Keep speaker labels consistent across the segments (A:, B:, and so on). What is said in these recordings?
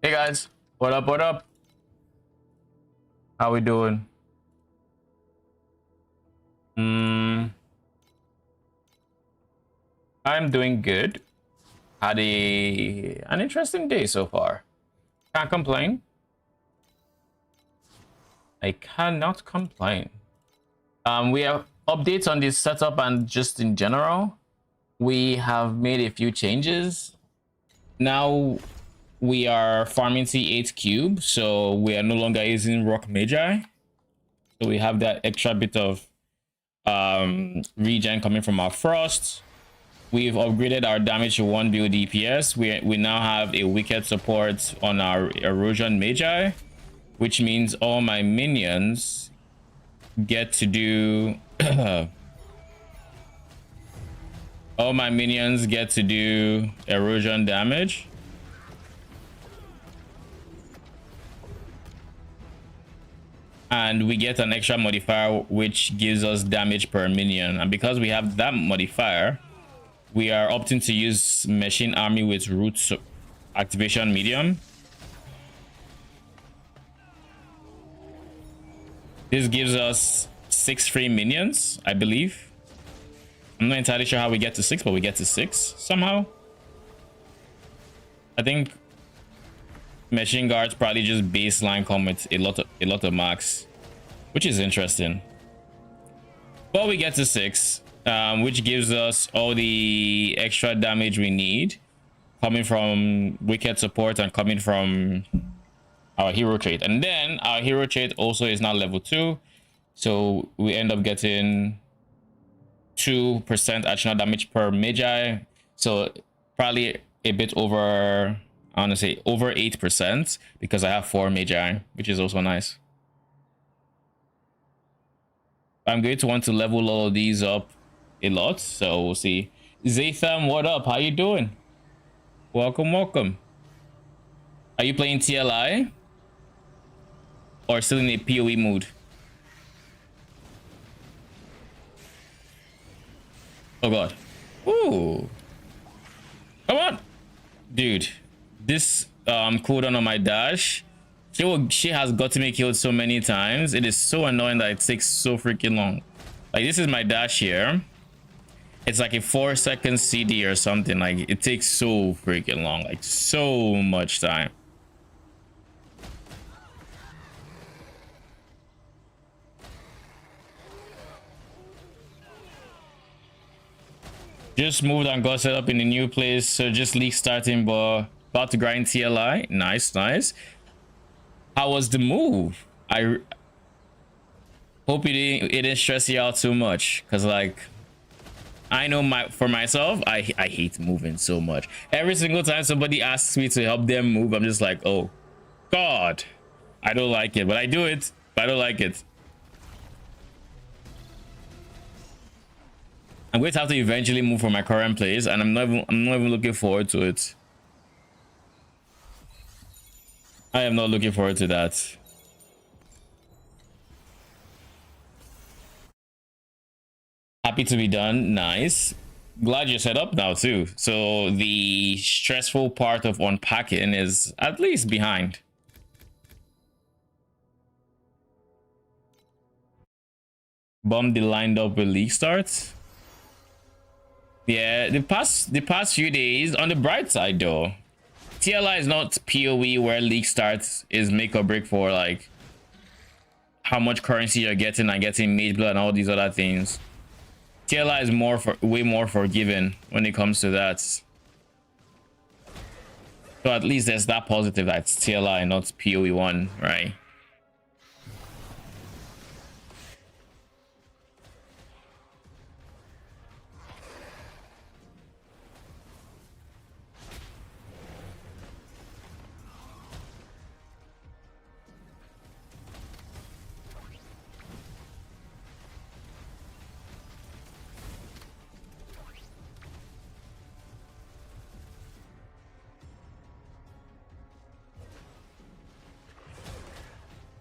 A: Hey guys, what up? What up? How we doing? I'm doing good. Had an interesting day so far. Can't complain. I cannot complain. We have updates on this setup and just in general. We have made a few changes. Now we are farming T8 cube, so we are no longer using rock magi. So we have that extra bit of regen coming from our frost. We've upgraded our damage to 1 build DPS. We now have a wicked support on our erosion magi, which means all my minions get to do all my minions get to do erosion damage. And we get an extra modifier which gives us damage per minion, and because we have that modifier, we are opting to use machine army with root activation medium. This gives us 6 free minions, I believe. I'm not entirely sure how we get to 6, but we get to 6 somehow. I think machine guards probably just baseline come with a lot of max, which is interesting. But we get to 6, which gives us all the extra damage we need, coming from wicked support and coming from our hero trait. And then our hero trait also is now level 2, so we end up getting 2% additional damage per magi, so probably a bit over, I want to say over 8%, because I have 4 magi, which is also nice. I'm going to want to level all of these up a lot, so we'll see. Zatham, what up? How you doing? Welcome. Are you playing TLI or still in a PoE mood? Oh god. Ooh, come on, dude. This cooldown on my dash, she has gotten me killed so many times. It is so annoying that it takes so freaking long. Like, this is my dash here. It's like a 4-second CD or something. Like, it takes so freaking long, like so much time. Just moved and got set up in a new place, so just league starting, but about to grind TLI. Nice. How was the move? I hope it didn't stress you out too much, because like, I know for myself, I hate moving so much. Every single time somebody asks me to help them move, I'm just like, oh god, I don't like it, but I do it, but I don't like it. I'm going to have to eventually move from my current place, and I'm not even looking forward to it. I am not looking forward to that. Happy to be done. Nice. Glad you're set up now too. So the stressful part of unpacking is at least behind. Bummed the lined up with league starts. Yeah, the past few days, on the bright side though, TLI is not PoE where league starts is make or break for like how much currency you're getting and getting mage blood and all these other things. TLI is way more forgiving when it comes to that. So at least there's that positive, that's TLI, not PoE 1, right?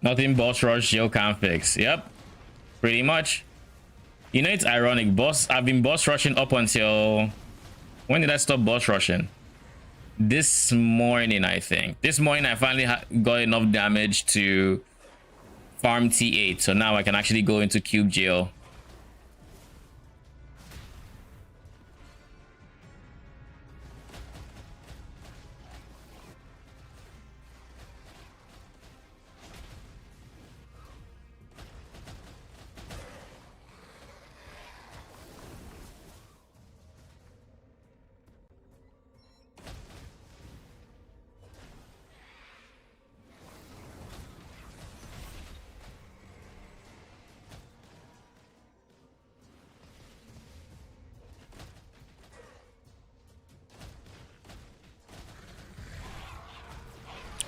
A: Nothing boss rush Jill can't fix. Yep, pretty much. You know, it's ironic, I've been boss rushing up until, when did I stop boss rushing? this morning, I think. This morning, I finally got enough damage to farm T8. So now I can actually go into cube jail.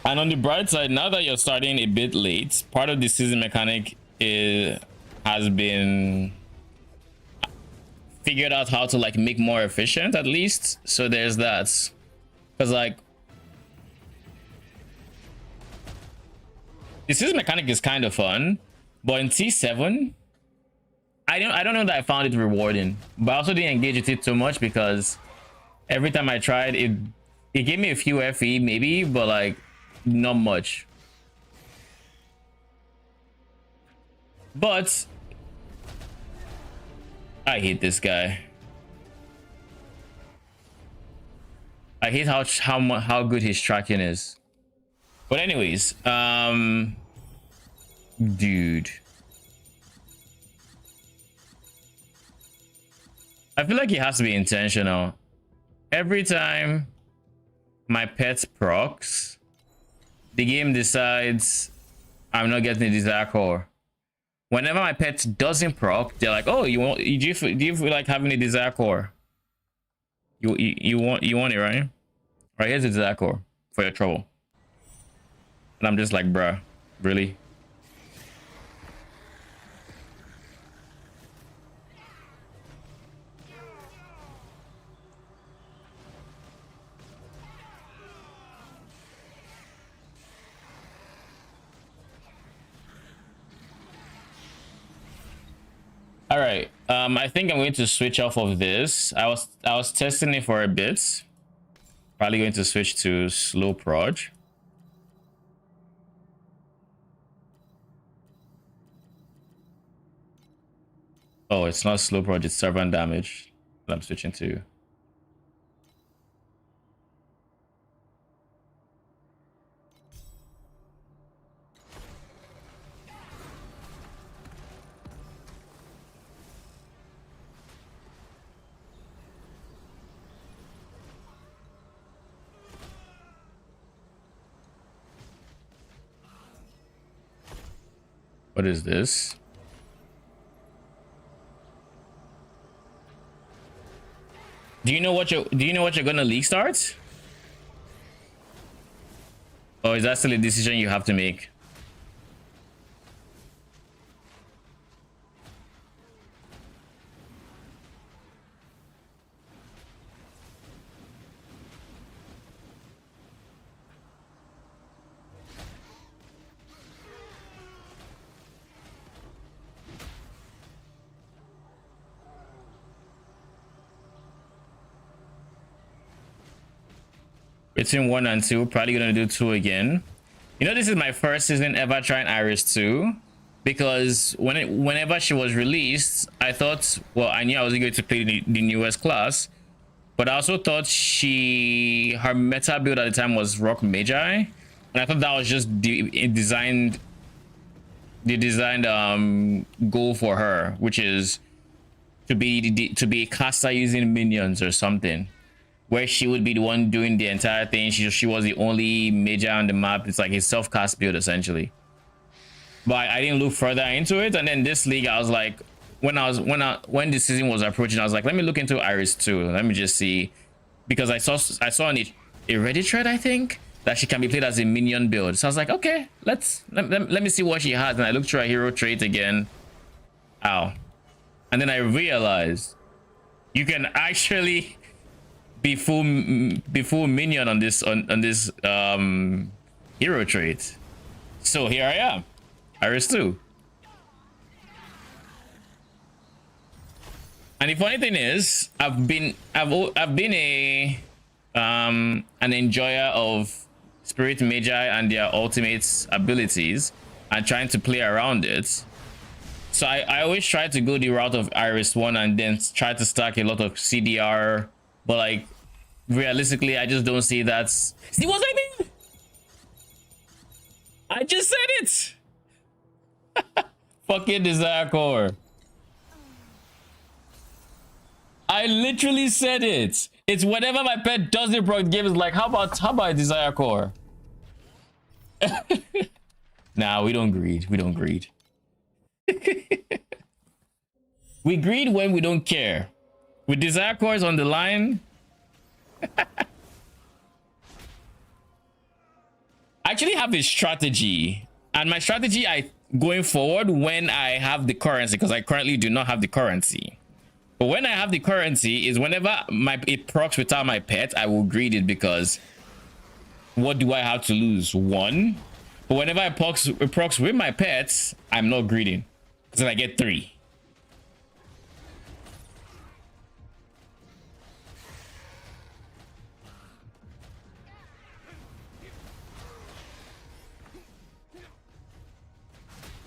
A: And on the bright side, now that you're starting a bit late, part of the season mechanic has been figured out how to like make more efficient at least. So there's that. Because like the season mechanic is kind of fun, but in T7, I don't know that I found it rewarding, but I also didn't engage with it too much because every time I tried it gave me a few FE maybe, but like not much. But I hate this guy. I hate how good his tracking is. But anyways, dude, I feel like it has to be intentional. Every time my pet procs, the game decides I'm not getting the desired core. Whenever my pet doesn't proc, they're like, "Oh, do you feel like having a desired core? You want it, right? All right, here's the desired core for your trouble." And I'm just like, bruh, really? All right. I think I'm going to switch off of this. I was testing it for a bit. Probably going to switch to slow prod. Oh, it's not slow prod, it's servant damage that I'm switching to. What is this? Do you know what you're gonna league start? Or is that still a decision you have to make? Between 1 and 2, probably gonna do 2 again. You know, this is my first season ever trying Iris 2, because whenever she was released, I thought, well, I knew I wasn't going to play the newest class, but I also thought her meta build at the time was Rock Magi, and I thought that was just the designed goal for her, which is to be a caster using minions or something, where she would be the one doing the entire thing. She was the only major on the map. It's like a self-cast build essentially. But I didn't look further into it, and then this league, I was like, when the season was approaching, I was like, let me look into Iris 2. Let me just see, because I saw on a Reddit thread, I think, that she can be played as a minion build. So I was like, okay, let me see what she has. And I looked through her hero trait again. Ow. And then I realized you can actually be full minion on this hero trait. So here I am, Iris 2. And the funny thing is, I've been a an enjoyer of Spirit Magi and their ultimate abilities and trying to play around it. So I always try to go the route of Iris 1 and then try to stack a lot of CDR, but like realistically, I just don't see that. See what I mean? I just said it. Fucking Desire Core. I literally said it. It's whenever my pet doesn't proc game, is like, how about Desire Core? Nah, we don't greed. We don't greed. We greed when we don't care. With Desire Cores on the line. I actually have a strategy, and my strategy going forward when I have the currency, because I currently do not have the currency. But when I have the currency is whenever it procs without my pet, I will greed it, because what do I have to lose? 1. But whenever I procs with my pets, I'm not greeding, because then I get 3.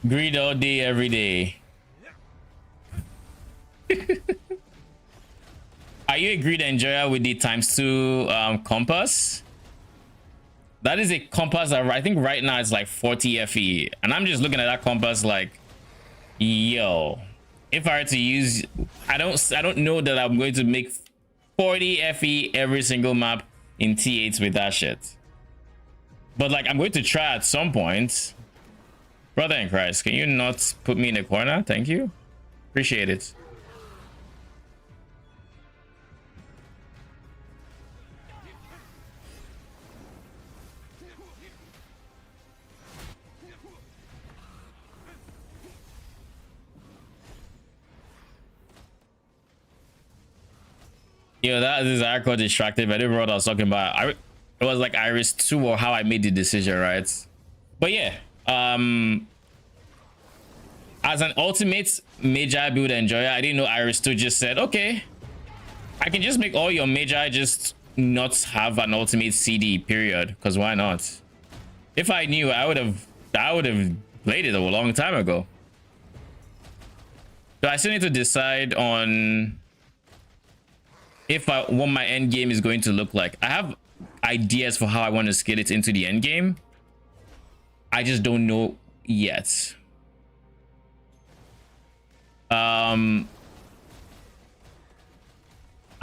A: Greed all day, every day. Are you a greed enjoyer with the ×2 compass? That is a compass that I think right now it's like 40 FE, and I'm just looking at that compass like, yo, if I were to use, I don't know that I'm going to make 40 FE every single map in T8s with that shit, but like I'm going to try at some point. Brother in Christ, can you not put me in a corner? Thank you. Appreciate it. Yo, that is Arco distracted, but I didn't know what I was talking about. It was like Iris 2 or how I made the decision, right? But yeah, as an ultimate Magi build enjoyer, I didn't know Iris 2 just said, okay, I can just make all your Magi just not have an ultimate CD, period. Because why not? If I knew, I would have played it a long time ago. So I still need to decide on what my end game is going to look like. I have ideas for how I want to scale it into the end game. I just don't know yet. I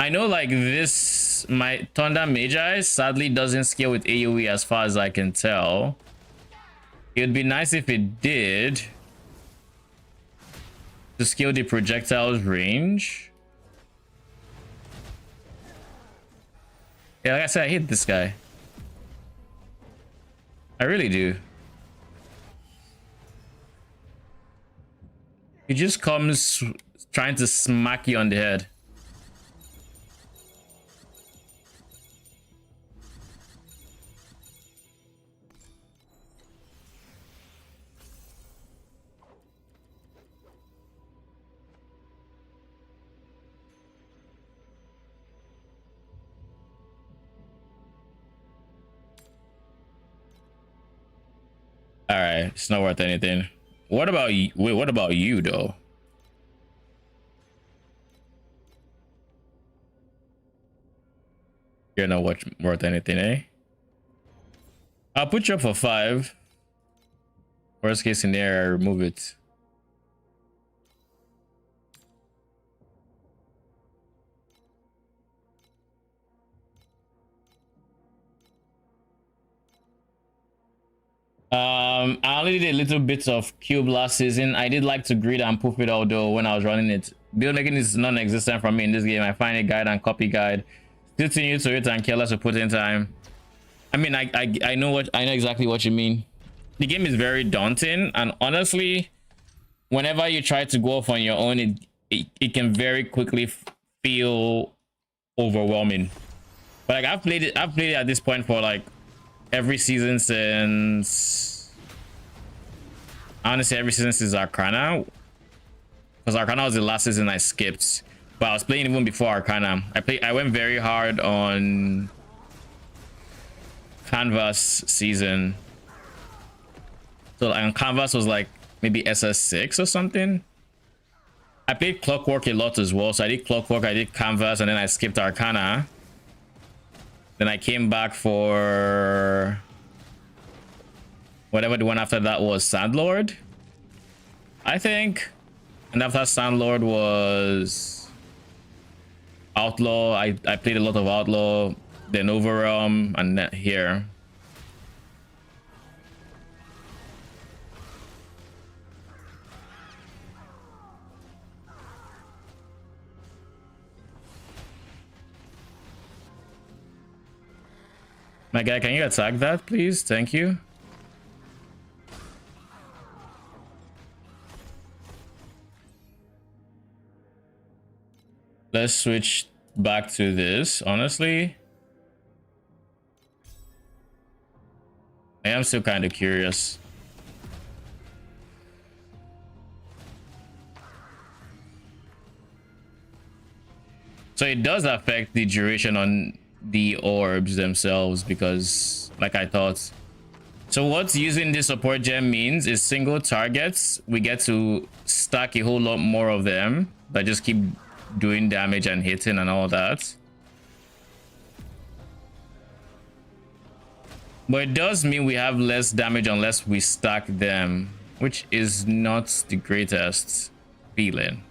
A: know like this, my Thunder Magi sadly doesn't scale with AoE as far as I can tell. It would be nice if it did, to scale the projectiles range. Yeah, like I said, I hate this guy. I really do. He just comes trying to smack you on the head. All right, it's not worth anything. What about you? Wait, what about you though? You're not worth anything, eh? I'll put you up for 5. Worst case scenario, I remove it. I only did a little bit of cube last season. I did like to grid and poof it out though when I was running it. Build making is non-existent for me in this game. I find a guide and copy guide. Still too new to it and careless to put in time. I mean, I know exactly what you mean. The game is very daunting, and honestly, whenever you try to go off on your own, it can very quickly feel overwhelming. But like I've played it at this point for like every season since, honestly, every season since Arcana, because Arcana was the last season I skipped, but I was playing even before Arcana. I went very hard on Canvas season. So on Canvas was like maybe SS6 or something. I played Clockwork a lot as well. So I did Clockwork, I did Canvas, and then I skipped Arcana. Then I came back for whatever the one after that was, Sandlord, I think. And after Sandlord was Outlaw. I played a lot of Outlaw, then Overrealm, and then here. My guy, can you attack that, please? Thank you. Let's switch back to this, honestly. I am still kind of curious. So it does affect the duration on the orbs themselves, because like I thought. So what's using this support gem means is single targets, we get to stack a whole lot more of them that just keep doing damage and hitting and all that. But it does mean we have less damage unless we stack them, which is not the greatest feeling.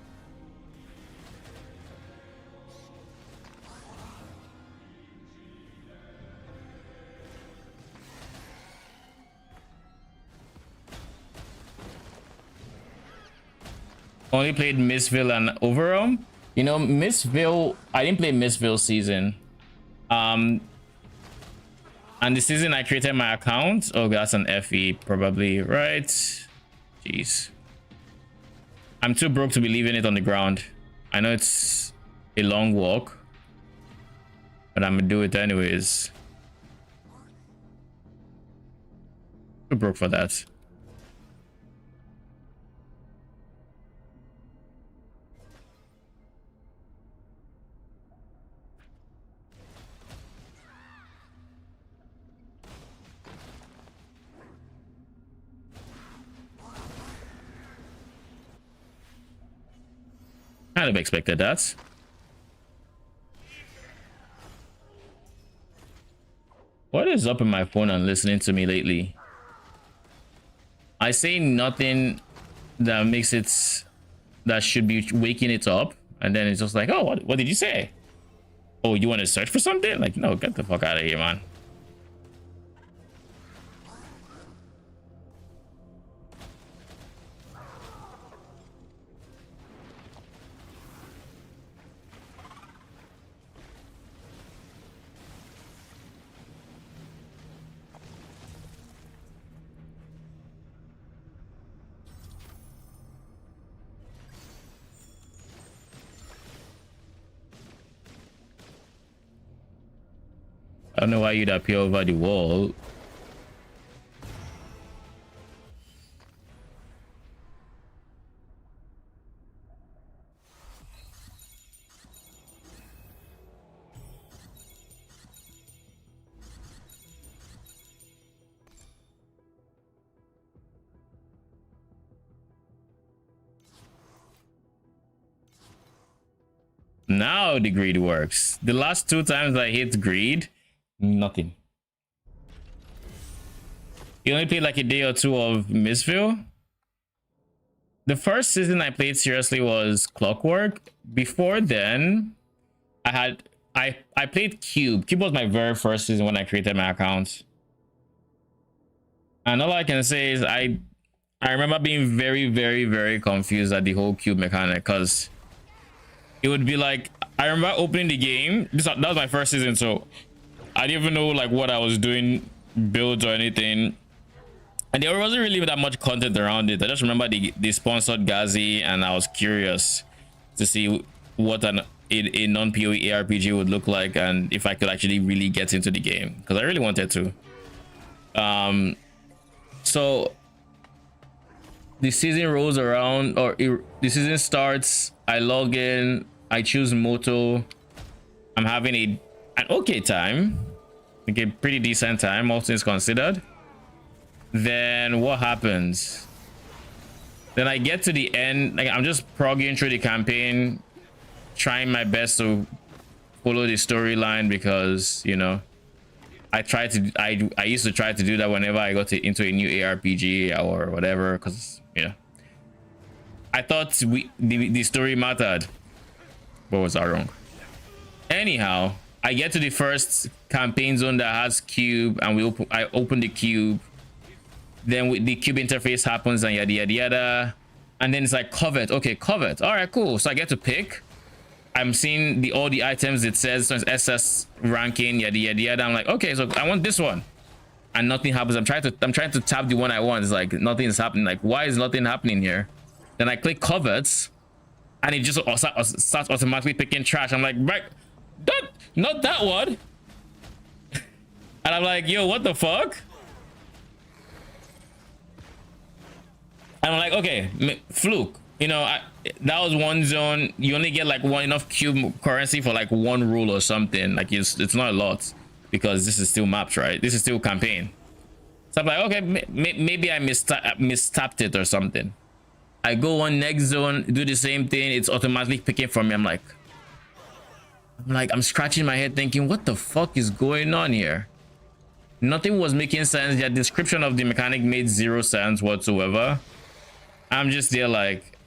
A: Only played Mistville and Overrealm. You know, Mistville, I didn't play Mistville season. And the season I created my account. Oh, that's an FE probably, right? Jeez. I'm too broke to be leaving it on the ground. I know it's a long walk, but I'm gonna do it anyways. Too broke for that. Kind of expected that. What is up in my phone and listening to me lately? I say nothing that makes it, that should be waking it up, and then it's just like, oh, what did you say? Oh, you want to search for something? Like, no, get the fuck out of here, man. I don't know why you'd appear over the wall. Now the greed works. The last 2 times I hit greed, nothing. You only played like a day or 2 of Mistville. The first season I played seriously was Clockwork. Before then, I played Cube. Cube was my very first season when I created my account. And all I can say is I remember being very, very, very confused at the whole Cube mechanic, because it would be like, I remember opening the game. That was my first season, so I didn't even know like what I was doing, builds or anything, and there wasn't really that much content around it. I just remember they sponsored Gazi, and I was curious to see what a non-PoE ARPG would look like, and if I could actually really get into the game, because I really wanted to. So the season rolls around, or the season starts. I log in. I choose Moto. I'm having an okay time. like a pretty decent time, all things considered. Then what happens? Then I get to the end, like I'm just progging through the campaign, trying my best to follow the storyline because, you know, I used to try to do that whenever I got into a new ARPG or whatever, because, you know, I thought the story mattered. But was I wrong? Anyhow, I get to the first campaign zone that has cube, and I open the cube. Then the cube interface happens and yada yada yada, and then it's like covet. Okay, covet. All right, cool. So I get to pick. I'm seeing all the items it says, so it's SS ranking, yada yada yada. I'm like, okay, so I want this one, and nothing happens. I'm trying to tap the one I want. It's like nothing is happening. Like, why is nothing happening here? Then I click covets, and it just starts automatically picking trash. I'm like, right, not that one. And I'm like, yo, what the fuck? And I'm like, okay, fluke. You know, that was one zone. You only get like enough cube currency for like one rule or something. Like it's not a lot because this is still maps, right? This is still campaign. So I'm like, okay, maybe I mistapped it or something. I go on next zone, do the same thing. It's automatically picking from me. I'm scratching my head thinking, what the fuck is going on here? Nothing was making sense. The description of the mechanic made zero sense whatsoever. I'm just there like,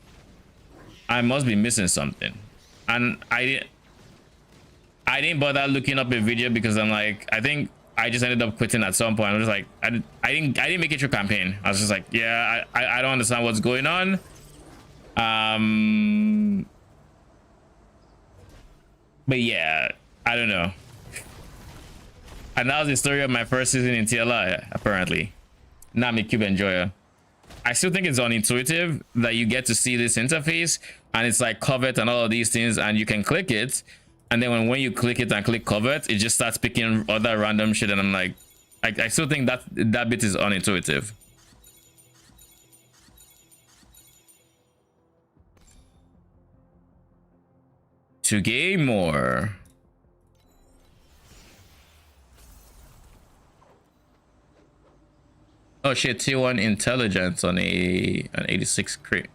A: I must be missing something. And I didn't bother looking up a video because I'm like, I think I just ended up quitting at some point. I was like, I didn't make it through campaign. I was just like, yeah, I don't understand what's going on. But yeah, I don't know. And that was the story of my first season in TLI, apparently. Not me cube enjoyer. I still think it's unintuitive that you get to see this interface and it's like covet and all of these things, and you can click it, and then when you click it and click covet, it just starts picking other random shit, and I'm like, I still think that bit is unintuitive. To gain more. Oh shit, tier 1 intelligence on an 86 crit.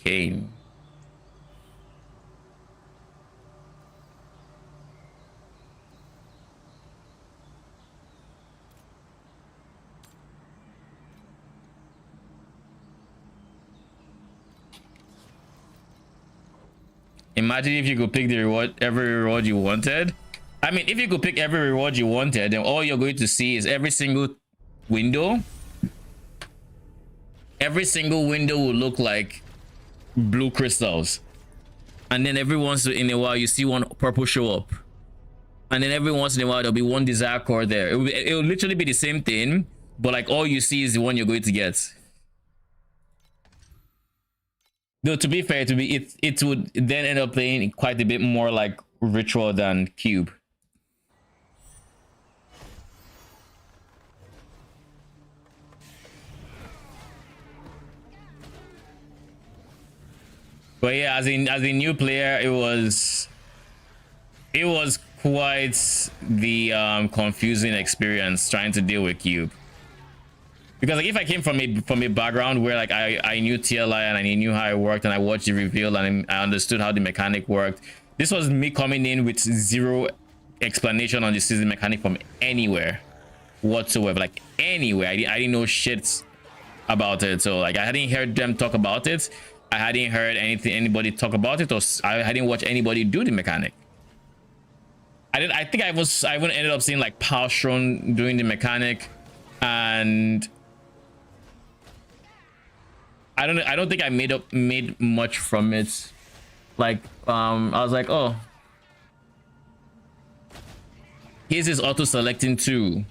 A: Kane. Imagine if you could pick the reward, every reward you wanted. I mean, if you could pick every reward you wanted, then all you're going to see is every single window. Every single window will look like blue crystals. And then every once in a while, you see one purple show up. And then every once in a while, there'll be one desire core there. It will literally be the same thing, but like all you see is the one you're going to get. Though to be fair, it would then end up playing quite a bit more like ritual than cube. But yeah, as a new player, it was quite the confusing experience trying to deal with cube. Because like if I came from a background where like I knew TLI and I knew how it worked and I watched the reveal and I understood how the mechanic worked, this was me coming in with zero explanation on the season mechanic from anywhere whatsoever, like anywhere. I didn't know shit about it, so like I hadn't heard them talk about it. I hadn't heard anybody talk about it, or I hadn't watched anybody do the mechanic. I think I even ended up seeing like Palstron doing the mechanic, and I don't think I made much from it. Like I was like, oh, his is auto selecting too,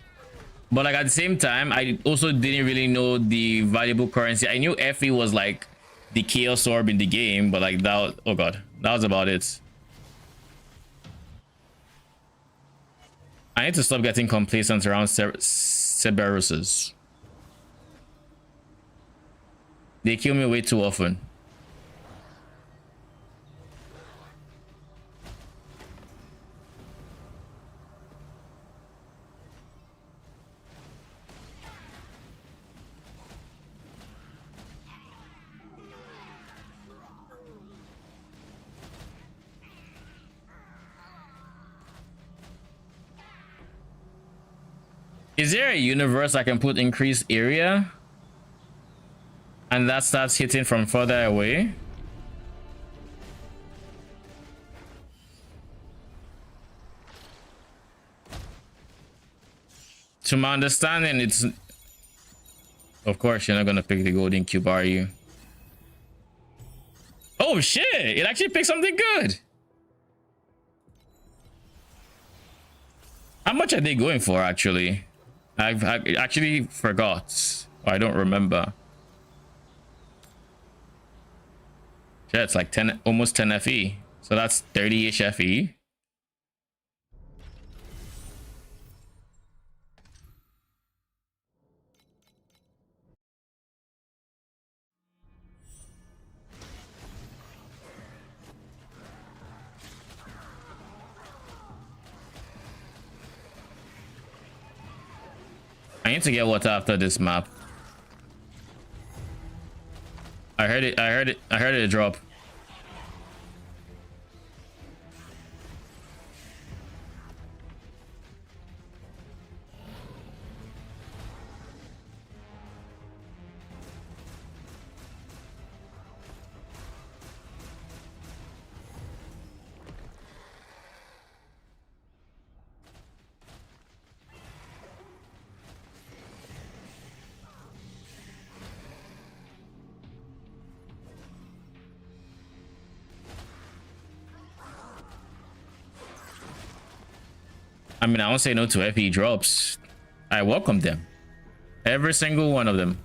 A: but like at the same time I also didn't really know the valuable currency. I knew FE was like the chaos orb in the game, but like that was, oh god, that was about it. I need to stop getting complacent around Cerberuses. They kill me way too often. Is there a universe I can put increased area? And that starts hitting from further away? To my understanding, it's... Of course, you're not gonna pick the golden cube, are you? Oh shit! It actually picked something good! How much are they going for, actually? I actually forgot. I don't remember. Yeah, it's like 10, almost 10 FE. So that's 30-ish FE. I need to get water after this map. I heard it drop. I mean, I won't say no to FE drops. I welcome them. Every single one of them.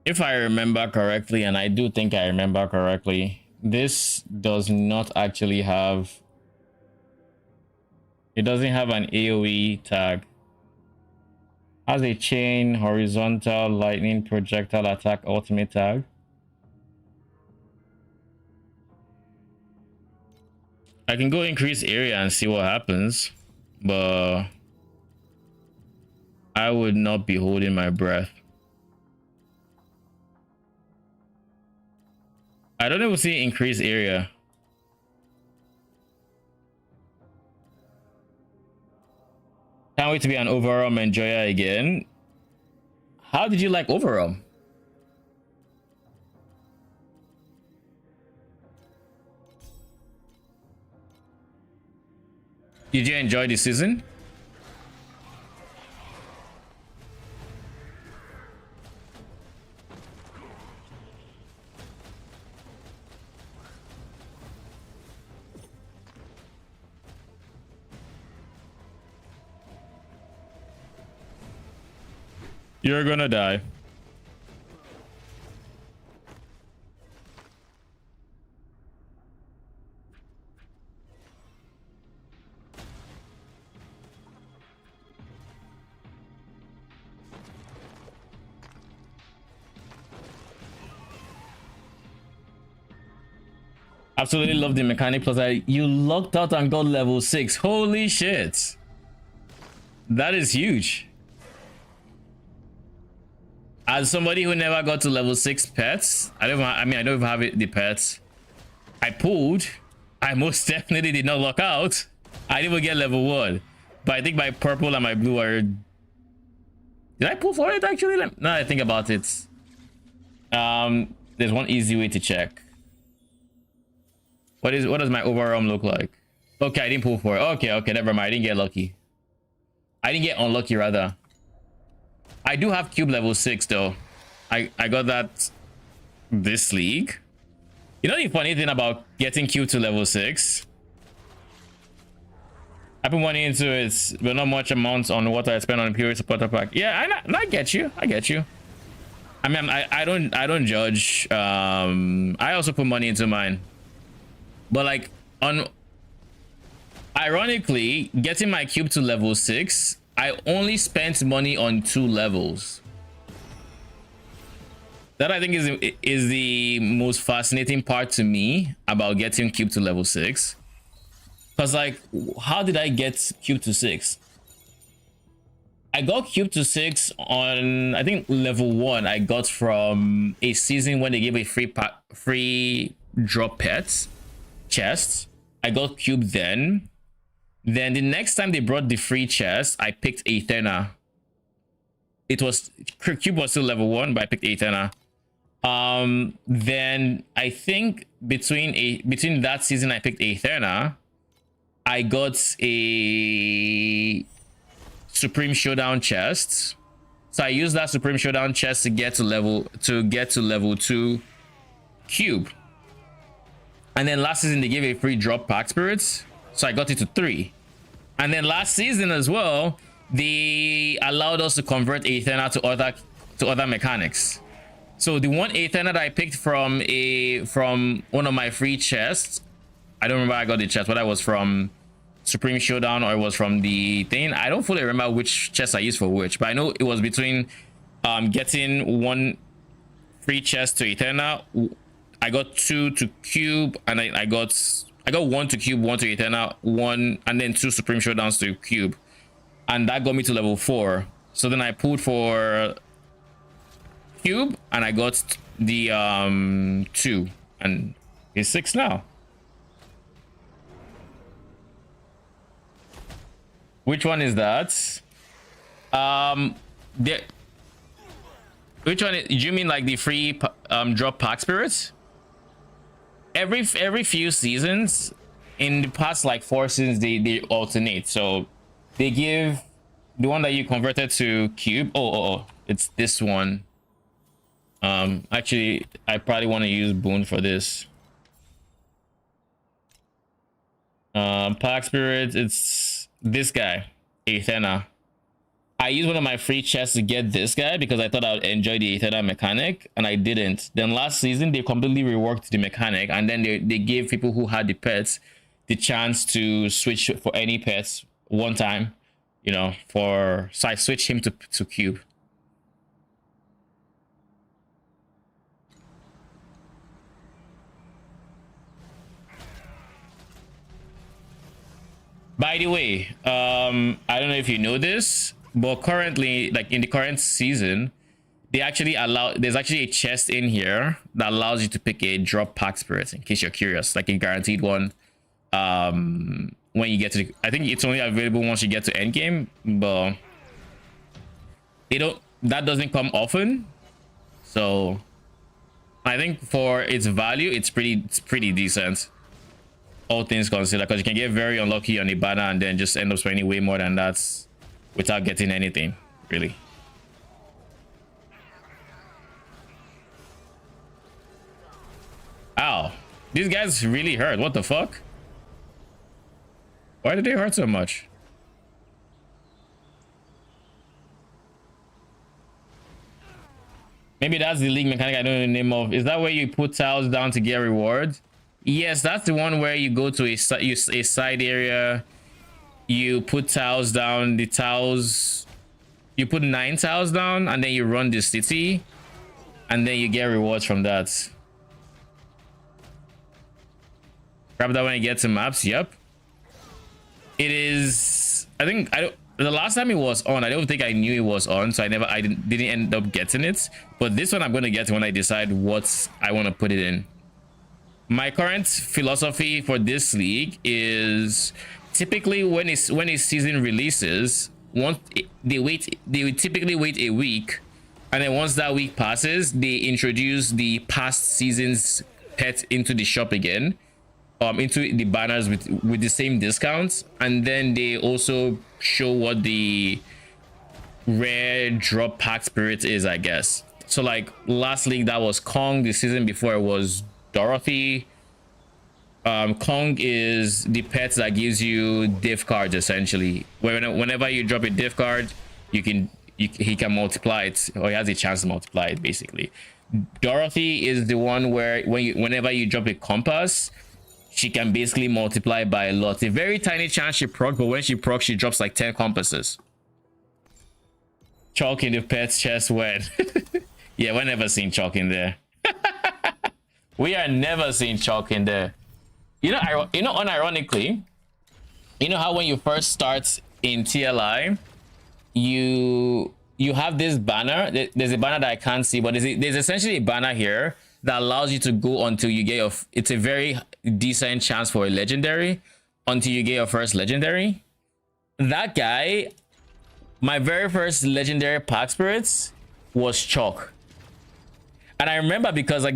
A: If I remember correctly, and I do think I remember correctly, this does not actually have... It doesn't have an AoE tag. Has a chain, horizontal, lightning, projectile attack, ultimate tag. I can go increase area and see what happens, but I would not be holding my breath. I don't even see increased area. Can't wait to be an overarm enjoyer again. How did you like overarm? Did you enjoy the season? You're gonna die. Absolutely love the mechanic. Plus, you locked out and got level 6. Holy shit. That is huge. As somebody who never got to level 6 pets, I don't even have the pets. I pulled. I most definitely did not lock out. I didn't even get level 1. But I think my purple and my blue are... Did I pull for it actually? Now that I think about it. There's one easy way to check. What does my overarm look like? Okay, I didn't pull for it. Okay, never mind. I didn't get lucky. I didn't get unlucky rather. I do have cube level 6 though. I got that this league. You know the funny thing about getting cube to level 6? I put money into it, but not much amounts on what I spend on a pure supporter pack. Yeah, I get you. I get you. I mean, I don't judge. I also put money into mine. But like ironically, getting my cube to level 6, I only spent money on 2 levels. That I think is the most fascinating part to me about getting cube to level 6. Because like, how did I get cube to 6? I got cube to 6 on, I think, level 1. I got from a season when they gave a free drop pets chests. I got cube then. Then the next time they brought the free chest, I picked Athena. It was cube was still level 1, but I picked Athena. Then I think between that season I picked Athena, I got a Supreme Showdown chest. So I used that Supreme Showdown chest to get to level 2 cube. And then last season they gave a free drop pack spirits, so I got it to 3. And then last season as well, they allowed us to convert Athena to other mechanics. So the one Athena that I picked from one of my free chests, I don't remember I got the chest, whether it was from Supreme Showdown or it was from the thing. I don't fully remember which chest I used for which, but I know it was between getting one free chest to Athena. I got 2 to cube, and I got 1 to cube, 1 to Athena, 1, and then 2 Supreme Showdowns to cube, and that got me to level 4. So then I pulled for cube, and I got the 2, and it's 6 now. Which one is that? Which one? Do you mean like the free drop pack spirits? Every few seasons, in the past like 4 seasons, they alternate. So they give the one that you converted to cube. Oh, it's this one. Actually, I probably want to use boon for this. Pack spirit. It's this guy, Athena. I used one of my free chests to get this guy because I thought I would enjoy the Athena mechanic, and I didn't. Then last season they completely reworked the mechanic, and then they gave people who had the pets the chance to switch for any pets one time, you know. So I switched him to cube. By the way, I don't know if you know this, but currently, like in the current season, there's actually a chest in here that allows you to pick a drop pack spirit, in case you're curious, like a guaranteed one. When you get to I think it's only available once you get to end game, but that doesn't come often. So I think for its value, it's pretty decent, all things considered, because you can get very unlucky on the banner and then just end up spending way more than that without getting anything, really. Ow, these guys really hurt. What the fuck? Why did they hurt so much? Maybe that's the league mechanic I don't know the name of. Is that where you put tiles down to get rewards? Yes, that's the one where you go to a side area, you put tiles down, the tiles, you put 9 tiles down, and then you run the city, and then you get rewards from that. Grab that when you get to maps. Yep, it is. I think the last time it was on, I don't think I knew it was on, so I didn't end up getting it. But this one I'm going to get when I decide what I want to put it in. My current philosophy for this league is typically when a season releases, they typically wait a week, and then once that week passes, they introduce the past season's pets into the shop again, into the banners with the same discounts, and then they also show what the rare drop pack spirit is, I guess. So like last league that was Kong, the season before it was Dorothy. Kong is the pet that gives you div cards, essentially. Whenever you drop a div card, he can multiply it, or he has a chance to multiply it, basically. Dorothy is the one where whenever you drop a compass, she can basically multiply by a lot. A very tiny chance she procs, but when she procs, she drops like 10 compasses. Chalk in the pet's chest when yeah, we're never seeing chalk in there. We are never seeing chalk in there. You know, unironically, you know how when you first start in TLI, you have this banner. There's a banner that I can't see, but there's essentially a banner here that allows you to go until you get your. It's a very decent chance for a legendary until you get your first legendary. That guy, my very first legendary pack spirits was Chalk. And I remember because like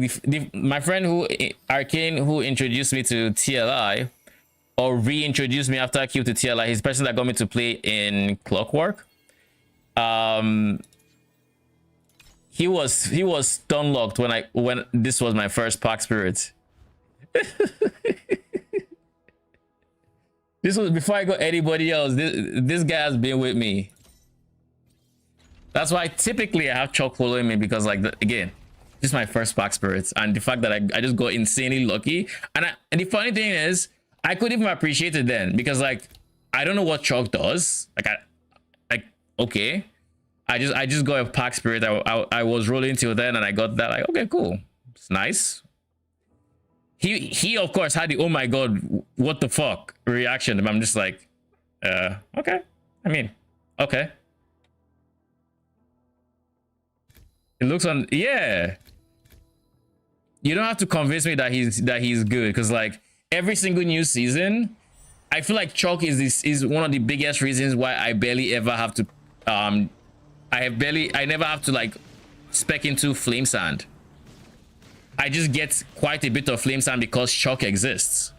A: my friend who Arcane who introduced me to TLI or reintroduced me after I queued to TLI, he's the person that got me to play in Clockwork. He was stun locked when this was my first pack spirit. This was before I got anybody else. This guy has been with me. That's why typically I have Chalk following me because like again, this is my first pack spirits, and the fact that I just got insanely lucky. And the funny thing is, I couldn't even appreciate it then because like I don't know what Chalk does. Like okay, I just got a pack spirit. I was rolling till then, and I got that. Like okay, cool, it's nice. He of course had the oh my god, what the fuck reaction. I'm just like, okay. I mean, okay. It looks on, yeah. You don't have to convince me that he's good because like every single new season, I feel like Chalk is one of the biggest reasons why I barely ever have to I never have to like spec into Flame Sand. I just get quite a bit of Flame Sand because Chalk exists.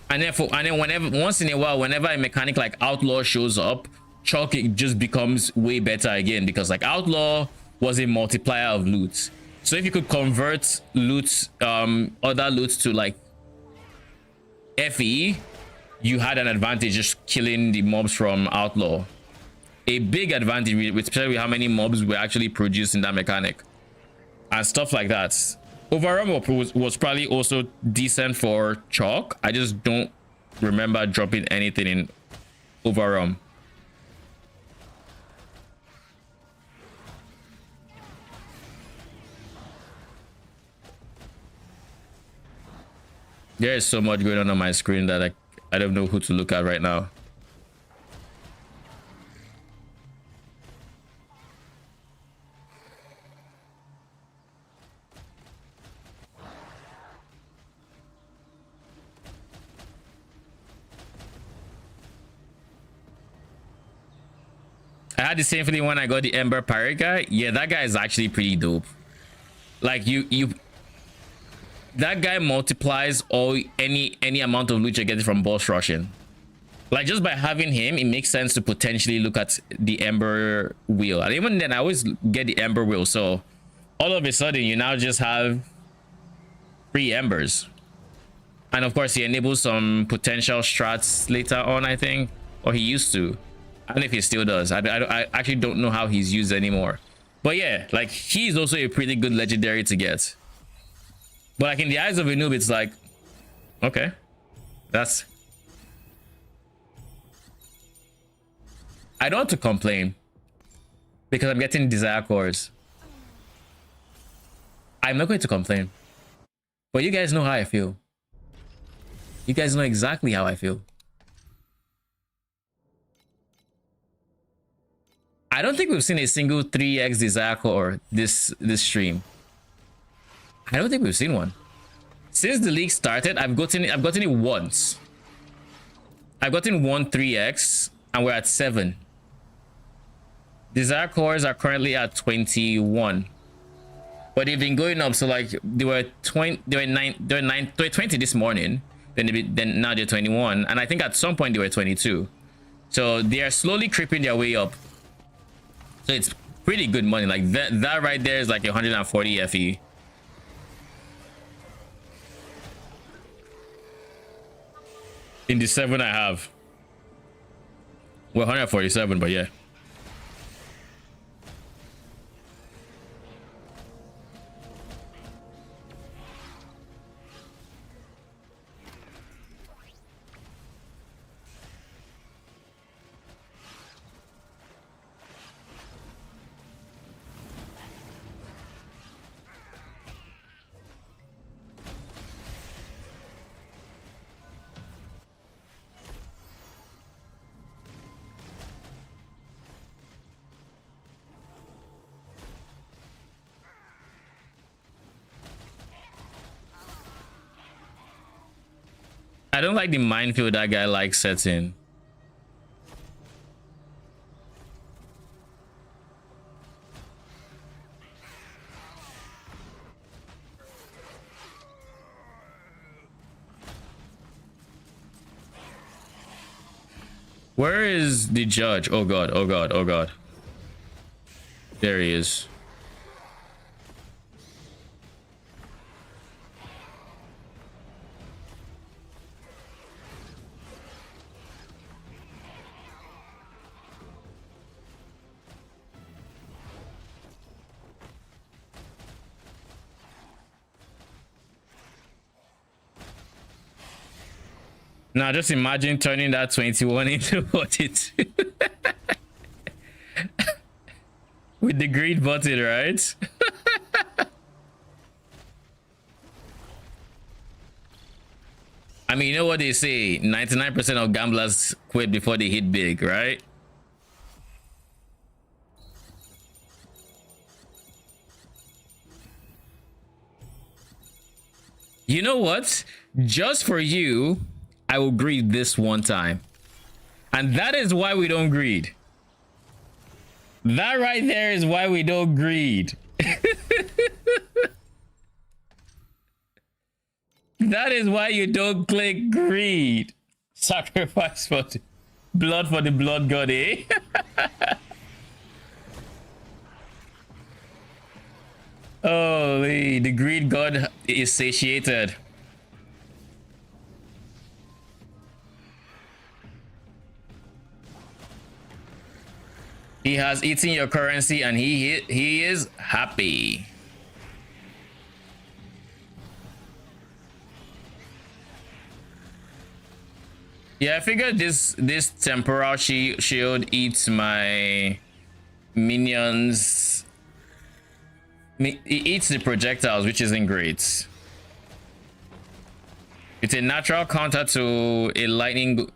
A: And then whenever once in a while, whenever a mechanic like Outlaw shows up, Chalk it just becomes way better again because like Outlaw was a multiplier of loot. So if you could convert loot, other loot to like FE, you had an advantage just killing the mobs from Outlaw. A big advantage, especially with how many mobs were actually producing that mechanic and stuff like that. Overall was probably also decent for Chalk. I just don't remember dropping anything in Overarm. There is so much going on my screen that I don't know who to look at right now. I had the same feeling when I got the Ember Pirate guy. Yeah, that guy is actually pretty dope. Like that guy multiplies any amount of loot you're getting from boss rushing. Like just by having him, it makes sense to potentially look at the Ember Wheel. And even then, I always get the Ember Wheel. So all of a sudden, you now just have 3 Embers. And of course, he enables some potential strats later on, I think, or he used to. I don't know if he still does. I actually don't know how he's used anymore. But yeah, like he's also a pretty good legendary to get. But like in the eyes of a noob, it's like, okay, that's. I don't want to complain because I'm getting desire cores. I'm not going to complain. But you guys know how I feel. You guys know exactly how I feel. I don't think we've seen a single 3x desire core this stream. I don't think we've seen one. Since the league started, I've gotten it once. I've gotten one 3x and we're at 7. Desire cores are currently at 21. But they've been going up, so like they were 20 this morning, then now they're 21, and I think at some point they were 22. So they are slowly creeping their way up. So it's pretty good money. Like that right there is like 140 FE. In the 7 I have. Well, 147, but yeah. I don't like the minefield that guy likes setting. Where is the judge? Oh god, oh god, oh god. There he is. Now just imagine turning that 21 into 42 with the green button, right? I mean, you know what they say, 99% of gamblers quit before they hit big, right? You know what? Just for you, I will greed this one time. And that is why we don't greed. That right there is why we don't greed. That is why you don't click greed. Sacrifice for the blood for the blood god, eh? Holy, the greed god is satiated. He has eaten your currency and he is happy. Yeah, I figured this temporal shield eats my minions. It eats the projectiles, which isn't great. It's a natural counter to a lightning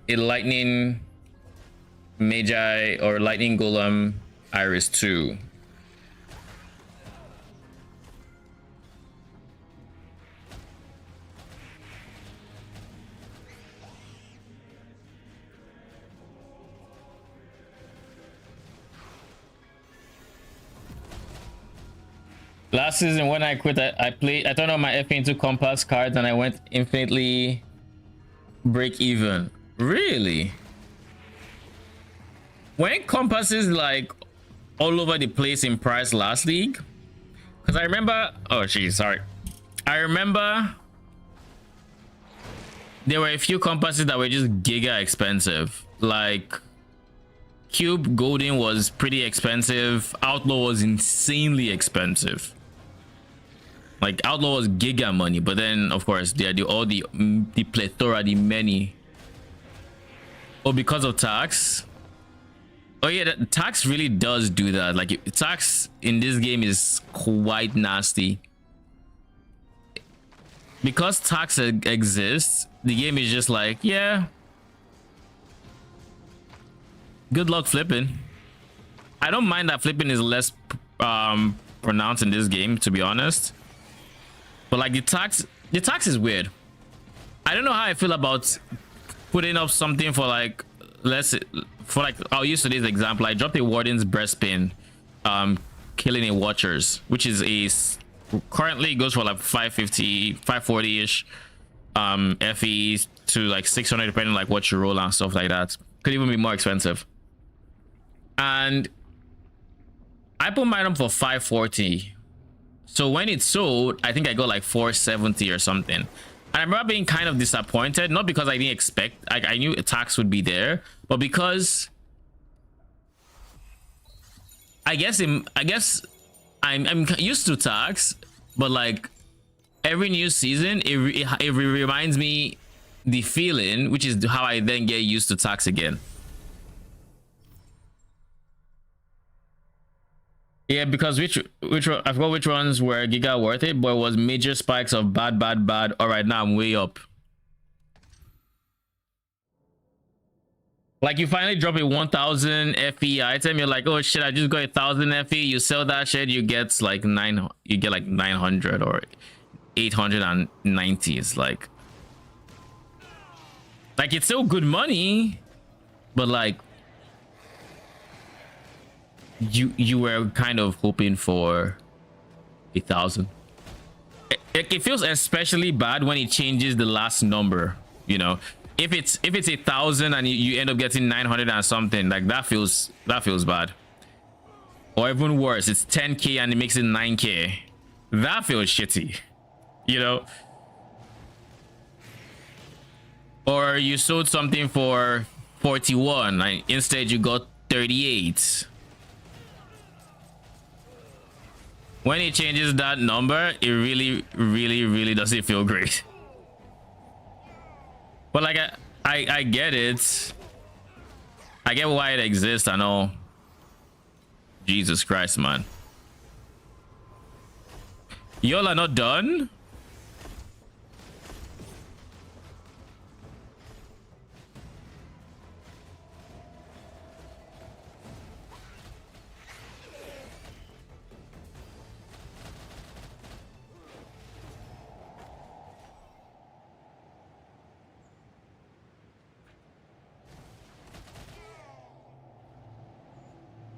A: Magi or lightning golem Iris 2. Last season when I quit, I turned on my FP into compass cards and I went infinitely break even. Really? When compasses like all over the place in price last league, because I remember, oh geez, sorry, I remember there were a few compasses that were just giga expensive. Like Cube Golden was pretty expensive, Outlaw was insanely expensive. Like Outlaw was giga money, but then of course they had all the plethora, the many. Oh, because of tax. Oh yeah, the tax really does do that. Like tax in this game is quite nasty. Because tax exists, the game is just like, yeah, good luck flipping. I don't mind that flipping is less pronounced in this game, to be honest. But like the tax is weird. I don't know how I feel about putting up something for like I'll use today's example. I dropped a Warden's Breastpin, killing a Watchers, which is currently goes for like 550, 540 ish FE to like 600 depending on like what you roll and stuff like that. Could even be more expensive. And I put mine up for 540. So when it sold, I think I got like 470 or something. And I remember being kind of disappointed, not because I didn't expect, I knew a tax would be there, but because I guess I'm used to tax, but like every new season, it reminds me the feeling, which is how I then get used to tax again. Yeah, because which I forgot which ones were giga worth it, but it was major spikes of bad. All right, now I'm way up. Like you finally drop a 1000 FE item, you're like, oh shit, I just got 1000 FE. You sell that shit, you get like 900 or 890. It's like Like, it's still good money, but like you were kind of hoping for 1,000. It feels especially bad when it changes the last number, you know. If it's 1,000 and you end up getting 900 and something, like that feels bad. Or even worse, it's 10k and it makes it 9k. That feels shitty, you know. Or you sold something for 41 and instead you got 38. When it changes that number, it really doesn't feel great. But like I get it. I get why it exists. I know. Jesus Christ, man. Y'all are not done?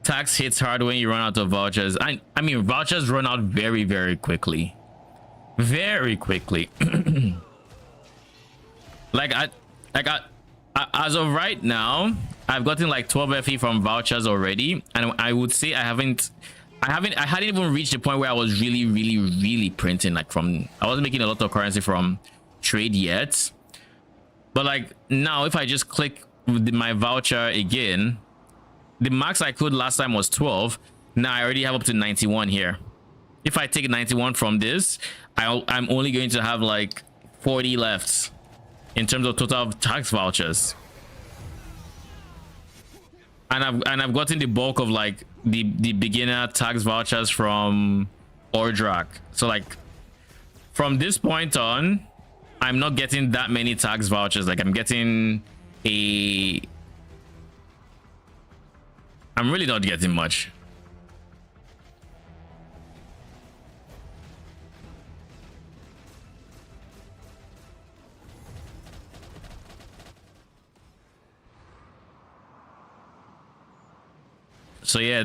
A: Tax hits hard when you run out of vouchers. I mean, vouchers run out very quickly. Very quickly. As of right now, I've gotten like 12 FE from vouchers already, and I would say I hadn't even reached the point where I was really printing, like I wasn't making a lot of currency from trade yet. But like now, if I just click with my voucher again, the max I could last time was 12. Now I already have up to 91 here. If I take 91 from this, I'm only going to have like 40 left in terms of total tax vouchers. And I've gotten the bulk of like the beginner tax vouchers from Ordrak. So like from this point on, I'm not getting that many tax vouchers. Like I'm really not getting much. So yeah,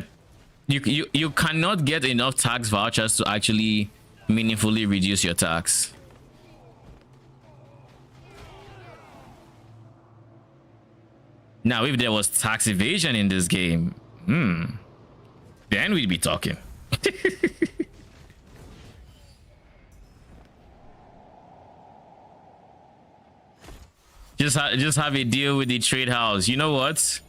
A: you cannot get enough tax vouchers to actually meaningfully reduce your tax. Now, if there was tax evasion in this game, then we'd be talking. just have a deal with the trade house. You know what?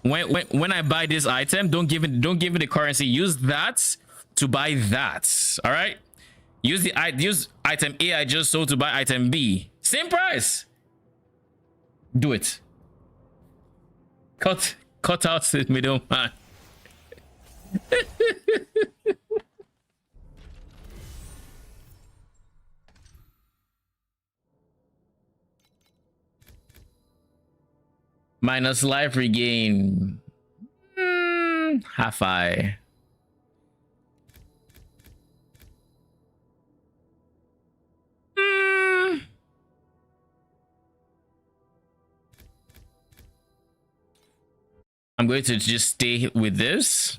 A: When I buy this item, don't give it the currency. Use that to buy that. All right. Use item A I just sold to buy item B. Same price. Do it. Cut out the middleman. Minus life regain. Half eye. I'm going to just stay with this.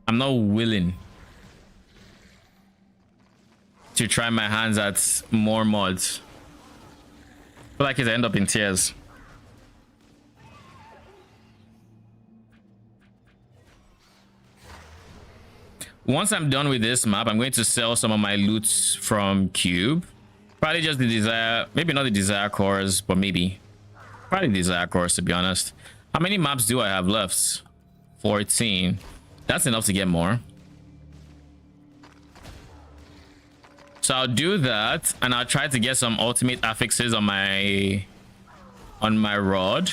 A: I'm not willing to try my hands at more mods. I feel like it end up in tears. Once I'm done with this map, I'm going to sell some of my loots from Cube. Probably just the desire, maybe not the desire cores, but maybe. Probably desire course, to be honest. How many maps do I have left? 14. That's enough to get more. So I'll do that, and I'll try to get some ultimate affixes on my rod.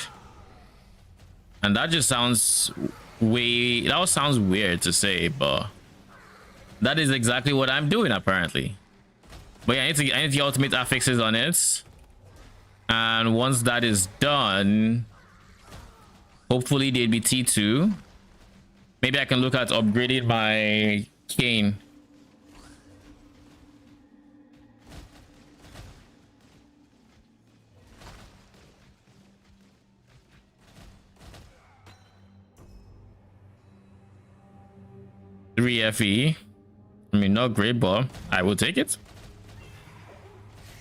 A: And that just sounds that sounds weird to say, but that is exactly what I'm doing apparently. But yeah, I need to get ultimate affixes on it. And once that is done, hopefully they'd be T2. Maybe I can look at upgrading my cane. 3 FE. I mean, not great, but I will take it.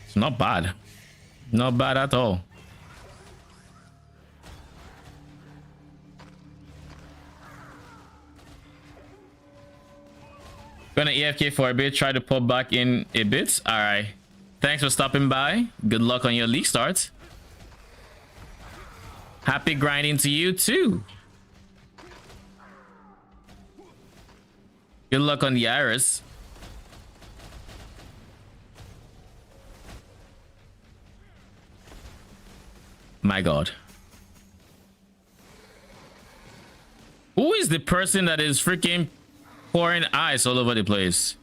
A: It's not bad. Not bad at all. Gonna AFK for a bit, try to pop back in a bit. All right. Thanks for stopping by. Good luck on your league start. Happy grinding to you too. Good luck on the Iris. My God. Who is the person that is freaking pouring ice all over the place?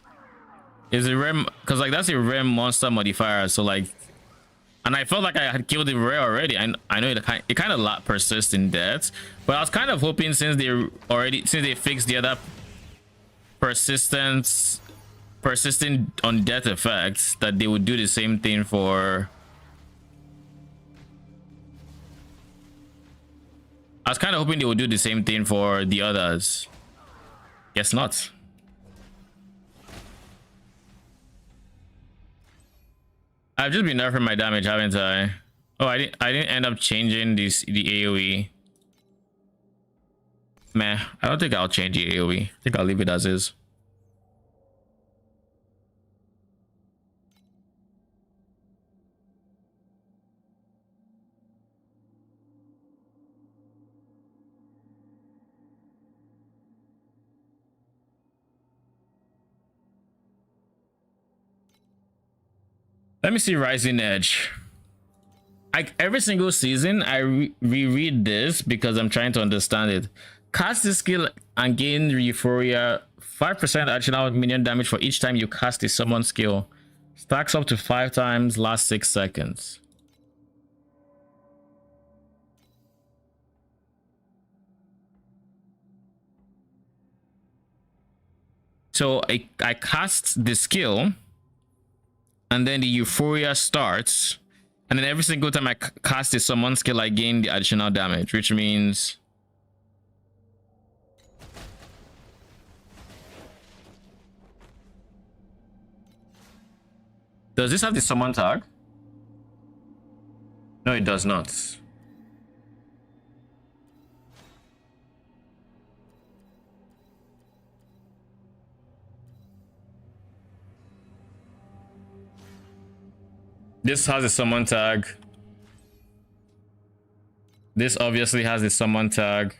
A: Is it rare? Because like that's a rare monster modifier. So like, and I felt like I had killed the rare already. I know it kind of persists in death, but I was kind of hoping since they fixed the other persisting on death effects that they would do the same thing for. I was kind of hoping they would do the same thing for the others. Guess not. I've just been nerfing my damage, haven't I? Oh, I didn't end up changing the AoE. Meh, I don't think I'll change the AoE. I think I'll leave it as is. Let me see Rising Edge. Every single season, I reread this because I'm trying to understand it. Cast this skill and gain Euphoria 5% additional minion damage for each time you cast a summon skill. Stacks up to 5 times, last 6 seconds. So I cast the skill, and then the Euphoria starts, and then every single time I cast a summon skill, I gain the additional damage, which means does this have the summon tag? No, it does not. This has a summon tag. This obviously has a summon tag.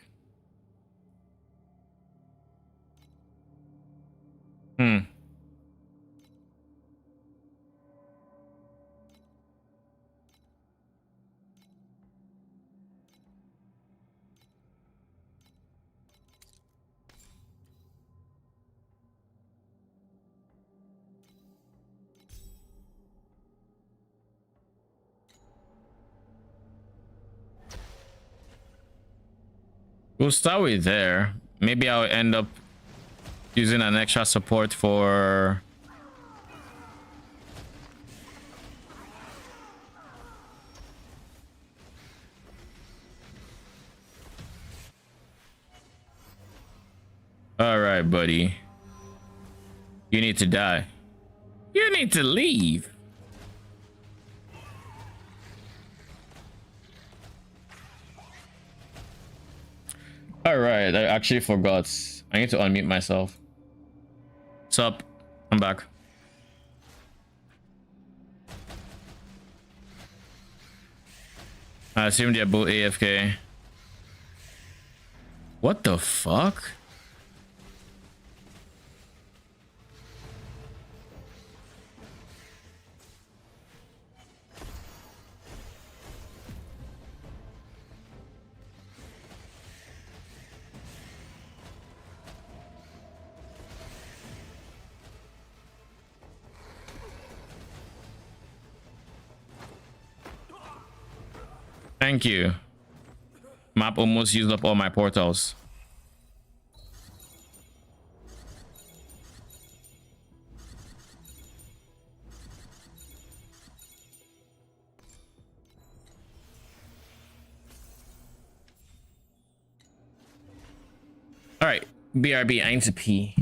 A: We'll start with there. Maybe I'll end up using an extra support for all right, buddy. You need to die. You need to leave. All right, I actually forgot. I need to unmute myself. What's up? I'm back. I assume they're both AFK. What the fuck? Thank you. Map almost used up all my portals. All right, BRB, I need to pee.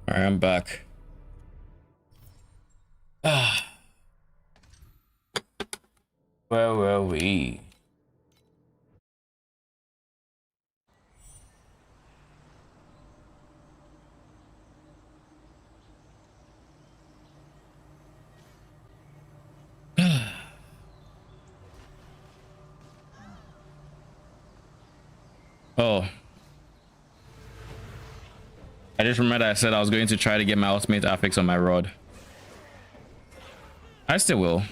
A: All right, I'm back. Where were we? Oh, I just remembered I said I was going to try to get my ultimate affix on my rod. I still will.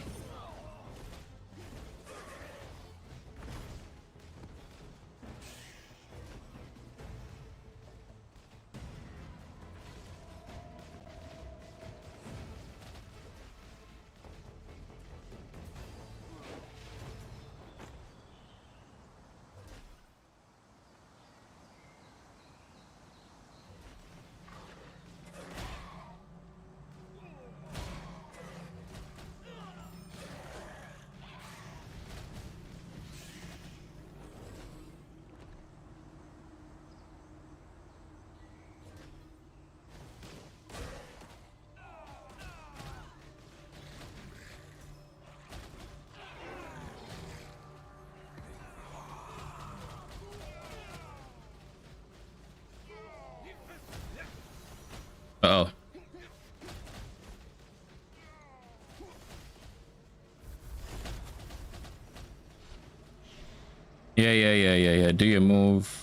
A: Uh-oh. Yeah. Do your move.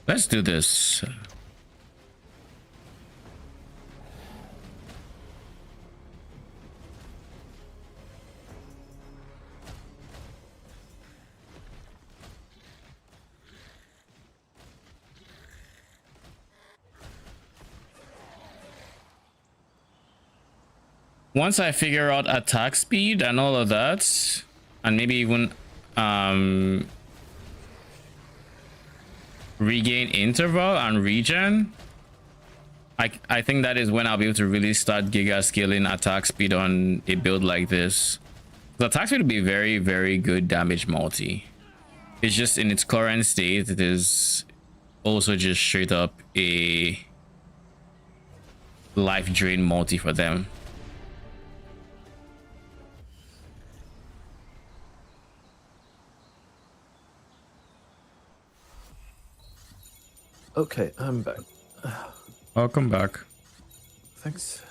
A: Let's do this. Once I figure out attack speed and all of that, and maybe even regain interval and regen, I think that is when I'll be able to really start giga scaling attack speed on a build like this. The attack speed will be very, very good damage multi. It's just in its current state, it is also just straight up a life drain multi for them.
B: Okay, I'm back.
A: Welcome back.
B: Thanks.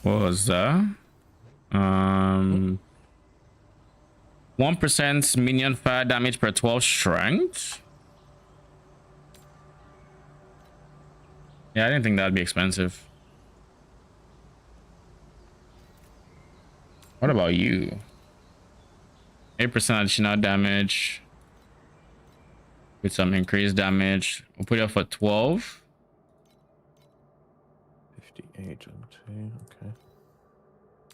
A: What was that? 1% minion fire damage per 12 strength. Yeah, I didn't think that'd be expensive. What about you? 8% additional damage with some increased damage. We'll put it up for 12.
B: 58 on 2, okay.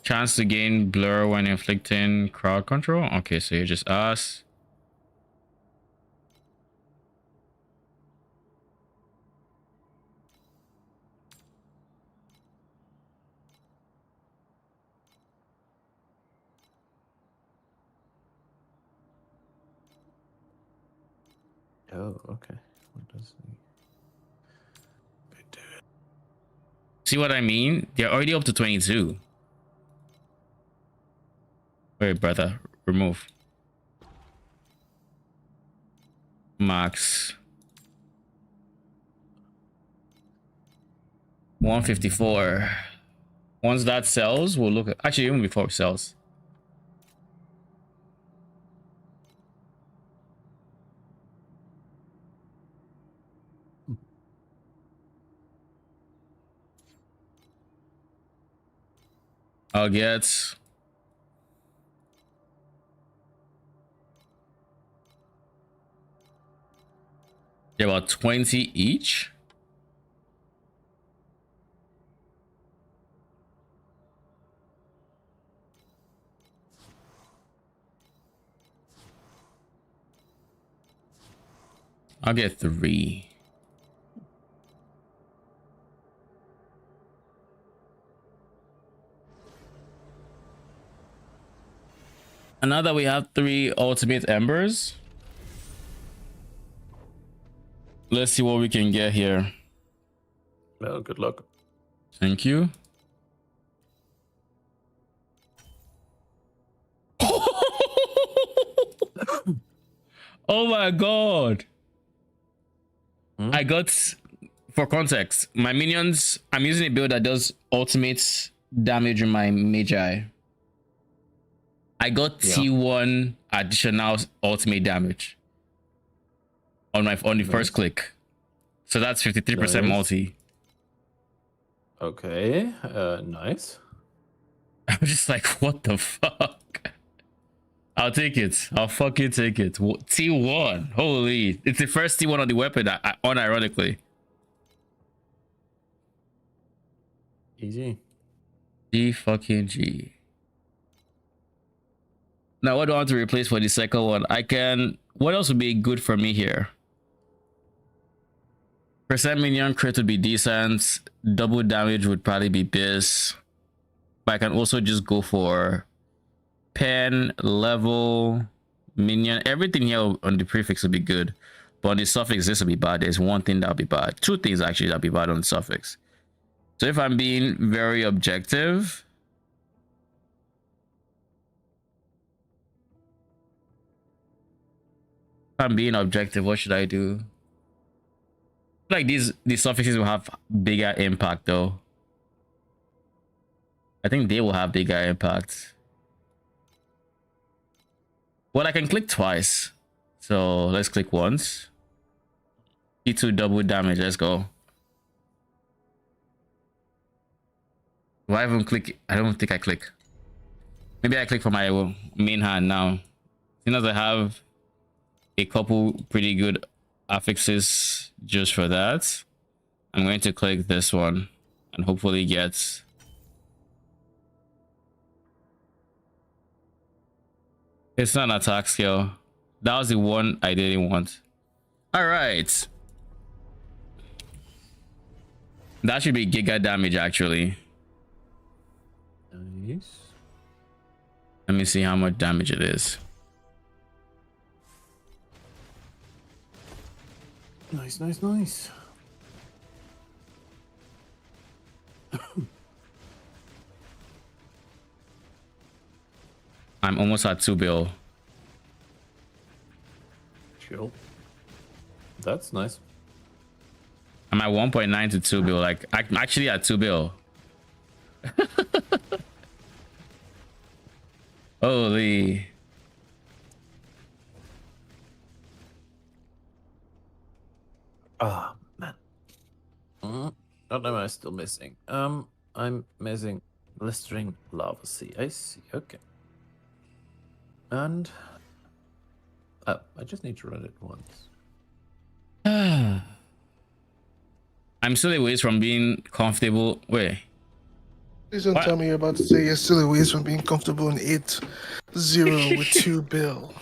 A: Chance to gain blur when inflicting crowd control. Okay, so you're just us.
B: Oh, okay. What does he do?
A: See what I mean? They're already up to 22. Wait, brother. Remove. Max. 154. Once that sells, we'll look at... Actually, even before it sells. I'll get... Yeah, about 20 each. I'll get 3. And now that we have 3 ultimate embers, let's see what we can get here.
B: Well, good luck.
A: Thank you. Oh my god. I got, for context, my minions, I'm using a build that does ultimate damage in my Magi. I got T1 additional ultimate damage on the first click. So that's 53% multi.
B: Okay, nice.
A: I'm just like, what the fuck? I'll take it. I'll fucking take it. T1. Holy. It's the first T1 on the weapon, unironically.
B: Easy.
A: G fucking G. Now, what do I want to replace for the second one? I can... What else would be good for me here? Percent minion crit would be decent. Double damage would probably be this. But I can also just go for pen, level, minion. Everything here on the prefix will be good. But on the suffix, this will be bad. There's one thing that'll be bad. 2 things actually that'll be bad on the suffix. So if I'm being very objective, what should I do? Like these suffixes will have bigger impact though. I think they will have bigger impact. Well, I can click twice. So let's click once. E2 double damage. Let's go. Do I even click? I don't think I click. Maybe I click for my main hand now. Seeing as I have a couple pretty good affixes just for that, I'm going to click this one and hopefully get... It's not an attack skill. That was the one I didn't want. All right. That should be giga damage actually.
B: Nice.
A: Let me see how much damage it is.
B: Nice, nice, nice.
A: I'm almost at 2 bill.
B: Chill. That's nice.
A: I'm at 1.9 to 2 bill. Like I'm actually at 2 bill. Holy.
B: Ah, man. What am I still missing? I'm missing blistering lava sea. I see. Okay. And I just need to run it once.
A: I'm still a ways from being comfortable. Wait.
C: Please don't tell me you're about to say you're still a ways from being comfortable in 8-0 with 2 bill.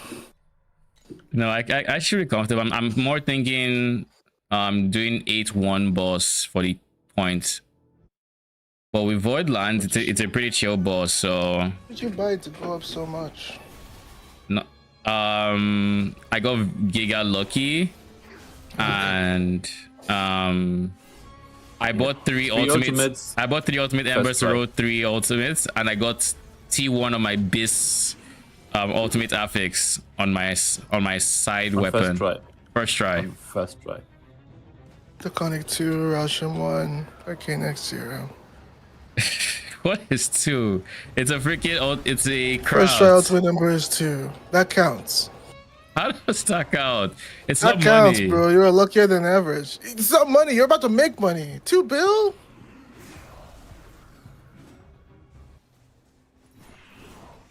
A: No, I should be comfortable. I'm more thinking doing 8-1 boss for the points. But with Voidlands, it's a pretty chill boss, so...
C: Why did you buy it to go up so much?
A: No, I got giga lucky, and I bought three ultimates. I bought 3 ultimate embers to roll 3 ultimates, and I got T1 on my bis ultimate affix on my side weapon. First try.
B: First try.
C: Draconic 2, Russian 1, Arcane 0.
A: What is 2? It's a freaking it's a crowd.
C: First try ultimate number is 2. That counts.
A: How does that count? It's
C: that
A: not
C: counts,
A: money,
C: bro. You're luckier than average. It's not money. You're about to make money. 2 bill?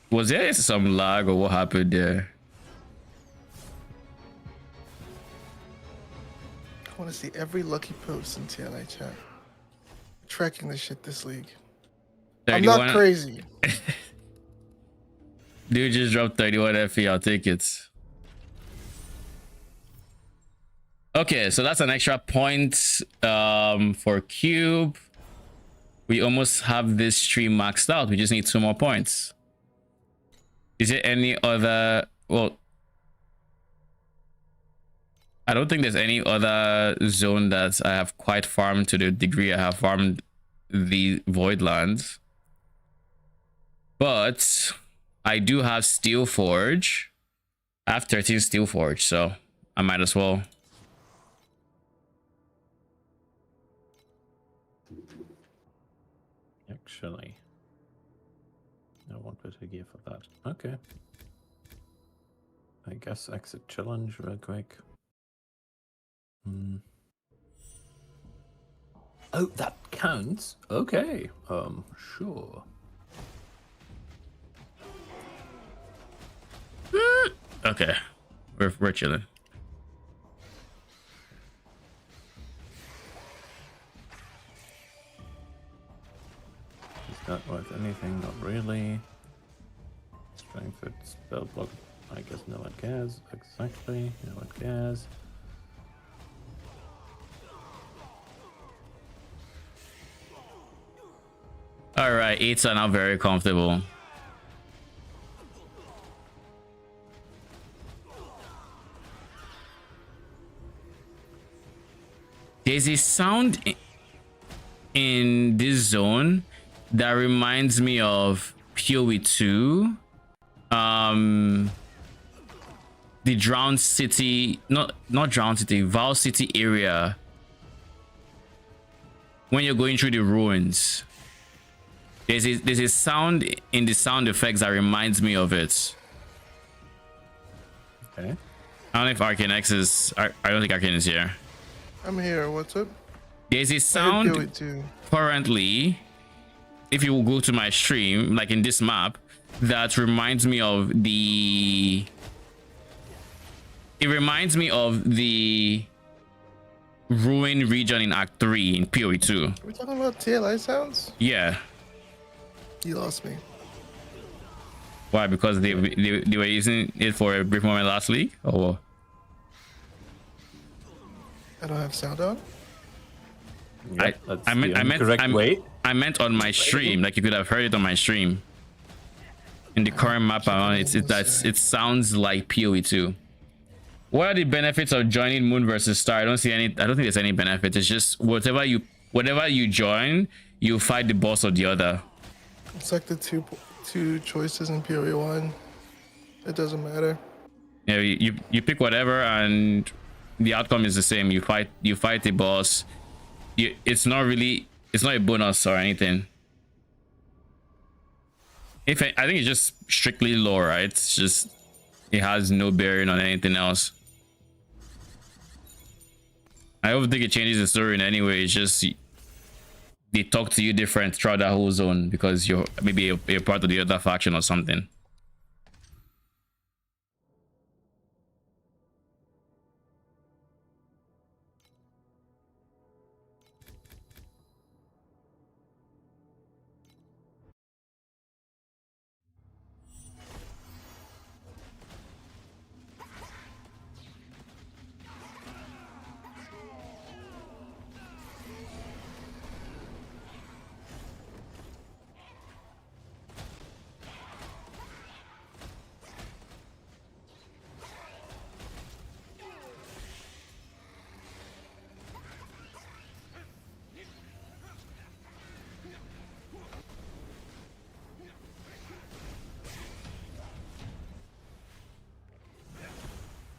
A: Was there some lag or what happened there?
C: I want to see every lucky post in TLA chat. Tracking this shit this league.
A: 31.
C: I'm not crazy.
A: Dude just dropped 31 FE. I'll take it. Okay, so that's an extra point for cube. We almost have this stream maxed out. We just need 2 more points. Is there any other... Well, I don't think there's any other zone that I have quite farmed to the degree I have farmed the Voidlands. But I do have Steel Forge. I have 13 Steel Forge, so I might as well.
B: Actually, I wanted to give for that. Okay. I guess exit challenge real quick. Oh, that counts? Okay. Sure.
A: Okay, we're chilling.
B: Is that worth anything? Not really. Strength at spell block. I guess no one cares. Exactly. No one cares.
A: All right, 8s are now very comfortable. There's a sound in this zone that reminds me of PoE 2. The Drowned City, not Drowned City, Val City area. When you're going through the ruins, there's a sound in the sound effects that reminds me of it.
B: Okay.
A: I don't know if Arcane X is. I don't think Arcane is here.
C: I'm here. What's up?
A: There's a
C: I
A: sound
C: do it too.
A: currently, if you will go to my stream, like in this map, that reminds me of the... It reminds me of the ruin region in Act 3 in PoE 2.
C: Are we talking about TLI sounds?
A: Yeah.
C: You lost me.
A: Why? Because they were using it for a brief moment last week? Or...
C: I don't have sound on.
B: Yep, that's
A: I meant
B: the correct way.
A: I meant on my stream, like you could have heard it on my stream. In the current map I'm on, it sounds like PoE 2. What are the benefits of joining Moon versus Star? I don't think there's any benefit. It's just whatever you join, you fight the boss of the other.
C: It's like the two choices in PoE 1. It doesn't matter.
A: Yeah, you pick whatever and the outcome is the same. You fight the boss. It's not a bonus or anything. I think it's just strictly lore, right? It's just, it has no bearing on anything else. I don't think it changes the story in any way. It's just they talk to you different throughout that whole zone because you're maybe a part of the other faction or something.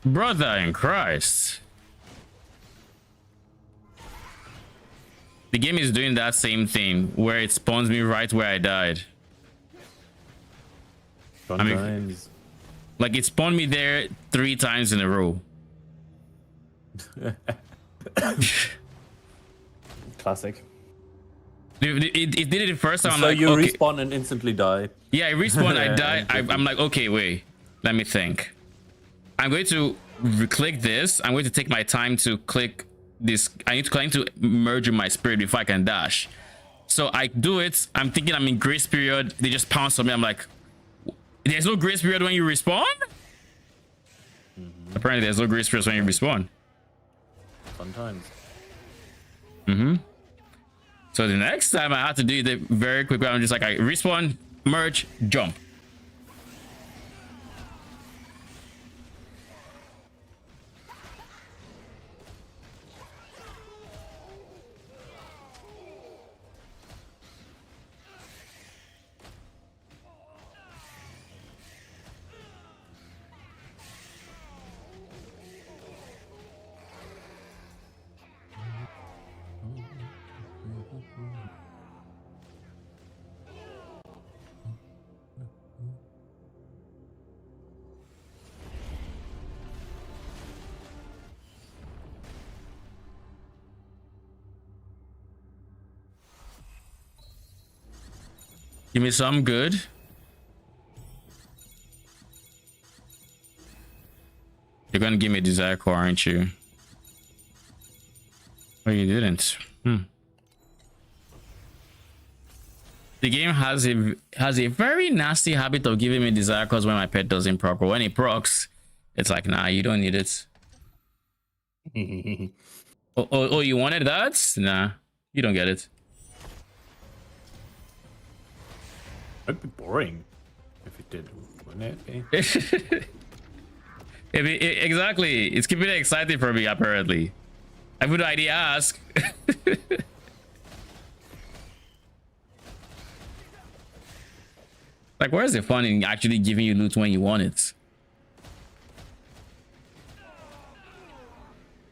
A: Brother in Christ. The game is doing that same thing where it spawns me right where I died. Like it spawned me there 3 times in a row.
B: Classic.
A: It did it the first time.
B: So
A: like,
B: you
A: okay.
B: respawn and instantly die.
A: Yeah, I respawn, I die. I'm like, okay, wait. Let me think. I'm going to click this. I'm going to take my time to click this. I need to merge with my spirit before I can dash. So I do it. I'm thinking I'm in grace period. They just pounce on me. I'm like, there's no grace period when you respawn? Apparently there's no grace period when you respawn.
B: Fun times.
A: So the next time I had to do the very quick, I'm just like, I respawn, merge, jump. Give me some good. You're gonna give me a desire core, aren't you? Oh, you didn't. The game has a very nasty habit of giving me desire cores when my pet doesn't proc. Or when it procs, it's like, nah, you don't need it. Oh, you wanted that? Nah, you don't get it.
B: It'd be boring if it did, wouldn't it?
A: Exactly. It's keeping it exciting for me, apparently. I would idea ask. Like, where's the fun in actually giving you loot when you want it?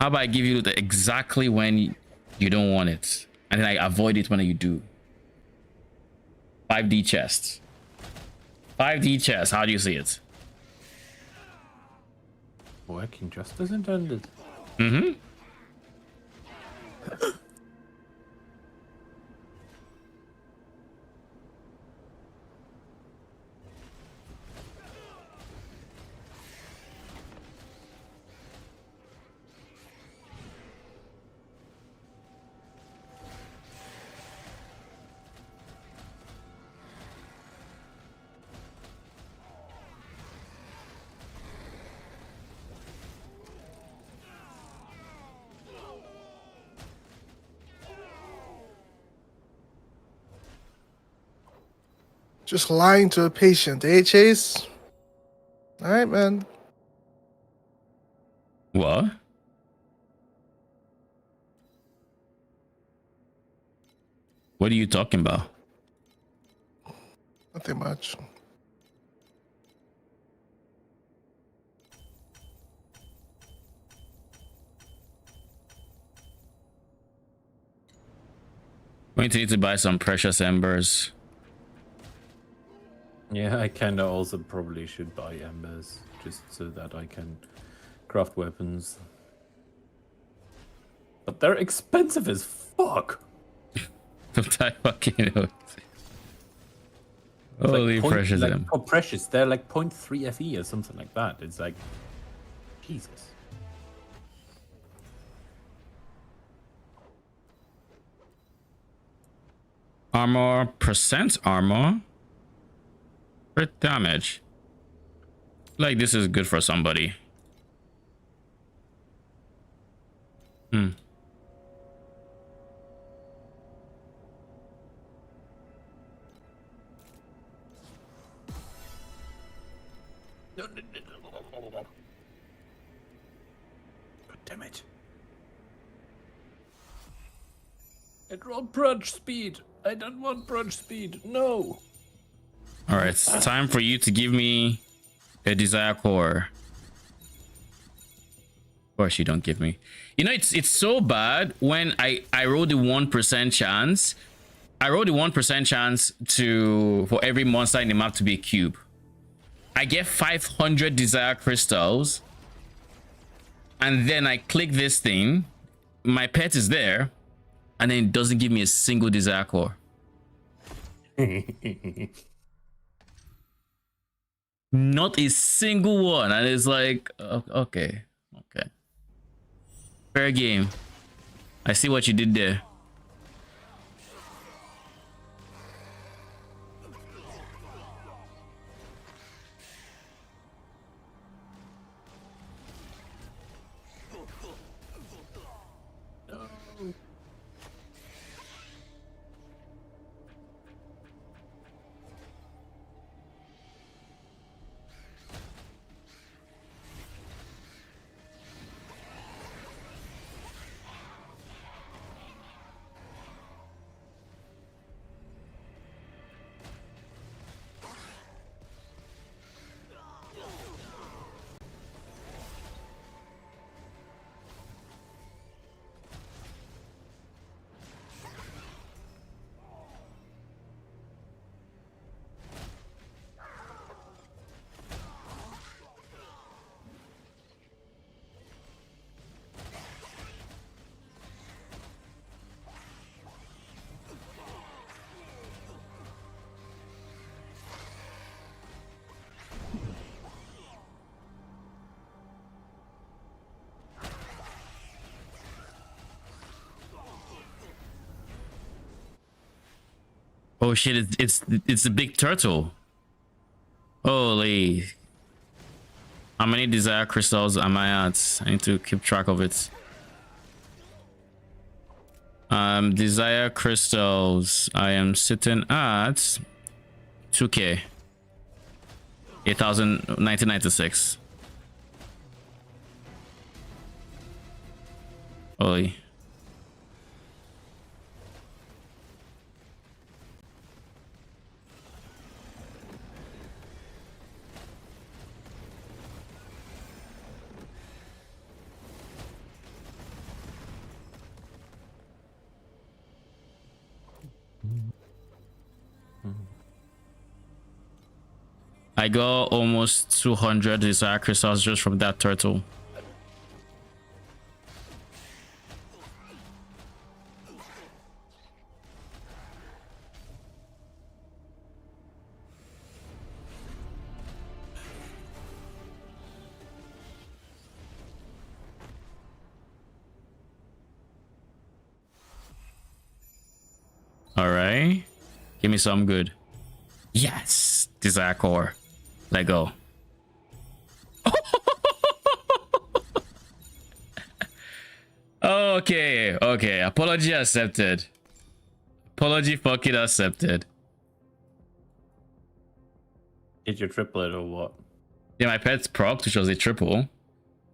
A: How about I give you loot exactly when you don't want it, and then I avoid it when you do? 5D chests. 5D chests. How do you see it?
B: Working just as intended.
C: Just lying to a patient, eh, Chase? All right, man.
A: What? What are you talking about?
C: Nothing much.
A: Going to need to buy some precious embers.
B: Yeah, I kinda also probably should buy embers just so that I can craft weapons. But they're expensive as fuck.
A: Don't I fucking know. Holy
B: like
A: precious
B: like,
A: em.
B: oh, precious. They're like 0.3 FE or something like that. It's like, Jesus.
A: Armor, percent armor. Crit damage. Like, this is good for somebody.
B: God damn it. It rolled brunch speed. I don't want brunch speed. No.
A: All right, it's time for you to give me a desire core. Of course you don't give me. You know, it's so bad when I roll the 1% chance. I roll the 1% chance for every monster in the map to be a cube. I get 500 desire crystals, and then I click this thing. My pet is there, and then it doesn't give me a single desire core. Not a single one. And it's like, okay. Fair game. I see what you did there. Oh shit! It's the big turtle. Holy! How many desire crystals am I at? I need to keep track of it. Desire crystals. I am sitting at 2k. 8,1996. Holy. I got almost 200 desire crystals just from that turtle. All right, give me some good. Yes, desire core. Let go. Okay, okay. Apology accepted. Apology fucking accepted.
B: Did you triple it or what?
A: Yeah, my pet's proc, which was a triple.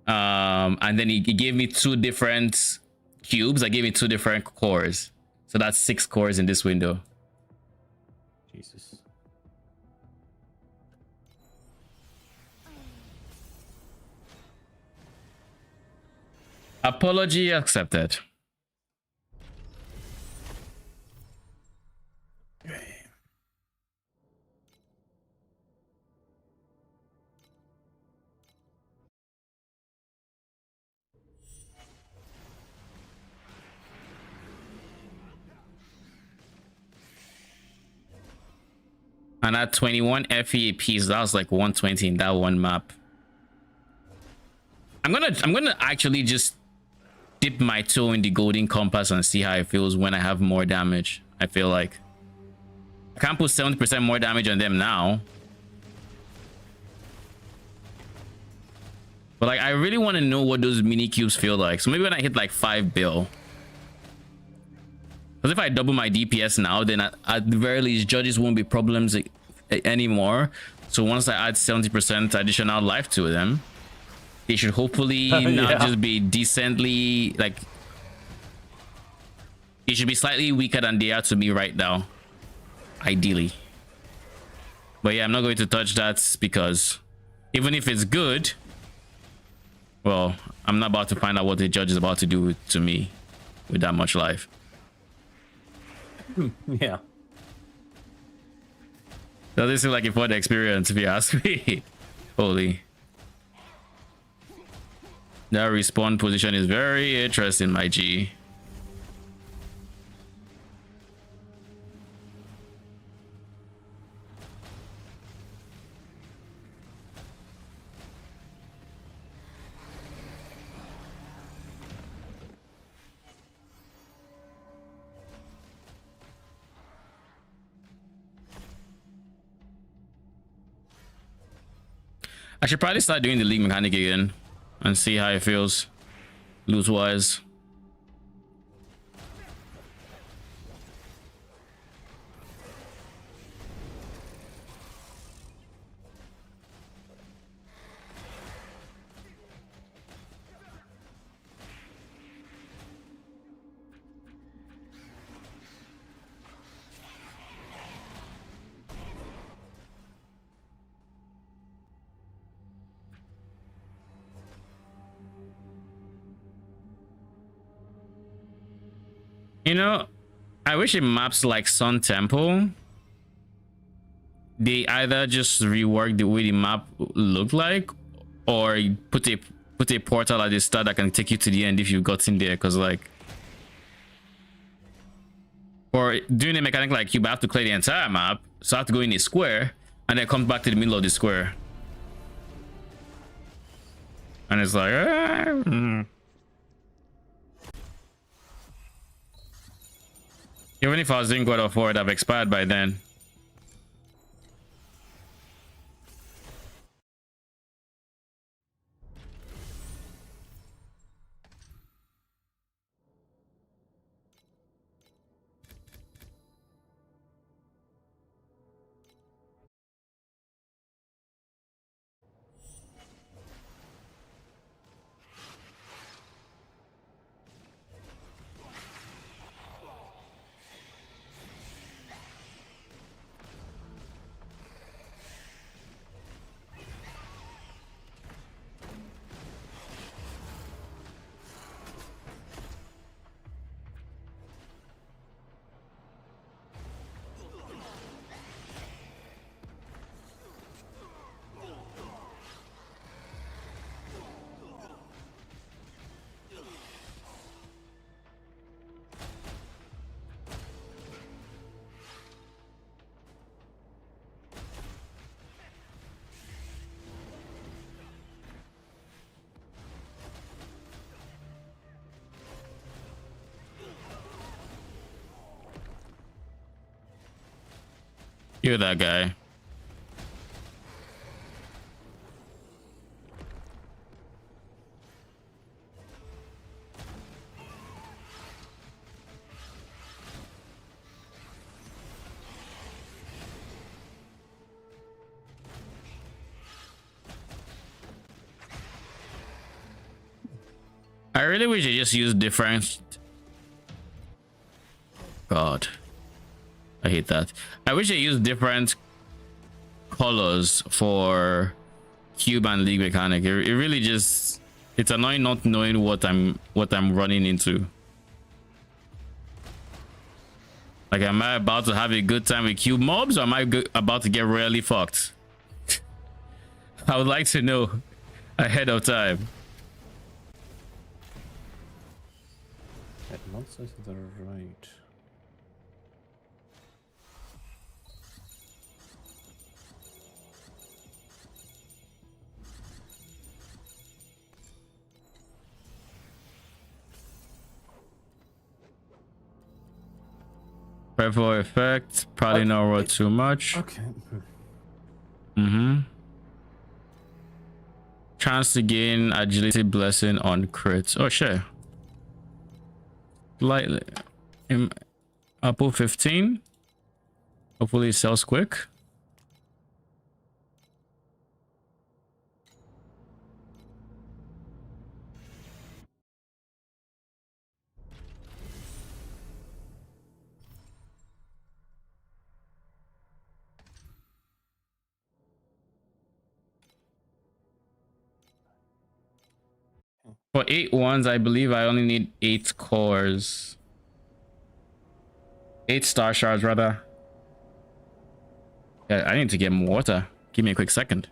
A: And then he gave me 2 different cubes. I gave me 2 different cores. So that's 6 cores in this window.
B: Jesus.
A: Apology accepted. And at 21 FE piece, that was like 120 in that one map. I'm gonna actually just dip my toe in the golden compass and see how it feels when I have more damage. I feel like I can't put 70% more damage on them now, but like I really want to know what those mini cubes feel like. So maybe when I hit like 5 bill, because if I double my DPS now, then at the very least judges won't be problems anymore. So once I add 70% additional life to them, they should hopefully not just be decently, like, it should be slightly weaker than they are to me right now, ideally. But yeah, I'm not going to touch that because even if it's good, well, I'm not about to find out what the judge is about to do to me with that much life.
B: Yeah.
A: Does this seem like a fun experience if you ask me? Holy. That respawn position is very interesting, my G. I should probably start doing the league mechanic again and see how it feels loot wise. You know, I wish in maps like Sun Temple, they either just rework the way the map looked like, or put a portal at the start that can take you to the end if you've gotten there. Because like, or doing a mechanic like you have to clear the entire map, so I have to go in a square and then come back to the middle of the square, and it's like. Even if I was doing God of War, I've expired by then. You're that guy. I really wish I just used different. God, I hate that. I wish I used different colors for cube and league mechanic. It really just, it's annoying not knowing what I'm running into. Like, am I about to have a good time with cube mobs, or am I about to get royally fucked? I would like to know ahead of time.
B: That monsters to the right.
A: Revo effect, probably not roll too much.
B: Okay.
A: Chance to gain agility blessing on crits. Oh shit. Lightly. Apple 15. Hopefully it sells quick. For 8 ones, I believe I only need 8 cores. 8 star shards, rather. Yeah, I need to get more water. Give me a quick second.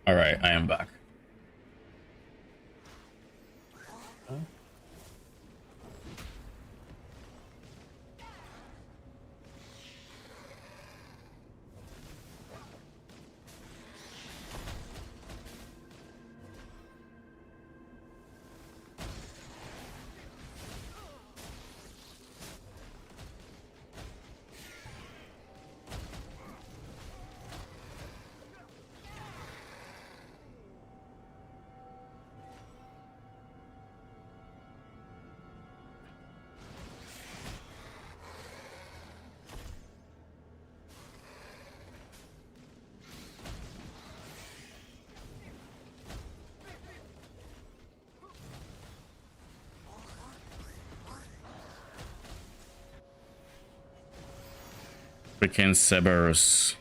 A: All right, I am back. Freaking Cerberus.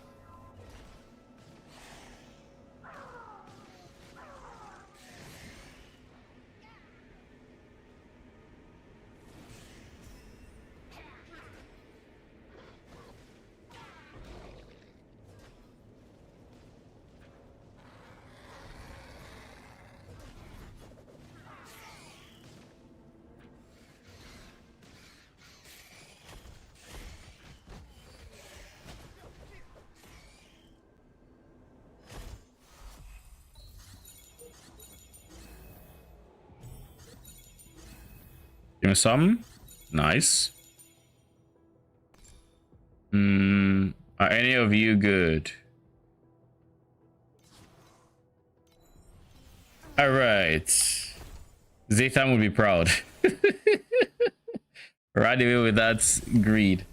A: Give me some. Nice. Are any of you good? All right. Zathan would be proud. Right away with that greed.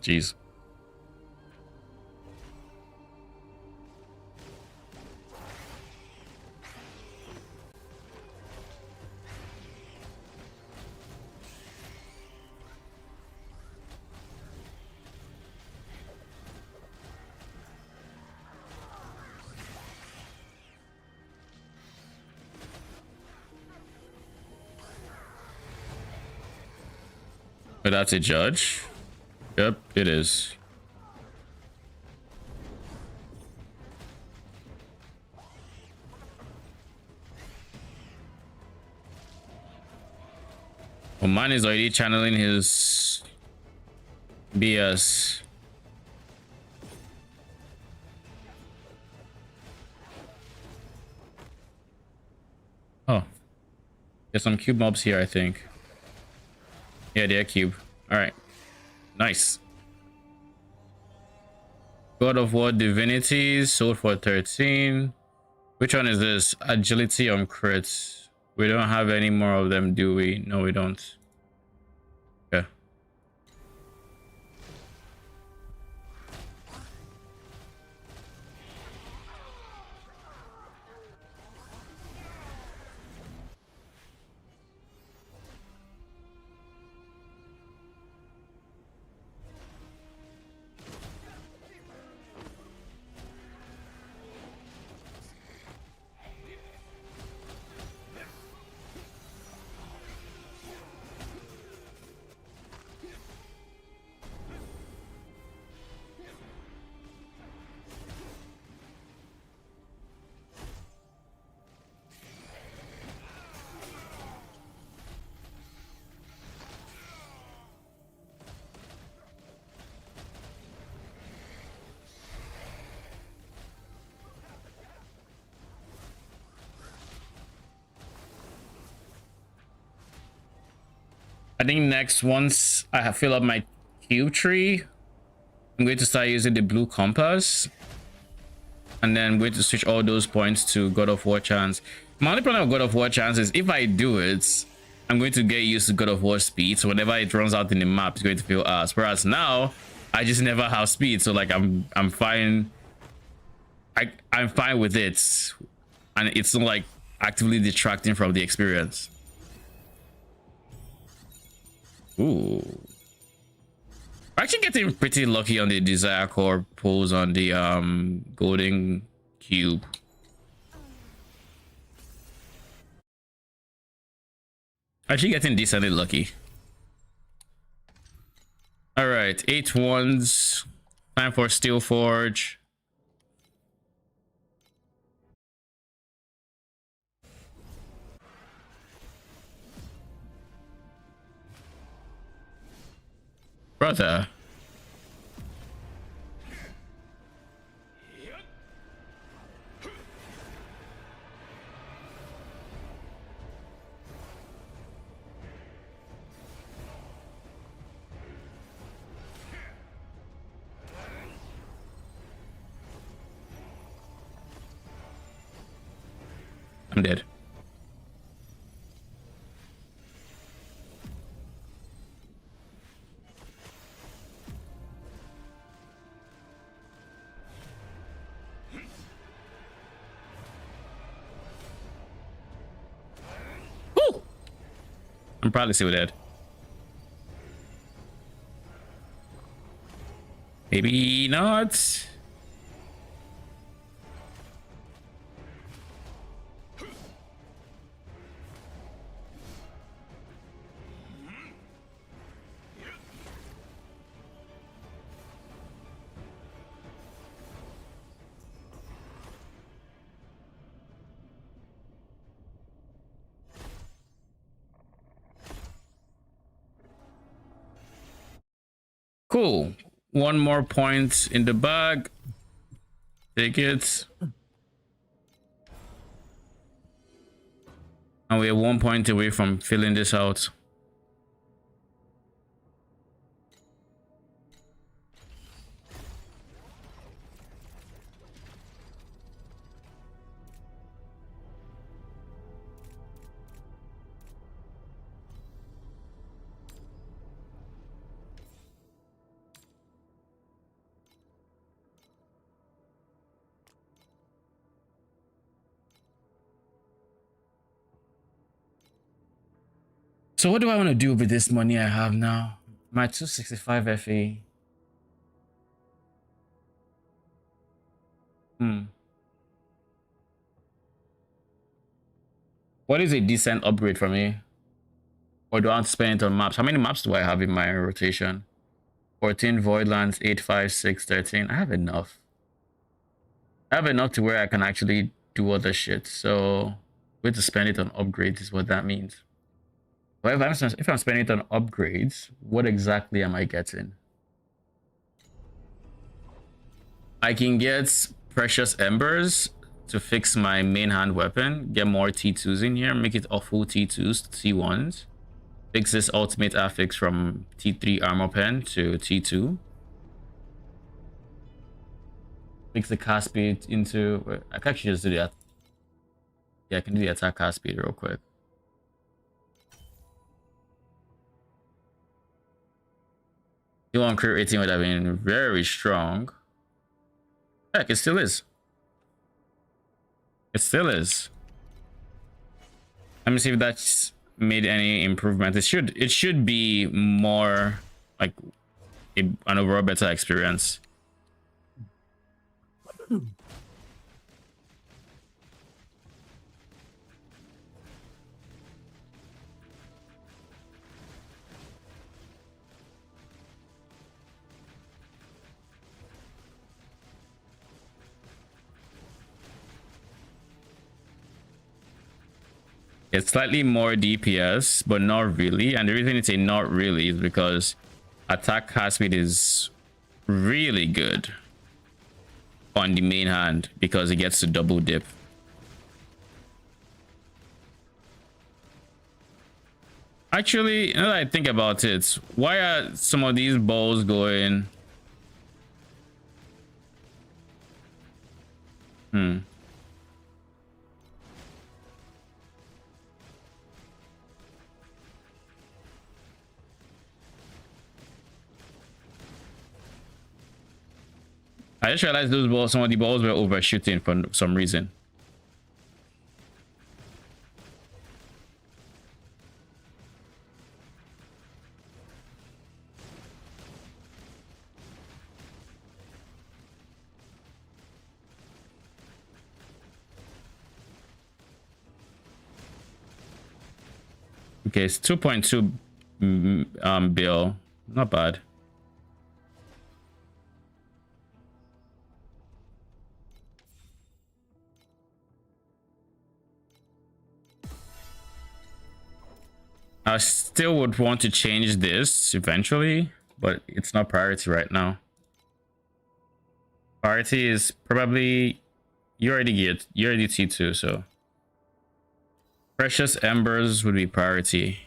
A: Jeez. But that's a judge. Yep, it is. Well, mine is already channeling his BS. Oh, there's some cube mobs here, I think. Yeah, they're cube. All right, nice. God of War Divinities sold for 13. Which one is this? Agility on crits. We don't have any more of them, do we? No, we don't. Okay. I think next, once I have filled up my cube tree, I'm going to start using the blue compass, and then I'm going to switch all those points to God of War chance. My only problem with God of War chance is if I do it, I'm going to get used to God of War speed, so whenever it runs out in the map, it's going to feel ass. Whereas now, I just never have speed, so like I'm fine. I'm fine with it, and it's not like actively detracting from the experience. Ooh. We're actually getting pretty lucky on the desire core pulls on the golden cube. Actually getting decently lucky. All right, 8 ones. Time for Steel Forge. Brother. I'm dead. Woo! I'm probably still dead. Maybe not. Cool. One more point in the bag. Take it. And we're 1 point away from filling this out. So what do I want to do with this money I have now? My 265 FA. What is a decent upgrade for me? Or do I want to spend it on maps? How many maps do I have in my rotation? 14 Voidlands, 8, 5, 6, 13. I have enough. I have enough to where I can actually do other shit. So, way to spend it on upgrades is what that means. But if I'm spending it on upgrades, what exactly am I getting? I can get Precious Embers to fix my main hand weapon, get more T2s in here, make it all full T2s, T1s. Fix this ultimate affix from T3 armor pen to T2. Fix the cast speed into... I can actually just do that. Yeah, I can do the attack cast speed real quick. T1 crit rating would have been very strong. Heck, it still is. It still is. Let me see if that's made any improvement. It should be more like an overall better experience. It's slightly more DPS, but not really. And the reason it's a not really is because attack cast speed is really good on the main hand because it gets to double dip. Actually, now that I think about it, why are some of these balls going? I just realized those balls, some of the balls were overshooting for some reason. Okay, it's 2.2 bill. Not bad. I still would want to change this eventually, but it's not priority right now. Priority is probably you already T2, so Precious Embers would be priority.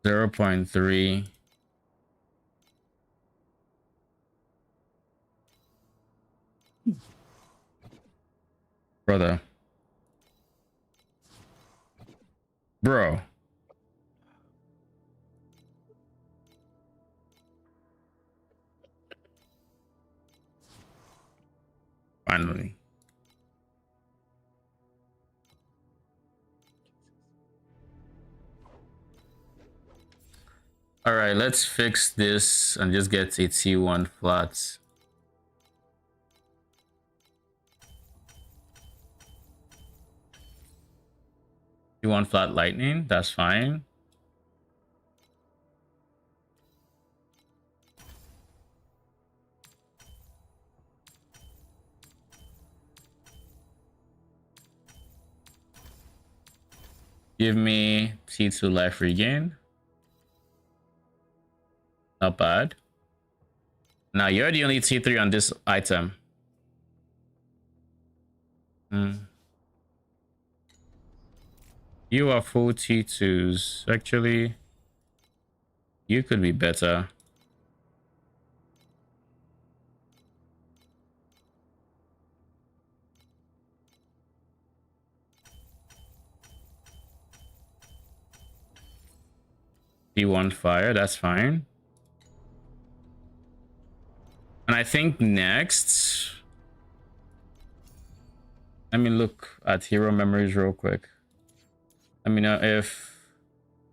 A: 0.3. Brother. Bro. Finally. All right, let's fix this and just get a T1 flat. T1 flat lightning, that's fine. Give me T2 life regain. Not bad. Now you're the only T3 on this item. You are full T2s. Actually, you could be better. T1 fire, that's fine. And I think next, let me look at hero memories real quick. Let me know if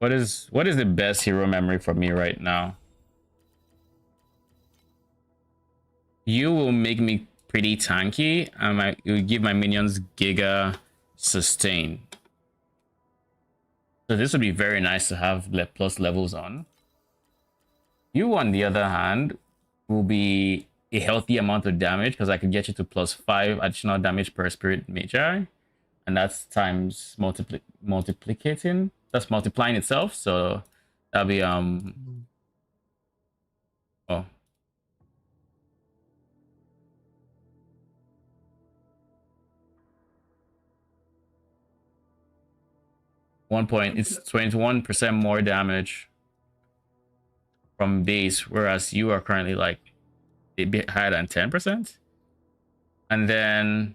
A: what is the best hero memory for me right now. You will make me pretty tanky, and you will give my minions Giga sustain. So this would be very nice to have plus levels on. You, on the other hand, will be a healthy amount of damage because I can get you to +5 additional damage per spirit magi, and that's times multiplicating. That's multiplying itself. So that'll be oh. 1 point. It's 21% more damage from base, whereas you are currently like a bit higher than 10%. And then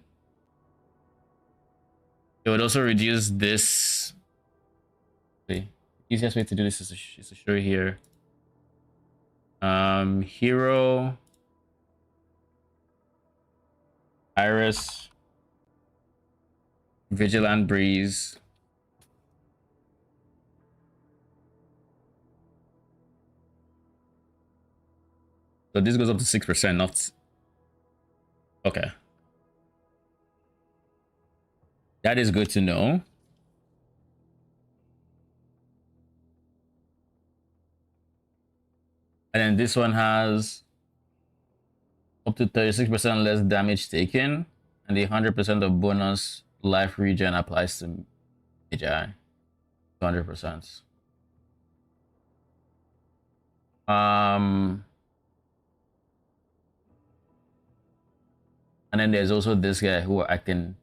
A: it would also reduce this. The easiest way to do this is to show you here. Hero, Iris, Vigilant Breeze. So this goes up to 6%, not... Okay. That is good to know. And then this one has up to 36% less damage taken, and the 100% of bonus life regen applies to Magi. 200%. And then there's also this guy who are acting.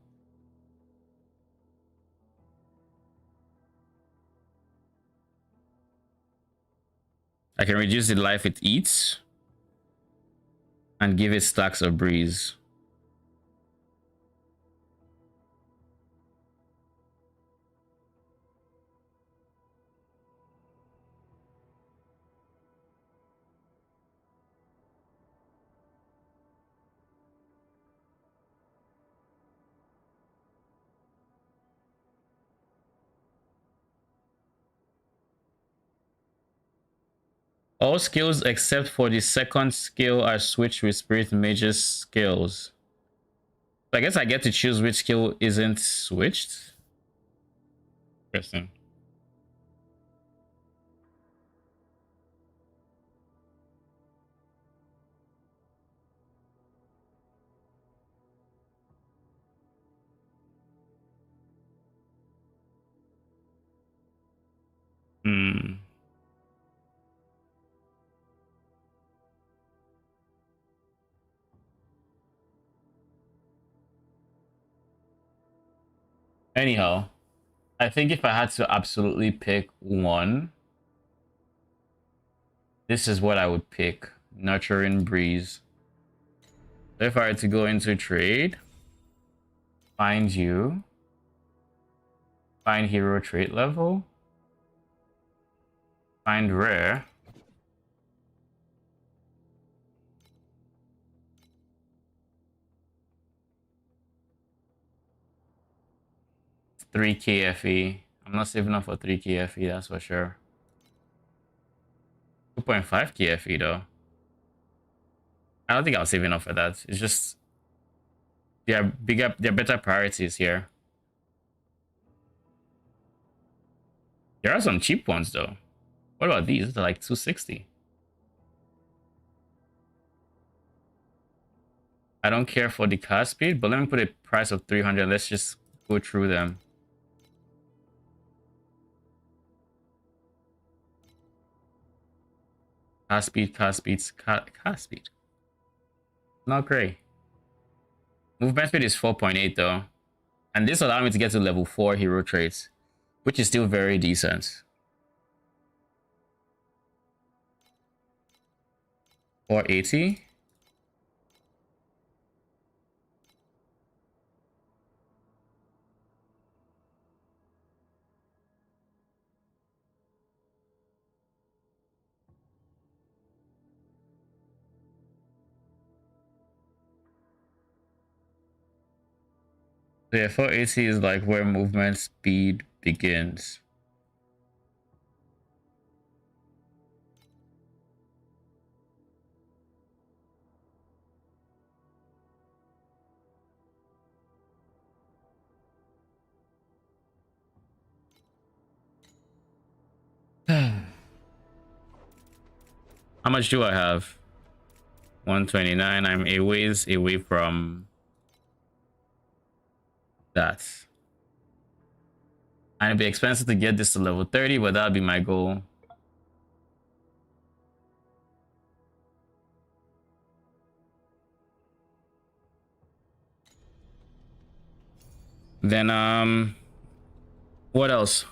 A: I can reduce the life it eats and give it stacks of breeze. All skills except for the second skill are switched with Spirit Mage's skills. So I guess I get to choose which skill isn't switched. Interesting. Anyhow, I think if I had to absolutely pick one, this is what I would pick. Nurturing Breeze. If I had to go into trade, Find you. Find hero trait level. Find rare. It's 3 KFE. I'm not saving up for 3 KFE, that's for sure. 2.5 KFE though. I don't think I was saving up for that. It's just there are better priorities here. There are some cheap ones though. What about these? They're like 260. I don't care for the cast speed, but let me put a price of 300. Let's just go through them. Cast speed, cast speed. Not great. Movement speed is 4.8 though. And this allowed me to get to level 4 hero traits, which is still very decent. 480. So yeah, 480 is like where movement speed begins. How much do I have? 129. I'm a ways away from that. And it'd be expensive to get this to level 30, but that'd be my goal. Then what else?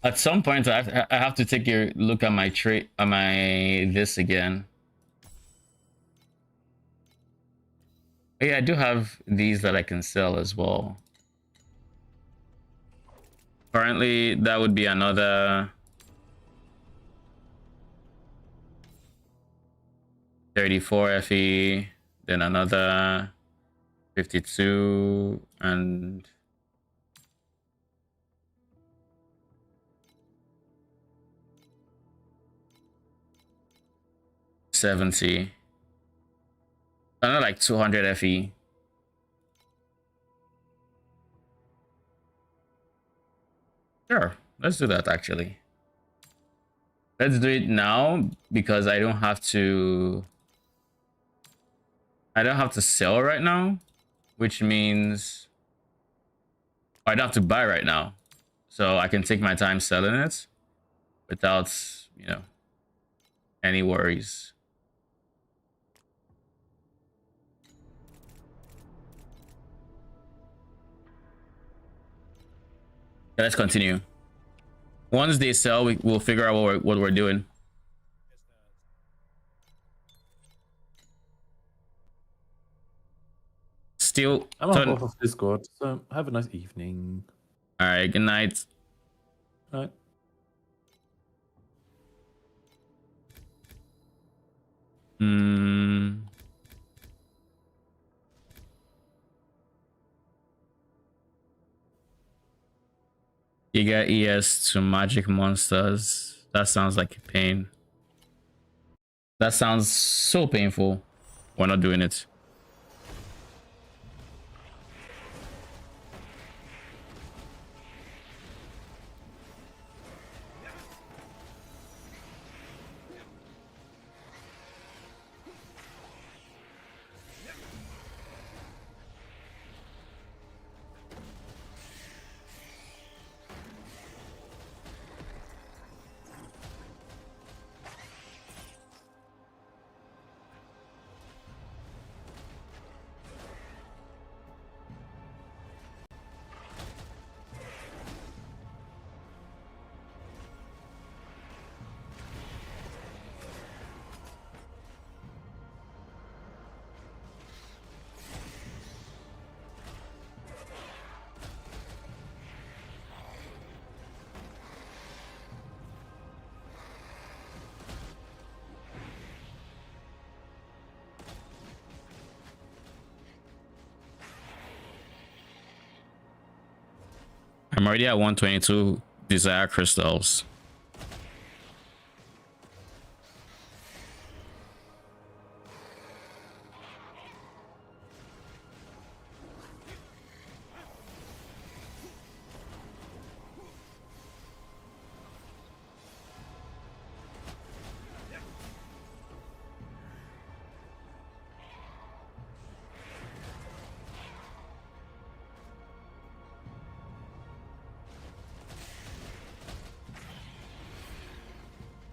A: At some point I have to take a look at my trait, at my this again. Yeah, I do have these that I can sell as well. Currently, that would be another 34 FE, then another 52, and 70. Another like 200 FE. Sure, let's do that actually. Let's do it now because I don't have to sell right now, which means I don't have to buy right now. So I can take my time selling it without, you know, any worries. Let's continue. Once they sell, we'll figure out what we're doing. Still,
B: I'm off of Discord, so have a nice evening.
A: All right, good night.
B: Night.
A: You get ES to magic monsters. That sounds like a pain. That sounds so painful. We're not doing it. I'm already at 122 desire crystals.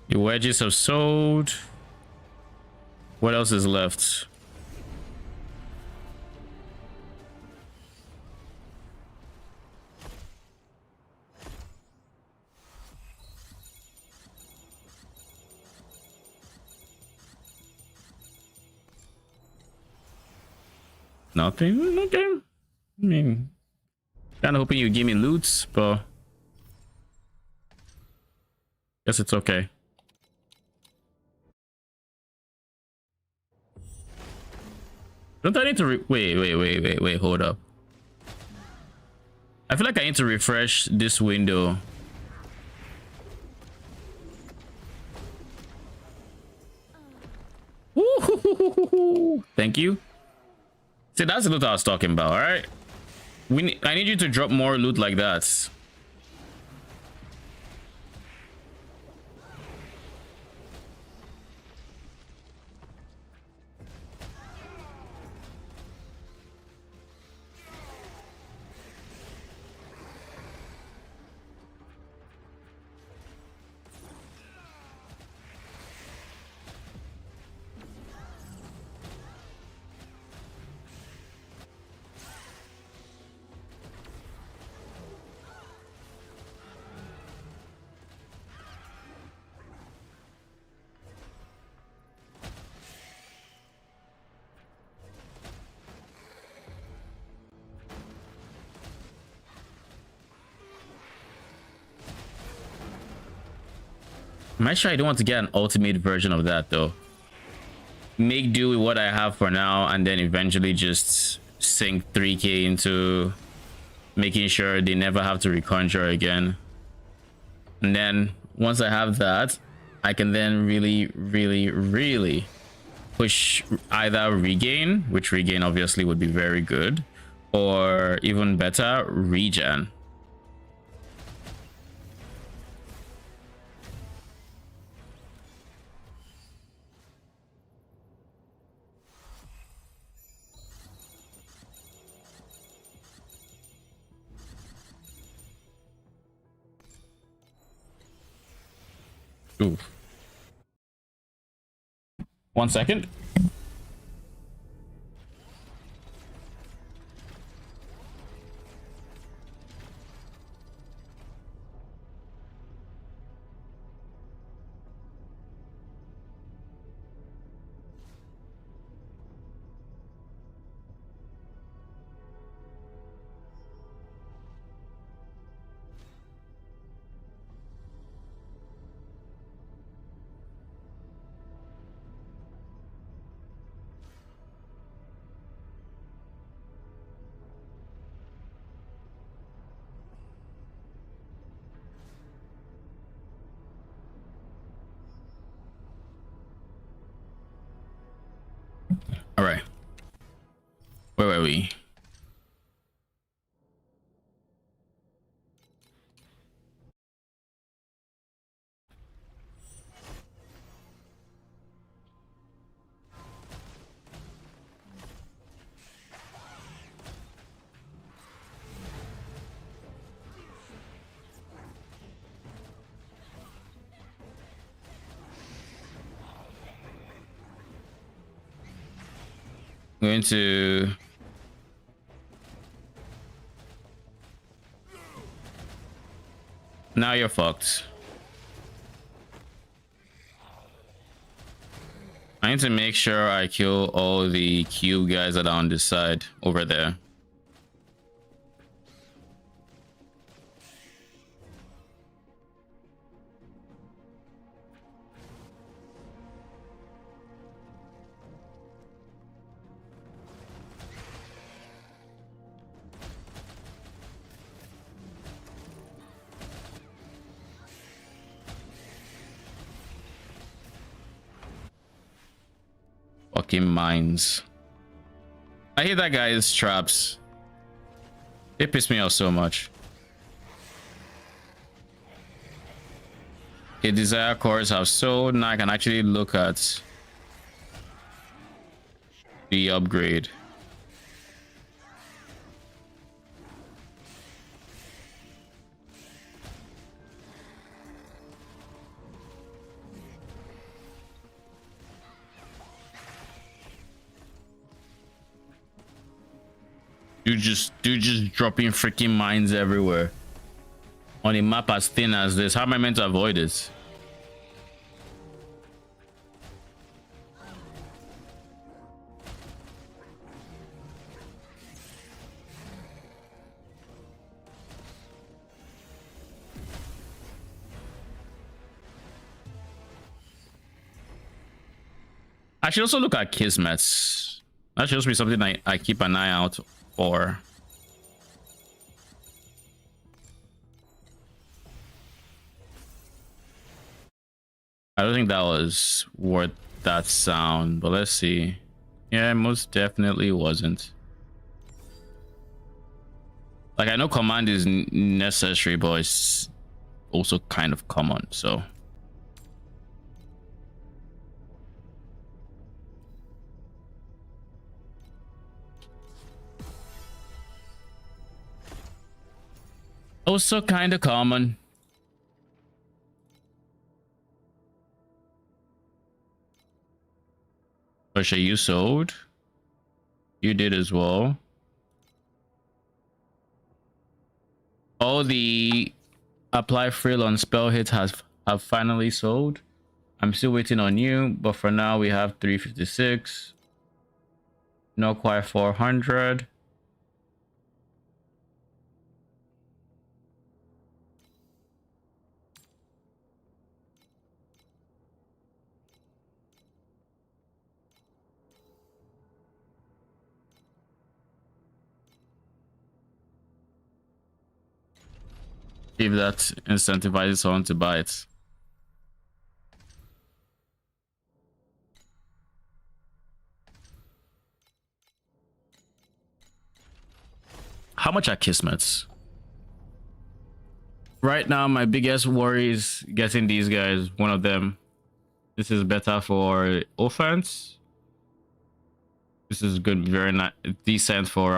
A: The wedges have sold. What else is left? Nothing. Okay. I mean, kind of hoping you give me loots, but guess it's okay. Don't I need to wait, hold up. I feel like I need to refresh this window. Ooh, thank you. See, that's the loot I was talking about, all right? I need you to drop more loot like that. I'm actually, I don't want to get an ultimate version of that though. Make do with what I have for now and then eventually just sink 3k into making sure they never have to reconjure again. And then once I have that, I can then really push either regain, which regain obviously would be very good, or even better, regen. Ooh. 1 second. All right. Where were we? Going to now you're fucked. I need to make sure I kill all the cube guys that are on this side over there. fucking mines. I hate that guy's traps. They piss me off so much. Okay, desire cores have sold. Now I can actually look at the upgrade. Dude just dropping freaking mines everywhere on a map as thin as this. How am I meant to avoid this? I should also look at Kismets. That should also be something I keep an eye out for. I don't think that was worth that sound, but let's see. Yeah, it most definitely wasn't. Like, I know command is necessary, but it's also kind of common, so. Also kind of common. But you sold? You did as well. All the apply frill on spell hits have finally sold. I'm still waiting on you, but for now we have 356. Not quite 400. If that incentivizes someone to buy it. How much are Kismets? Right now, my biggest worry is getting these guys. One of them. This is better for offense. This is good, very nice, decent for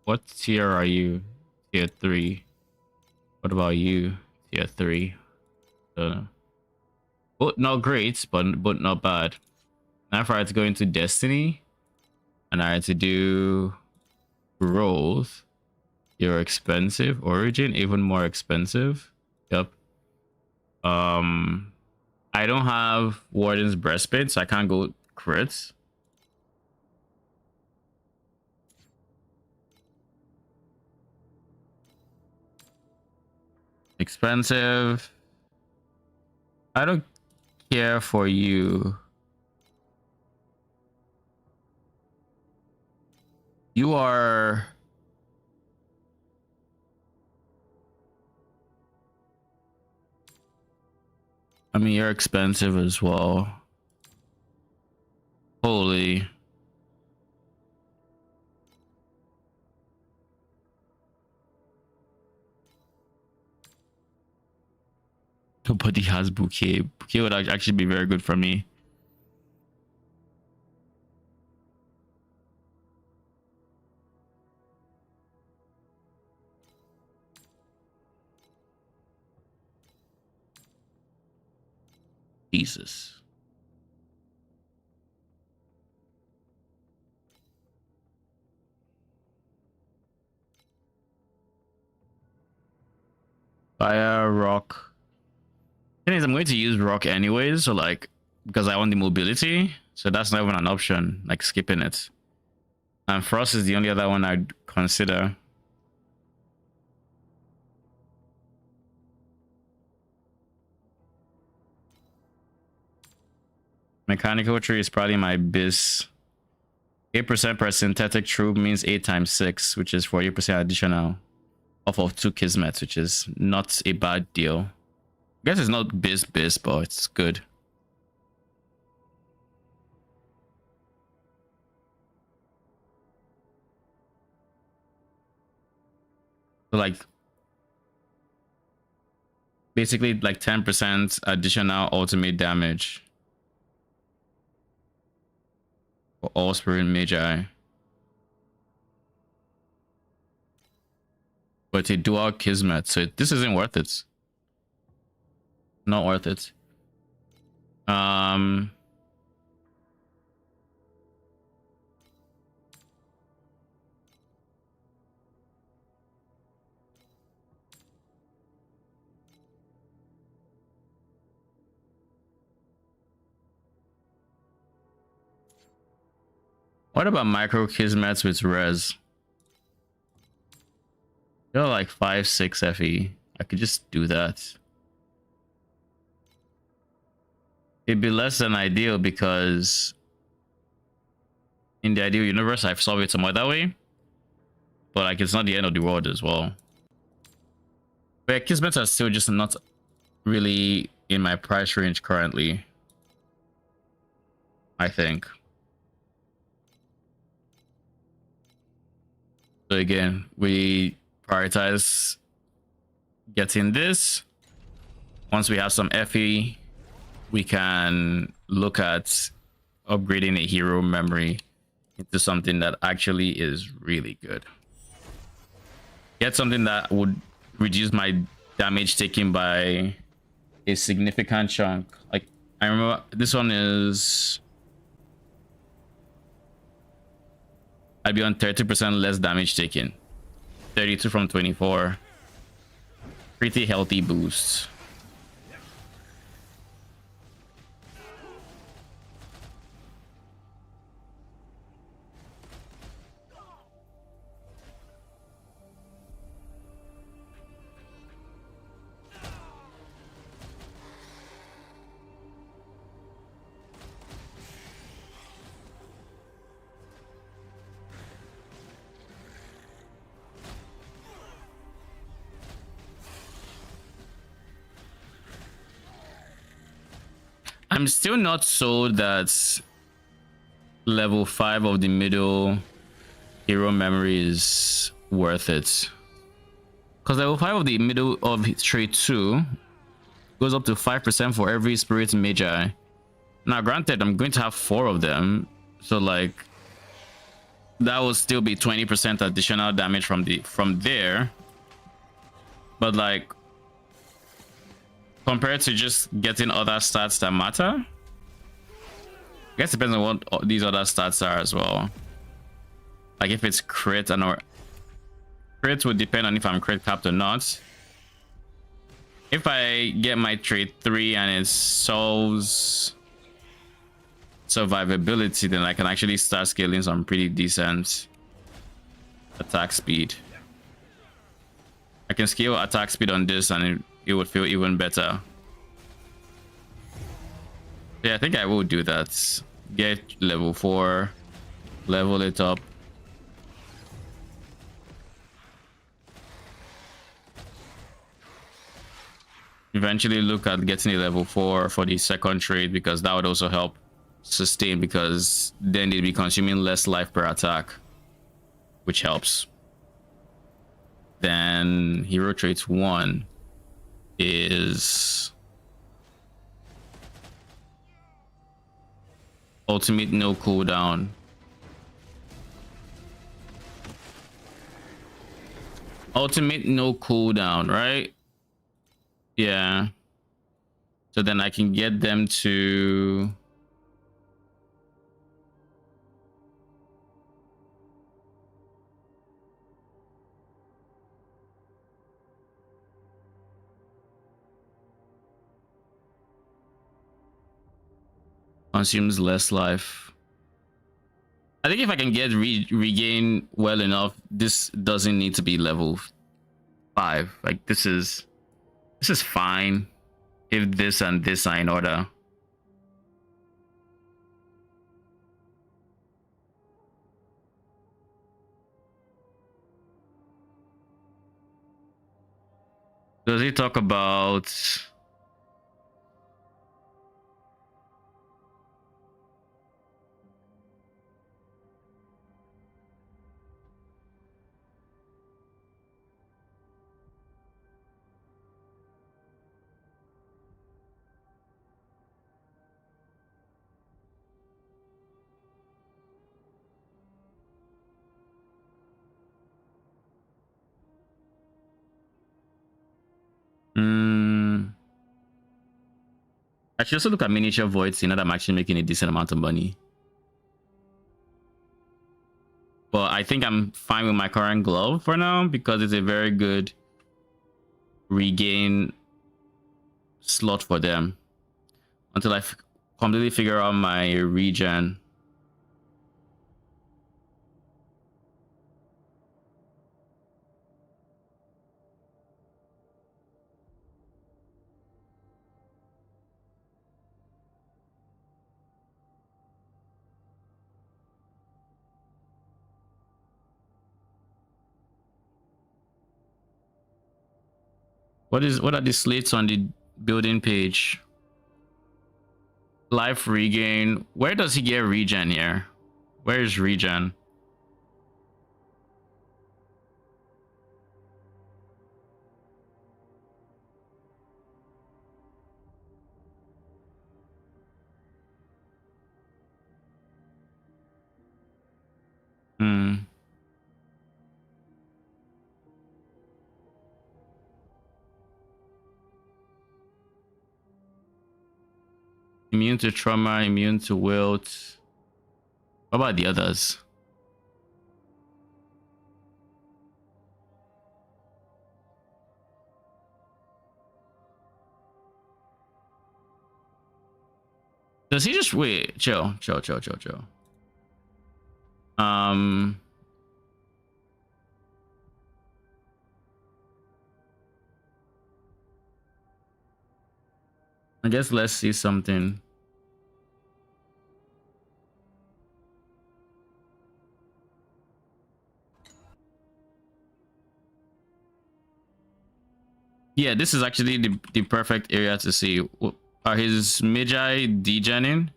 A: what tier are you? Tier 3. What about you? Tier 3. But not great, but not bad. Now if I had to go into Destiny and I had to do growth, you're expensive. Origin, even more expensive. Yep. I don't have Warden's Breastplate, so I can't go crits. Expensive. I don't care for you. You are... I mean, you're expensive as well. Holy. Nobody has bouquet. Bouquet would actually be very good for me. Jesus. Fire, rock. Thing is, I'm going to use rock anyways, so like, because I want the mobility, so that's not even an option, like skipping it. And frost is the only other one I'd consider. Mechanical tree is probably my biz. 8% per synthetic troop means 8 times 6, which is 40% additional off of 2 kismets, which is not a bad deal. I guess it's not biz, but it's good. So like basically like 10% additional ultimate damage for all spirit magi. But a dual kismet, so this isn't worth it. Not worth it. What about micro kismets with res? They're like 5-6 FE. I could just do that. It'd be less than ideal because in the ideal universe I've solved it some other way. But like it's not the end of the world as well. But yeah, kismets are still just not really in my price range currently, I think. So again, we prioritize getting this. Once we have some FE, we can look at upgrading a hero memory into something that actually is really good. Get something that would reduce my damage taken by a significant chunk. Like I remember this one is I'd be on 30% less damage taken. 32 from 24. Pretty healthy boost. I'm still not sold that level 5 of the middle hero memory is worth it. Because level 5 of the middle of trade 2 goes up to 5% for every spirit magi. Now granted, I'm going to have 4 of them. So like that will still be 20% additional damage from there. But like compared to just getting other stats that matter, I guess it depends on what these other stats are as well. Like if it's crit and or crit would depend on if I'm crit capped or not. If I get my trade 3 and it solves survivability, then I can actually start scaling some pretty decent attack speed. I can scale attack speed on this and it would feel even better. Yeah, I think I will do that. Get level 4, level it up. Eventually look at getting a level 4 for the second trade, because that would also help sustain, because then they'd be consuming less life per attack, which helps. Then hero traits 1 is ultimate no cooldown. Ultimate no cooldown, right? Yeah. So then I can get them to consumes less life. I think if I can get regain well enough, this doesn't need to be level 5. Like this is fine if this and this are in order. Does he talk about I should also look at miniature voids, you know, that I'm actually making a decent amount of money. But I think I'm fine with my current glove for now because it's a very good regain slot for them until I completely figure out my regen. What are the slates on the building page? Life regain. Where does he get regen here? Where is regen? Immune to trauma, immune to wilt. What about the others? Does he just wait? Chill. I guess let's see something. Yeah, this is actually the perfect area to see. Are his Magi degenning?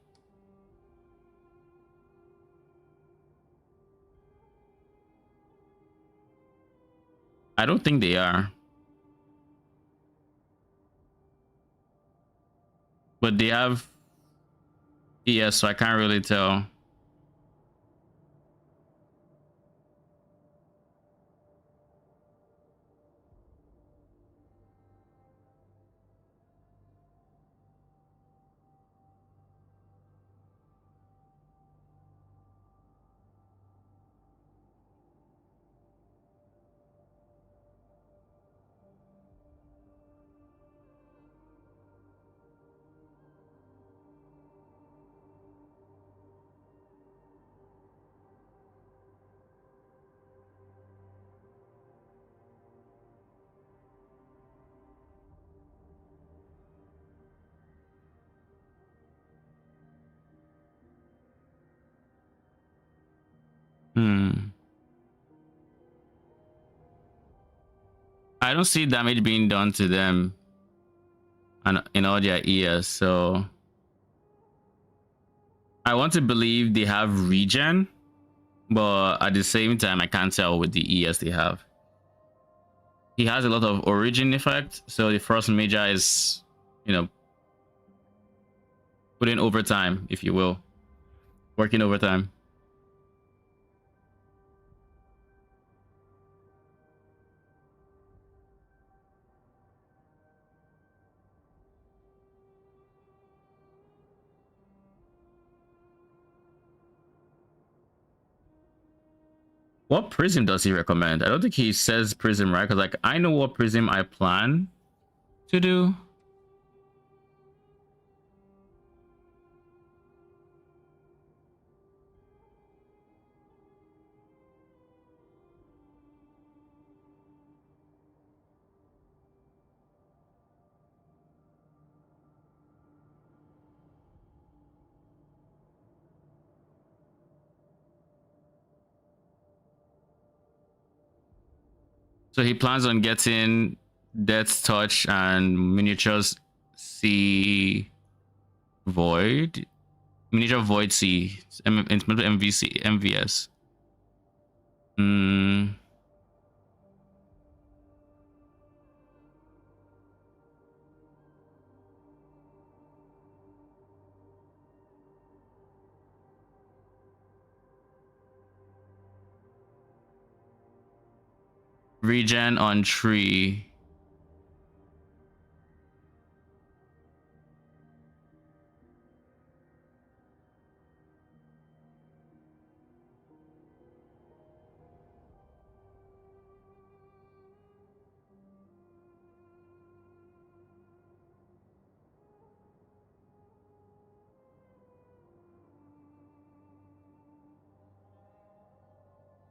A: I don't think they are. But they have ES, so I can't really tell. I don't see damage being done to them and in all their ears, so I want to believe they have regen, but at the same time I can't tell with the ES they have. He has a lot of origin effect, so the first Magi is, you know, putting overtime, if you will, working overtime. What prism does he recommend? I don't think he says prism, right? Because like I know what prism I plan to do. So he plans on getting Death's Touch and miniatures C Void. Miniature Void C. MVC. MVS. Regen on tree.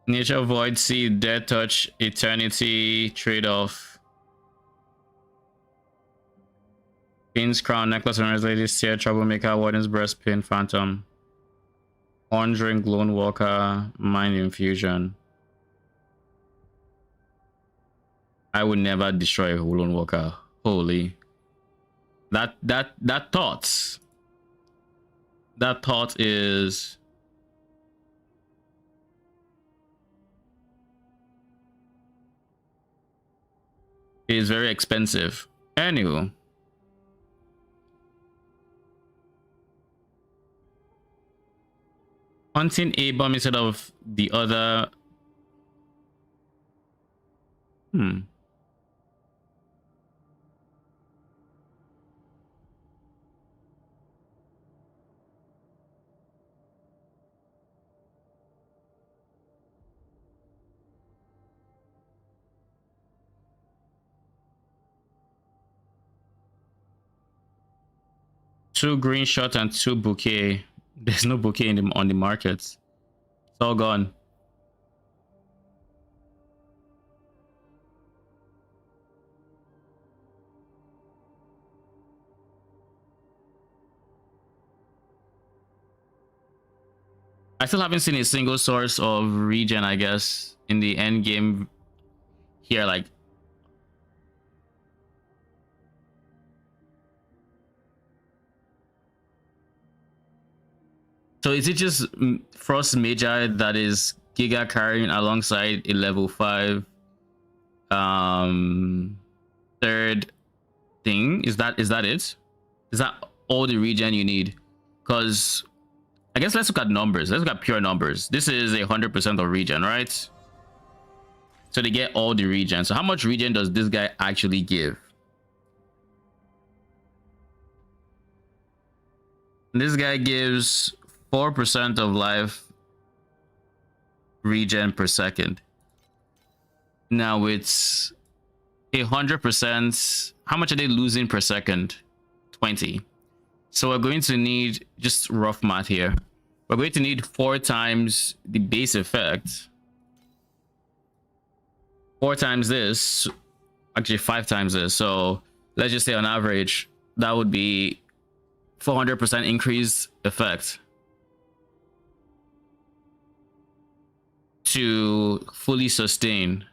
A: Nature Void Seed, Dead Touch, Eternity, trade-off. Pins, Crown, Necklace, and Lady Steer, Troublemaker, Warden's Breastpin, Phantom. Horn Drink, Lone Walker, Mind Infusion. I would never destroy a Lone Walker. Holy. That thought. That thought is... is very expensive. Anywho. Hunting a bomb instead of the other. Two green shot and two bouquet. There's no bouquet on the market. It's all gone. I still haven't seen a single source of regen, I guess, in the end game here. Like, so is it just Frost Magi that is Giga carrying alongside a level 5 third thing? Is that it? Is that all the regen you need? Because I guess let's look at numbers. Let's look at pure numbers. This is 100% of regen, right? So they get all the regen. So how much regen does this guy actually give? This guy gives 4% of life regen per second. Now it's 100%. How much are they losing per second? 20. So we're going to need, just rough math here, we're going to need 4 times the base effect. 4 times this, actually 5 times this. So let's just say on average, that would be 400% increased effect to fully sustain.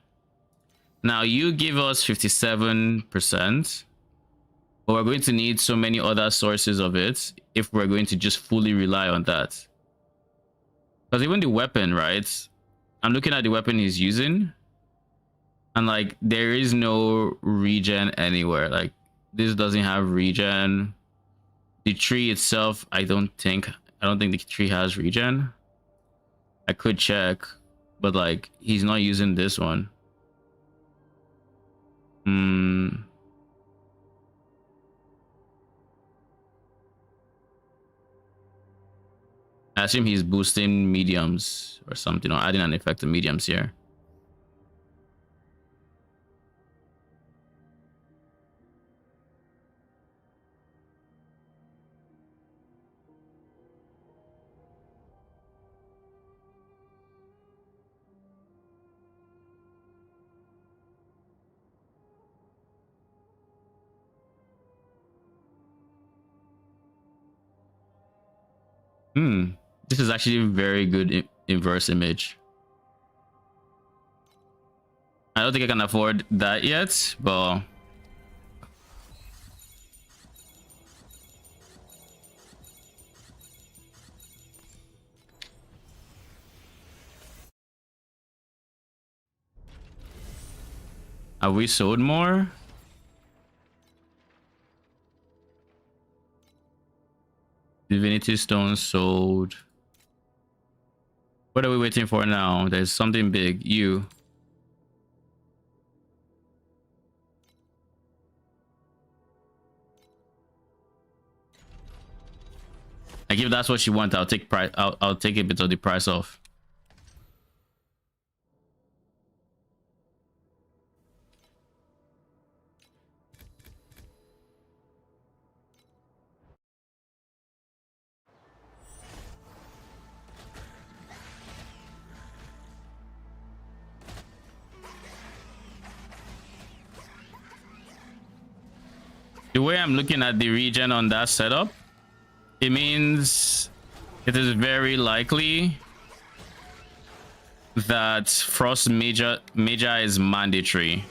A: Now you give us 57%, but we're going to need so many other sources of it if we're going to just fully rely on that. Because even the weapon, right? I'm looking at the weapon he's using, and like there is no regen anywhere. Like this doesn't have regen. The tree itself, I don't think the tree has regen. I could check, but like he's not using this one. I assume he's boosting mediums or something, or adding an effect to mediums here. This is actually a very good inverse image. I don't think I can afford that yet, but have we sold more? Divinity Stone sold. What are we waiting for now? There's something big. You. Like if that's what you want, I'll take price. I'll take a bit of the price off. The way I'm looking at the region on that setup, it means it is very likely that Frost Major is mandatory.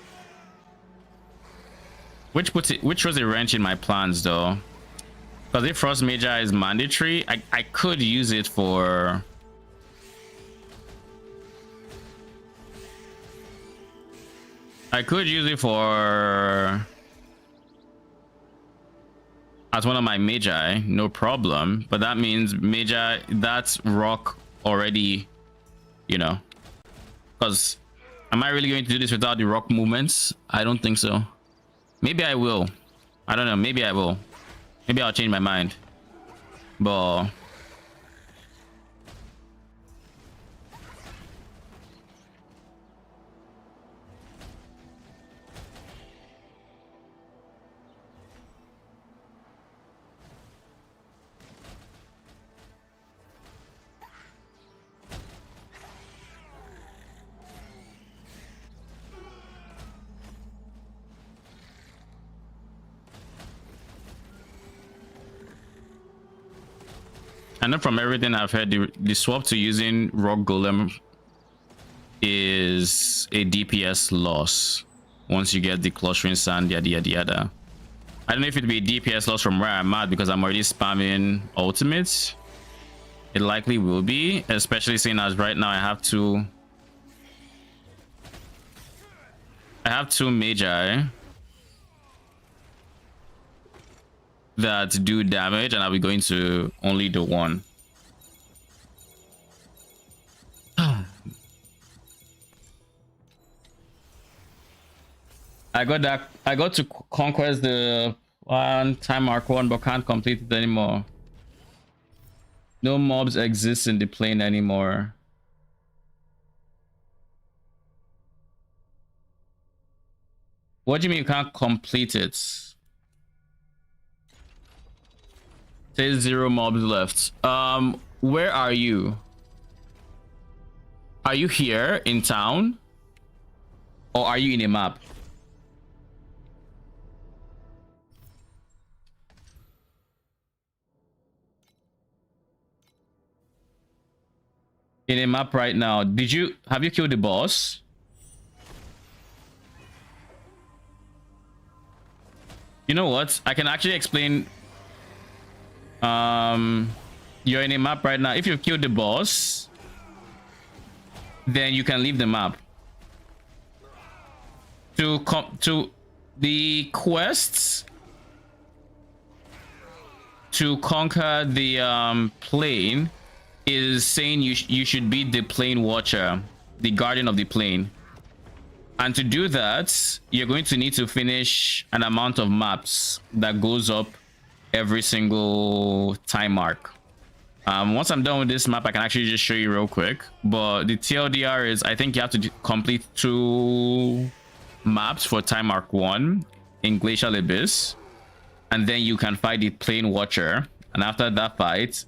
A: Which was a wrench in my plans though. Because if Frost Major is mandatory, I could use it for... I could use it for... as one of my Magi, no problem. But that means Magi, that's rock already, you know. Because am I really going to do this without the rock movements? I don't think so. Maybe I will. I don't know. Maybe I will. Maybe I'll change my mind. But... I know from everything I've heard, the swap to using Rock Golem is a DPS loss once you get the clustering sand, yada yada yada. I don't know if it'd be a DPS loss from where I'm at because I'm already spamming ultimates. It likely will be, especially seeing as right now I have two Magi that do damage, and I'll be going to only do one. I got to conquest the time mark 1, but can't complete it anymore. No mobs exist in the plane anymore. What do you mean you can't complete it? Says 0 mobs left. Where are you? Are you here in town? Or are you in a map? In a map right now. Have you killed the boss? You know what? I can actually explain. You're in a map right now. If you've killed the boss, then you can leave the map. To come to the quests to conquer the plane is saying you should be the plane watcher, the guardian of the plane. And to do that, you're going to need to finish an amount of maps that goes up every single time mark. Once I'm done with this map, I can actually just show you real quick. But the TLDR is, I think you have to complete 2 maps for time mark 1 in Glacial Abyss, and then you can fight the plane watcher. And after that fight,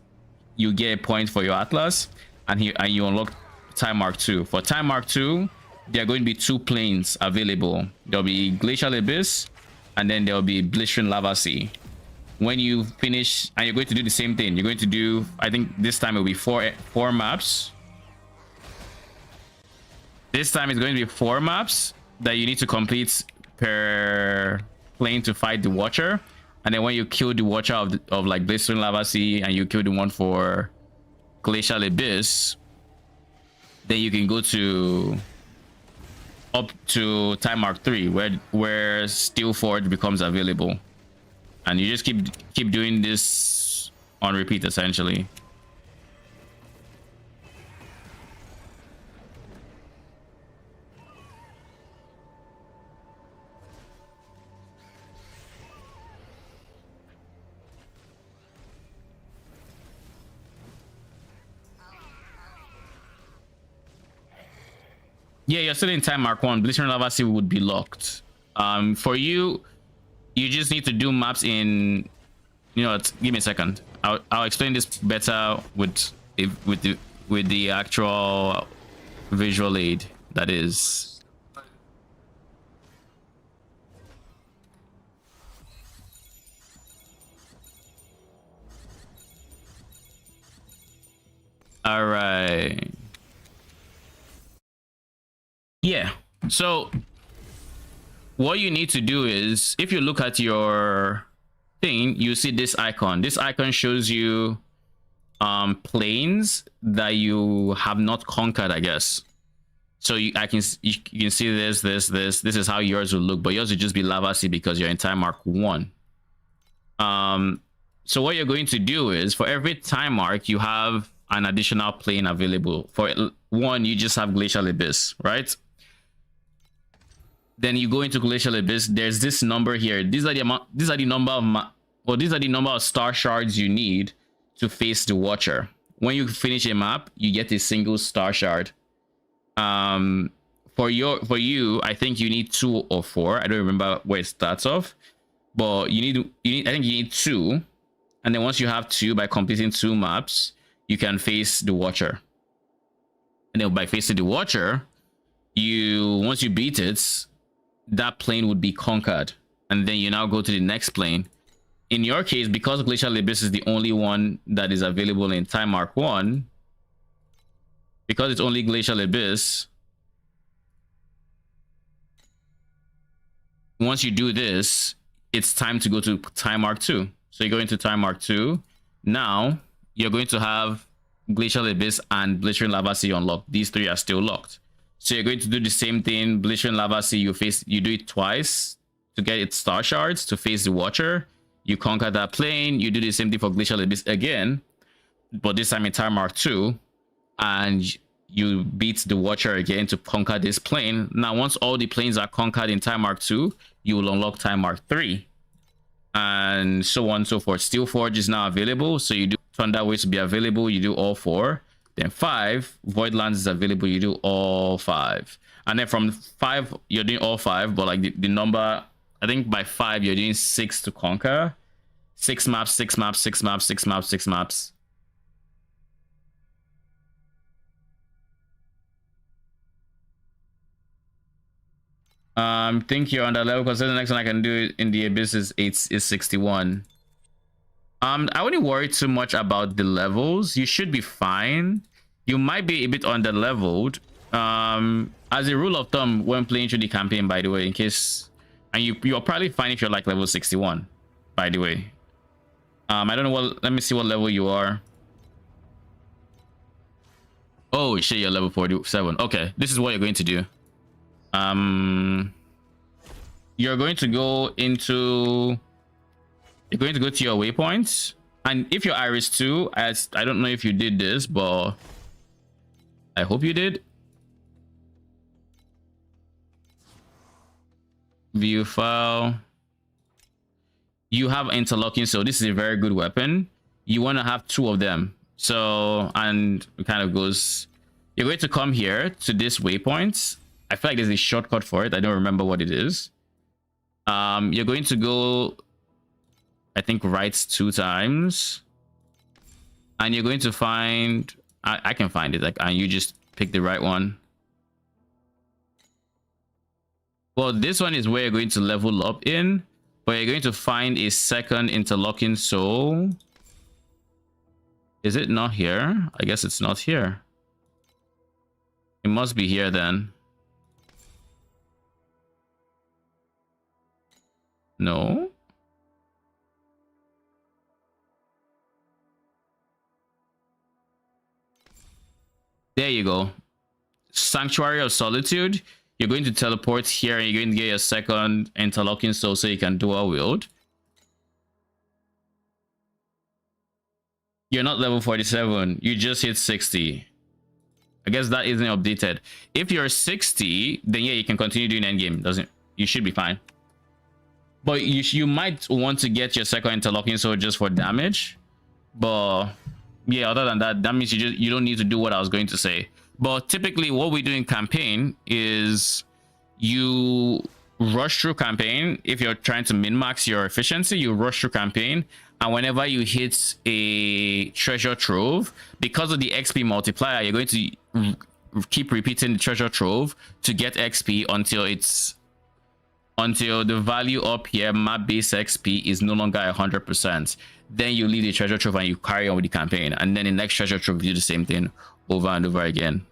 A: you get a point for your Atlas, and you unlock time mark 2. For time mark 2, there are going to be 2 planes available. There'll be Glacial Abyss, and then there'll be Blistering Lava Sea. When you finish, and you're going to do the same thing, you're going to do, I think this time it'll be four maps. This time it's going to be 4 maps that you need to complete per plane to fight the Watcher. And then when you kill the Watcher of like Blistering Lava Sea, and you kill the one for Glacial Abyss, then you can go to up to time mark 3 where Steel Forge becomes available. And you just keep doing this on repeat essentially. Yeah, you're still in time mark 1. Blistering Lava Sea would be locked. For you just need to do maps in, you know, give me a second. I'll explain this better with the actual visual aid that is. All right. Yeah. So what you need to do is, if you look at your thing, you see this icon. This icon shows you planes that you have not conquered, I guess. So you can see this is how yours will look, but yours will just be Lava Sea because you're in time mark 1. So what you're going to do is, for every time mark you have an additional plane available. For 1, you just have Glacial Abyss, right? Then you go into Glacial Abyss. There's this number here. These are the number of star shards you need to face the Watcher. When you finish a map, you get a single star shard. For you, I think you need 2 or 4. I don't remember where it starts off, but I think you need 2. And then once you have 2, by completing 2 maps, you can face the Watcher. And then by facing the Watcher, once you beat it, that plane would be conquered, and then you now go to the next plane. In your case, because Glacial Abyss is the only one that is available in time mark 1, because it's only Glacial Abyss, once you do this, it's time to go to time mark 2. So you go into time mark 2. Now you're going to have Glacial Abyss and Blistering Lava Sea unlocked. These 3 are still locked. So you're going to do the same thing. Blistering Lava Sea, you do it twice to get its star shards to face the Watcher. You conquer that plane. You do the same thing for Glacial Abyss again, but this time in time mark 2, and you beat the Watcher again to conquer this plane. Now, once all the planes are conquered in time mark 2, you will unlock time mark 3, and so on and so forth. Steel Forge is now available, so you do Thunder Waves to be available. You do all 4. Then 5, Voidlands is available. You do all 5. And then from 5, you're doing all 5. But like the number, I think by 5, you're doing 6 to conquer. 6 maps, 6 maps, 6 maps, 6 maps, 6 maps. I think you're on that level because the next one I can do in the Abyss is 61. I wouldn't worry too much about the levels. You should be fine. You might be a bit under-leveled. As a rule of thumb, when playing through the campaign, by the way, in case... And you're probably fine if you're like level 61, by the way. I don't know what... Let me see what level you are. Oh, shit, you're level 47. Okay, this is what you're going to do. You're going to go into... You're going to go to your waypoints, and if you're Iris 2, I don't know if you did this, but I hope you did. View file. You have interlocking, so this is a very good weapon. You want to have 2 of them. So, and it kind of goes, you're going to come here to this waypoint. I feel like there's a shortcut for it. I don't remember what it is. You're going to go, I think, right 2 times, and you're going to find, I can find it, like, and you just pick the right one. Well, this one is where you're going to level up in, but you're going to find a second interlocking soul. Is it not here? I guess it's not here. It must be here then. No. There you go. Sanctuary of Solitude. You're going to teleport here and you're going to get your second interlocking soul so you can dual wield. You're not level 47. You just hit 60. I guess that isn't updated. If you're 60, then yeah, you can continue doing endgame. You should be fine. But you might want to get your second interlocking soul just for damage. But yeah, other than that, that means you don't need to do what I was going to say. But typically what we do in campaign is you rush through campaign. If you're trying to min-max your efficiency, you rush through campaign, and whenever you hit a treasure trove, because of the XP multiplier, you're going to keep repeating the treasure trove to get XP until it's until the value up here, map base XP, is no longer 100%. Then you leave the treasure trove and you carry on with the campaign. And then the next treasure trove, you do the same thing over and over again.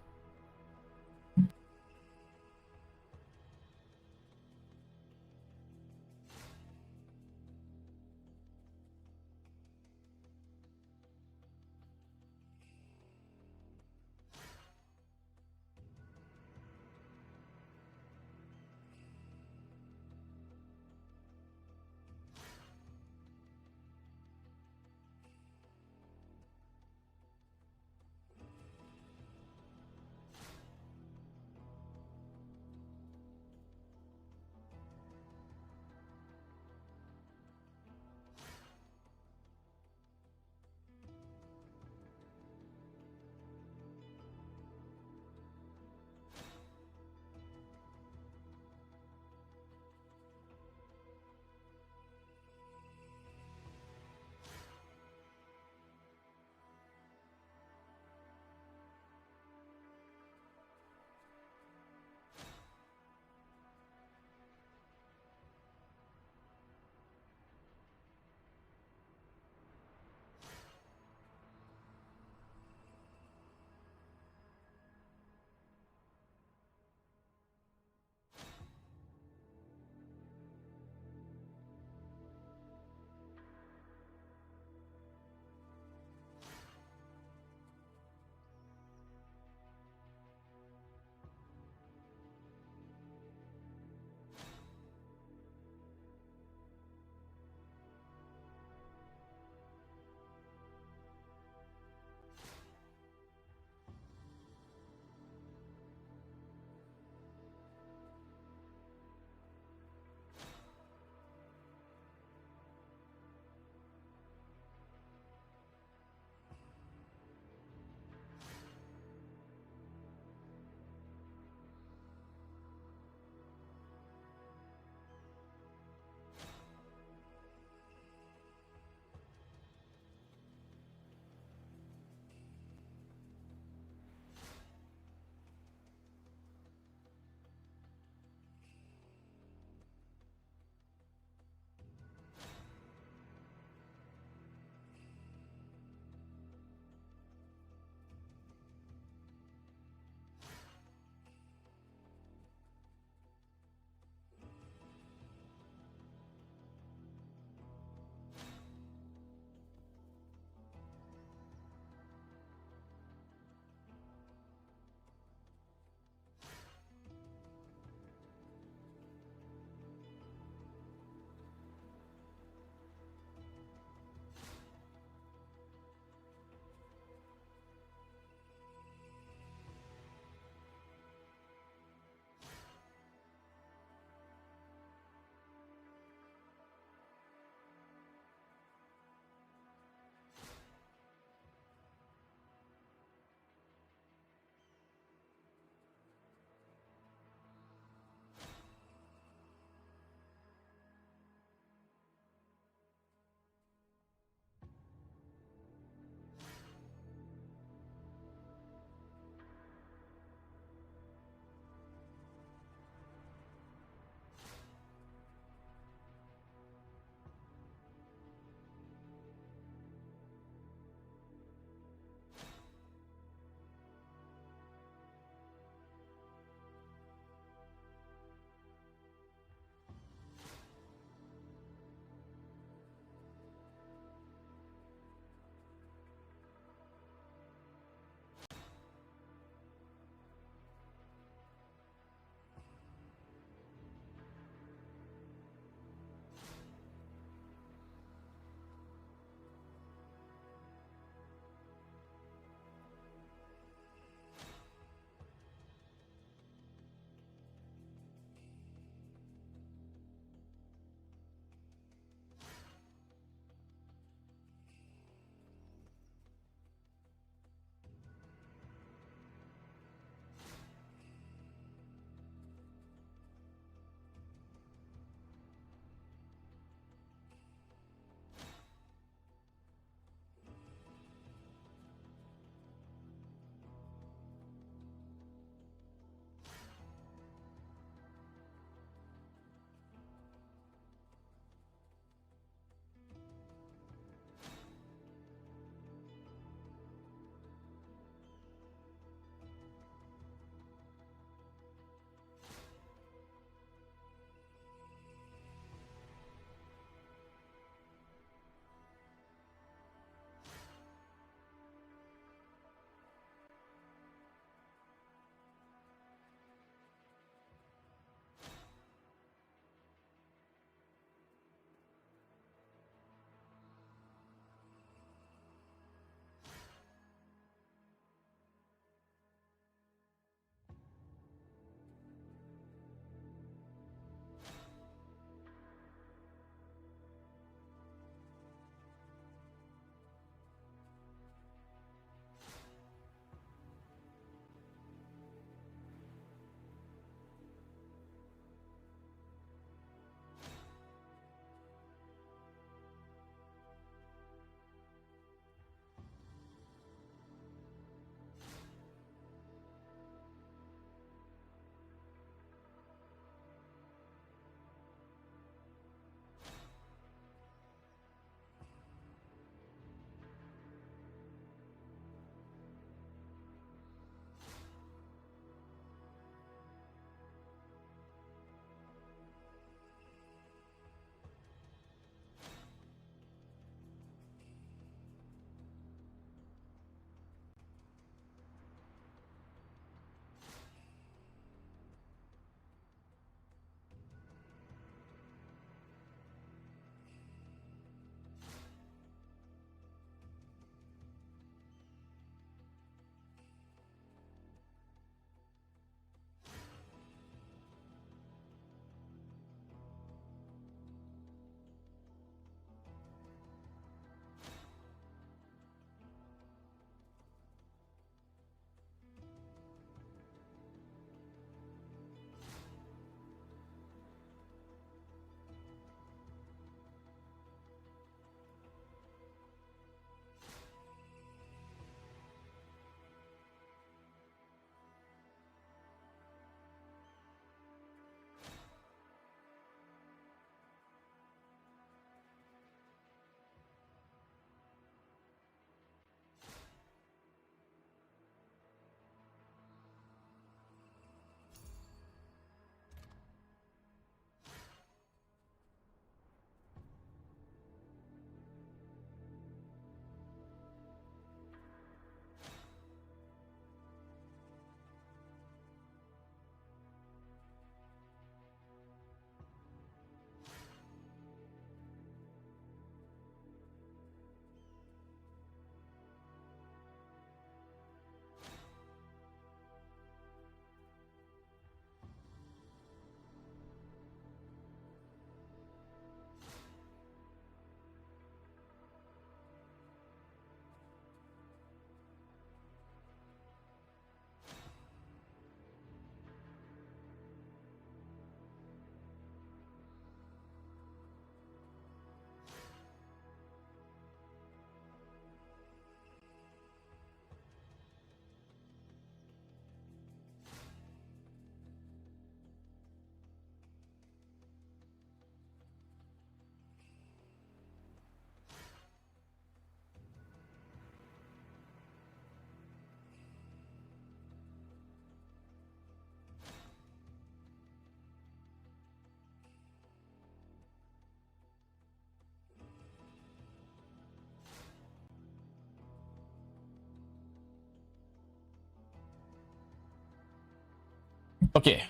A: Okay,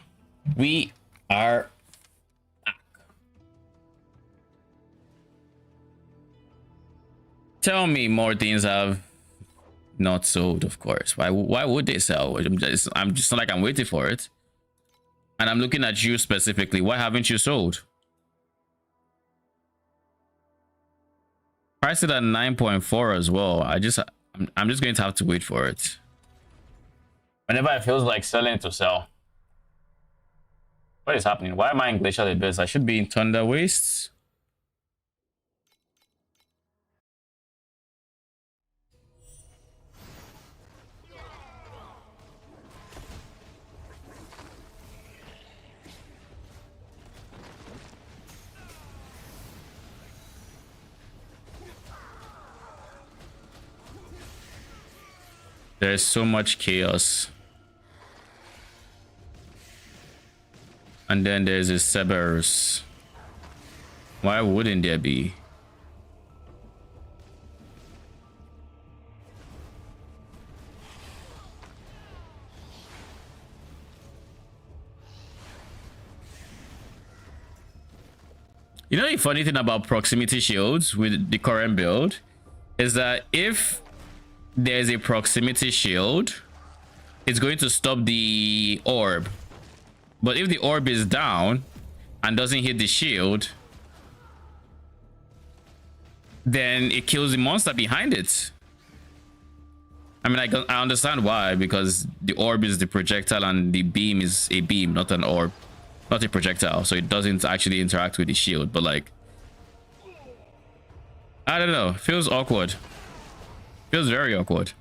A: we are back. Tell me more things I've not sold, of course. Why would they sell? I'm just not like I'm waiting for it. And I'm looking at you specifically. Why haven't you sold? Priced it at 9.4 as well. I'm just going to have to wait for it. Whenever it feels like selling to sell. What is happening? Why am I in Glacial Abyss? I should be in Thunder Wastes. There's so much chaos. And then there's a Cerberus. Why wouldn't there be? You know the funny thing about proximity shields with the current build is that if there's a proximity shield, it's going to stop the orb. But if the orb is down and doesn't hit the shield, then it kills the monster behind it. I mean, I understand why, because the orb is the projectile and the beam is a beam, not an orb, not a projectile, so it doesn't actually interact with the shield. But like, I don't know, feels awkward. Feels very awkward.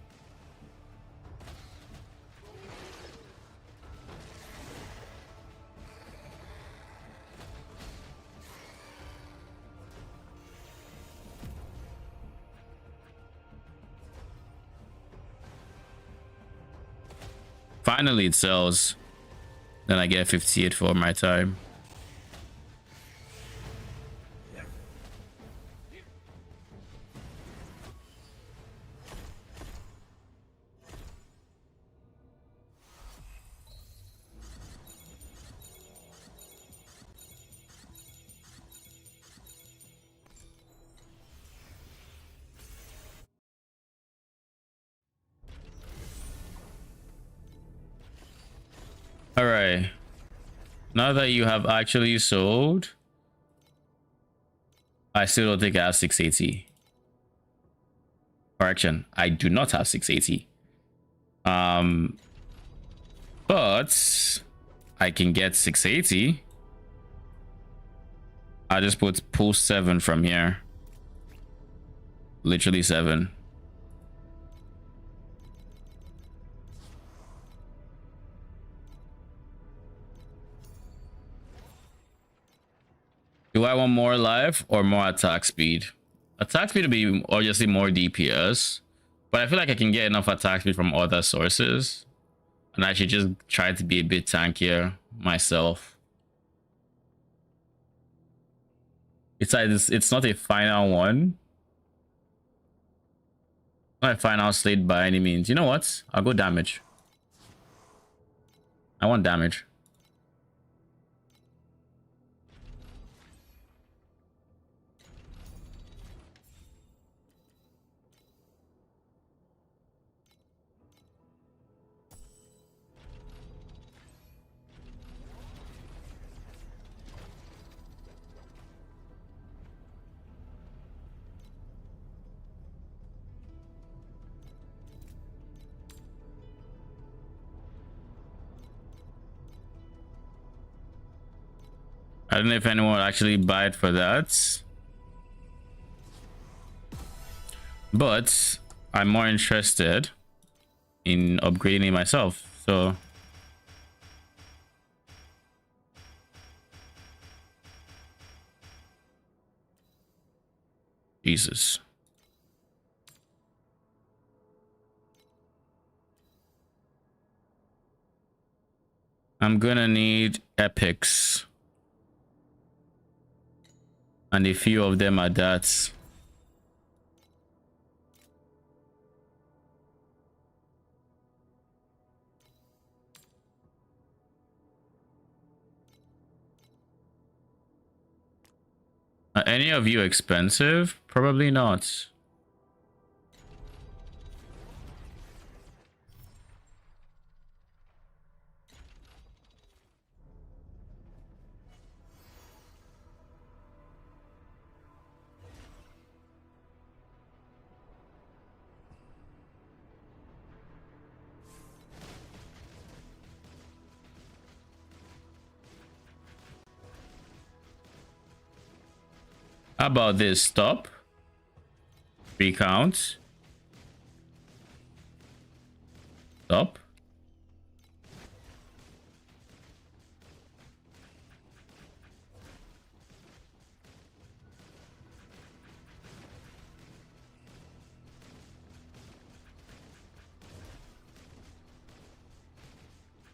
A: Finally it sells. Then I get 58 for my time. All right. Now that you have actually sold, I still don't think I have 680. Correction, I do not have 680. But I can get 680. I just put pull 7 from here. Literally 7. Do I want more life or more attack speed? Attack speed would be obviously more DPS, but I feel like I can get enough attack speed from other sources, and I should just try to be a bit tankier myself. It's not a final one. Not a final slate by any means. You know what? I'll go damage. I want damage. I don't know if anyone would actually buy it for that, but I'm more interested in upgrading myself. So Jesus. I'm gonna need epics. And a few of them are that. any of you expensive? Probably not. How about this? Stop. Recount. Stop.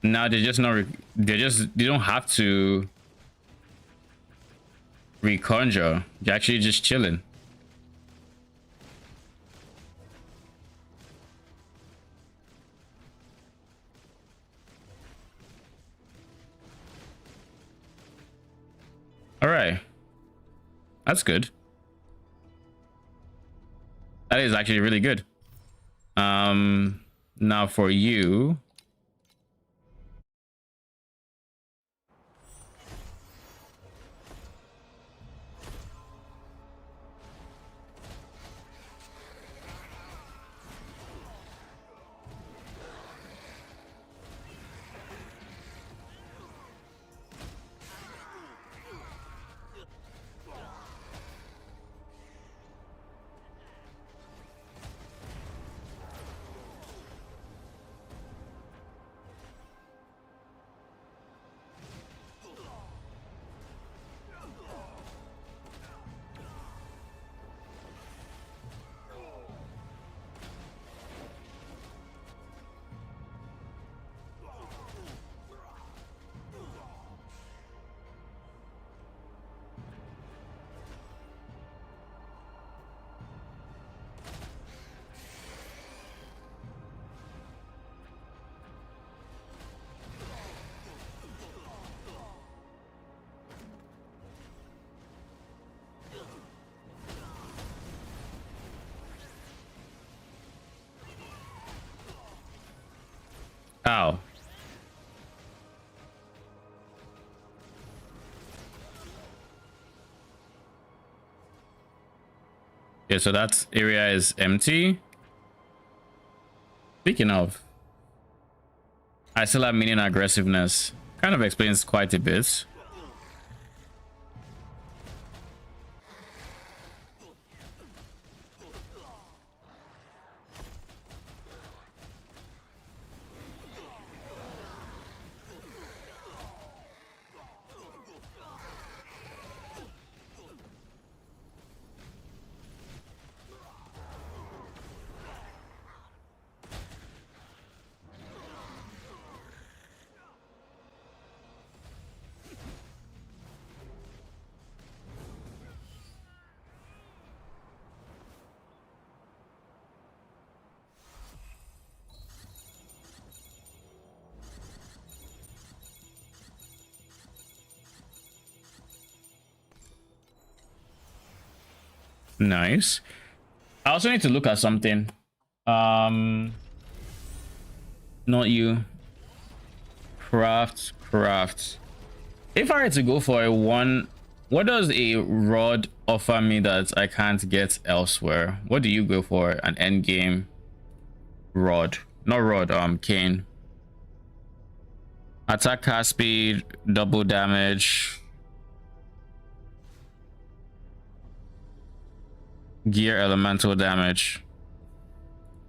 A: Now they're just not. They don't have to reconjure. They're actually just chilling. All right, that's good. That is actually really good. Now for you. Ow. Yeah, so that area is empty. Speaking of, I still have minion aggressiveness. Kind of explains quite a bit. Nice. I also need to look at something. Not you. Craft. If I were to go for a one, what does a rod offer me that I can't get elsewhere? What do you go for? An end game rod. Not rod, cane. Attack cast speed, double damage. Gear elemental damage.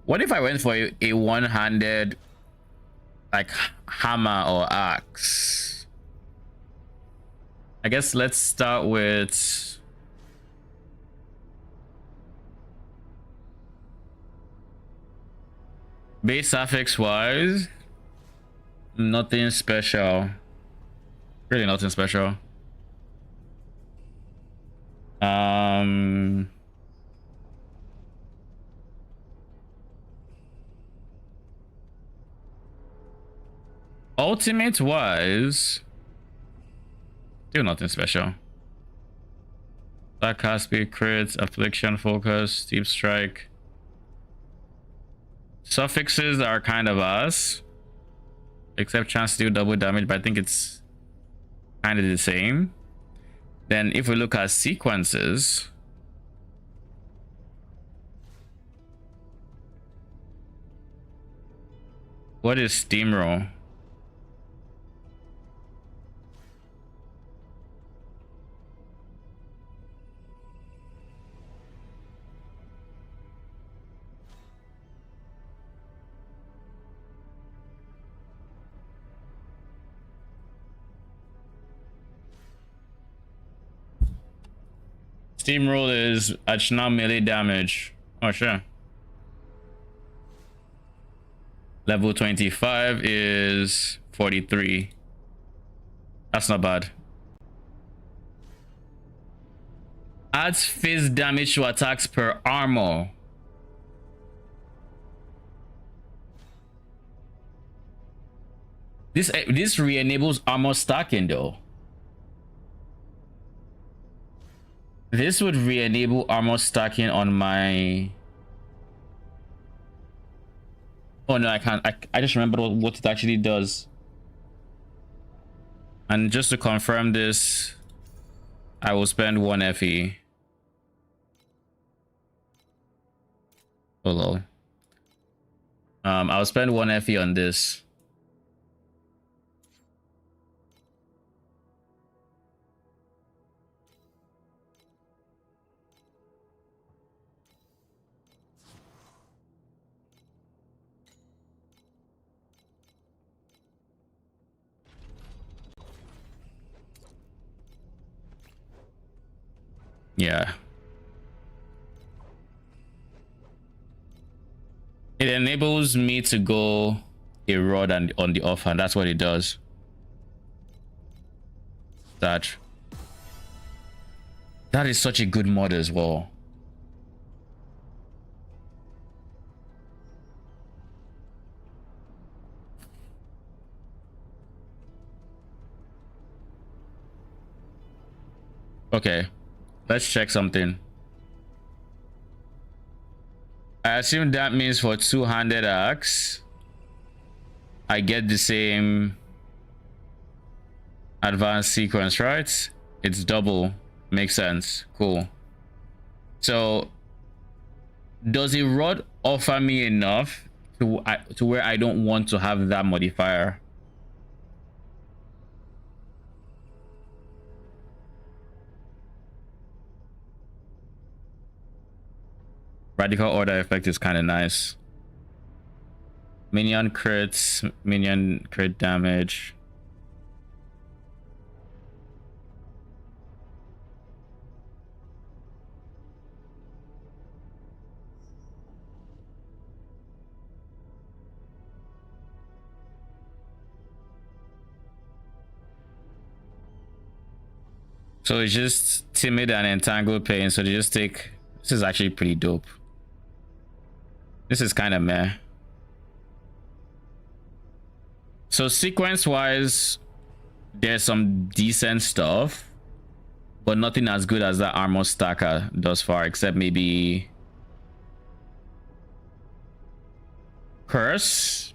A: What if I went for a one-handed like hammer or axe? I guess let's start with base suffix wise, nothing special. Really nothing special. Ultimate wise, still nothing special. Black speed crits, affliction, focus, steep strike. Suffixes are kind of us, except chance to do double damage, but I think it's kind of the same. Then if we look at sequences, what is steamroll? Steamroll is additional melee damage. Oh, sure. Level 25 is 43. That's not bad. Adds phase damage to attacks per armor. This re-enables armor stacking though. This would re-enable armor stacking on my... Oh no, I can't. I just remembered what it actually does. And just to confirm this, I will spend 1 FE. Oh lol. I'll spend 1 FE on this. Yeah. It enables me to go a rod and on the offhand. That's what it does. That is such a good mod as well. Okay. Let's check something. I assume that means for two-handed axe, I get the same advanced sequence, right? It's double. Makes sense. Cool. So, does a rod offer me enough to where I don't want to have that modifier? Radical order effect is kind of nice. Minion crits, minion crit damage. So it's just timid and entangled pain. So they just take. This is actually pretty dope. This is kind of meh. So sequence wise, there's some decent stuff, but nothing as good as that armor stacker thus far, except maybe curse,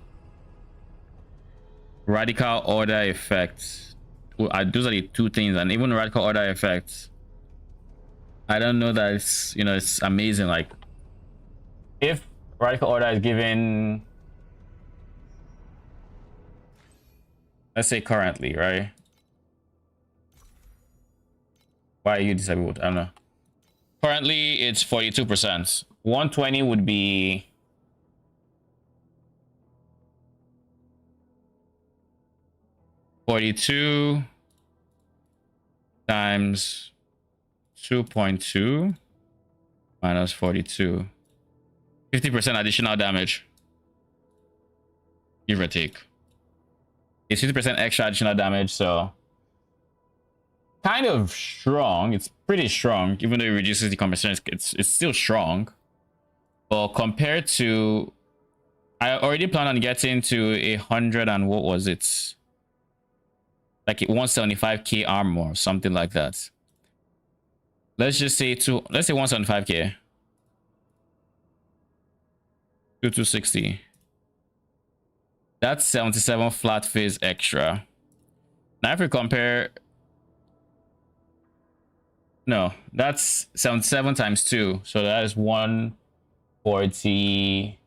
A: radical order effect. Those are the two things, and even radical order effect, I don't know that it's, you know, it's amazing. Like if radical order is given, let's say currently, right? Why are you disabled? I don't know. Currently it's 42%. 120 would be 42 times 2.2 minus 42. 50% additional damage, give or take. It's 50% extra additional damage, so kind of strong. It's pretty strong, even though it reduces the compensation. It's still strong, but compared to, I already plan on getting to 100 and what was it? Like 175k armor, something like that. let's just say let's say 175k. 2260. That's 77 flat phase extra. Now if we compare, no, that's 77 times 2, so that is 140,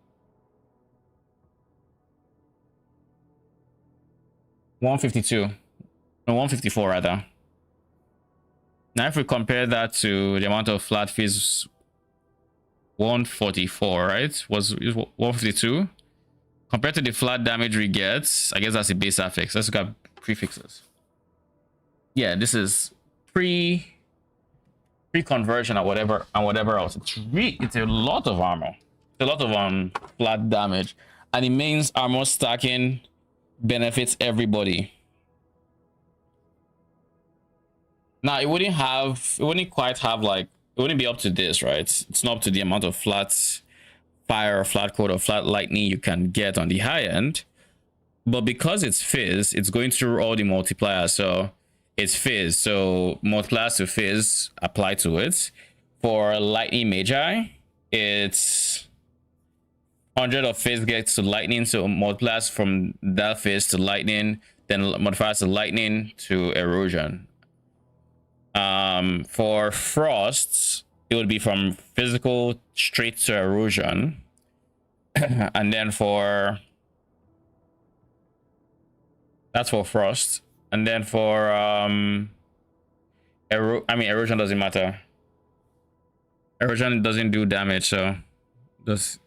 A: 152, no, 154 rather. Now if we compare that to the amount of flat phase, 144, right, was 152 compared to the flat damage we get. I guess that's the base affix. Let's look at prefixes. Yeah, this is pre-conversion or whatever else. It's a lot of armor. It's a lot of flat damage, and it means armor stacking benefits everybody. Now it wouldn't quite have like, it wouldn't be up to this, right? It's not up to the amount of flat fire or flat coat or flat lightning you can get on the high end, but because it's fizz, it's going through all the multipliers. So it's fizz, so multipliers to fizz apply to it. For lightning magi, it's 100 of fizz gets to lightning, so multipliers from that fizz to lightning, then modifiers to lightning to erosion. For frosts, it would be from physical straight to erosion. And then that's for frost. And then for erosion doesn't matter. Erosion doesn't do damage, so it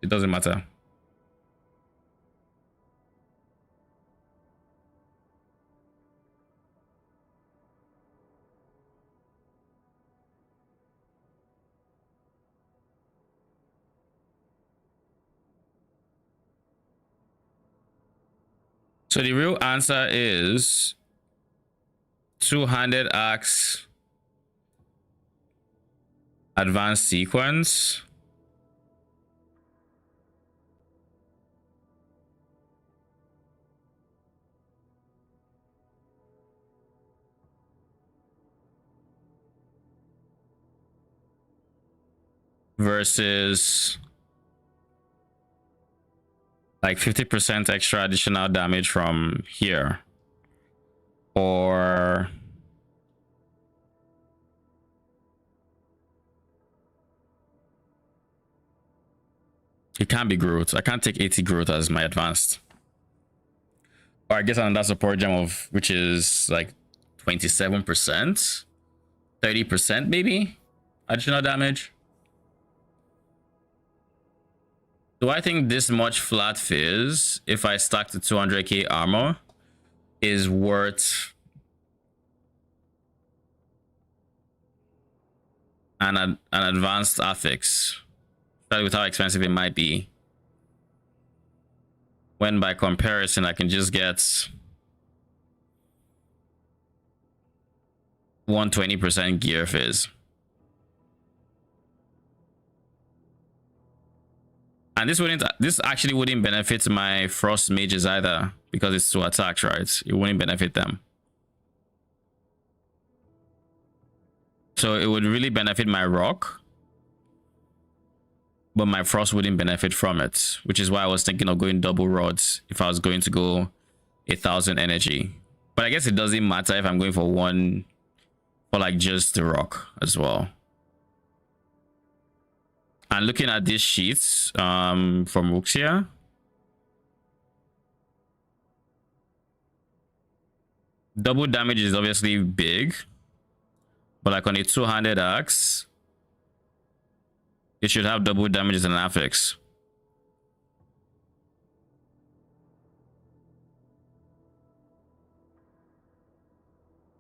A: doesn't matter. So the real answer is two-handed axe advanced sequence versus like 50% extra additional damage from here, or it can't be Groot. I can't take 80 Groot as my advanced, or I guess another support gem of which is like 27%, 30% maybe additional damage. Do I think this much flat fizz, if I stack the 200k armor, is worth an advanced affix? With how expensive it might be, when by comparison I can just get 120% gear fizz. And this actually wouldn't benefit my frost mages either, because it's 2 attacks, right? It wouldn't benefit them. So it would really benefit my rock, but my frost wouldn't benefit from it, which is why I was thinking of going double rods if I was going to go 1000 energy. But I guess it doesn't matter if I'm going for one, for like just the rock as well. And looking at these sheets from Wuxia, double damage is obviously big, but like on a two-handed axe, it should have double damage as an affix.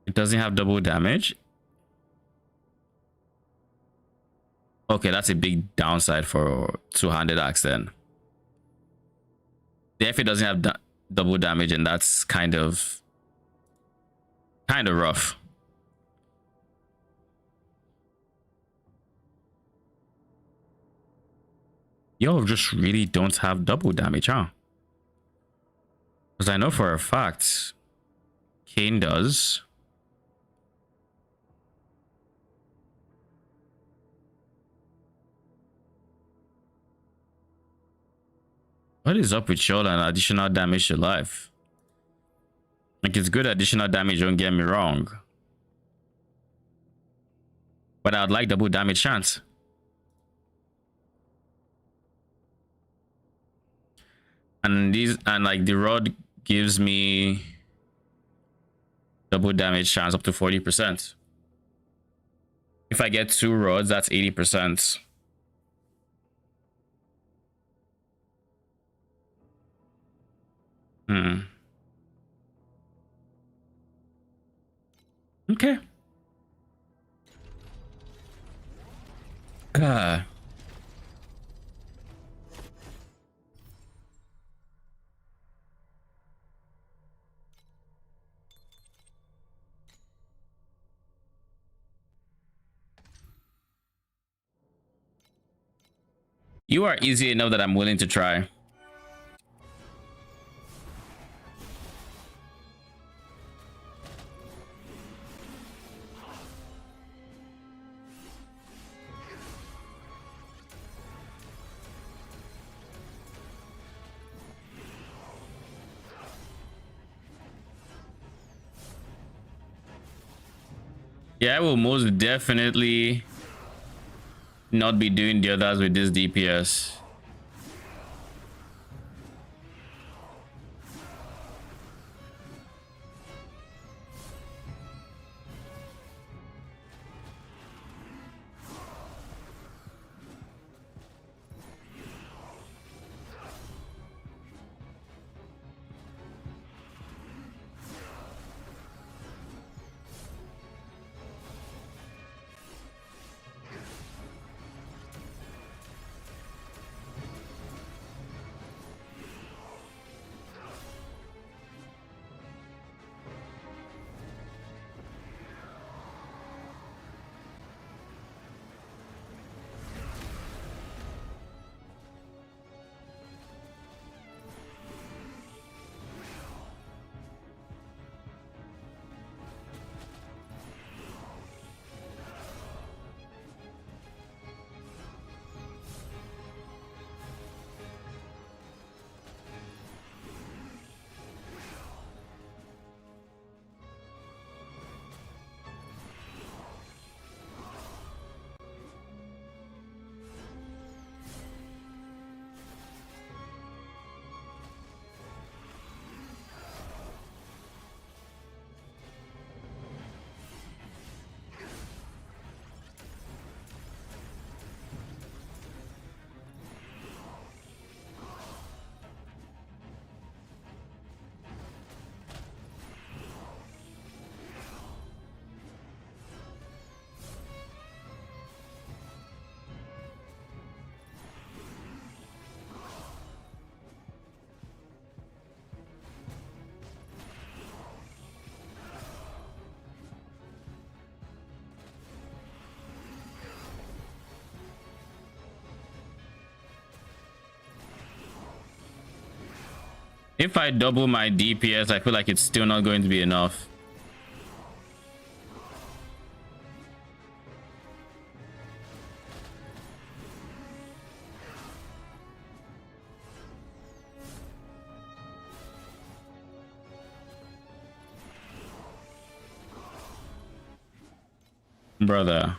A: It doesn't have double damage. Okay, that's a big downside for two-handed axe then. If it doesn't have double damage, and that's kind of rough. Yo, just really don't have double damage, huh? Because I know for a fact Kane does. What is up with Shola and additional damage to life? Like, it's good additional damage, don't get me wrong. But I'd like double damage chance. And like the rod gives me double damage chance up to 40%. If I get 2 rods, that's 80%. Okay. You are easy enough that I'm willing to try. Yeah, I will most definitely not be doing the others with this DPS. If I double my DPS, I feel like it's still not going to be enough. Brother.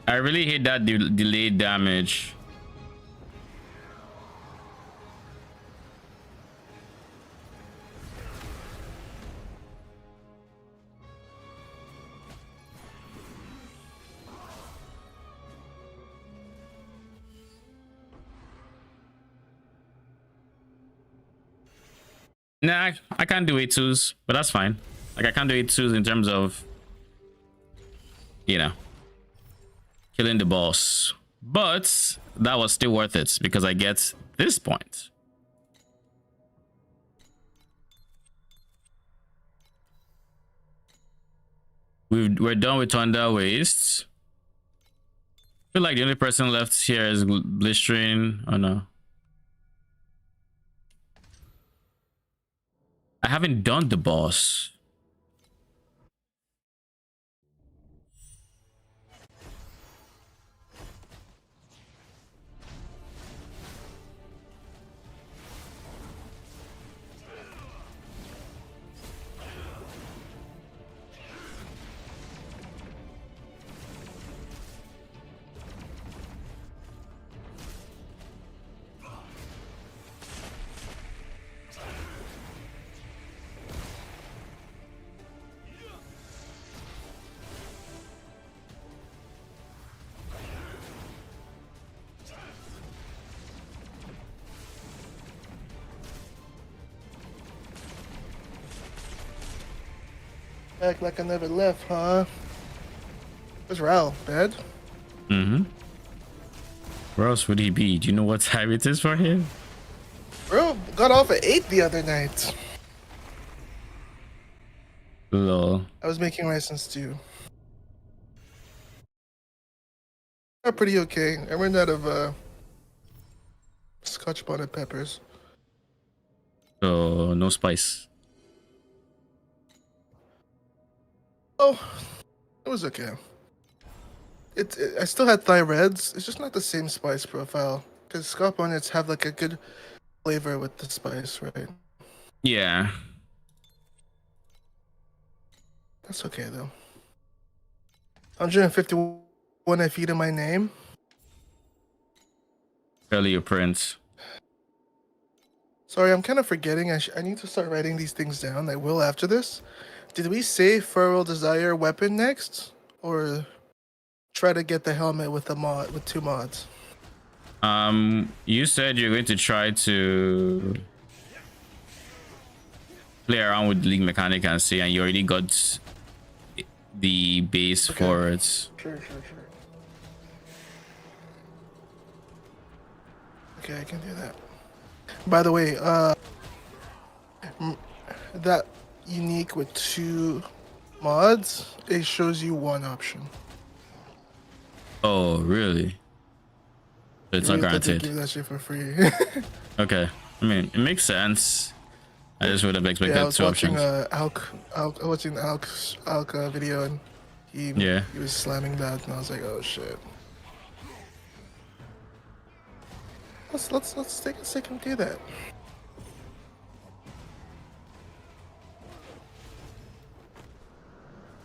A: I really hate that delayed damage. Nah, I can't do A2s, but that's fine. Like, I can't do A2s in terms of, you know, killing the boss. But that was still worth it because I get this point. We're done with Thunder Wastes. I feel like the only person left here is Blistering. Oh no. I haven't done the boss.
C: Act like I never left, huh? Where's Ral? Bed?
A: Mm-hmm. Where else would he be? Do you know what time it is for him?
C: Bro, got off at 8 the other night.
A: Lol.
C: I was making rice and stew. Are pretty okay. I ran out of scotch bonnet peppers.
A: So no spice.
C: Oh, it was okay. I still had Thai reds. It's just not the same spice profile. Because scotch bonnets have like a good flavor with the spice, right?
A: Yeah.
C: That's okay though. 151 I feed in my name.
A: Early your prince.
C: Sorry, I'm kind of forgetting. I need to start writing these things down. I will after this. Did we say Feral Desire weapon next? Or try to get the helmet with the mod with 2 mods?
A: You said you're going to try to play around with League Mechanic and see, and you already got the base for it.
C: Sure. Okay, I can do that. By the way, that unique with 2 mods, it shows you 1 option.
A: Oh, really? It's not granted.
C: Give that shit for free.
A: Okay. I mean, it makes sense. I just would have expected
C: I was
A: 2
C: watching
A: options.
C: watching Alk video, and he was slamming that, and I was like, oh shit. Let's take a second to do that.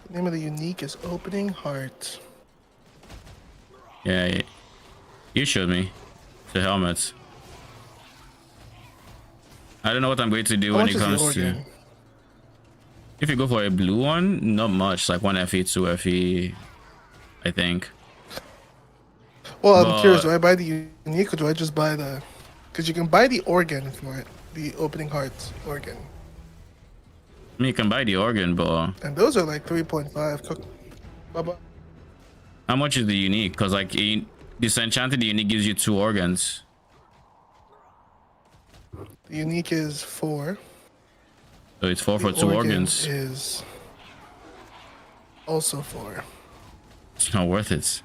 C: The name of the unique is Opening Heart.
A: Yeah, you showed me the helmets. I don't know what I'm going to do when it comes to. If you go for a blue one, not much, like 1 FE, 2 FE, I think.
C: Well, I'm curious, do I buy the unique or do I just buy the... Because you can buy the organ for it, the Opening Heart organ.
A: I mean, you can buy the organ, but...
C: And those are like 3.5. Bye-bye.
A: How much is the unique? Because like, Disenchanted, the unique gives you 2 organs.
C: The unique is 4.
A: So it's 4 for 2 organs.
C: Is also 4.
A: It's not worth it.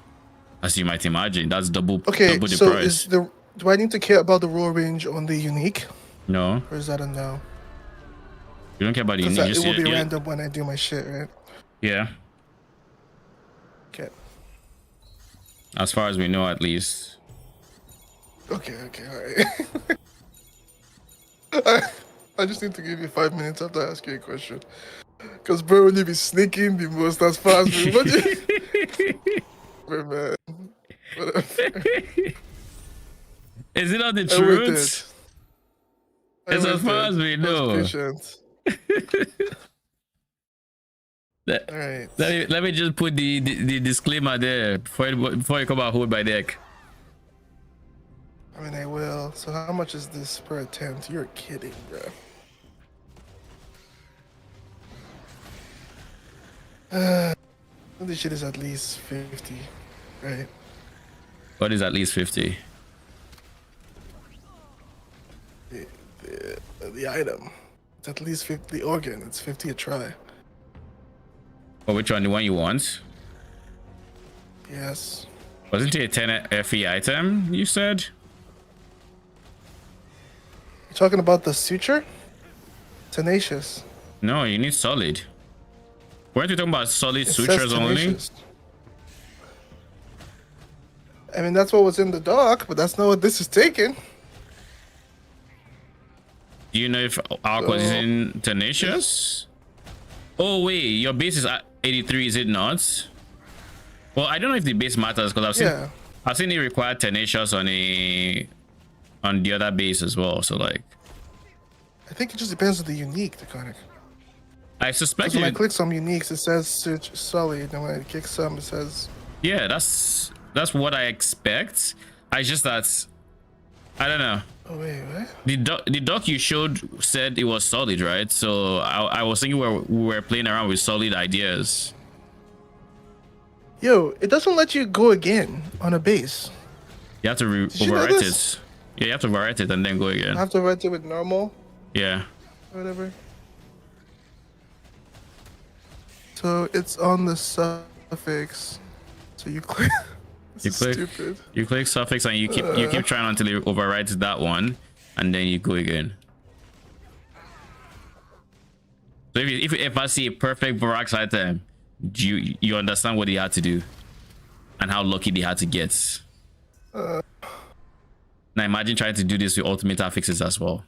A: As you might imagine, that's double the
C: so
A: price.
C: do I need to care about the roll range on the unique?
A: No.
C: Or is that a no?
A: You don't care about the unique.
C: It will be random when I do my shit, right?
A: Yeah.
C: Okay.
A: As far as we know, at least.
C: Okay, alright. I just need to give you 5 minutes after I ask you a question. Because bro, when you be sneaking the most as far as me, what you... man.
A: Is it not the truth? It's as far as we know.
C: Alright.
A: Let me just put the disclaimer there before you come out hold by deck.
C: I mean, I will. So how much is this per attempt? You're kidding, bro. This shit is at least 50, right?
A: What is at least 50?
C: The item. It's at least 50. The organ. It's 50 a try.
A: Oh, which one? The one you want?
C: Yes.
A: Wasn't it a 10 FE item, you said?
C: You're talking about the suture? Tenacious.
A: No, you need solid. Weren't we talking about solid sutures only?
C: I mean, that's what was in the dock, but that's not what this is taking.
A: Do you know if Arc was in Tenacious? Oh, wait, your base is at 83, is it not? Well, I don't know if the base matters because I've seen it require Tenacious on the other base as well. So, like,
C: I think it just depends on the unique, Taconic.
A: I suspect
C: when I click some uniques, it says search solid, and when I click some, it says.
A: Yeah, that's what I expect. I just that I don't know.
C: Oh wait, what?
A: The doc you showed said it was solid, right? So I was thinking we were playing around with solid ideas.
C: Yo, it doesn't let you go again on a base.
A: You have to
C: Did you know
A: overwrite
C: this?
A: it. Yeah, you have to overwrite it and then go
C: I
A: again.
C: have to write it with normal
A: Yeah.
C: or whatever. So it's on the suffix. So you click. This
A: You
C: is
A: click.
C: stupid.
A: You click suffix and you keep trying until it overwrites that one, and then you go again. So if you ever see a perfect Vorax item, you understand what he had to do and how lucky they had to get. Now imagine trying to do this with ultimate affixes as well.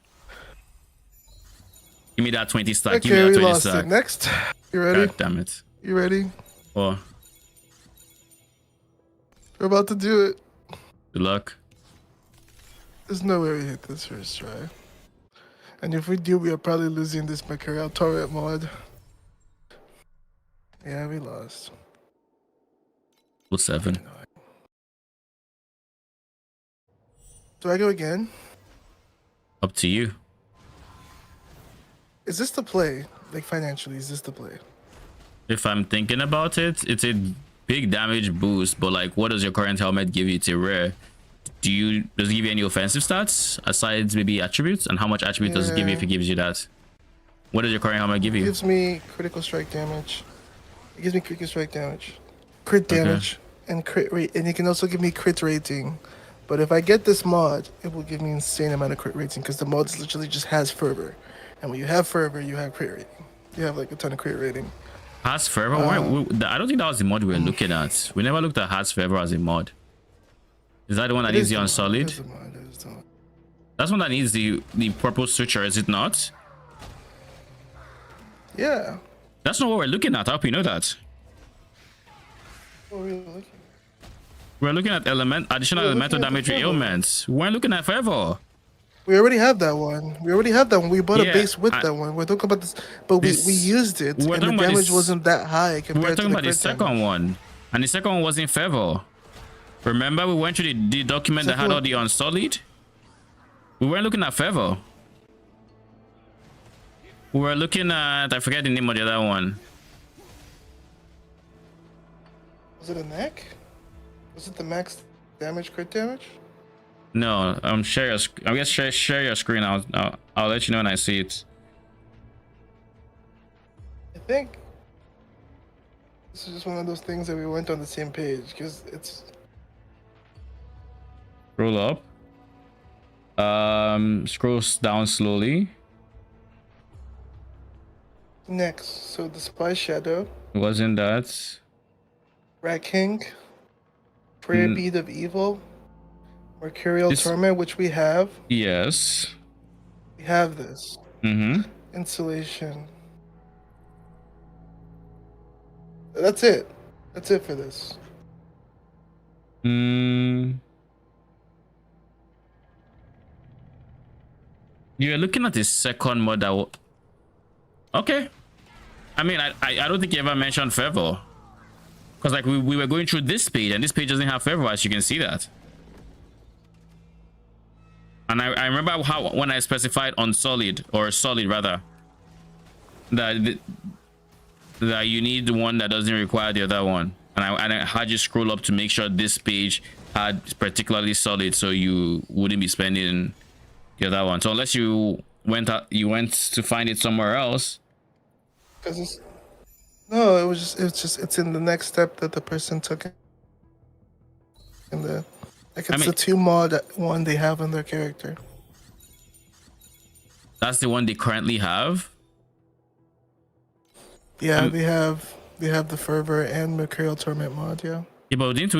A: Give me that 20 stack. Give me
C: Okay,
A: that
C: we
A: 20
C: lost
A: stack.
C: it. Next. You ready?
A: God damn it.
C: You ready?
A: Oh,
C: We're about to do it.
A: good luck.
C: There's no way we hit this first try. And if we do, we are probably losing this Mercurial Torrent mod. Yeah, we lost.
A: Plus 7.
C: Do I go again?
A: Up to you.
C: Is this the play? Like financially, is this the play?
A: If I'm thinking about it, it's a big damage boost, but like, what does your current helmet give you? It's a rare. Does it give you any offensive stats aside maybe attributes? And how much attribute does it give you if it gives you that? What does your current helmet give
C: It
A: you?
C: gives me critical strike damage. It gives me critical strike damage, crit damage, and crit rate. And it can also give me crit rating. But if I get this mod, it will give me insane amount of crit rating because the mod literally just has fervor. And when you have fervor, you have crit rating. You have like a ton of crit rating.
A: Has Fervor? I don't think that was the mod we were looking at. We never looked at Has Fervor as a mod. Is that the one that needs the on solid? That's one that needs the purple switcher, is it not?
C: Yeah.
A: That's not what we're looking at. I hope you know that.
C: What were we looking?
A: We're looking at additional
C: We're
A: elemental
C: looking at the
A: damage to
C: Fervor.
A: ailments. We weren't looking at Fervor.
C: We already have that one. We already have that one. We bought
A: Yeah,
C: a base with that one. We're talking about this, but we used it,
A: we're
C: and the
A: talking about
C: damage
A: this-
C: wasn't that high compared
A: We're
C: to
A: talking
C: the
A: about the
C: crit
A: second
C: damage.
A: one. And the second one was in Fervor. Remember we went through the document that had all the on solid? We weren't looking at Fervor. We were looking at, I forget the name of the other one.
C: Was it a neck? Was it the max damage, crit damage?
A: No, share your. I guess share your screen. I'll let you know when I see it.
C: I think this is just one of those things that we went on the same page because it's
A: Scroll up. Scrolls down slowly.
C: next. So the Spy Shadow,
A: Wasn't that?
C: Rat King, Prayer
A: Mm.
C: Bead of Evil, Mercurial
A: This-
C: Torment, which we have.
A: Yes.
C: We have this.
A: Mm-hmm.
C: Insulation. That's it. That's it for this.
A: You're looking at the second mod that. Okay. I mean, I don't think you ever mentioned Fervor. Because like we were going through this page and this page doesn't have Fervor, as you can see that. And I remember how when I specified on solid, or solid rather, that you need the one that doesn't require the other one. And I had you scroll up to make sure this page had particularly solid, so you wouldn't be spending the other one. So unless you went to find it somewhere else.
C: Because it's no, it's in the next step that the person took. In the like it's the 2 mod one they have in their character.
A: That's the one they currently have.
C: Yeah, they have the Fervor and Mercurial Torment mod. Yeah.
A: Yeah, but didn't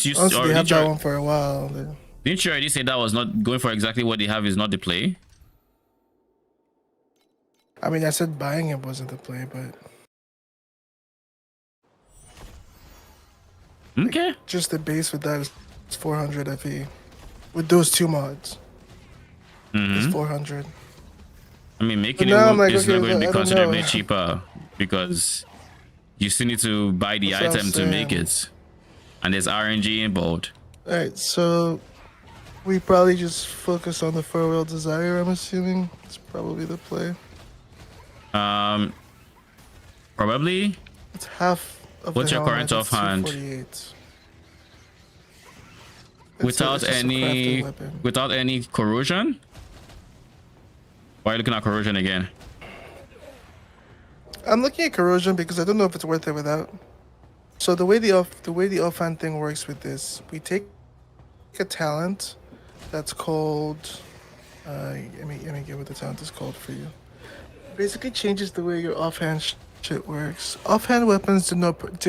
A: you
C: Honestly, they have that one for a while.
A: Didn't you already say that was not going for exactly what they have is not the play?
C: I mean, I said buying it wasn't the play, but
A: Okay.
C: just the base with that is 400 FE. With those 2 mods, it's 400.
A: I mean, making
C: But now I'm
A: it
C: like,
A: is
C: okay,
A: not going to
C: I
A: be
C: don't
A: considerably
C: know.
A: cheaper because you still need to buy the
C: That's what I'm
A: item to make
C: saying.
A: it, and there's RNG involved.
C: All right, so We probably just focus on the Farewell Desire, I'm assuming. It's probably the play.
A: Probably.
C: It's half of
A: What's
C: the
A: your current
C: helmet. It's
A: offhand?
C: 248.
A: Without
C: It's just a crafted
A: any
C: weapon.
A: without any corrosion? Why are you looking at corrosion again?
C: I'm looking at corrosion because I don't know if it's worth it without. So the way the offhand thing works with this, we take a talent that's called. Let me get what the talent is called for you. Basically changes the way your offhand shit works. Offhand weapons do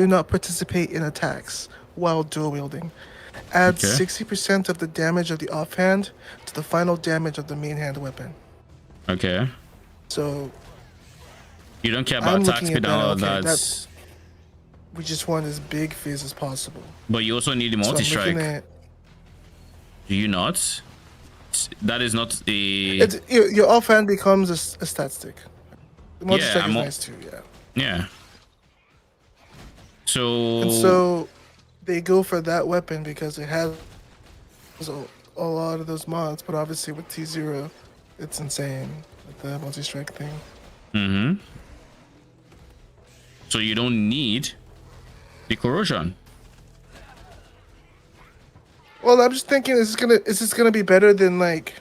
C: not participate in attacks while dual wielding. Adds
A: Okay.
C: 60% of the damage of the offhand to the final damage of the main hand weapon.
A: Okay.
C: So
A: You don't care about
C: I'm
A: attack
C: looking
A: speed
C: at
A: and
C: that.
A: all
C: Okay,
A: of
C: that
A: that.
C: we just want as big phase as possible.
A: But you also need the
C: So I'm
A: multi-strike.
C: looking at
A: Do you not? That is not the...
C: it's your offhand becomes a stat stick. The multi strike is
A: I'm
C: nice too, yeah.
A: yeah. So...
C: And so they go for that weapon because it has a lot of those mods, but obviously with T0, it's insane with the multi-strike thing.
A: Mm-hmm. So you don't need the corrosion.
C: Well, I'm just thinking, is this gonna be better than like,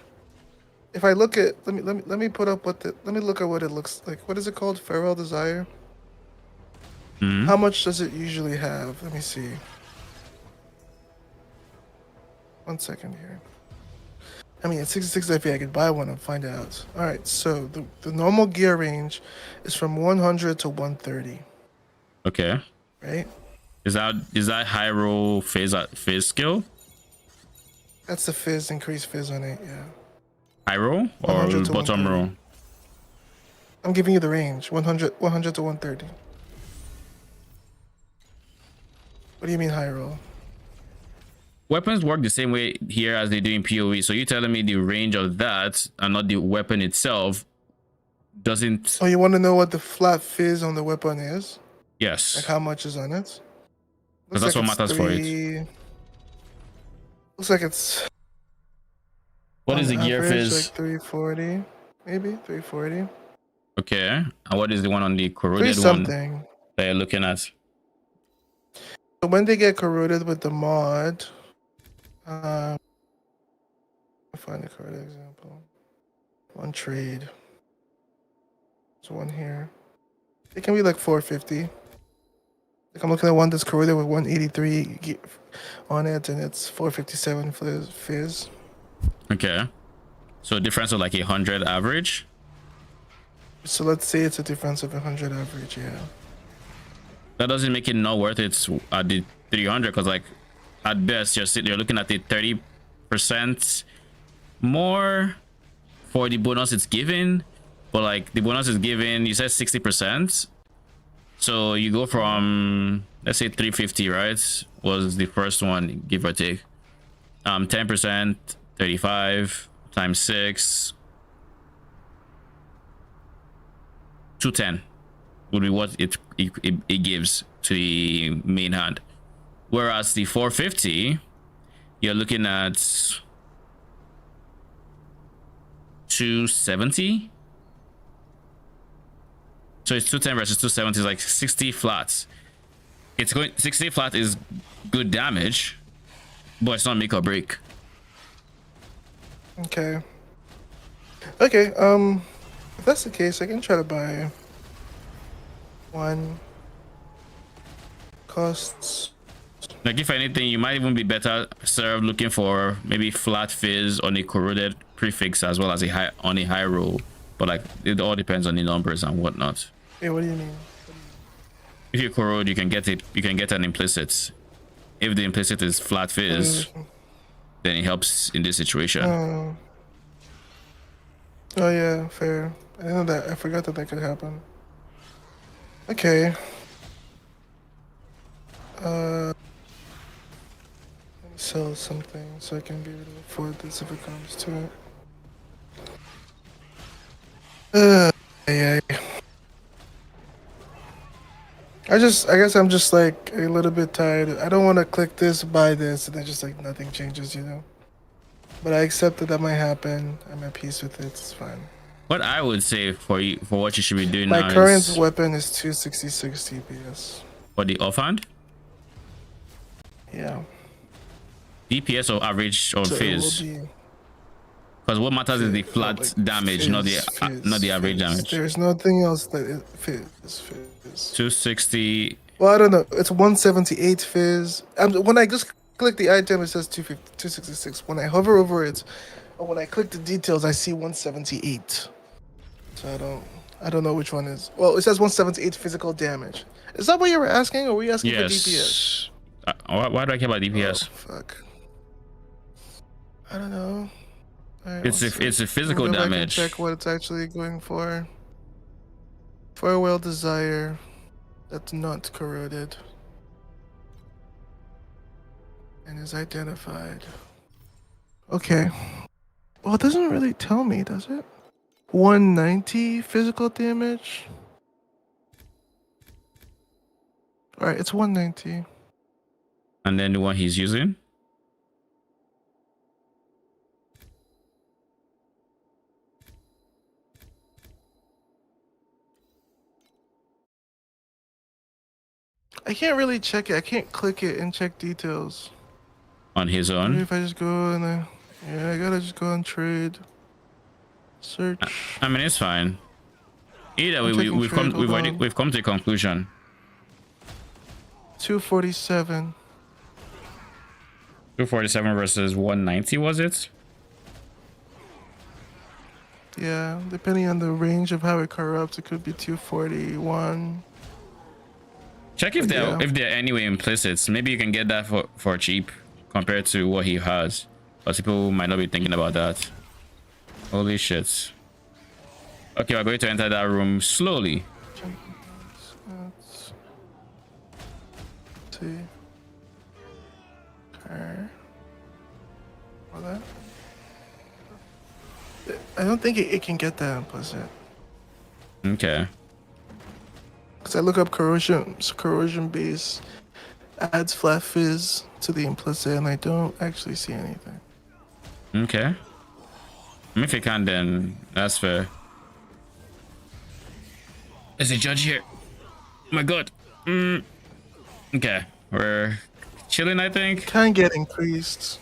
C: if I look at let me put up let me look at what it looks like. What is it called? Farewell Desire.
A: Mm-hmm.
C: How much does it usually have? Let me see. 1 second here. I mean, at 66 FA, I could buy one and find out. All right, so the normal gear range is from 100 to 130,
A: Okay.
C: right?
A: Is that high roll phase skill?
C: That's the fizz, increased fizz on it, yeah.
A: High roll or
C: 100 to
A: bottom
C: 130.
A: roll?
C: I'm giving you the range, 100 to 130. What do you mean high roll?
A: Weapons work the same way here as they do in PoE. So you're telling me the range of that and not the weapon itself doesn't...
C: Oh, you want to know what the flat fizz on the weapon is?
A: Yes.
C: Like how much is on it?
A: Because that's what
C: it's
A: matters for it.
C: Looks like it's
A: What is
C: on
A: the gear
C: average,
A: phase?
C: like 340, maybe 340.
A: Okay. And what is the one on the
C: Three
A: corroded one
C: something.
A: that you're looking at?
C: So when they get corroded with the mod, I'll find a correct example. One trade. There's one here. It can be like 450. Like I'm looking at one that's corroded with 183 on it, and it's 457 fizz.
A: Okay. So a difference of like 100 average.
C: So let's say it's a difference of 100 average, yeah.
A: That doesn't make it not worth it at the 300 because like at best you're looking at the 30% more for the bonus it's given, but like the bonus is given, you said 60%, so you go from, let's say 350, right, was the first one, give or take. 10%, 35 times 6, 210 would be what it gives to the main hand. Whereas the 450, you're looking at 270. So it's 210 versus 270 is like 60 flats. It's going 60 flat is good damage, but it's not make or break.
C: Okay. Okay, if that's the case, I can try to buy one. Costs.
A: Like if anything, you might even be better served looking for maybe flat fizz on a corroded prefix as well as a high roll. But like it all depends on the numbers and whatnot.
C: Hey, what do you mean?
A: If you corrode, you can get an implicit. If the implicit is flat fizz, then it helps in this situation.
C: Oh yeah, fair. I didn't know that. I forgot that could happen. Okay. Let me sell something so I can be able to afford this if it comes to it. Yeah. I guess I'm just like a little bit tired. I don't want to click this, buy this, and then just like nothing changes, you know? But I accept that might happen. I'm at peace with it. It's fine.
A: What I would say for you, for what you should be doing
C: My
A: now
C: current
A: is
C: weapon is 266 DPS.
A: for the offhand
C: Yeah.
A: DPS or average or
C: So it will
A: phase.
C: be
A: Because what matters is the
C: fizz,
A: flat
C: like
A: damage, not the not the average damage.
C: There's nothing else that is fizz.
A: 260.
C: Well, I don't know. It's 178 fizz. When I just click the item, it says 266. When I hover over it, or when I click the details, I see 178. So I don't know which one is. Well, it says 178 physical damage. Is that what you were asking, or were you asking for DPS?
A: Yes. Why do I care about DPS?
C: Oh, fuck. I don't know. Alright,
A: It's a physical
C: I'll go back and
A: damage.
C: check what it's actually going for. Farewell Desire. That's not corroded. And is identified. Okay. Well, it doesn't really tell me, does it? 190 physical damage. Alright, it's 190.
A: And then the one he's using.
C: I can't really check it. I can't click it and check details.
A: On his
C: Maybe
A: own.
C: if I just go and yeah, I gotta just go and trade. Search.
A: I mean, it's fine. Either way,
C: I'm checking
A: we've
C: trade, hold on.
A: we've come to a conclusion.
C: 247.
A: 247 versus 190, was it?
C: Yeah, depending on the range of how it corrupts, it could be 241.
A: Check if
C: Yeah.
A: they're anyway implicits. Maybe you can get that for cheap compared to what he has. But people might not be thinking about that. Holy shit. Okay, we're going to enter that room slowly.
C: Let's see. Okay. Well, that. I don't think it can get that implicit.
A: Okay.
C: Because I look up corrosion base adds flat fizz to the implicit, and I don't actually see anything.
A: Okay. If you can, then that's fair. There's a judge here. Oh my god. Okay. We're chilling, I think.
C: Can get increased.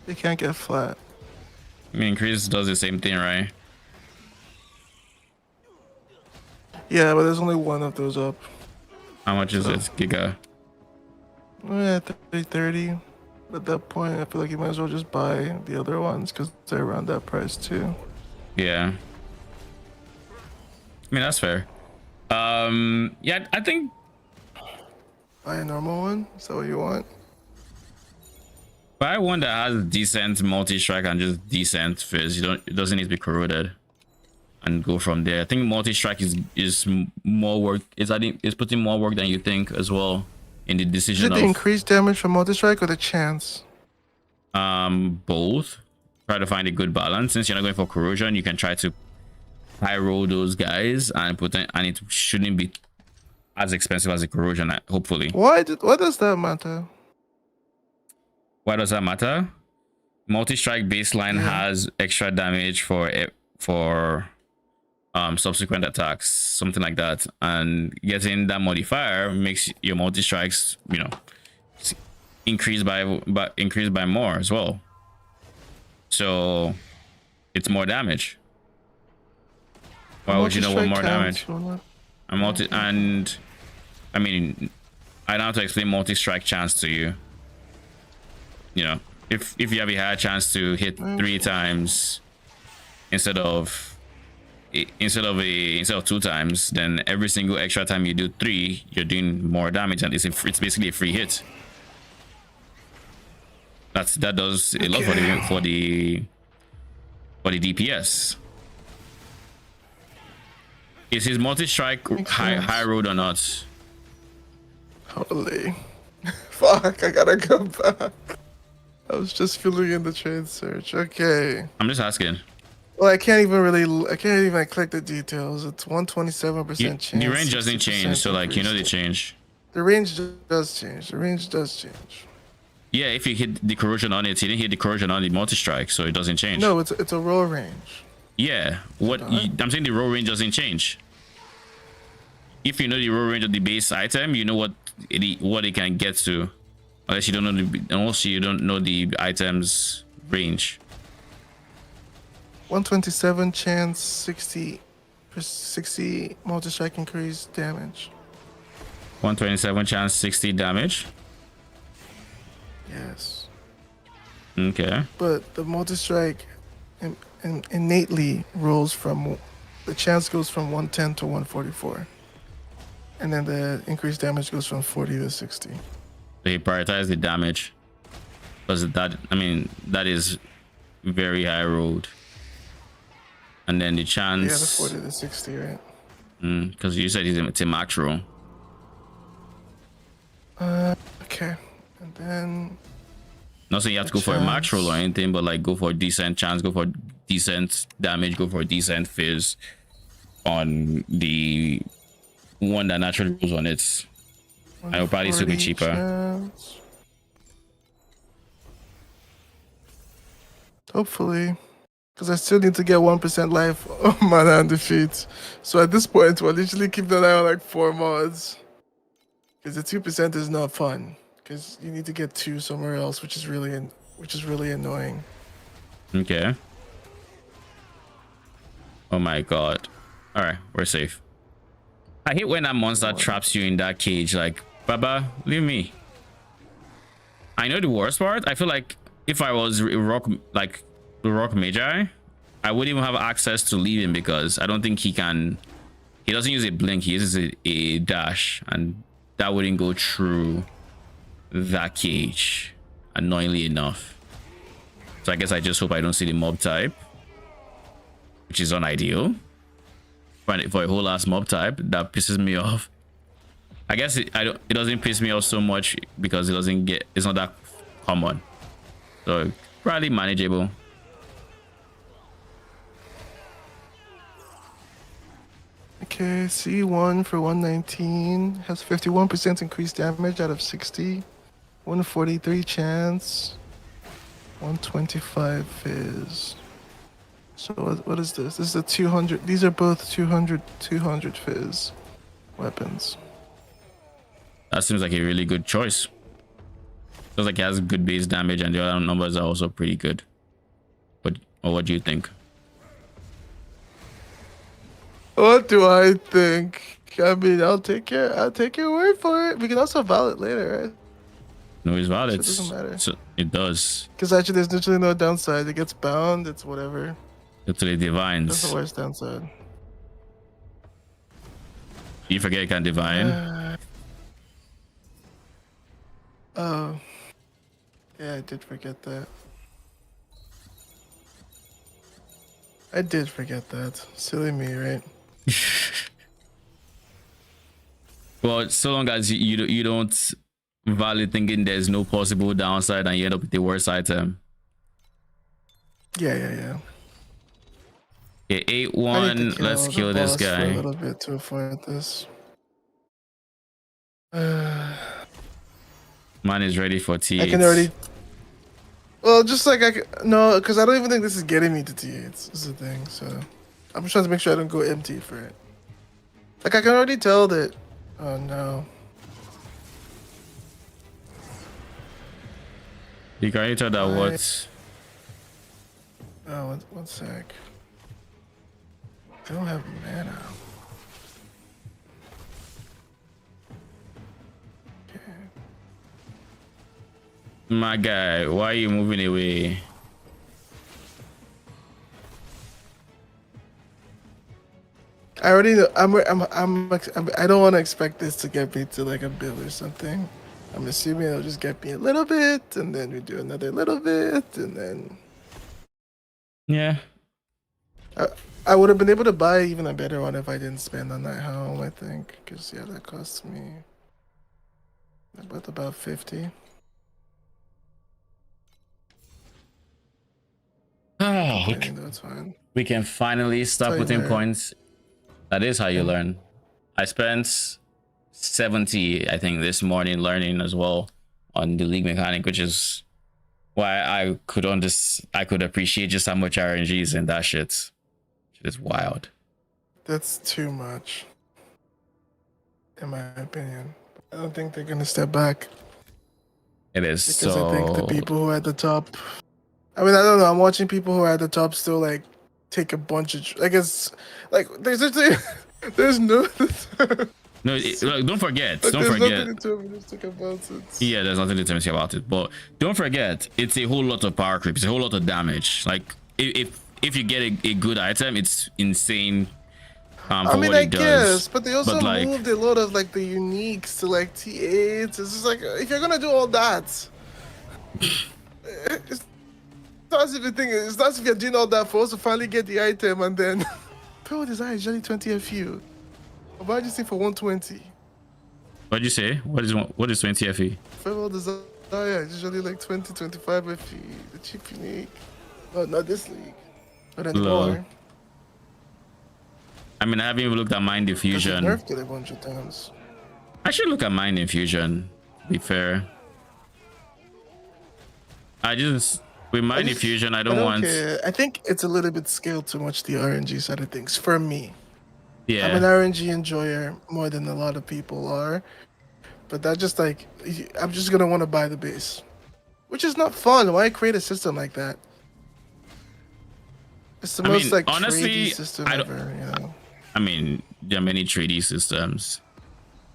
C: It can't get flat.
A: I mean, increase does the same thing, right?
C: Yeah, but there's only one of those up.
A: How much is it, Giga?
C: Yeah, 330. At that point, I feel like you might as well just buy the other ones because they're around that price too.
A: Yeah. I mean, that's fair. Yeah, I think
C: Buy a normal one. Is that what you want?
A: buy one that has decent multi-strike and just decent fizz. It doesn't need to be corroded. And go from there. I think multi-strike is more work. It's putting more work than you think as well in the
C: Is
A: decision
C: it the
A: of
C: increased damage from multi-strike or the chance?
A: both. Try to find a good balance. Since you're not going for corrosion, you can try to high roll those guys and and it shouldn't be as expensive as a corrosion, hopefully.
C: What does that matter?
A: Why does that matter? Multi-strike baseline
C: Yeah.
A: has extra damage for subsequent attacks, something like that, and getting that modifier makes your multi-strikes, increase by more as well. So it's more damage. Why would you not want more damage? And I mean, I don't have to explain multi-strike chance to you. If you have a higher chance to hit 3 times instead of 2 times, then every single extra time you do 3, you're doing more damage, and it's basically a free hit. That does a lot for the DPS. Is his multi-strike high road or not?
C: Holy. Fuck, I gotta go back. I was just filling in the trade search. Okay.
A: I'm just asking.
C: Well, I can't even click the details. It's 127% chance.
A: The range doesn't change, so like
C: increase.
A: they change.
C: The range does change. The range does change.
A: Yeah, if you hit the corrosion on it, you didn't hit the corrosion on the multi-strike, so it doesn't change.
C: No, it's a roll range.
A: Yeah, I'm saying the roll range doesn't change. If you know the roll range of the base item, you know what it can get to, unless you don't know the item's range.
C: 127 chance, 60 multi-strike increase damage.
A: 127 chance, 60 damage.
C: Yes.
A: Okay.
C: But the multi-strike innately rolls from, the chance goes from 110 to 144. And then the increased damage goes from 40 to 60.
A: They prioritize the damage. Because that is very high rolled. And then the chance.
C: Yeah, the 40 to 60, right?
A: Because you said it's a max roll.
C: Okay. And then.
A: Not saying you have to go for a max roll or anything, but like go for a decent chance, go for decent damage, go for a decent fizz on the one that naturally rolls on it. I will probably still be cheaper.
C: Chance. Hopefully. Because I still need to get 1% life on mana and defeat. So at this point, we'll literally keep an eye on like 4 mods. Because the 2% is not fun. Because you need to get 2 somewhere else, which is really annoying.
A: Okay. Oh my god. Alright, we're safe. I hate when that monster traps you in that cage. Like, Baba, leave me. I know the worst part. I feel like if I was the rock magi, I wouldn't even have access to leave him, because I don't think he doesn't use a blink, he uses a dash, and that wouldn't go through that cage, annoyingly enough. So I guess I just hope I don't see the mob type, which is unideal for a whole ass mob type. That pisses me off. I guess it doesn't piss me off so much because it's not that common, so probably manageable.
C: Okay, C1 for 119 has 51% increased damage out of 60. 143 chance. 125 fizz. So what is this? This is a 200. These are both 200 fizz weapons.
A: That seems like a really good choice. Feels like it has good base damage and the other numbers are also pretty good. What do you think?
C: What do I think? I mean, I'll take your word for it. We can also valid later, right?
A: No, it's valid.
C: It doesn't matter.
A: So it does.
C: Because actually, there's literally no downside. It gets bound. It's whatever.
A: It's the divines.
C: That's the worst downside.
A: You forget you can divine.
C: Oh. Yeah, I did forget that. I did forget that. Silly me, right?
A: Well, so long as you don't valid thinking there's no possible downside and you end up with the worst item.
C: Yeah.
A: Okay, 8-1. Let's kill this guy.
C: A little bit to avoid this.
A: Man is ready for T8.
C: I can already. Well, just like no, because I don't even think this is getting me to T8s. Is the thing. So I'm just trying to make sure I don't go empty for it. Like I can already tell that. Oh no.
A: You can already tell that what?
C: Oh, one sec. I don't have mana. Okay.
A: My guy, why are you moving away?
C: I already know. I don't want to expect this to get me to like a bill or something. I'm assuming it'll just get me a little bit, and then we do another little bit, and then.
A: Yeah.
C: I would have been able to buy even a better one if I didn't spend on that helm, I think. Because, yeah, that costs me about 50.
A: Oh,
C: I think that's fine.
A: we can finally stop putting points. That is how you learn. I spent 70, I think, this morning learning as well. on the league mechanic, which is why I could appreciate just how much RNG is in that shit. It is wild.
C: That's too much, in my opinion. I don't think they're gonna step back
A: It is
C: because
A: so.
C: I think the people who are at the top. I mean, I don't know. I'm watching people who are at the top still like take a bunch of. I guess like there's no.
A: No, look, don't forget.
C: But
A: Don't
C: there's
A: forget.
C: nothing deterministic about it.
A: Yeah, there's nothing deterministic about it. But don't forget, it's a whole lot of power creep. It's a whole lot of damage. Like if you get a good item, it's insane. For
C: I mean,
A: what
C: I
A: it does.
C: guess, but they also
A: like,
C: moved a lot of like the uniques to like T8s. It's just like if you're gonna do all that, it's not as if you think it's not as if you're doing all that for us to finally get the item and then Pearl Desire is usually 20 FU. Why just think for 120?
A: what'd you say? What is 20 FE?
C: Pearl Desire is usually like 20, 25 FU. The cheap unique. No, not this league. Not anymore.
A: I mean, I haven't even looked at Mind Diffusion.
C: Nerfed it a bunch of times.
A: I should look at Mind Diffusion, to be fair. With Mind Diffusion, I don't want...
C: care. I think it's a little bit scaled too much, the RNG side of things, for me.
A: Yeah.
C: I'm an RNG enjoyer more than a lot of people are. But that just like, I'm just going to want to buy the base. Which is not fun. Why create a system like that? It's the most like
A: honestly,
C: tradey system ever, you know?
A: I mean, there are many tradey systems.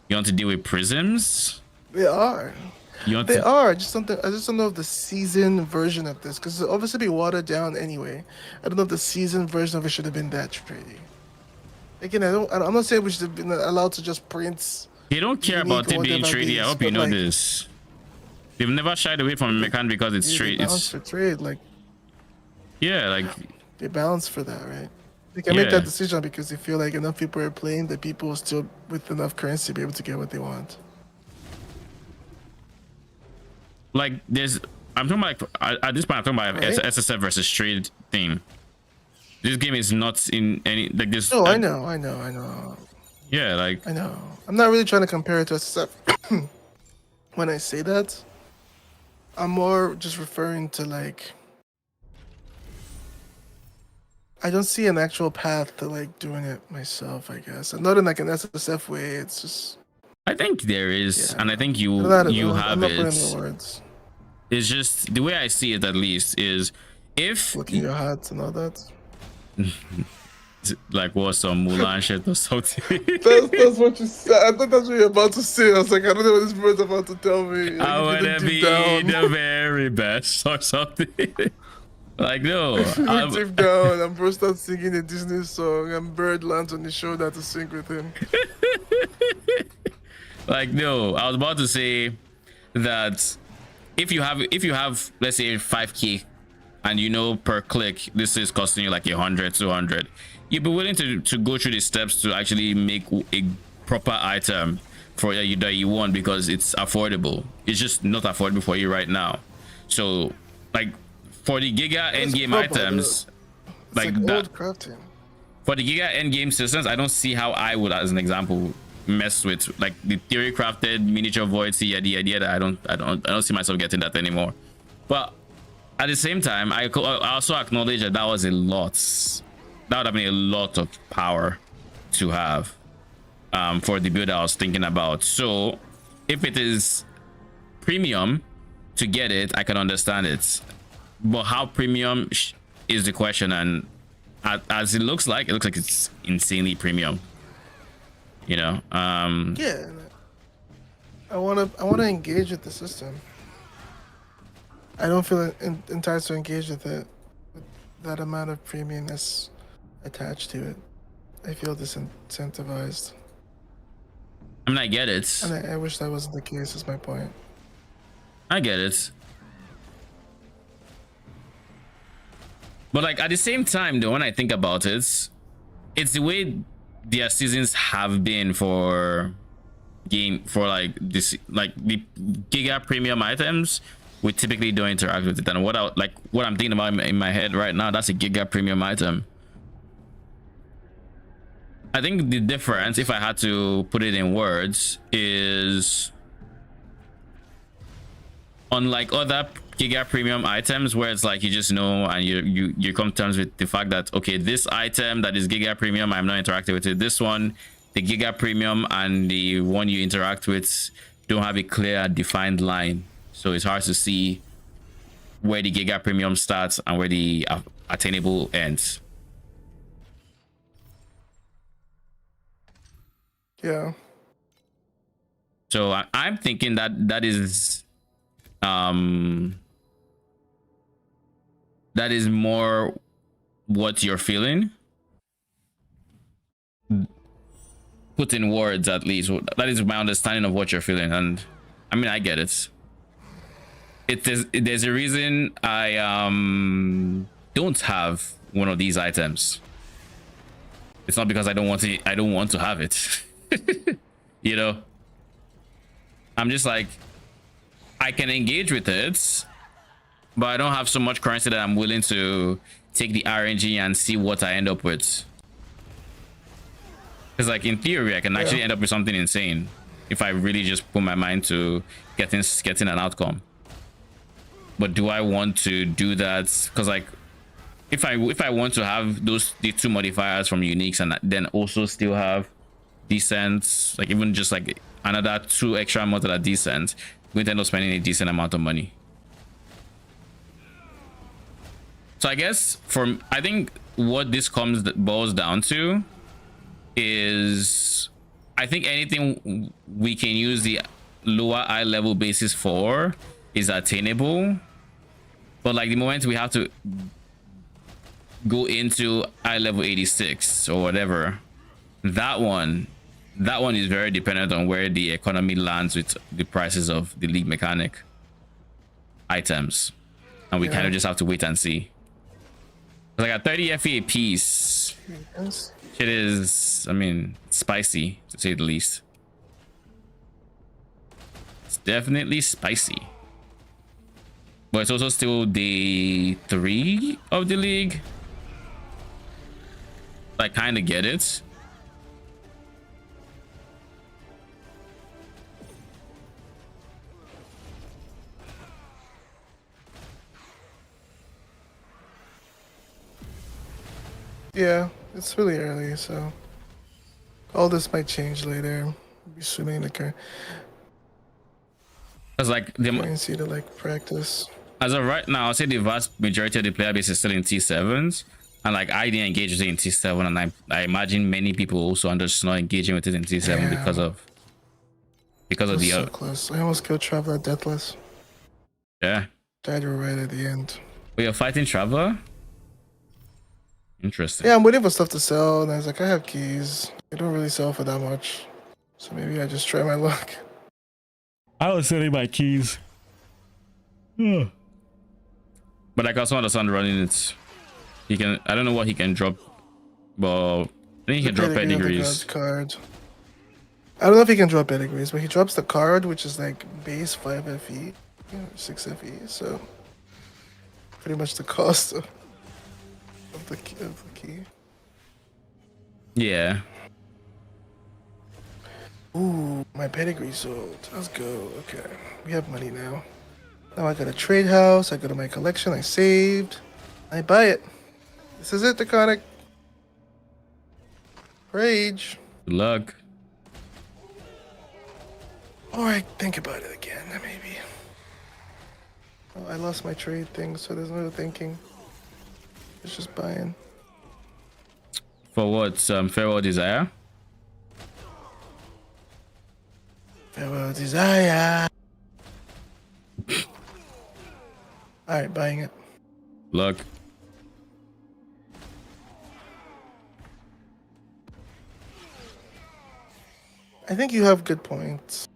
A: You want to deal with prisms?
C: They are.
A: They
C: are. I just don't know if the season version of this, because it'll obviously be watered down anyway. I don't know if the season version of it should have been that trady. Again, I'm not saying we should have been allowed to just print.
A: They don't care about it being trady. I hope you know this. They've never shied away from a mechanic because it's trade. It's
C: for trade, like.
A: Yeah, like.
C: They balance for that, right? They can make that decision because they feel like enough people are playing that people are still with enough currency to be able to get what they want.
A: Like I'm talking about at this point. I'm talking about SSF versus trade thing. This game is not in any like this.
C: No, I know.
A: Yeah, like
C: I know. I'm not really trying to compare it to SSF. When I say that, I'm more just referring to like. I don't see an actual path to like doing it myself, I guess. And not in like an SSF way. It's just.
A: I think there is, and I think you
C: have
A: it.
C: Words.
A: It's just the way I see it, at least, is if
C: looking your hats and all that.
A: Like what, some Mulan shit or something.
C: that's what you said. I thought that's what you're about to say. I was like, I don't know what this bird's about to tell me. Like,
A: I wanna be the very best or something. Like no,
C: I'm deep down and bro starts singing a Disney song and Bird lands on his shoulder to sing with him.
A: Like no, I was about to say that if you have let's say 5k and you know per click this is costing you like 100, 200, you'd be willing to go through the steps to actually make a proper item for that you want because it's affordable. It's just not affordable for you right now. So like for the Giga endgame items, like that,
C: crafting.
A: For the Giga endgame systems, I don't see how I would, as an example, mess with like the theory crafted miniature void. See the idea that I don't see myself getting that anymore. But at the same time, I also acknowledge that that was a lot. That would have been a lot of power to have for the build I was thinking about. So if it is premium to get it, I can understand it. But how premium is the question, and as it looks like it's insanely premium. You know.
C: Yeah. I wanna engage with the system. I don't feel enticed to engage with it. With that amount of premiumness attached to it, I feel disincentivized.
A: I mean, I get it.
C: And I wish that wasn't the case. Is my point.
A: I get it. But like at the same time though, when I think about it, it's the way their seasons have been for like this, like the Giga premium items. We typically don't interact with it, and what I'm thinking about in my head right now, that's a Giga premium item. I think the difference, if I had to put it in words, is unlike other Giga Premium items where it's like you just know and you come to terms with the fact that okay, this item that is Giga Premium, I'm not interacting with it. This one, the Giga Premium and the one you interact with don't have a clear defined line, so it's hard to see where the Giga Premium starts and where the attainable ends.
C: Yeah.
A: So I'm thinking that that is more what you're feeling. Put in words, at least. That is my understanding of what you're feeling, and I mean I get it. There's a reason I don't have one of these items. It's not because I don't want to have it. You know, I'm just like, I can engage with it, but I don't have so much currency that I'm willing to take the RNG and see what I end up with. Because like in theory I can actually end up with something insane if I really just put my mind to getting an outcome. But do I want to do that? Because like if I want to have the two modifiers from uniques and then also still have decent, like even just like another 2 extra mods that are decent, we're going to end up spending a decent amount of money. So I guess I think what this boils down to is, I think anything we can use the lower eye level basis for is attainable, but like the moment we have to go into eye level 86 or whatever, that one is very dependent on where the economy lands with the prices of the league mechanic items, and we kind of just have to wait and see. Like a 30 FE a piece, it is, I mean, spicy to say the least. It's definitely spicy, but it's also still day 3 of the league. I kind of get it.
C: Yeah, it's really early, so all this might change later. Be swimming in the current.
A: Because like the
C: currency to like practice.
A: As of right now, I'll say the vast majority of the player base is still in T7s, and like I didn't engage with it in T7, and I imagine many people also are just not engaging with it in T7 because of the
C: so close. I almost killed Traveler deathless.
A: Yeah.
C: Died right at the end.
A: We are fighting Traveler. Interesting.
C: Yeah, I'm waiting for stuff to sell, and I was like, I have keys. They don't really sell for that much, so maybe I just try my luck.
A: I was selling my keys. But like I also understand running it. He can. I don't know what he can drop, but I think he can drop pedigrees.
C: Card. I don't know if he can drop pedigrees, but he drops the card, which is like base 5 FE, 6 FE. So pretty much the cost of the key.
A: Yeah.
C: Ooh, my pedigree sold. Let's go. Okay, we have money now. Now I got a trade house. I go to my collection. I saved. I buy it. This is it, Draconic. Rage.
A: Good luck.
C: Or I think about it again, maybe. Oh, I lost my trade thing, so there's no thinking. It's just buying.
A: For what? Farewell Desire?
C: Farewell Desire. Alright, buying it.
A: Luck.
C: I think you have good points.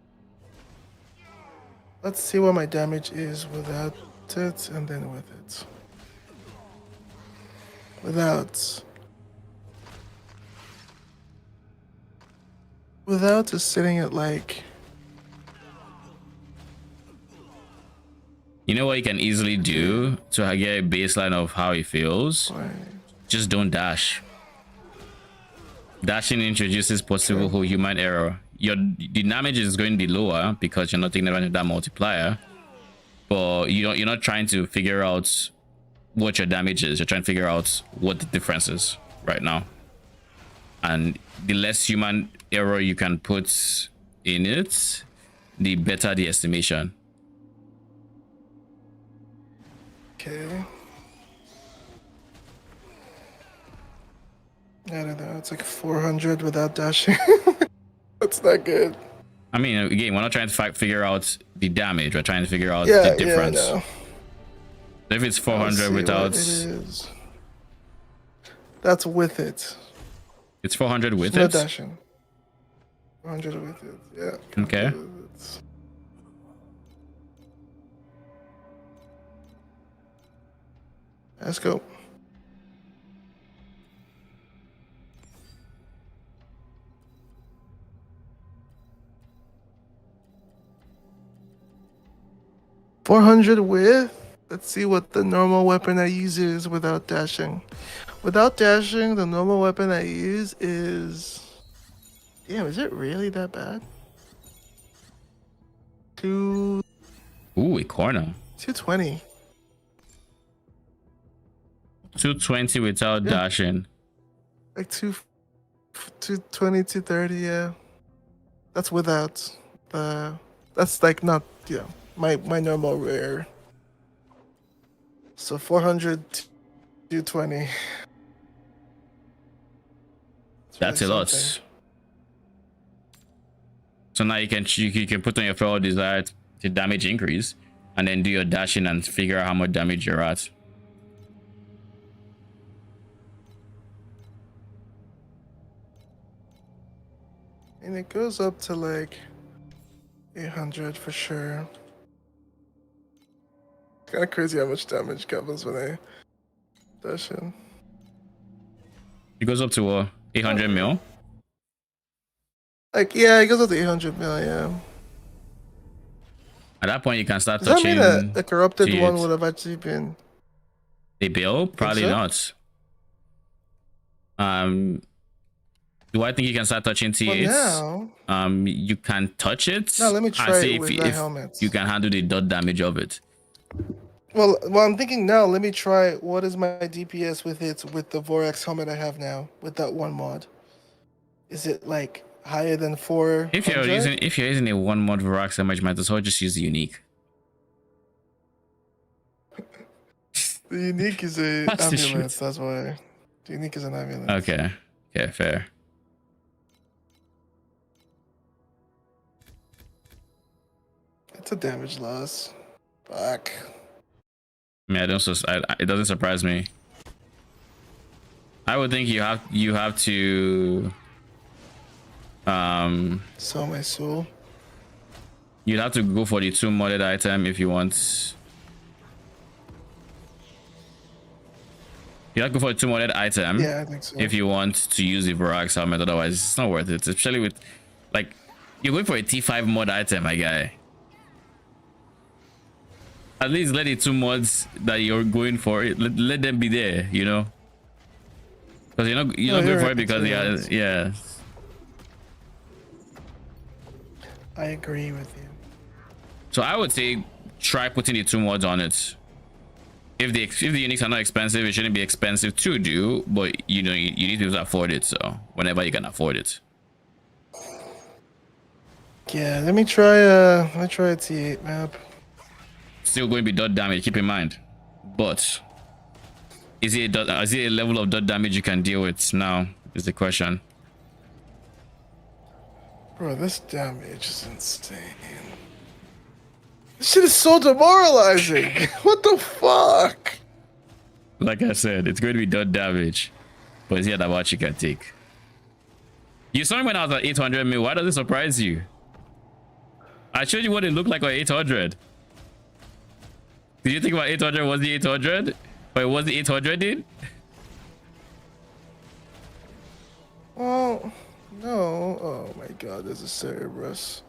C: Let's see what my damage is without it and then with it. Without is sitting at like...
A: You know what you can easily do to get a baseline of how it feels?
C: Right.
A: Just don't dash. Dashing introduces possible whole human error. The damage is going to be lower because you're not taking advantage of that multiplier, but you're not trying to figure out what your damage is. You're trying to figure out what the difference is right now, and the less human error you can put in it, the better the estimation.
C: Okay. I don't know. It's like 400 without dashing. That's not good.
A: I mean, again, we're not trying to figure out the damage. We're trying to figure out
C: Yeah,
A: the difference.
C: yeah, I know.
A: So if it's
C: Let's
A: 400
C: see
A: without,
C: what it is. That's with it.
A: it's 400 with
C: No
A: it.
C: dashing. 400 with it. Yeah.
A: Okay.
C: 400 with it. Let's go. $400 with. Let's see what the normal weapon I use is without dashing. Without dashing, the normal weapon I use is. Damn, is it really that bad? Two.
A: Ooh, a corner.
C: 220.
A: 220 without
C: Yeah.
A: dashing.
C: Like 220, 230, yeah. That's without the. That's like not, my normal rare. So 400, 220.
A: That's
C: really
A: a lot.
C: something.
A: So now you can put on your Feral Desire to damage increase, and then do your dashing and figure out how much damage you're at.
C: And it goes up to like 800 for sure. It's kind of crazy how much damage comes when I dash in.
A: It goes up to 800 mil.
C: Like, yeah, it goes up to 800 mil, yeah.
A: At that point, you can start
C: Does that
A: touching.
C: mean a corrupted
A: to
C: one
A: it.
C: would have actually been.
A: A bill? Probably
C: so?
A: not. Do I think you can start touching T8s?
C: Well, now.
A: You can touch it.
C: No, let me
A: and
C: try
A: see
C: it with the helmet.
A: you can handle the dot damage of it.
C: Well, I'm thinking now, let me try what is my DPS with it with the Vorax helmet I have now, with that one mod. Is it like higher than 400?
A: If you're using a one mod Vorax damage, might as well just use the unique.
C: The unique is a
A: That's the
C: amulet,
A: shit.
C: that's why. The unique is an amulet.
A: Okay. Okay, fair.
C: It's a damage loss. Fuck.
A: Yeah, it doesn't surprise me. I would think you have to
C: Sell my soul.
A: you'd have to go for the 2 modded item if you want. You have to go for the 2 modded item.
C: Yeah, I think so.
A: If you want to use the Vorax helmet, otherwise it's not worth it. Especially with, like, you're going for a T5 mod item, my guy. At least let the 2 mods that you're going for, let them be there, you know? Because you're not going for it because yeah.
C: I agree with you.
A: So I would say try putting the 2 mods on it. If the uniques are not expensive, it shouldn't be expensive to do, but you need to be able to afford it. So whenever you can afford it.
C: Yeah, let me try a T8 map.
A: Still going to be dot damage, keep in mind. But is it a level of dot damage you can deal with now? Is the question.
C: Bro, this damage is insane. This shit is so demoralizing. What the fuck?
A: Like I said, it's going to be dot damage, but it's that much you can take. You saw me when I was at 800 mil. Why does it surprise you? I showed you what it looked like on 800. Did you think about 800 was the 800? But it was the 800 dude?
C: Well, no. Oh my god, there's a Cerberus.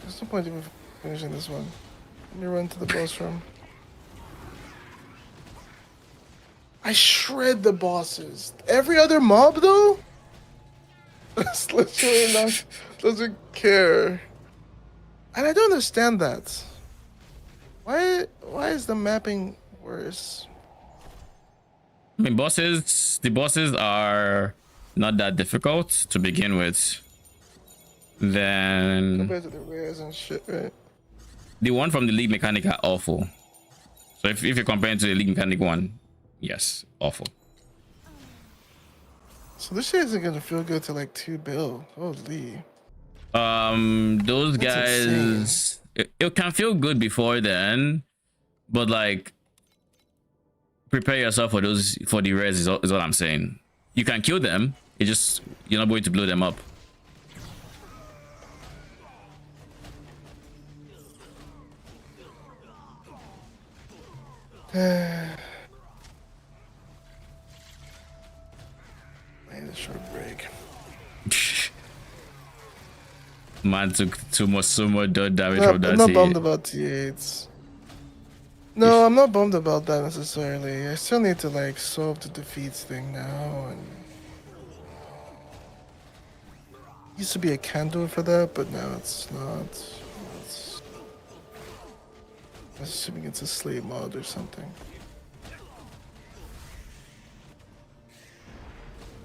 C: There's no point even finishing this one. Let me run to the boss room. I shred the bosses. Every other mob though? Just literally not doesn't care. And I don't understand that. Why is the mapping worse?
A: I mean, the bosses are not that difficult to begin with. Then
C: Compared to the rares and shit, right?
A: the one from the League Mechanic are awful. So if you're comparing to the League Mechanic one, yes, awful.
C: So this shit isn't gonna feel good to like 2 bill. Holy.
A: Those
C: That's
A: guys, it can feel good before then, but like prepare yourself for those, for the res is all I'm saying. You can kill them, it just, you're not going to blow them up.
C: Man, a short break.
A: Man took too much dot damage
C: No,
A: from that.
C: I'm not bummed about T8s. No, I'm not bummed about that necessarily. I still need to like solve the defeats thing now, and used to be a candle for that, but now it's not. I'm assuming it's a slave mod or something.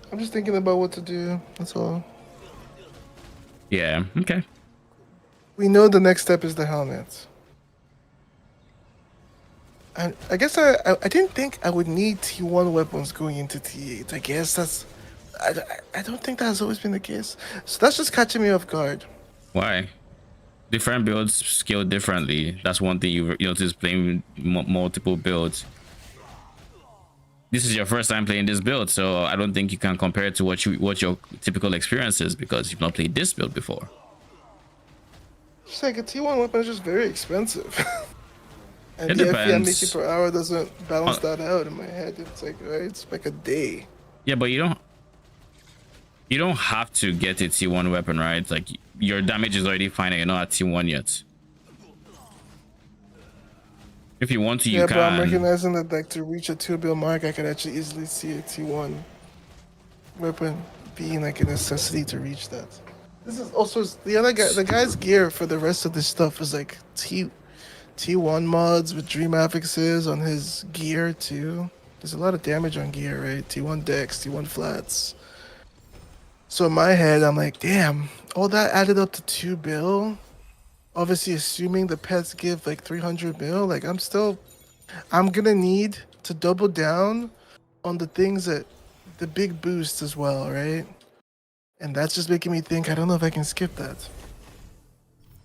C: I'm just thinking about what to do. That's all.
A: Yeah, okay.
C: We know the next step is the helmet. And I guess I didn't think I would need T1 weapons going into T8. I guess that's... I don't think that has always been the case. So that's just catching me off guard.
A: Why? Different builds scale differently. That's one thing you notice playing multiple builds. This is your first time playing this build, so I don't think you can compare it to what your typical experience is, because you've not played this build before.
C: Just like a T1 weapon is just very expensive. And
A: It
C: the FP I'm
A: depends.
C: making per hour doesn't balance that out in my head. It's like, right, it's like a day.
A: Yeah, but you don't have to get a T1 weapon, right? Like your damage is already fine and you're not at T1 yet. If you want to, you
C: Yeah,
A: can.
C: but I'm recognizing that like to reach a 2 bill mark, I could actually easily see a T1 weapon being like a necessity to reach that. This is also the other guy. The guy's gear for the rest of this stuff is like T1 mods with dream affixes on his gear too. There's a lot of damage on gear, right? T1 decks, T1 flats. So in my head, I'm like, damn, all that added up to 2 bill. Obviously, assuming the pets give like 300 mil, like I'm gonna need to double down on the things that the big boosts as well, right? And that's just making me think, I don't know if I can skip that. Is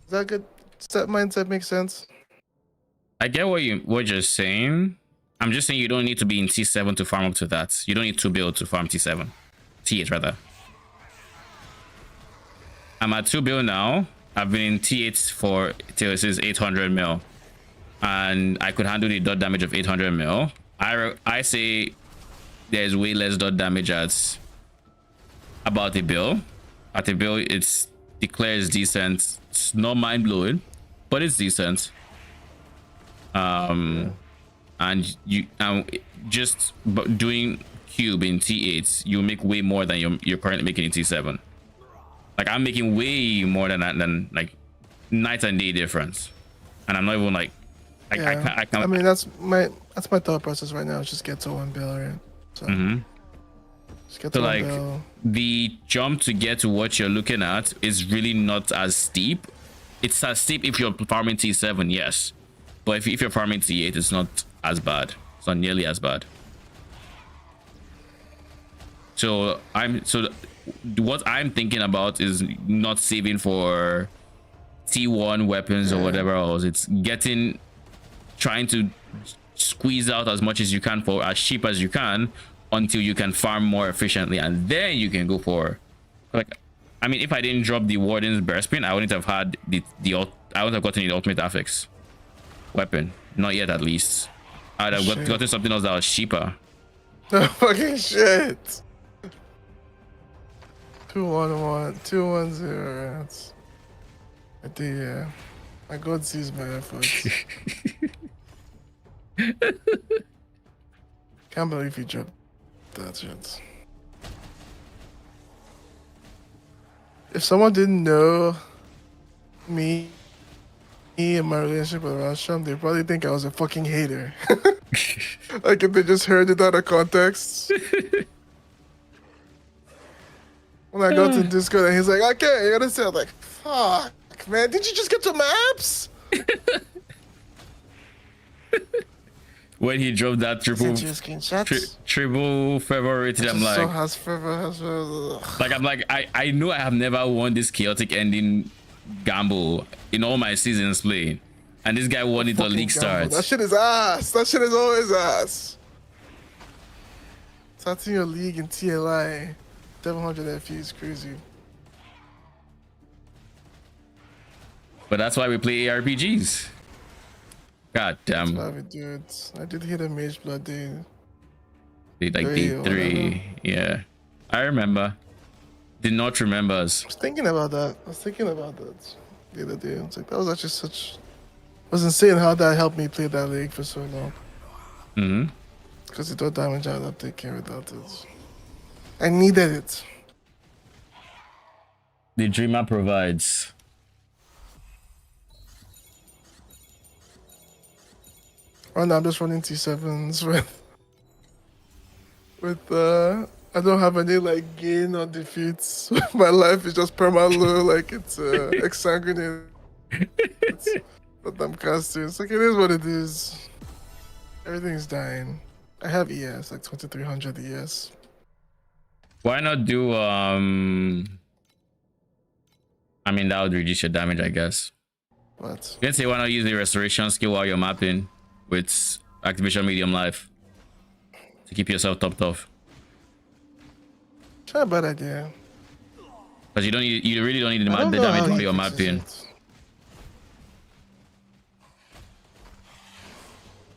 C: that good? Does that mindset make sense?
A: I get what you're saying. I'm just saying you don't need to be in T7 to farm up to that. You don't need to build to farm T7. T8 rather. I'm at 2 bill now. I've been in T8 for till it says 800 mil. And I could handle the dot damage of 800 mil. I say there's way less dot damage at about a bill. At a bill, it's declares decent. It's not mind blowing, but it's decent. And you just doing cube in T8, you make way more than you're currently making in T7. Like I'm making way more than that, than like night and day difference, and I'm not even like I can't.
C: I mean, that's my thought process right now. Is just get to 1 bill, right? So, just get to
A: So
C: 1
A: like
C: bill.
A: the jump to get to what you're looking at is really not as steep. It's as steep if you're farming T7, yes, but if you're farming T8, it's not as bad. It's not nearly as bad. So what I'm thinking about is not saving for T1 weapons or whatever else. It's trying to squeeze out as much as you can for as cheap as you can until you can farm more efficiently, and then you can go for, like, I mean, if I didn't drop the Warden's Bearspin, I wouldn't have had I wouldn't have gotten the ultimate affix weapon, not yet at least. I'd have gotten something else that was cheaper.
C: No fucking shit. 211, 210. That's. I think, yeah. My God sees my efforts. Can't believe you dropped that shit. if someone didn't know me and my relationship with Rasham, they probably think I was a fucking hater. Like if they just heard it out of context. When I got to Discord and he's like, okay, you gotta say, I'm like, fuck, man, did you just get to maps?
A: When he dropped that triple
C: Sent you screenshots.
A: triple favorite, I'm like,
C: So has favor.
A: like I'm like, I know I have never won this chaotic ending gamble in all my seasons playing, and this guy won it on league
C: That
A: starts.
C: shit is ass. That shit is always ass. Starting your league in TLI, 700 FE is crazy.
A: But that's why we play ARPGs. God damn.
C: Love it, dude. I did hit a mage blood day.
A: Like
C: Three
A: day
C: or
A: 3.
C: whatever.
A: Yeah. I remember. Did not remember us.
C: I was thinking about that. The other day. I was like, that was actually such. It was insane how that helped me play that league for so long.
A: Mm-hmm.
C: Because it don't damage out of taking without it. I needed it.
A: The dreamer provides.
C: Right now I'm just running T7s with I don't have any like gain or defeats. My life is just perma low, like it's exsanguinate. It's what I'm casting. It's like it is what it is. Everything's dying. I have ES, like 2300 ES.
A: Why not do I mean, that would reduce your damage, I guess.
C: But
A: You can say why not use the restoration skill while you're mapping with activation medium life to keep yourself topped off.
C: it's not a bad idea.
A: Because you really don't need
C: I don't
A: the
C: know
A: damage
C: how
A: while
C: he
A: you're
C: fixes
A: mapping.
C: it.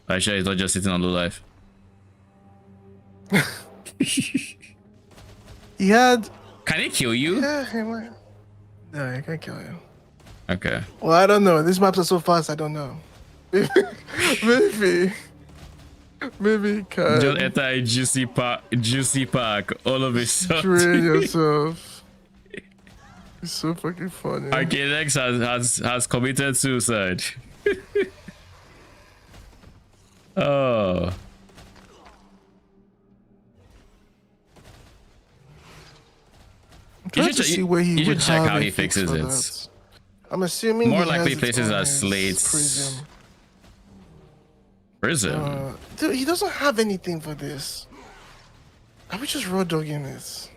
A: I'm sure it's not just sitting on low life.
C: He had
A: Can it kill you?
C: yeah, he might. No, he can't kill you.
A: Okay.
C: Well, I don't know. These maps are so fast. I don't know. Maybe he can.
A: Just enter a juicy pack all of a
C: Train
A: sudden.
C: yourself. It's so fucking funny.
A: Arcadex has committed suicide. Oh.
C: I'm trying to see where he
A: you should
C: would
A: check
C: have
A: how
C: a
A: he
C: fix
A: fixes
C: for
A: it.
C: that. I'm assuming
A: More
C: he
A: likely
C: has it
A: places
C: on
A: are
C: his
A: slates.
C: Prism.
A: Prism.
C: Dude, he doesn't have anything for this. Are we just raw dogging this?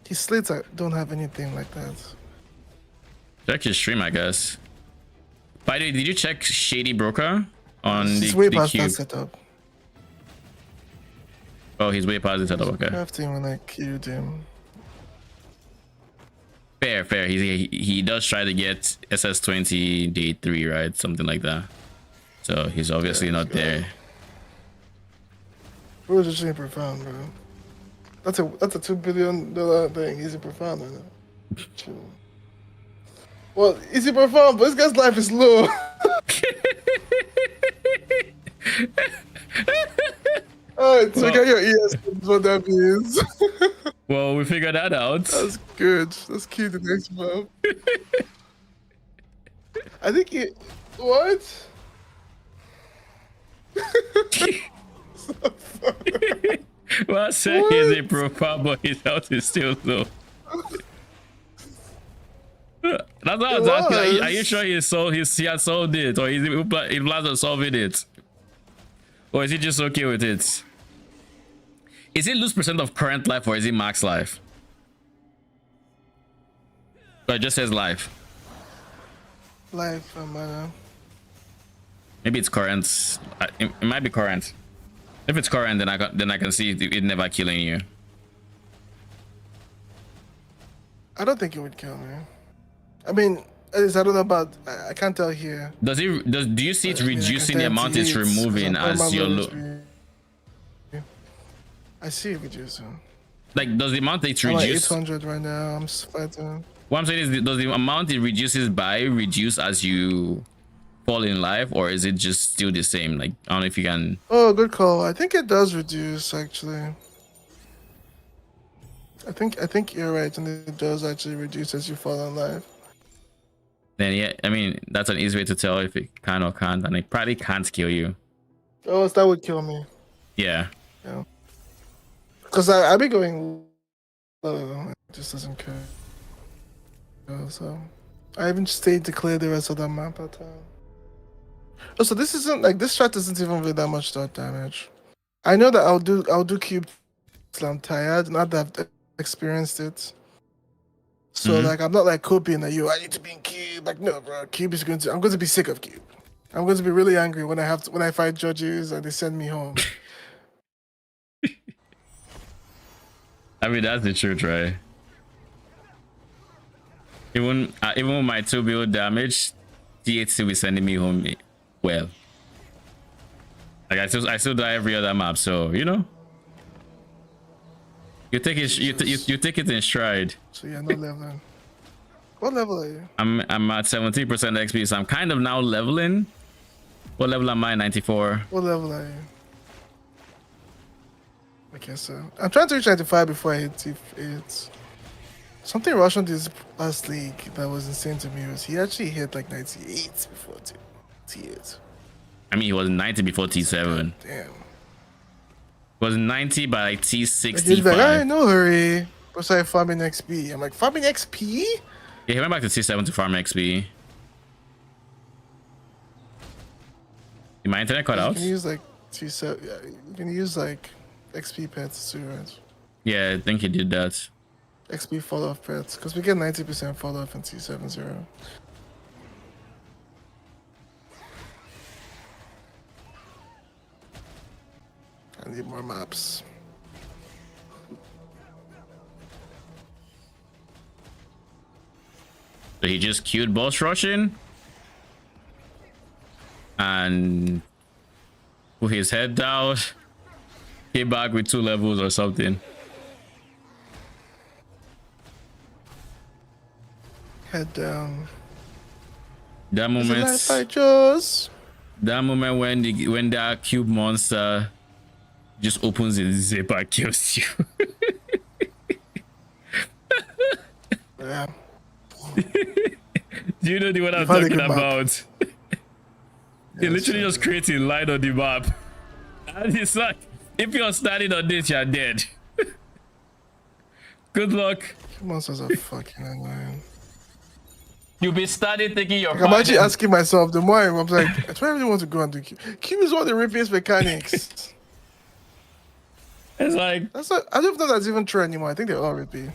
C: His slates don't have anything like that.
A: Check your stream, I guess. By the way, did you check Shady Broker on
C: He's way
A: the
C: past that
A: cube?
C: setup.
A: Oh, he's way past the setup. Okay.
C: Crafting when I killed him.
A: Fair. He does try to get SS20 day 3, right? Something like that. So he's obviously not there.
C: We're just saying profound, bro. That's a $2 billion thing. Easy profound, man. Chill. Well, easy profound, but this guy's life is low. Alright, so get your ES, what that means.
A: Well, we figured that out.
C: That's good. Let's keep the next map. I think he. What?
A: Well, I said he's a profile, but his health is still low. That's what I was asking. Are you sure he has solved it, or is he plans on solving it, or is he just okay with it? Is it lose percent of current life, or is it max life? Or it just says life.
C: Life, man.
A: Maybe it's current. It might be current. If it's current, then I can see it never killing you.
C: I don't think it would kill me. I mean, I don't know about. I can't tell here.
A: Do you see it
C: I mean, I can
A: reducing the amount it's
C: 38, 'cause
A: removing
C: I'm
A: as your low?
C: I see it reducing.
A: Like, does the amount it's
C: I'm at
A: reduced?
C: 800 right now. I'm fighting.
A: What I'm saying is, does the amount it reduces by reduce as you fall in life, or is it just still the same? Like, I don't know if you can.
C: Oh, good call. I think it does reduce actually. I think you're right, and it does actually reduce as you fall in life.
A: Then yeah, I mean that's an easy way to tell if it can or can't, and it probably can't kill you.
C: Oh, that would kill me.
A: Yeah.
C: Yeah. Because I be going low. It just doesn't care. So I even stayed to clear the rest of the map at time. Oh, so this isn't like this strat isn't even really that much dot damage. I know that I'll do cube till I'm tired, not that I've experienced it. So like I'm not like coping that I need to be in cube. Like no, bro, cube is I'm going to be sick of cube. I'm going to be really angry when I fight judges and they send me home.
A: I mean that's the truth, right? Even with my 2 build damage, T8 will be sending me home well. Like I still die every other map, so you know. You take it you take it in stride.
C: So yeah, no leveling. What level are you?
A: I'm at 70% XP, so I'm kind of now leveling. What level am I? 94.
C: What level are you? Okay, so I'm trying to reach 95 before I hit T8. Something Russian did this last league that was insane to me was he actually hit like 98 before T8.
A: I mean, he was 90 before T7.
C: Damn.
A: He was 90 by like
C: He's like,
A: T65.
C: alright, no hurry. What's I farming XP? I'm like, farming XP?
A: Yeah, he went back to T7 to farm XP. Did my internet cut out?
C: You can use like T7. Yeah, you can use like XP pets too, right?
A: Yeah, I think he did that.
C: XP fall off pets because we get 90% fall off in T7-0. I need more maps.
A: So he just queued boss rushing and put his head down, came back with 2 levels or something.
C: Head down.
A: That moment, that moment when that cube monster just opens his zip and kills you.
C: Yeah.
A: Do you know the one I'm talking about? He literally just creates a line on the map. And it's like, if you're standing on this, you're dead. Good luck.
C: Monsters are fucking annoying.
A: You'll be standing thinking you're
C: I'm actually asking myself, the more I'm like, I really want to go and do Cube. Cube is one of the rippiest mechanics.
A: It's like,
C: I don't know that's even true anymore. I think they're all rippy.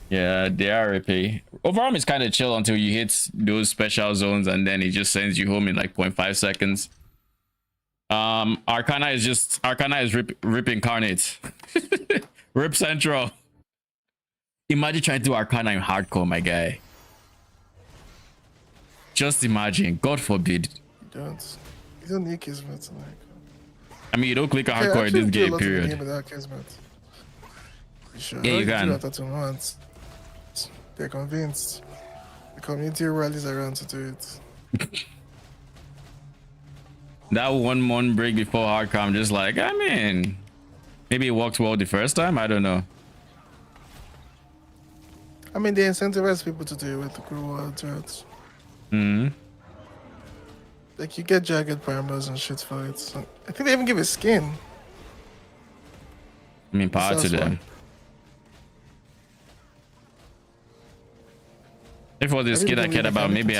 A: yeah, they are RP. Overarm is kind of chill until you hit those special zones and then it just sends you home in like 0.5 seconds. Arcana is rip incarnate. Rip central. Imagine trying to do Arcana in hardcore, my guy. Just imagine, God forbid.
C: You don't need Kismet.
A: I mean, you don't click on hardcore in this game, period.
C: Sure.
A: Yeah, you can.
C: They're convinced. The community rallies around to do it.
A: That 1 month break before hardcore, I'm just like, I mean, maybe it worked well the first time. I don't know.
C: I mean, they incentivize people to do it with the crew world, right? Like you get jagged primers and shit for it. So I think they even give it skin.
A: I mean, power to them. If it was the skin I cared about, maybe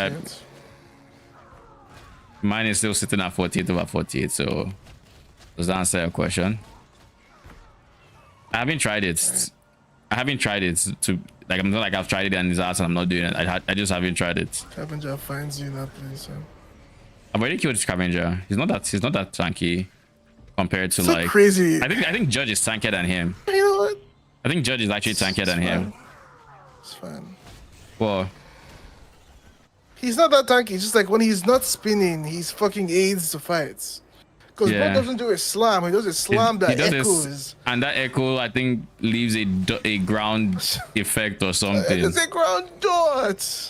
A: mine is still sitting at 48 over 48. So does that answer your question? I haven't tried it. I haven't tried it to like. I'm not like I've tried it and it's awesome. I'm not doing it. I just haven't tried it.
C: Scavenger finds you in that place. So.
A: I've already killed Scavenger. He's not that tanky compared to
C: so
A: like
C: crazy.
A: I think Judge is tankier than him.
C: You know what?
A: I think Judge is actually tankier than him.
C: It's fine.
A: Well,
C: he's not that tanky. It's just like when he's not spinning, he's fucking aids to fights. Because Bro doesn't do a slam. He does a slam that echoes.
A: And that echo, I think, leaves a ground effect or something.
C: It's a ground dot.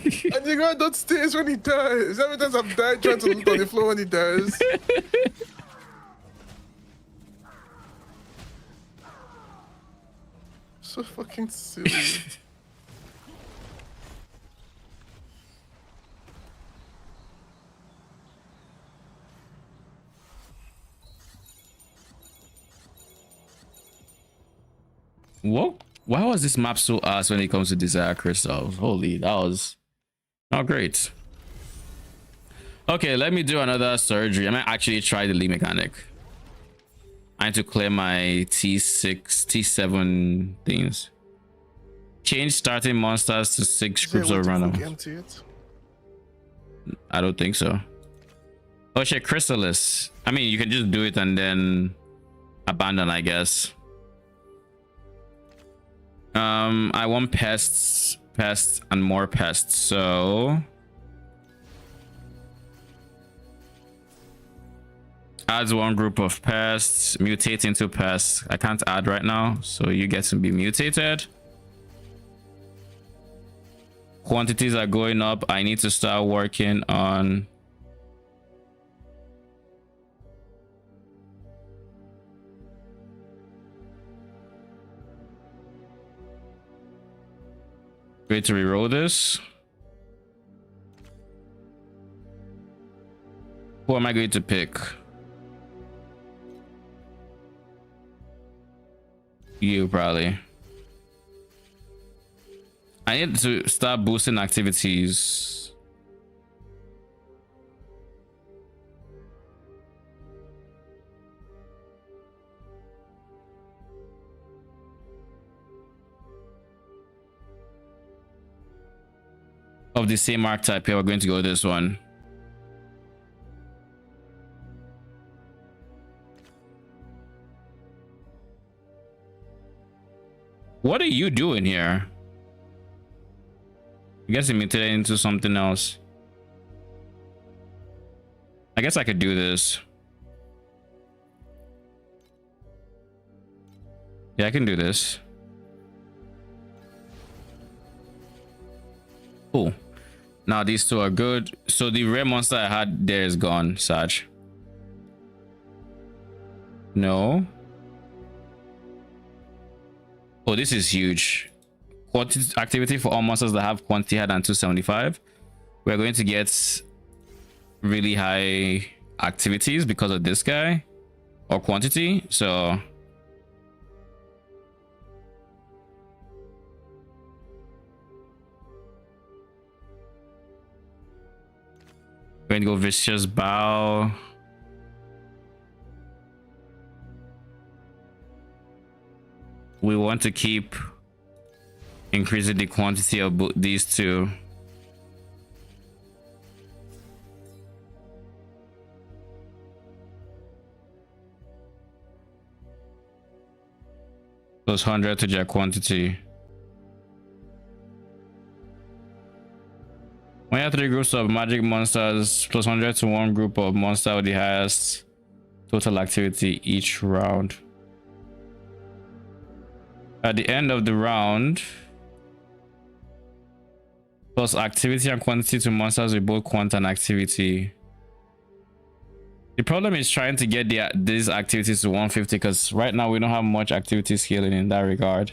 C: And the ground dot stays when he dies. Every time I've died trying to loot on the floor when he dies. So fucking silly.
A: Whoa, why was this map so ass when it comes to desire crystals? Holy, that was not great. Okay, let me do another surgery. I might actually try the lead mechanic. I need to clear my T6 T7 things. Change starting monsters to 6 groups of random.
C: Empty it?
A: I don't think so. Oh shit, chrysalis. I mean, you can just do it and then abandon, I guess. I want pests, and more pests. So adds 1 group of pests, mutate into pests. I can't add right now, so you get to be mutated. Quantities are going up. I need to start working on way to reroll this. Who am I going to pick? You probably. I need to start boosting activities. Of the same archetype here, we're going to go this one. What are you doing here? I guess it mutated into something else. I guess I could do this. Yeah, I can do this. Cool. Now these two are good. So the rare monster I had there is gone, Saj. No. Oh, this is huge. Quantity activity for all monsters that have quantity higher than 275. We're going to get really high activities because of this guy or quantity. So we're going to go vicious bow. We want to keep increasing the quantity of these two. Plus 100 to their quantity. When you have 3 groups of magic monsters, plus 100 to 1 group of monster with the highest total activity each round. At the end of the round, plus activity and quantity to monsters with both quant and activity. The problem is trying to get these activities to 150 because right now we don't have much activity scaling in that regard.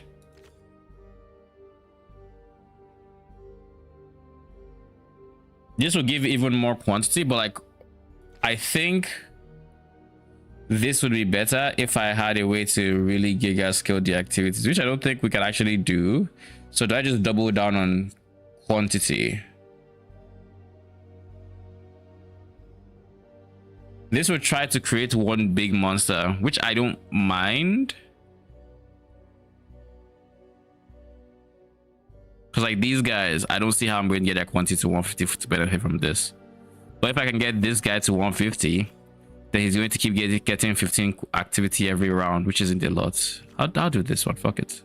A: This will give even more quantity, but like I think this would be better if I had a way to really giga scale the activities, which I don't think we can actually do. So do I just double down on quantity? This would try to create one big monster, which I don't mind. Because like these guys, I don't see how I'm going to get their quantity to 150 to benefit from this. But if I can get this guy to 150, then he's going to keep getting 15 activity every round, which isn't a lot. I'll do this one, fuck it.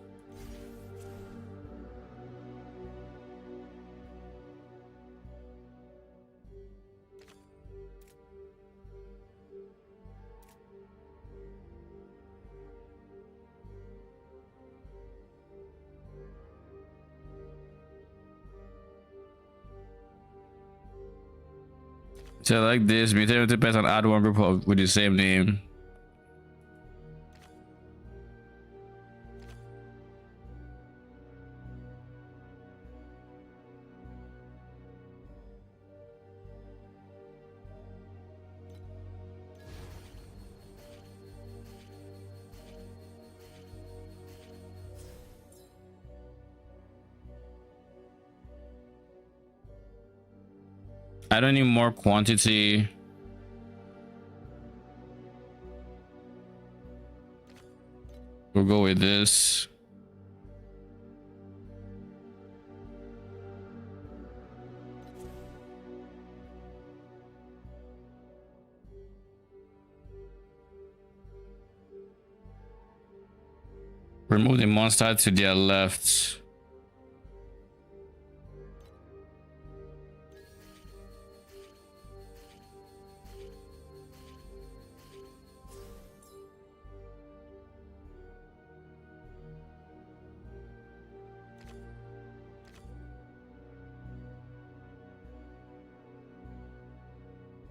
A: So like this, mutate the pet and add 1 group with the same name. I don't need more quantity. We'll go with this. Remove the monster to their left.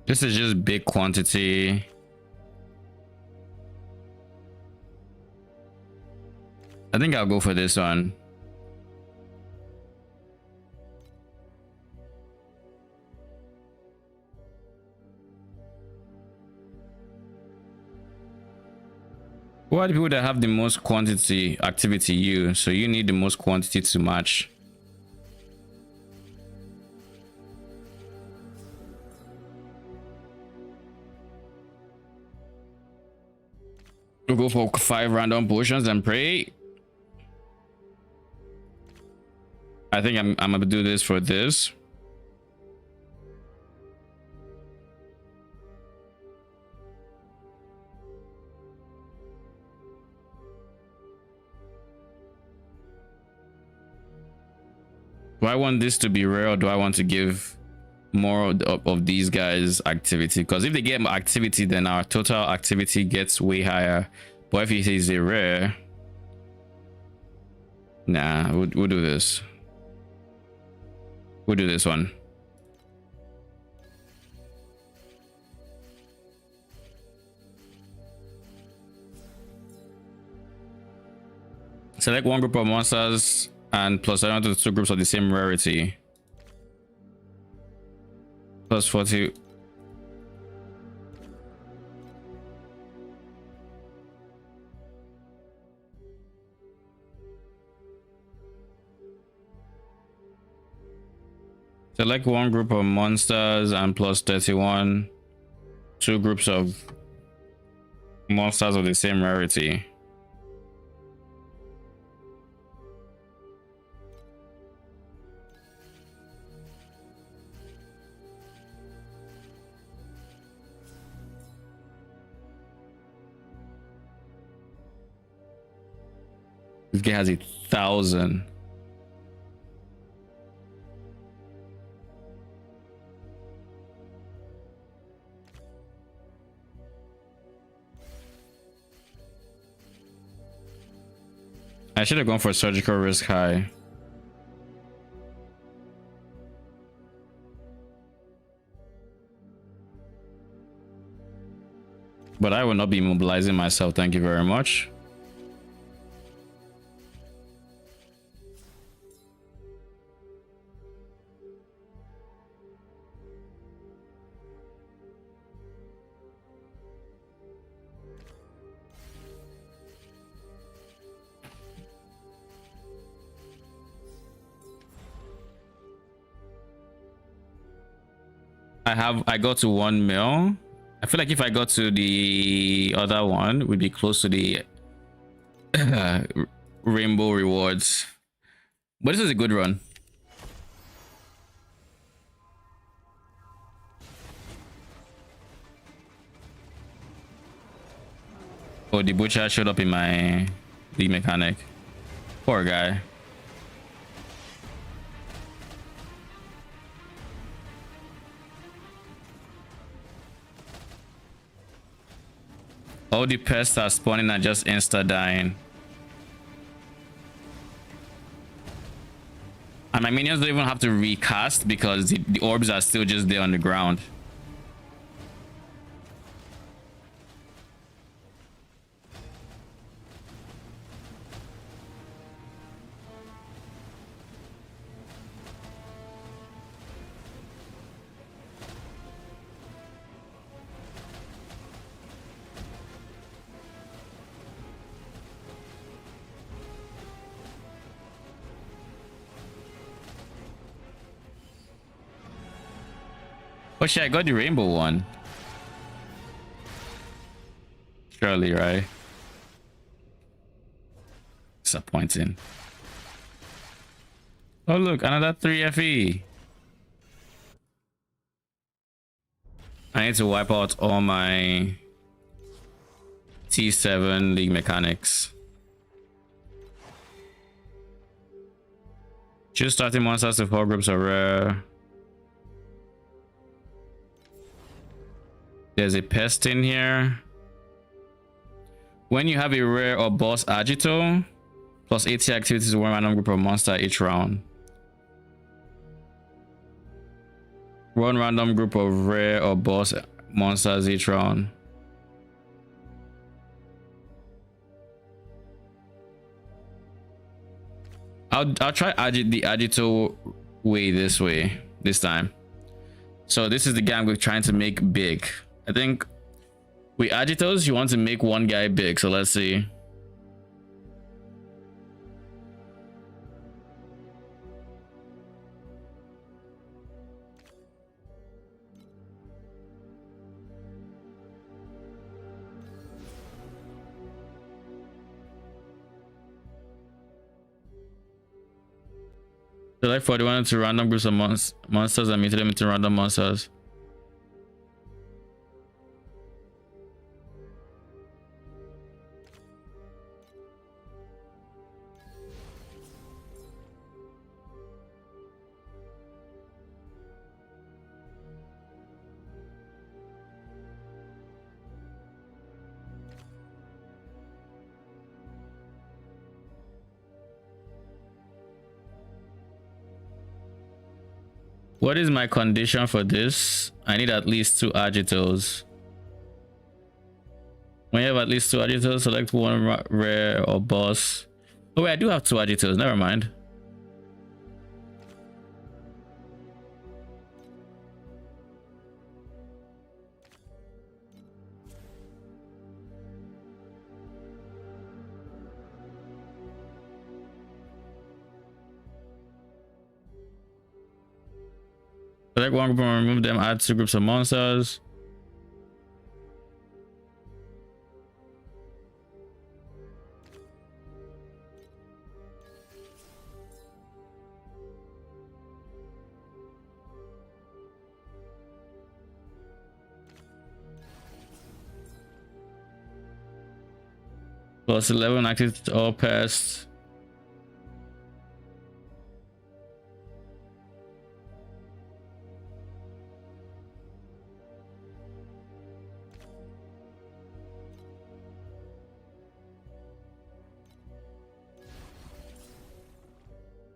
A: This is just big quantity. I think I'll go for this one. Who are the people that have the most quantity activity? You. So you need the most quantity to match. We'll go for 5 random potions and pray. I think I'm gonna do this for this. Do I want this to be rare, or do I want to give more of these guys activity? Because if they get activity, then our total activity gets way higher. But if it is a rare, nah, we'll do this. We'll do this one. Select one group of monsters and plus I want to 2 groups of the same rarity. Plus 40. Select one group of monsters and plus 31. 2 groups of monsters of the same rarity. This guy has 1,000. I should have gone for surgical risk high. But I will not be mobilizing myself, thank you very much. I got to 1 mil. I feel like if I got to the other one, we'd be close to the rainbow rewards. But this is a good run. Oh, the butcher showed up in my league mechanic. Poor guy. All the pests are spawning and just insta dying. And my minions don't even have to recast because the orbs are still just there on the ground. Oh shit, I got the rainbow one. Surely, right? Disappointing. Oh look, another 3 FE. I need to wipe out all my T7 league mechanics. Choose starting monsters to 4 groups are rare. There's a pest in here. When you have a rare or boss agito, plus 80 activities to one random group of monster each round. One random group of rare or boss monsters each round. I'll try the agito way this time. So this is the guy we're trying to make big. I think with agitos you want to make one guy big, so let's see. Select 41 into random groups of monsters and mutate them into random monsters. What is my condition for this? I need at least 2 agitos. When you have at least 2 agitos, select one rare or boss. Oh wait, I do have 2 agitos, never mind. Select one group and remove them, add 2 groups of monsters. Plus 11 active to all pests.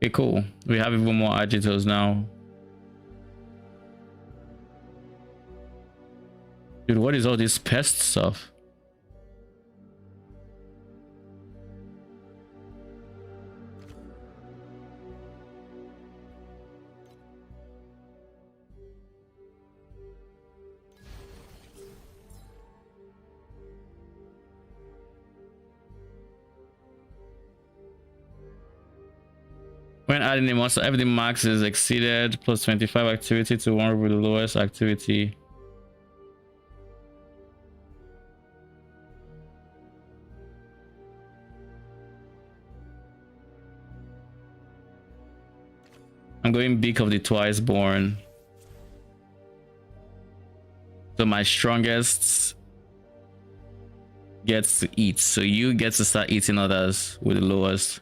A: Okay, cool. We have even more agitos now. Dude, what is all this pest stuff? When adding a monster, everything max is exceeded, plus 25 activity to one with the lowest activity. I'm going Beak of the Twice Born. So my strongest gets to eat. So you get to start eating others with the lowest.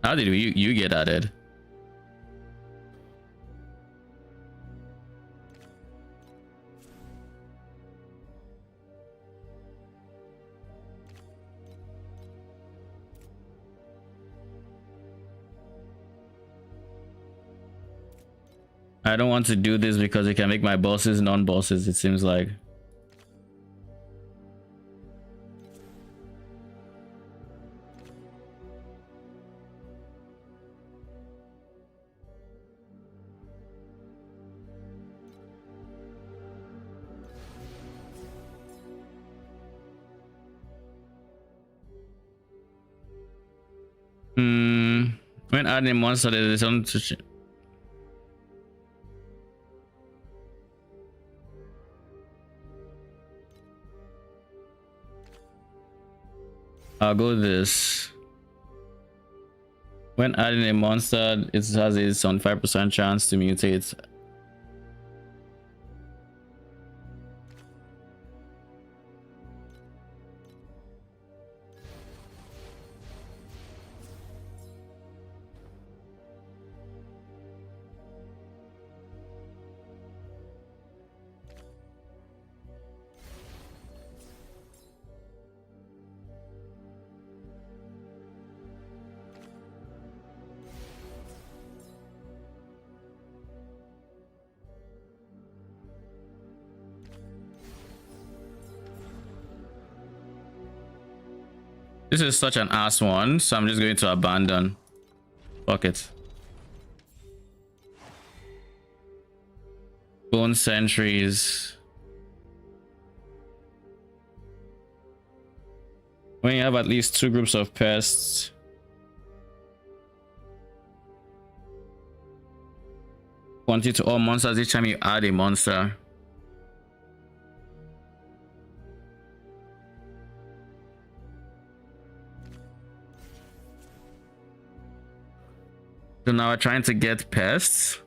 A: How did you get added? I don't want to do this because it can make my bosses non-bosses, it seems like. When adding a monster, there is something to I'll go this. When adding a monster, it has a 75% chance to mutate. This is such an ass one, so I'm just going to abandon. Fuck it. Bone sentries. When you have at least 2 groups of pests. Quantity to all monsters each time you add a monster. So now we're trying to get pests.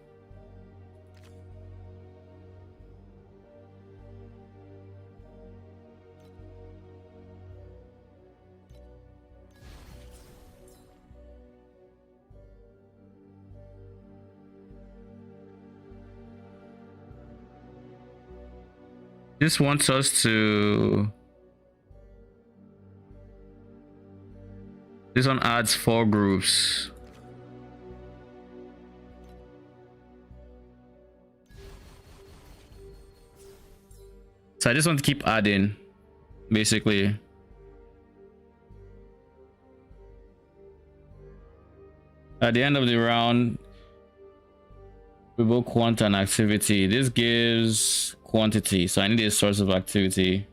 A: This wants us to... This one adds 4 groups. So I just want to keep adding, basically. At the end of the round, revoke quant and activity. This gives quantity, so I need a source of activity.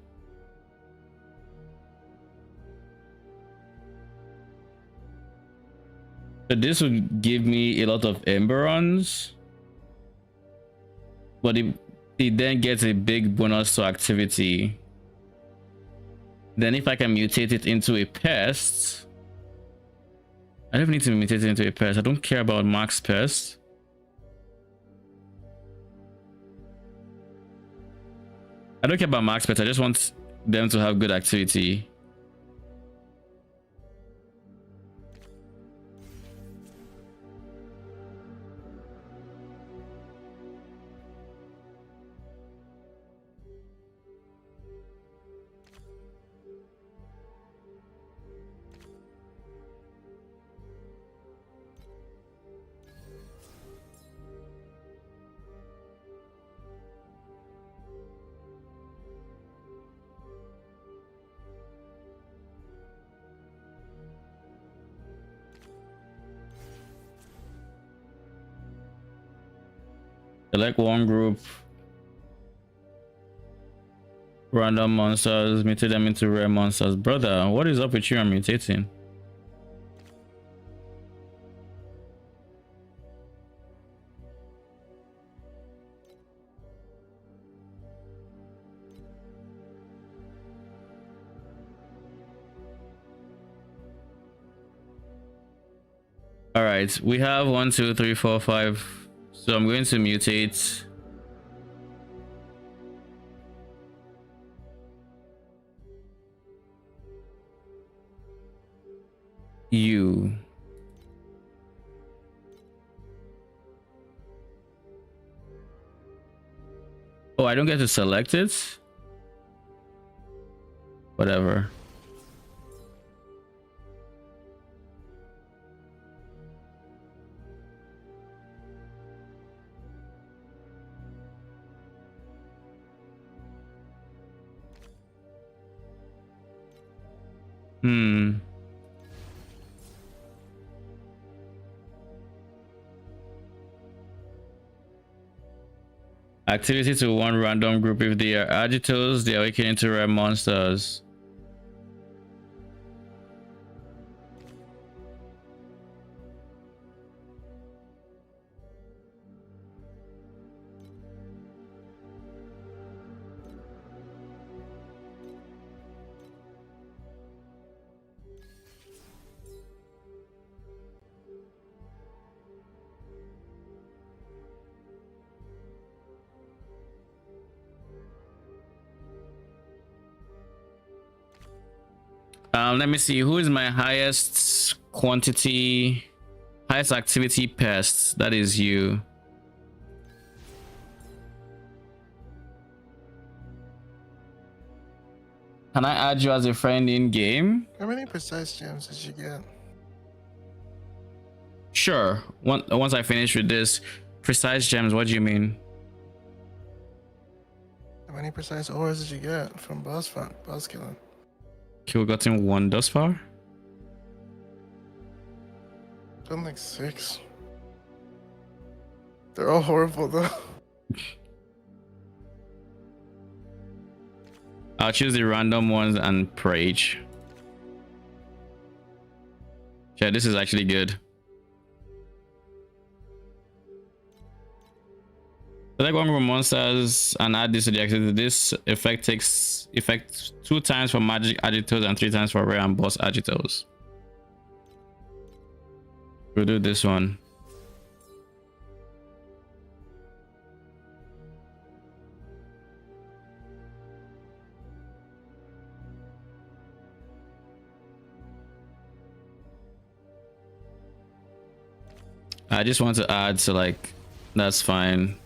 A: So this would give me a lot of Emberons, but it then gets a big bonus to activity. Then if I can mutate it into a pest, I don't need to mutate it into a pest. I don't care about max pest. I don't care about max pest. I just want them to have good activity. Select one group, random monsters, mutate them into rare monsters. Brother, what is up with you and mutating? All right, we have 1, 2, 3, 4, 5. So I'm going to mutate you. Oh, I don't get to select it? Whatever. Hmm. Activity to one random group. If they are agitos, they awaken into rare monsters. Let me see. Who is my highest quantity, highest activity pest? That is you. Can I add you as a friend in game?
C: How many precise gems did you get?
A: Sure. Once I finish with this, precise gems. What do you mean?
C: How many precise ores did you get from boss killing?
A: Okay, we gotten one thus far.
C: Done like 6. They're all horrible though.
A: I'll choose the random ones and Prage. Yeah, this is actually good. Select one group of monsters and add this to the activity. This effect takes effect 2 times for magic agitos and 3 times for rare and boss agitos. We'll do this one. I just want to add, so like, that's fine.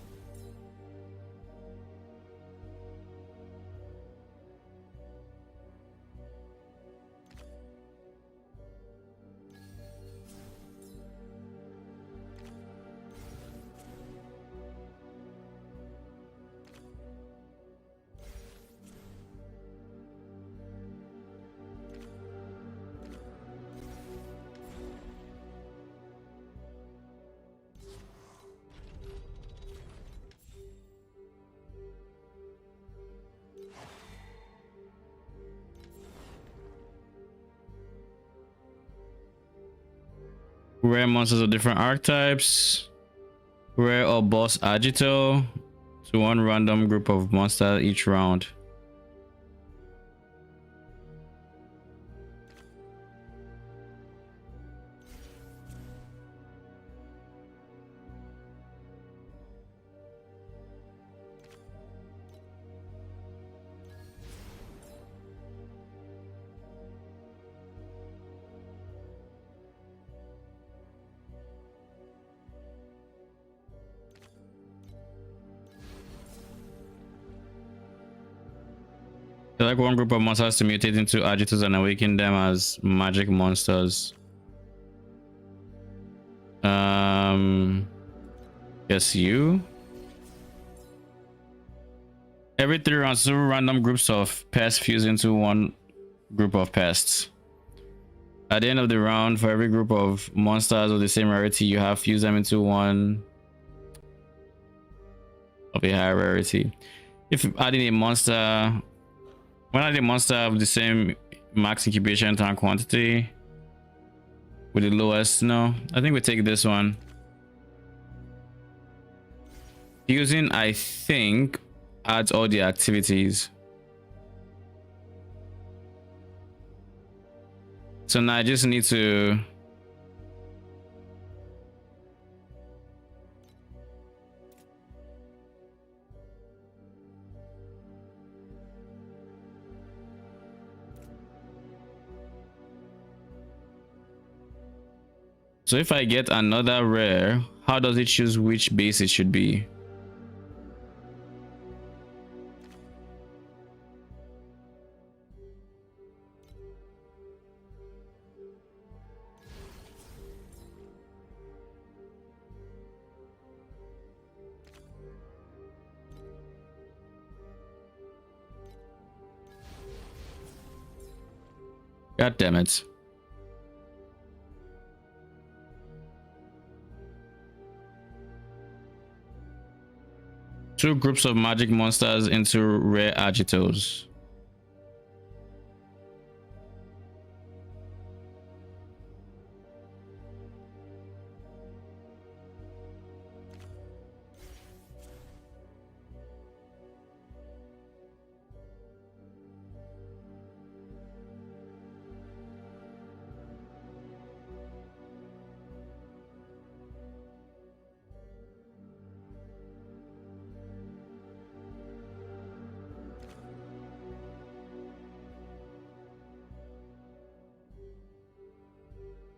A: Rare monsters of different archetypes. Rare or boss agito to one random group of monsters each round. Select one group of monsters to mutate into agitos and awaken them as magic monsters. Guess you. Every 3 rounds, 2 random groups of pests fuse into one group of pests. At the end of the round, for every group of monsters of the same rarity you have, fuse them into one of a higher rarity. If adding a monster, when adding a monster of the same max incubation time quantity with the lowest, no, I think we take this one. Fusing, I think, adds all the activities. So now I just need to so if I get another rare, how does it choose which base it should be? God damn it. Two groups of magic monsters into rare agitos.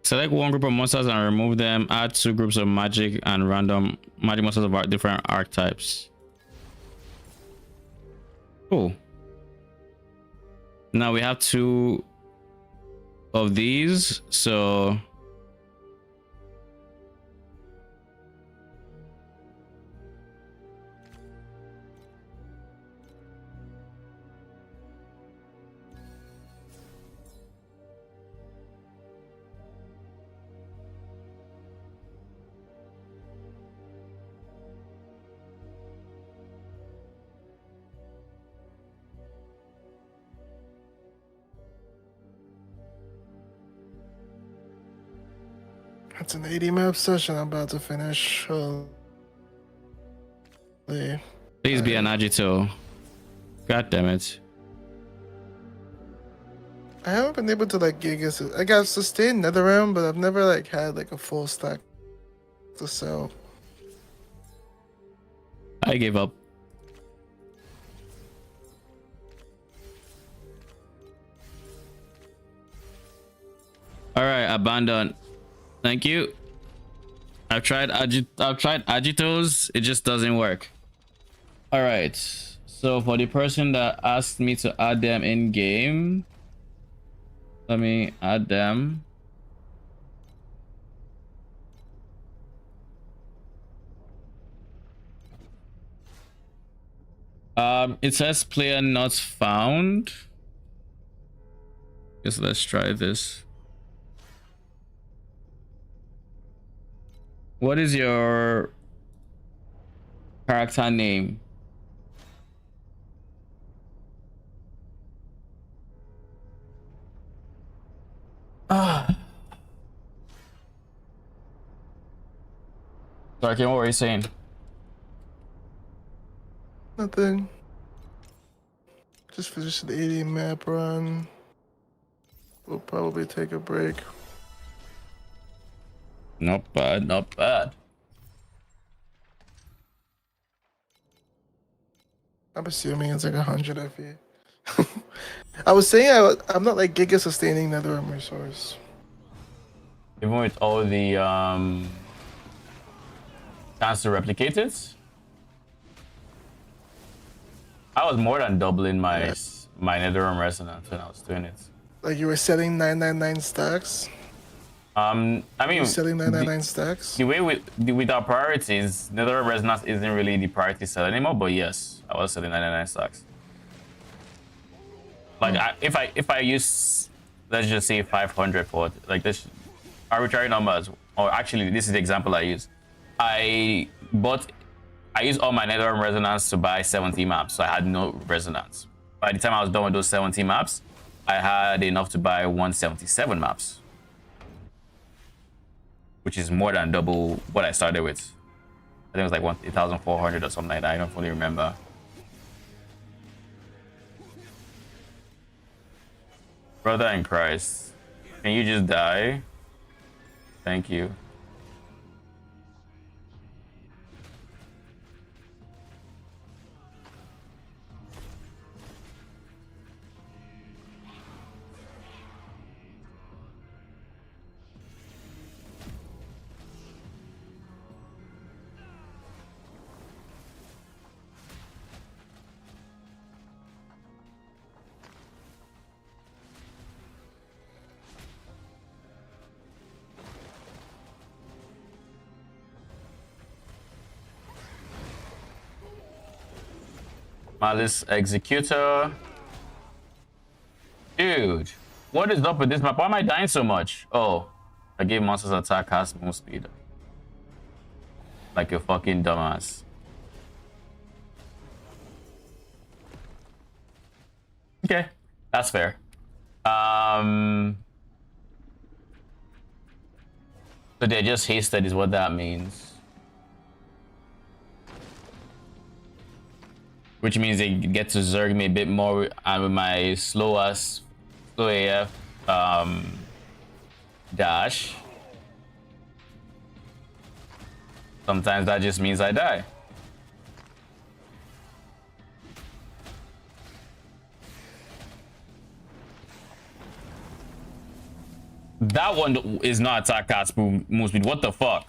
A: Select one group of monsters and remove them. Add two groups of magic and random magic monsters of different archetypes. Cool. Now we have two of these, so
C: It's an 80 map session I'm about to finish. Please
A: please be an agito. God damn it.
C: I haven't been able to like Giga. I got sustained Netherrealm, but I've never like had like a full stack to sell.
A: I gave up. All right, abandon. Thank you. I've tried agitos. It just doesn't work. All right. So for the person that asked me to add them in game, let me add them. It says player not found. Guess let's try this. What is your character name? Sorry, Kim, what were you saying?
C: Nothing. Just finished the 80 map run. We'll probably take a break.
A: Not bad, not bad.
C: I'm assuming it's like 100 FE. I was saying I'm not like Giga sustaining Netherrealm resource.
A: Even with all the chance to replicate it, I was more than doubling my my Netherrealm resonance when I was doing it.
C: Like you were selling 999 stacks.
A: I mean,
C: You're selling 999 stacks.
A: the way with our priorities, Netherrealm resonance isn't really the priority sell anymore. But yes, I was selling 999 stacks. Like if I use, let's just say 500 for like this arbitrary numbers, or actually this is the example I use. I used all my Netherrealm resonance to buy 70 maps, so I had no resonance. By the time I was done with those 70 maps, I had enough to buy 177 maps, which is more than double what I started with. I think it was like 1,400 or something like that. I don't fully remember. Brother in Christ, can you just die? Thank you. Malice Executor. Dude, What is up with this map? Why am I dying so much? Oh, I gave monsters attack has move speed. Like a fucking dumbass. Okay, that's fair. So they just hasted is what that means. Which means they get to zerg me a bit more with my slow AF dash. Sometimes that just means I die. That one is not attack cast move speed. What the fuck?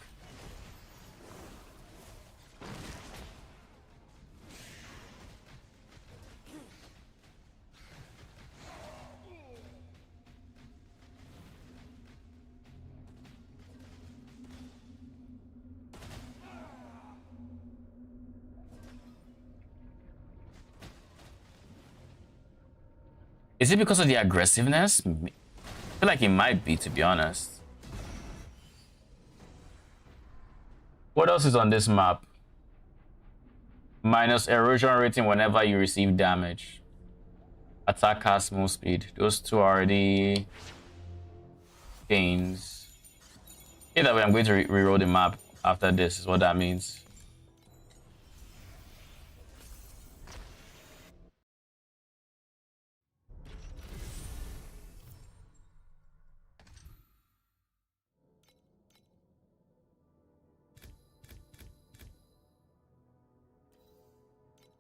A: Is it because of the aggressiveness? I feel like it might be, to be honest. What else is on this map? Minus erosion rating whenever you receive damage. Attack cast move speed. Those two are already gains. Either way, I'm going to reroll the map after this, is what that means.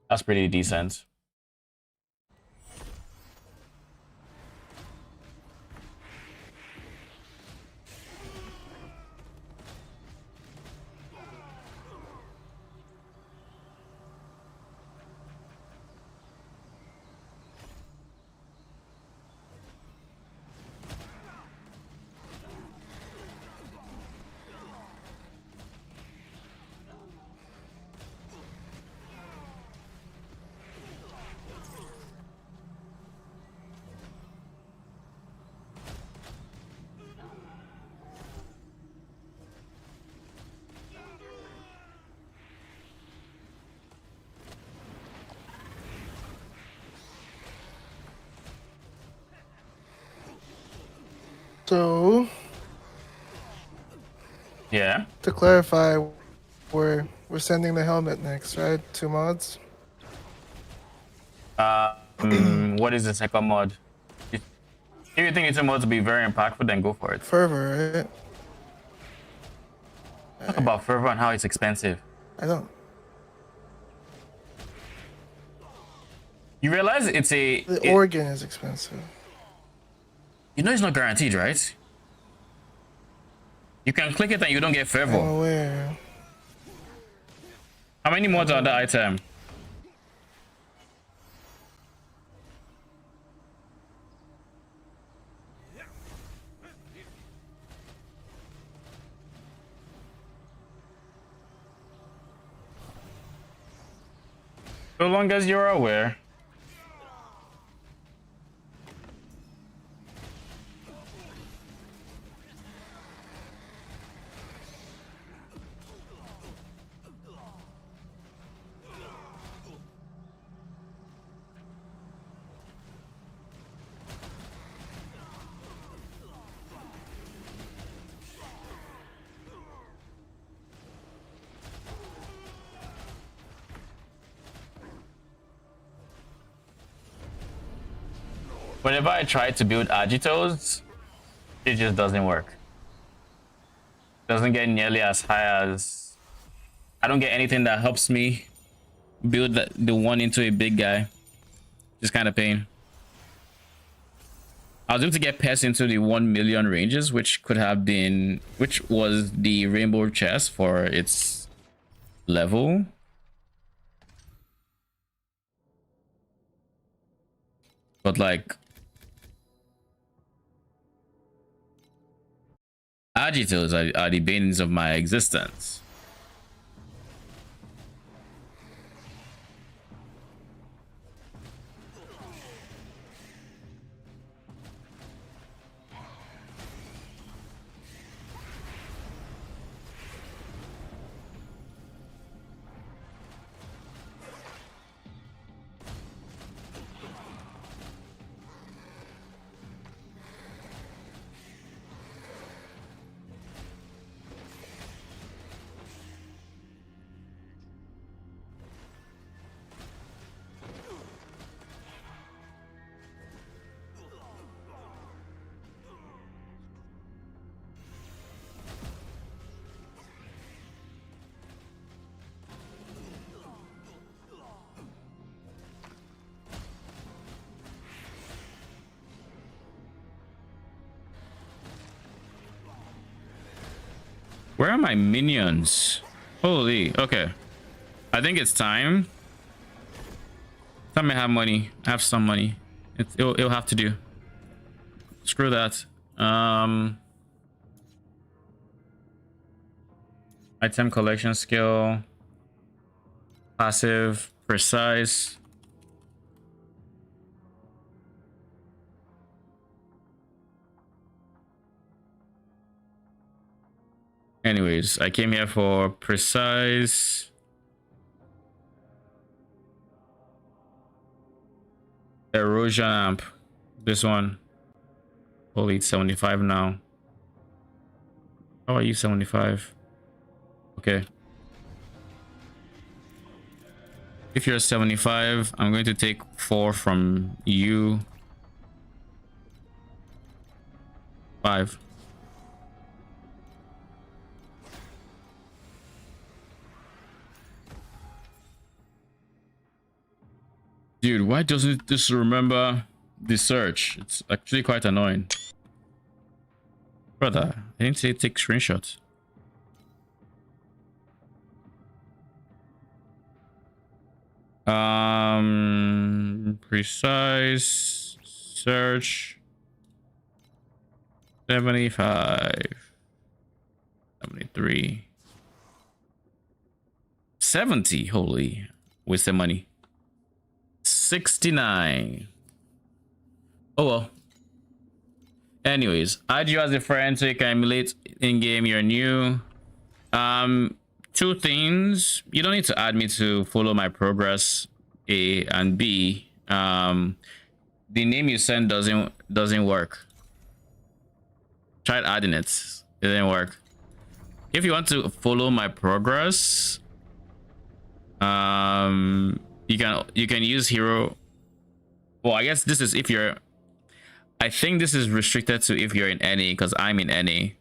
A: That's pretty decent.
C: So,
A: Yeah.
C: to clarify, we're sending the helmet next, right? 2 mods.
A: What is the second mod? If you think it's a mod to be very impactful, then go for it.
C: Fervor, right?
A: Talk about fervor and how it's expensive.
C: I don't.
A: You realize it's
C: The organ is expensive.
A: You know it's not guaranteed, right? You can click it and you don't get
C: I'm
A: fervor.
C: aware.
A: How many mods are on the item? So long as you're aware. Whenever I try to build Agitos, it just doesn't work. Doesn't get nearly as high as... I don't get anything that helps me build the one into a big guy. Just kind of pain. I was able to get Pest into the 1 million ranges, which could have been... which was the rainbow chest for its level. But like... Agitos are the banes of my existence. Where are my minions? Holy, okay. I think it's time. Time I have money. I have some money. It'll have to do. Screw that. Item collection skill. Passive. Precise. Anyways, I came here for precise. Erosion amp. This one. Holy, it's 75 now. How are you 75? Okay. If you're 75, I'm going to take 4 from you. 5. Dude, why doesn't this remember the search? It's actually quite annoying. Brother, I didn't say take screenshots. Precise search 75 73 70. Holy, wasted money. 69. Oh well. Anyways, add you as a friend so you can emulate in game. You're new. Two things. You don't need to add me to follow my progress. A and B. The name you sent doesn't work. Tried adding it. It didn't work. If you want to follow my progress, you can use hero. Well, I guess this is if you're. I think this is restricted to if you're in NA, because I'm in NA,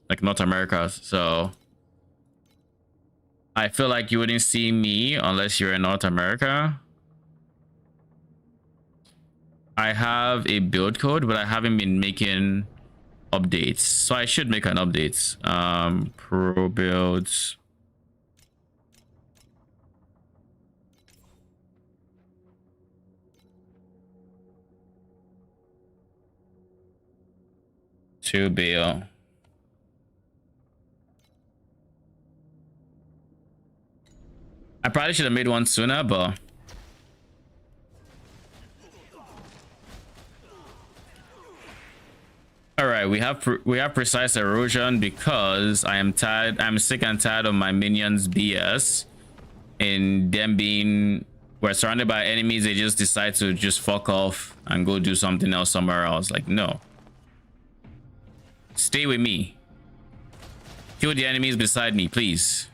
A: like North America. So I feel like you wouldn't see me unless you're in North America. I have a build code, but I haven't been making updates, so I should make an update. Pro builds. To bail. I probably should have made one sooner, but all right, we have precise erosion because I'm sick and tired of my minions BS and them being, we're surrounded by enemies, they just decide to just fuck off and go do something else somewhere else. Like, no. Stay with me. Kill the enemies beside me, please.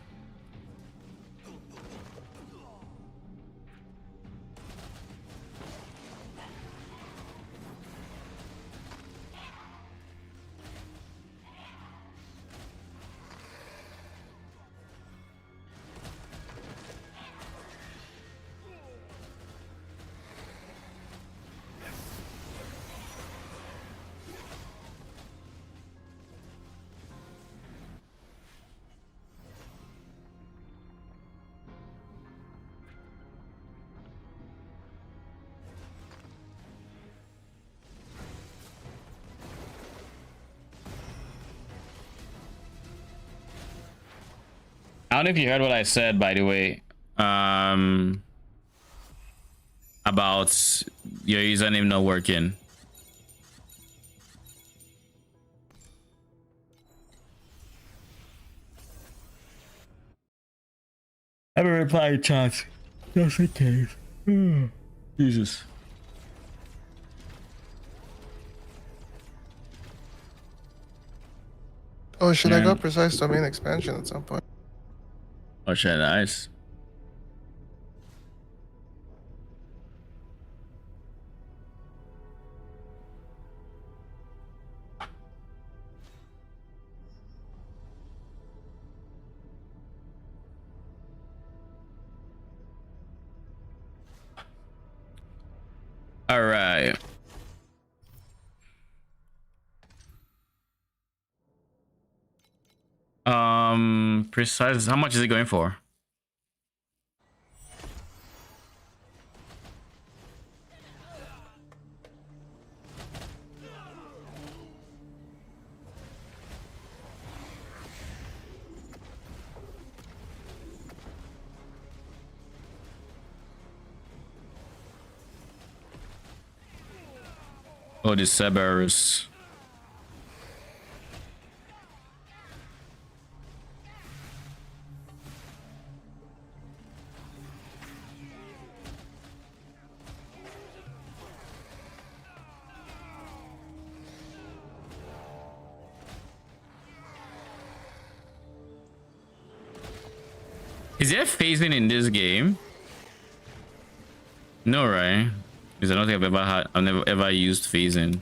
A: I don't know if you heard what I said, by the way, about your username not working. I haven't replied, chat. Just in case. Jesus.
C: Oh, should I go precise domain expansion at some point?
A: Oh shit, nice. All right. Precise. How much is it going for? Oh, the Cerberus. Is there phasing in this game? No, right? Because I don't think I've never ever used phasing.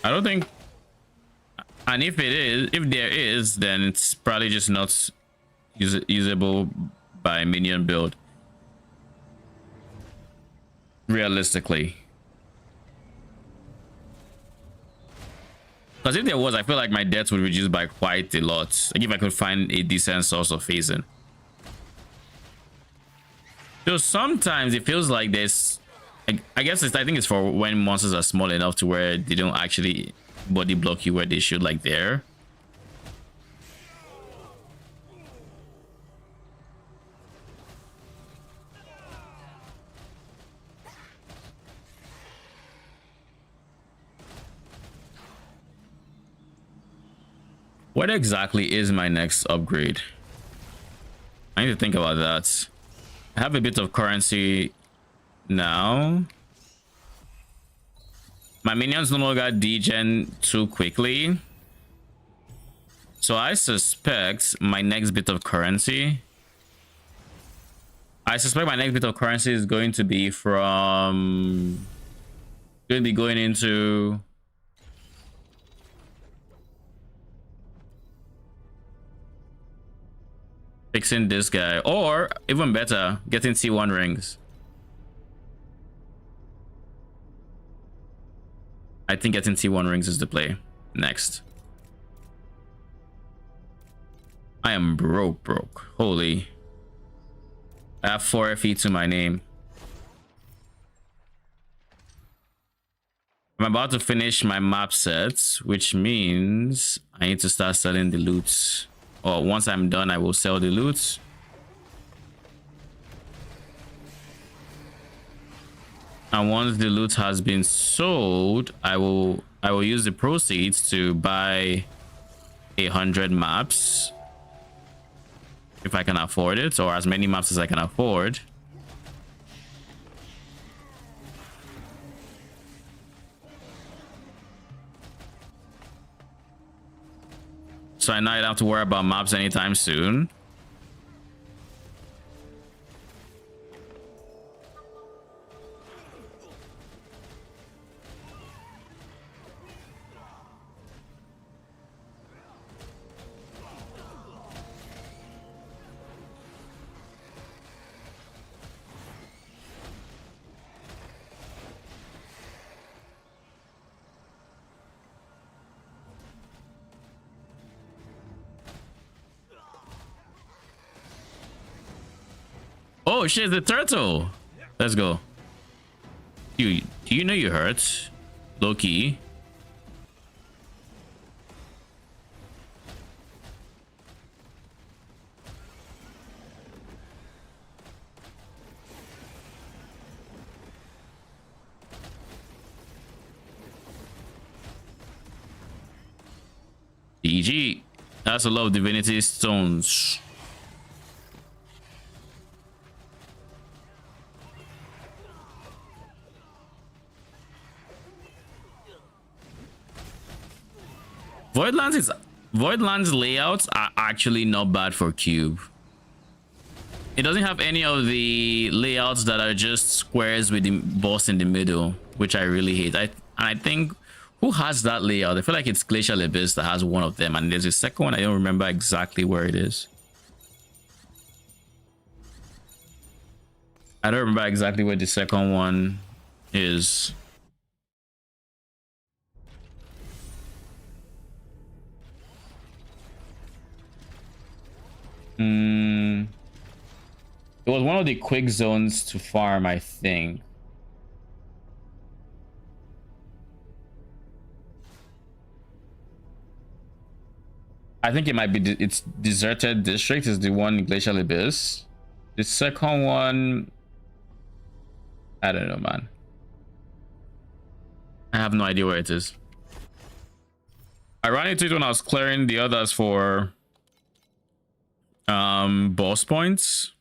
A: I don't think, and if there is, then it's probably just not usable by minion build. Realistically. Because if there was, I feel like my deaths would reduce by quite a lot. Like if I could find a decent source of phasing. So sometimes it feels like there's, I guess I think it's for when monsters are small enough to where they don't actually body block you where they should, like there. What exactly is my next upgrade? I need to think about that. I have a bit of currency now. My minions no longer degen too quickly. So I suspect my next bit of currency. Is going to be from... Going to be going into... fixing this guy, or even better, getting T1 rings. I think getting T1 rings is the play next. I am broke. Holy. I have 4 FE to my name. I'm about to finish my map sets, which means I need to start selling the loots. Or once I'm done, I will sell the loot. And once the loot has been sold, I will use the proceeds to buy 100 maps if I can afford it, or as many maps as I can afford. So I now don't have to worry about maps anytime soon. Oh shit, the turtle. Let's go. Do you know you hurt? Low-key. DG. That's a lot of divinity stones. Voidlands layouts are actually not bad for cube. It doesn't have any of the layouts that are just squares with the boss in the middle, which I really hate. I think, who has that layout? I feel like it's Glacial Abyss that has one of them, and there's a second one. I don't remember exactly where it is. I don't remember exactly where the second one is. It was one of the quick zones to farm, I think. I think it might be it's deserted district is the one in Glacial Abyss. The second one, I don't know, man. I have no idea where it is. I ran into it when I was clearing the others for boss points.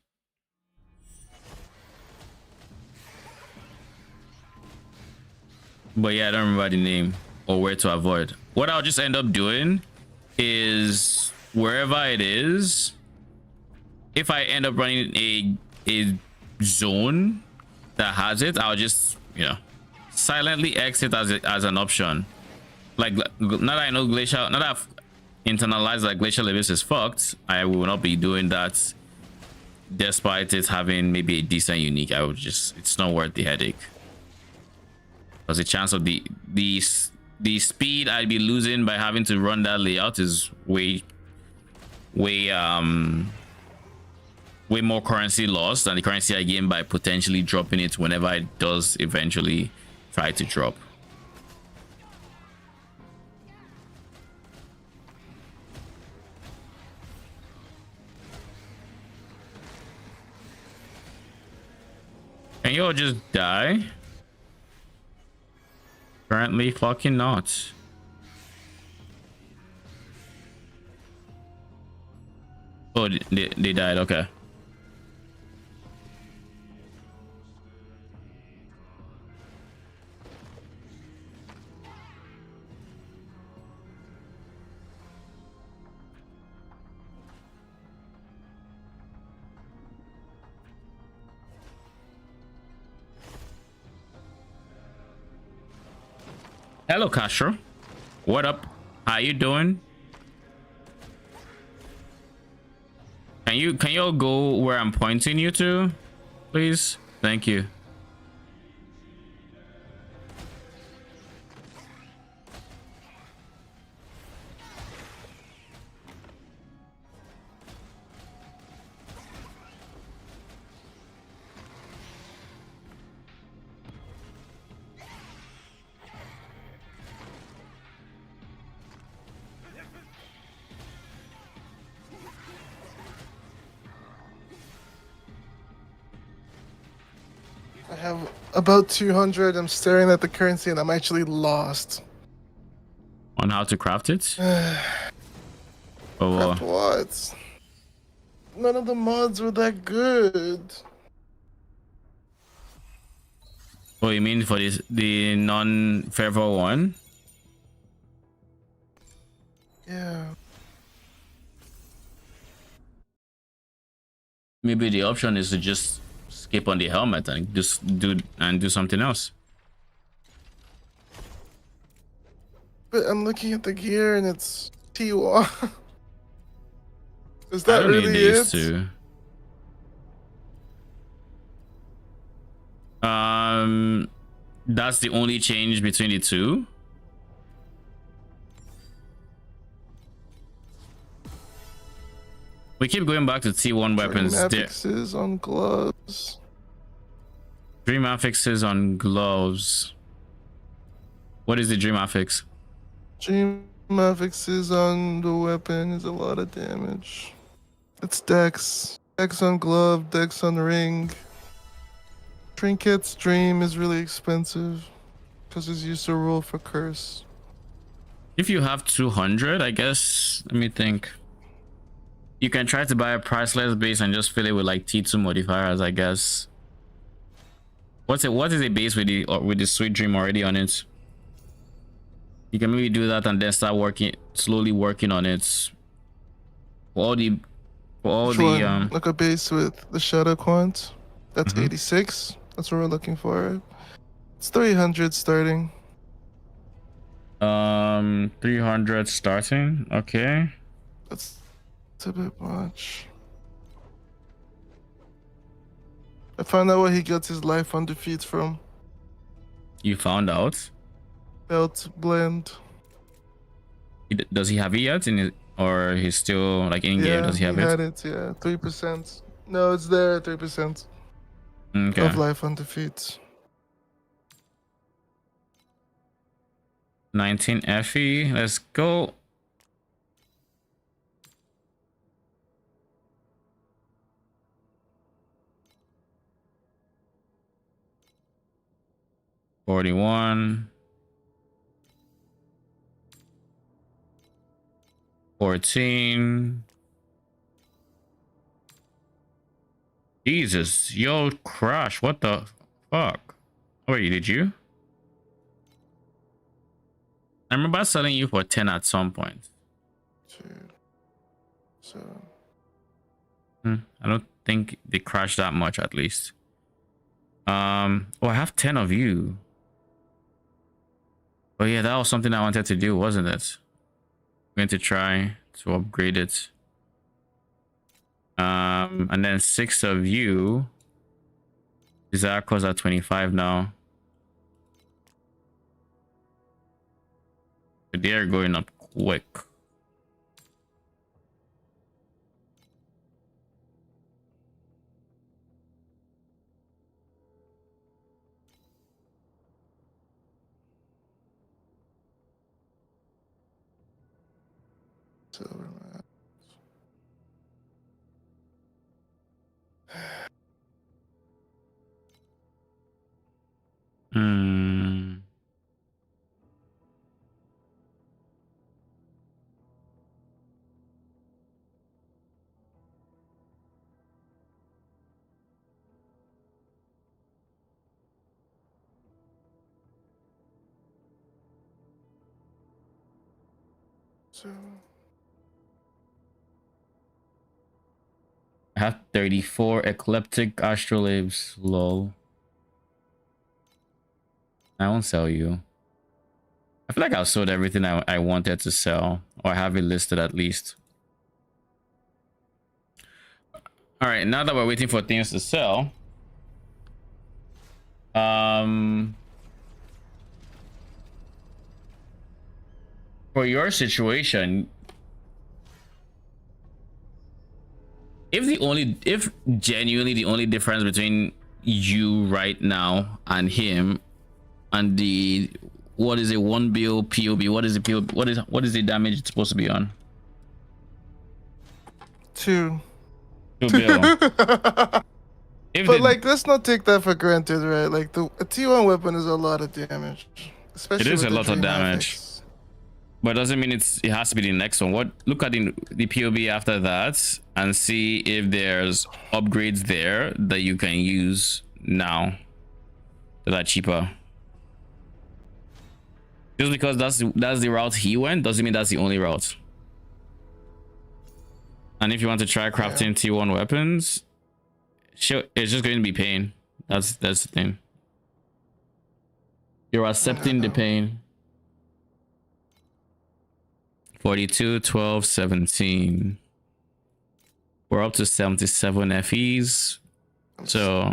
A: But yeah, I don't remember the name or where to avoid. What I'll just end up doing is wherever it is, if I end up running a zone that has it, I'll just, you know, silently exit as an option. Like, now that I know Glacial, now that I've internalized that Glacial Abyss is fucked, I will not be doing that despite it having maybe a decent unique. I would just, it's not worth the headache. Because the chance of the speed I'd be losing by having to run that layout is way more currency lost than the currency I gain by potentially dropping it whenever it does eventually try to drop. Can you all just die? Apparently fucking not. Oh, they died, okay. Hello, Castro. What up? How you doing? Can you all go where I'm pointing you to, please? Thank you.
C: I have about 200. I'm staring at the currency and I'm actually lost.
A: On how to craft it?
C: Craft what? None of the mods were that good.
A: Oh, you mean for this the non-favor one?
C: Yeah.
A: Maybe the option is to just skip on the helmet and just do something else.
C: But I'm looking at the gear and it's T1. Is
A: I
C: that
A: don't
C: really
A: need these
C: it?
A: two. That's the only change between the two. We keep going back to T1 weapons.
C: Dream affixes on gloves.
A: Dream affixes on gloves. What is the dream affix?
C: Dream affixes on the weapon is a lot of damage. It's dex. Dex on glove, dex on ring. Trinket's dream is really expensive because it's used to roll for curse.
A: If you have 200, I guess, let me think. You can try to buy a priceless base and just fill it with like T2 modifiers, I guess. What is a base with the sweet dream already on it? You can maybe do that and then start slowly working on it.
C: Which one? Like a base with the shadow quant. That's 86. That's what we're looking for. It's 300 starting.
A: 300 starting. Okay.
C: That's a bit much. I found out where he gets his life on defeats from.
A: You found out?
C: Belt blend.
A: Does he have it yet? or he's still like in game?
C: Yeah,
A: Does he
C: he
A: have it?
C: had it. Yeah, 3%. No, it's there. 3%
A: Okay.
C: of life on defeat.
A: 19 FE. Let's go. $41. 14. Jesus, yo, Crash, what the fuck? Wait, did you? I remember selling you for 10 at some point.
C: 2, 7.
A: I don't think they crashed that much, at least. Oh, I have 10 of you. Oh yeah, that was something I wanted to do, wasn't it? I'm going to try to upgrade it. And then 6 of you. Is that cause at 25 now? They're going up quick.
C: Silver map.
A: Hmm.
C: So
A: I have 34 eclectic astrolabes. Lol. I won't sell you. I feel like I've sold everything I wanted to sell, or have it listed at least. All right, now that we're waiting for things to sell, for your situation, if genuinely the only difference between you right now and him and the what is it 1 bill POB, what is the POB, what is the damage it's supposed to be on?
C: 2.
A: 2 bill.
C: But like, let's not take that for granted, right? Like, a T1 weapon is a lot of damage, especially
A: It is
C: with
A: a
C: the
A: lot of
C: Dream
A: damage.
C: Affix.
A: But it doesn't mean it has to be the next one. Look at the POB after that and see if there's upgrades there that you can use now that are cheaper. Just because that's the route he went doesn't mean that's the only route. And if you want to try crafting T1 weapons, sure, it's just going to be pain. That's the thing. You're accepting the pain. 42, 12, 17. We're up to 77 FEs. So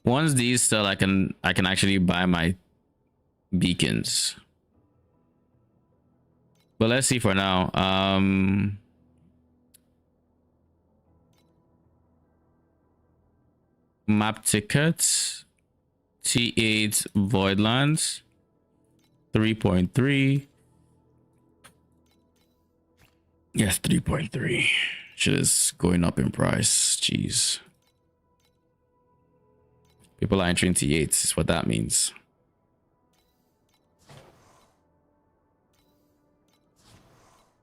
A: once these sell, I can actually buy my beacons. But let's see for now. Map tickets. T8 Voidlands 3.3. Yes, 3.3. Shit is going up in price. Jeez. People are entering T8s is what that means.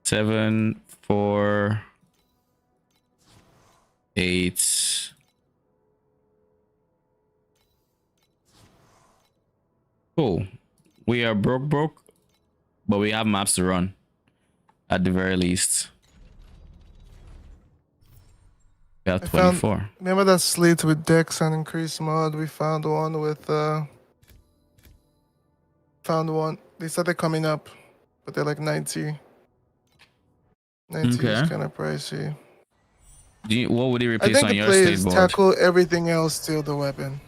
A: Seven, 4, 8. Cool. We are broke, but we have maps to run at the very least. We have 24.
C: Remember that slate with Dex and increased mod? We found one with They started coming up, but they're like 90. 90 is kind of pricey.
A: What would you
C: I
A: replace
C: think
A: on
C: the
A: your
C: play
A: state
C: is
A: board?
C: tackle everything else till the weapon.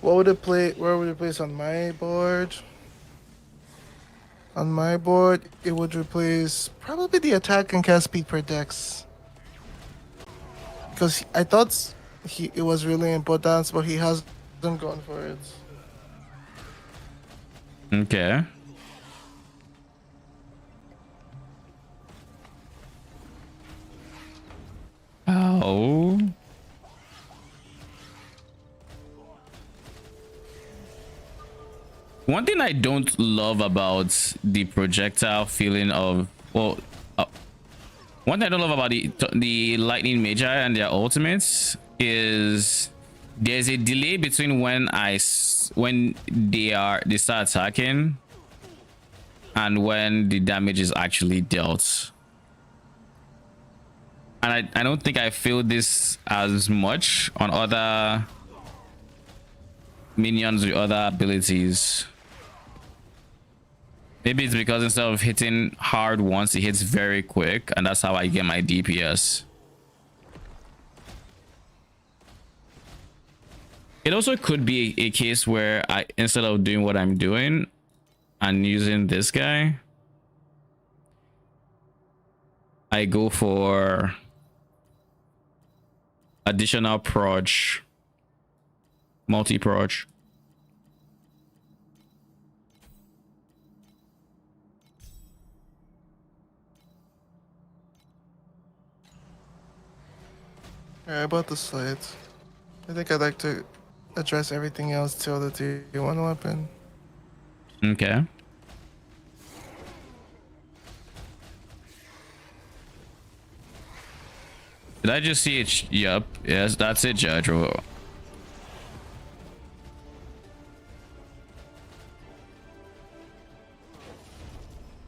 C: What would it play? Where would it place on my board? On my board, it would replace probably the attack and cast speed per dex. Because I thought it was really important, but he hasn't gone for it.
A: Okay. Oh. One thing I don't love about the projectile feeling of, well, one thing I don't love about the lightning magi and their ultimates is there's a delay between when they start attacking and when the damage is actually dealt. And I don't think I feel this as much on other minions with other abilities. Maybe it's because instead of hitting hard once, it hits very quick, and that's how I get my DPS. It also could be a case where instead of doing what I'm doing and using this guy, I go for additional proj, multi-proj.
C: Alright, about the slides. I think I'd like to address everything else till the T1 weapon.
A: Okay. Did I just see it? Yup. Yes, that's it, Judge.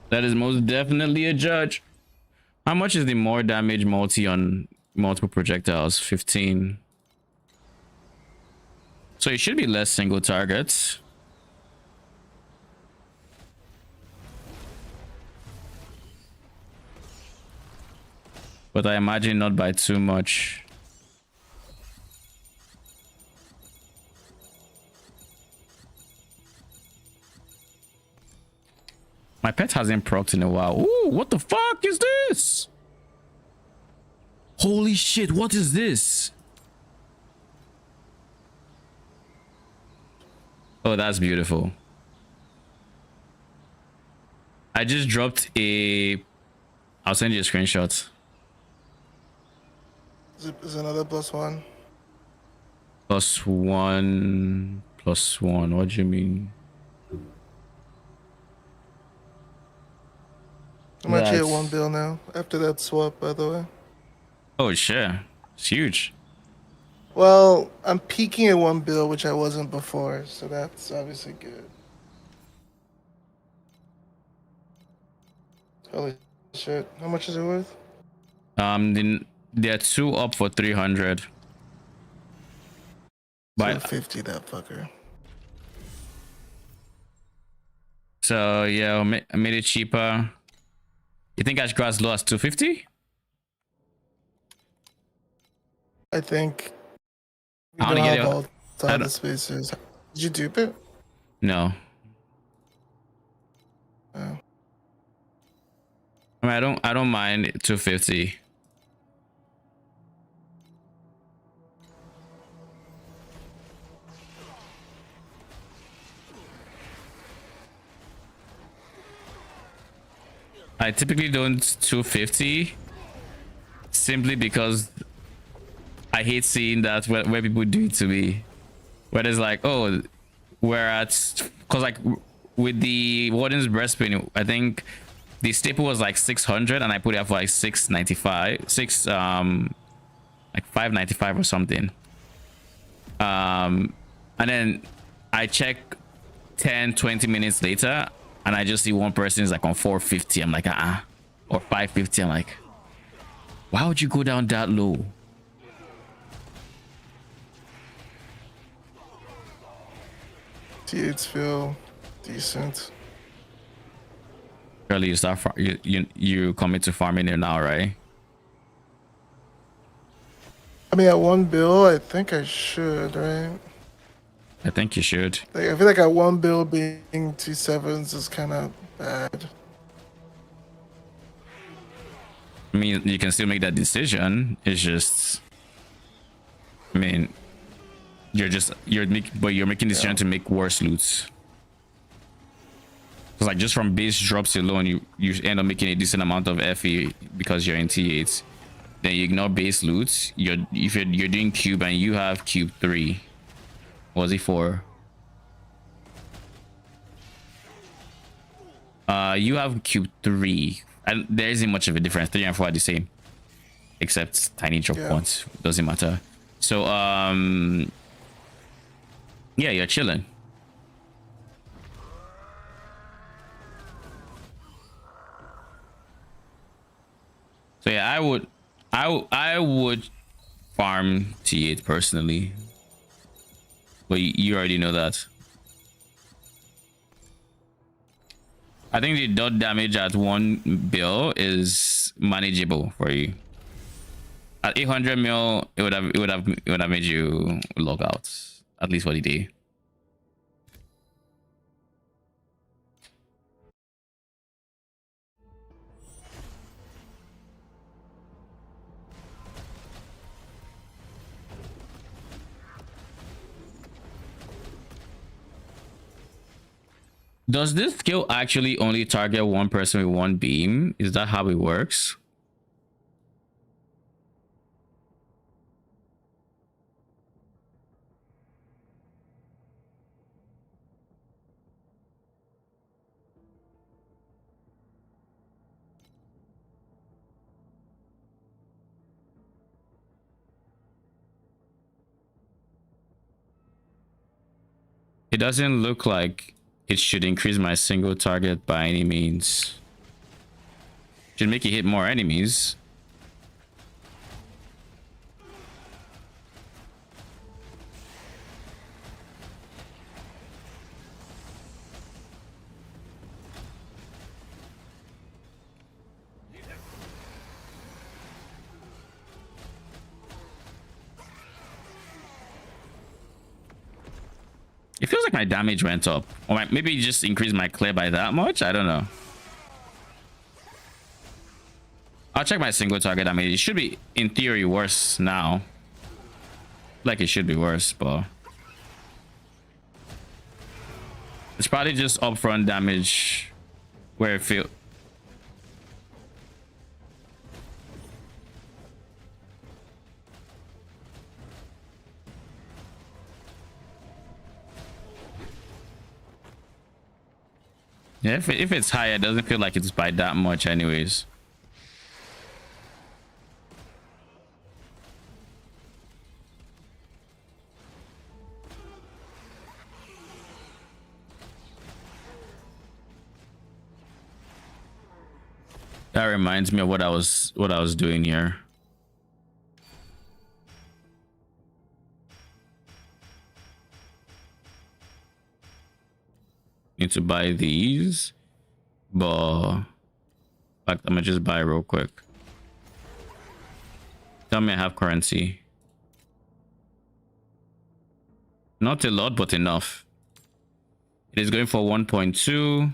A: That is most definitely a judge. How much is the more damage multi on multiple projectiles? 15. So it should be less single targets. But I imagine not by too much. My pet hasn't procced in a while. Ooh, what the fuck is this? Holy shit, what is this? Oh, that's beautiful. I just dropped a... I'll send you a screenshot.
C: Is another +1?
A: +1, +1. What do you mean?
C: I'm actually at 1 bill now. After that swap, by the way.
A: Oh shit, it's huge.
C: Well, I'm peaking at 1 bill, which I wasn't before, so that's obviously good. Holy shit! How much is it worth?
A: They're 2 up for 300. But
C: 250, that fucker.
A: So yeah, I made it cheaper. You think I should go as low as 250?
C: I think we
A: I
C: don't
A: wanna get
C: have
A: it-
C: all the spaces. Did you dupe it?
A: No.
C: Oh.
A: I mean, I don't mind 250. I typically don't 250 simply because I hate seeing that where people do it to me, where it's like, oh, we're at, because like with the Warden's breastplate, I think the staple was like 600 and I put it up for like 695, like 595 or something. And then I check 10-20 minutes later and I just see one person is like on 450. I'm like, or 550. I'm like, why would you go down that low?
C: T8s feel decent.
A: Surely you start you commit to farming it now, right?
C: I mean, at 1 bill, I think I should, right?
A: I think you should.
C: Like, I feel like at one build being T7s is kind of bad.
A: I mean, you can still make that decision. It's just, I mean, you're making the decision to make worse loots. Because like just from base drops alone, you end up making a decent amount of FE because you're in T8s. Then you ignore base loots. If you're doing cube and you have cube 3, was it 4? You have cube 3, and there isn't much of a difference. 3 and 4 are the same, except tiny drop points. Doesn't matter. So yeah, you're chilling. So yeah, I would farm T8 personally, but you already know that. I think the dot damage at 1 bill is manageable for you. At 800 mil, it would have made you log out, at least for the day. Does this skill actually only target one person with one beam? Is that how it works? It doesn't look like it should increase my single target by any means. Should make it hit more enemies. It feels like my damage went up, or maybe it just increased my clear by that much. I don't know. I'll check my single target damage. It should be, in theory, worse now. Like it should be worse, but it's probably just upfront damage where it feels. Yeah, if it's high, it doesn't feel like it's by that much anyways. That reminds me of what I was doing here. Need to buy these, but in fact, I'm gonna just buy real quick. Tell me I have currency. Not a lot, but enough. It is going for 1.2.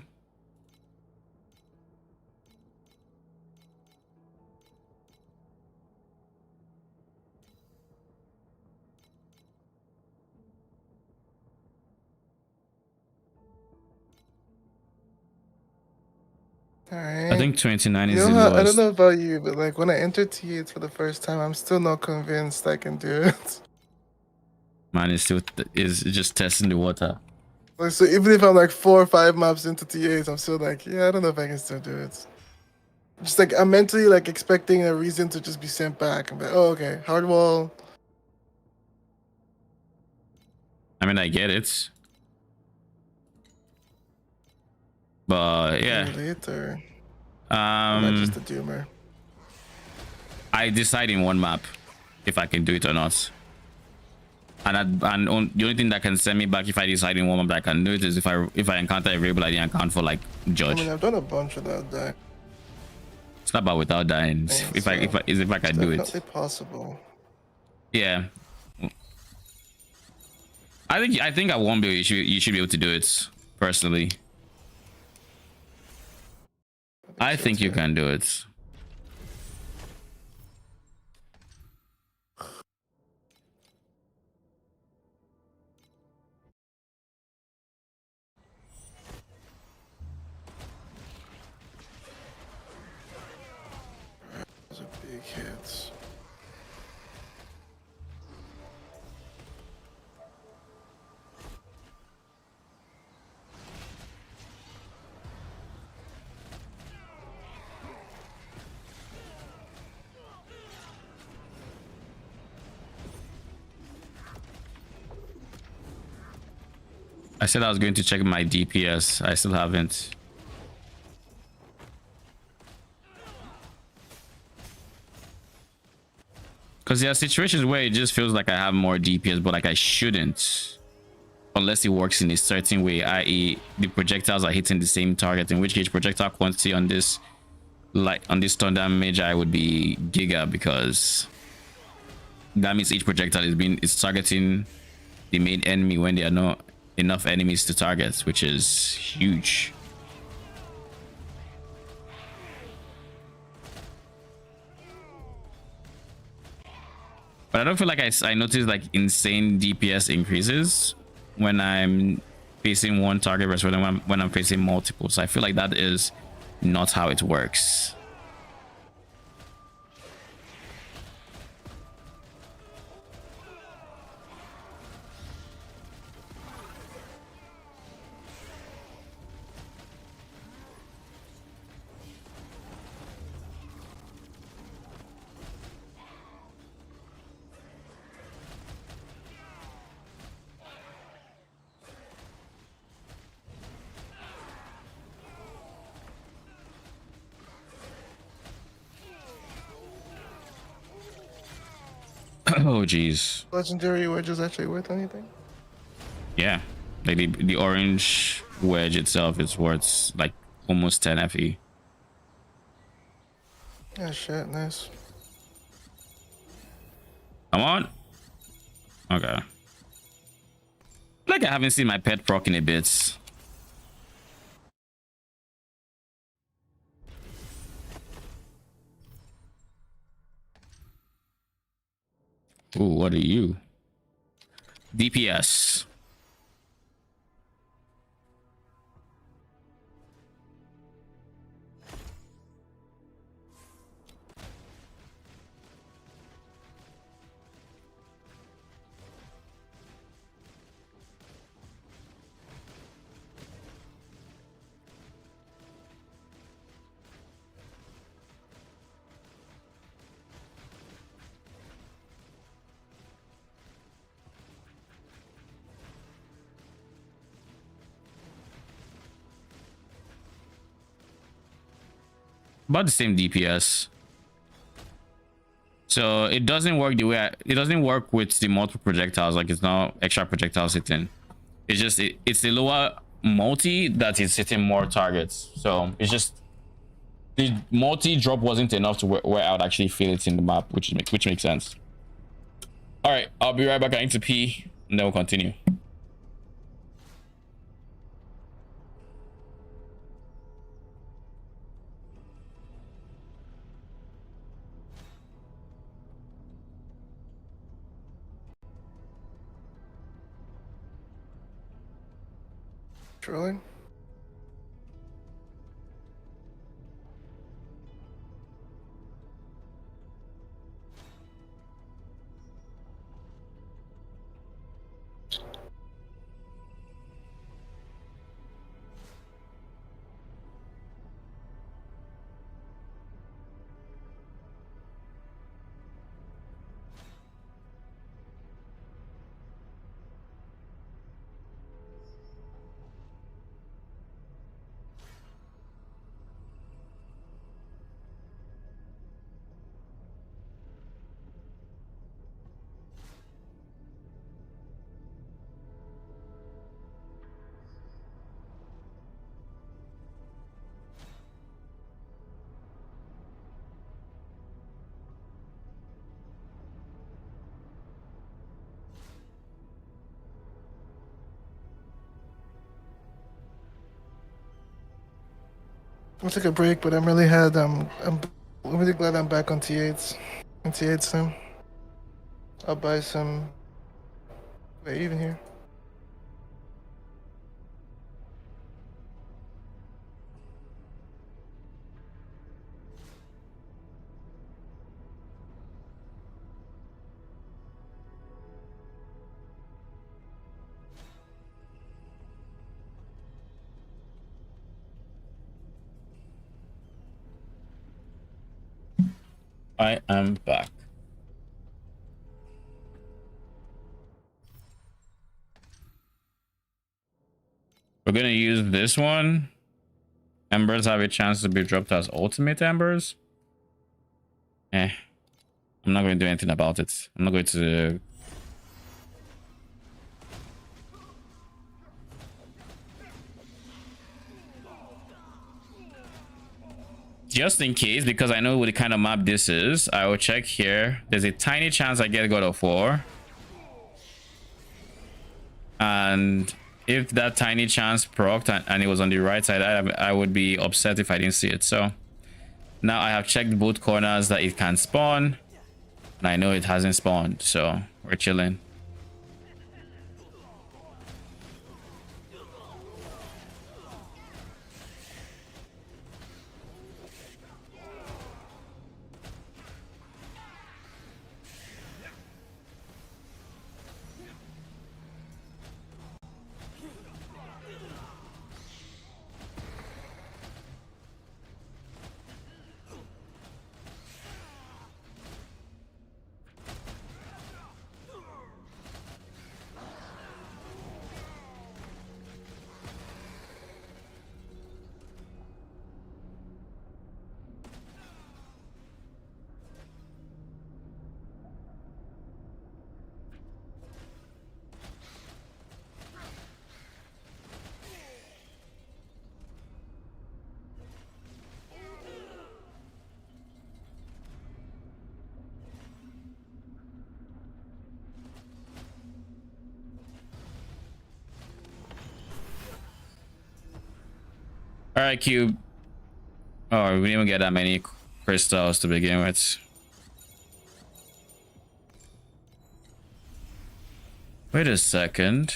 C: Alright.
A: I think 29 is
C: You
A: the
C: know how, I
A: lowest.
C: don't know about you, but like when I enter T8 for the first time, I'm still not convinced I can do it.
A: Mine is still is just testing the water.
C: Like, so even if I'm like 4 or 5 maps into T8, I'm still like, yeah, I don't know if I can still do it. Just like I'm mentally like expecting a reason to just be sent back. I'm like, oh okay, hard wall.
A: I mean, I get it, but yeah.
C: Later. Am I just a doomer?
A: I decide in one map if I can do it or not. And the only thing that can send me back if I decide in one map that I can do it is if I encounter a variable I didn't account for, like Judge.
C: I mean, I've done a bunch of that deck.
A: It's not about without dying. If I can do it.
C: Definitely possible.
A: Yeah. I think I won't be. You should be able to do it personally. I think you can do it.
C: Those are big hits.
A: I said I was going to check my DPS. I still haven't. Because there are situations where it just feels like I have more DPS, but like I shouldn't. Unless it works in a certain way, i.e. the projectiles are hitting the same target, in which case projectile quantity on this, like on this stun damage, I would be giga, because that means each projectile is targeting the main enemy when there are not enough enemies to target, which is huge. But I don't feel like I noticed like insane DPS increases when I'm facing one target versus when I'm facing multiple. So I feel like that is not how it works. Oh geez.
C: Legendary wedge is actually worth anything?
A: Yeah, like the orange wedge itself is worth like almost 10 FE.
C: Yeah, shit, nice.
A: Come on. Okay. Like I haven't seen my pet proc in a bit. Ooh, what are you? DPS. About the same DPS. So it doesn't work the way it doesn't work with the multiple projectiles. Like it's not extra projectiles hitting. It's just it's the lower multi that is hitting more targets. So it's just the multi drop wasn't enough to where I would actually feel it in the map, which makes sense. All right, I'll be right back. I need to pee, and then we'll continue.
C: Trolling? I took a break, but I'm really glad I'm back on T8s. On T8 soon. I'll buy some. Wait, even here.
A: I am back. We're gonna use this one. Embers have a chance to be dropped as ultimate embers. I'm not going to do anything about it. I'm not going to. Just in case, because I know what kind of map this is, I will check here. There's a tiny chance I get God of War. And if that tiny chance procced and it was on the right side, I would be upset if I didn't see it. So now I have checked both corners that it can spawn. And I know it hasn't spawned, so we're chilling. All right, Cube. Oh, we didn't even get that many crystals to begin with. Wait a second.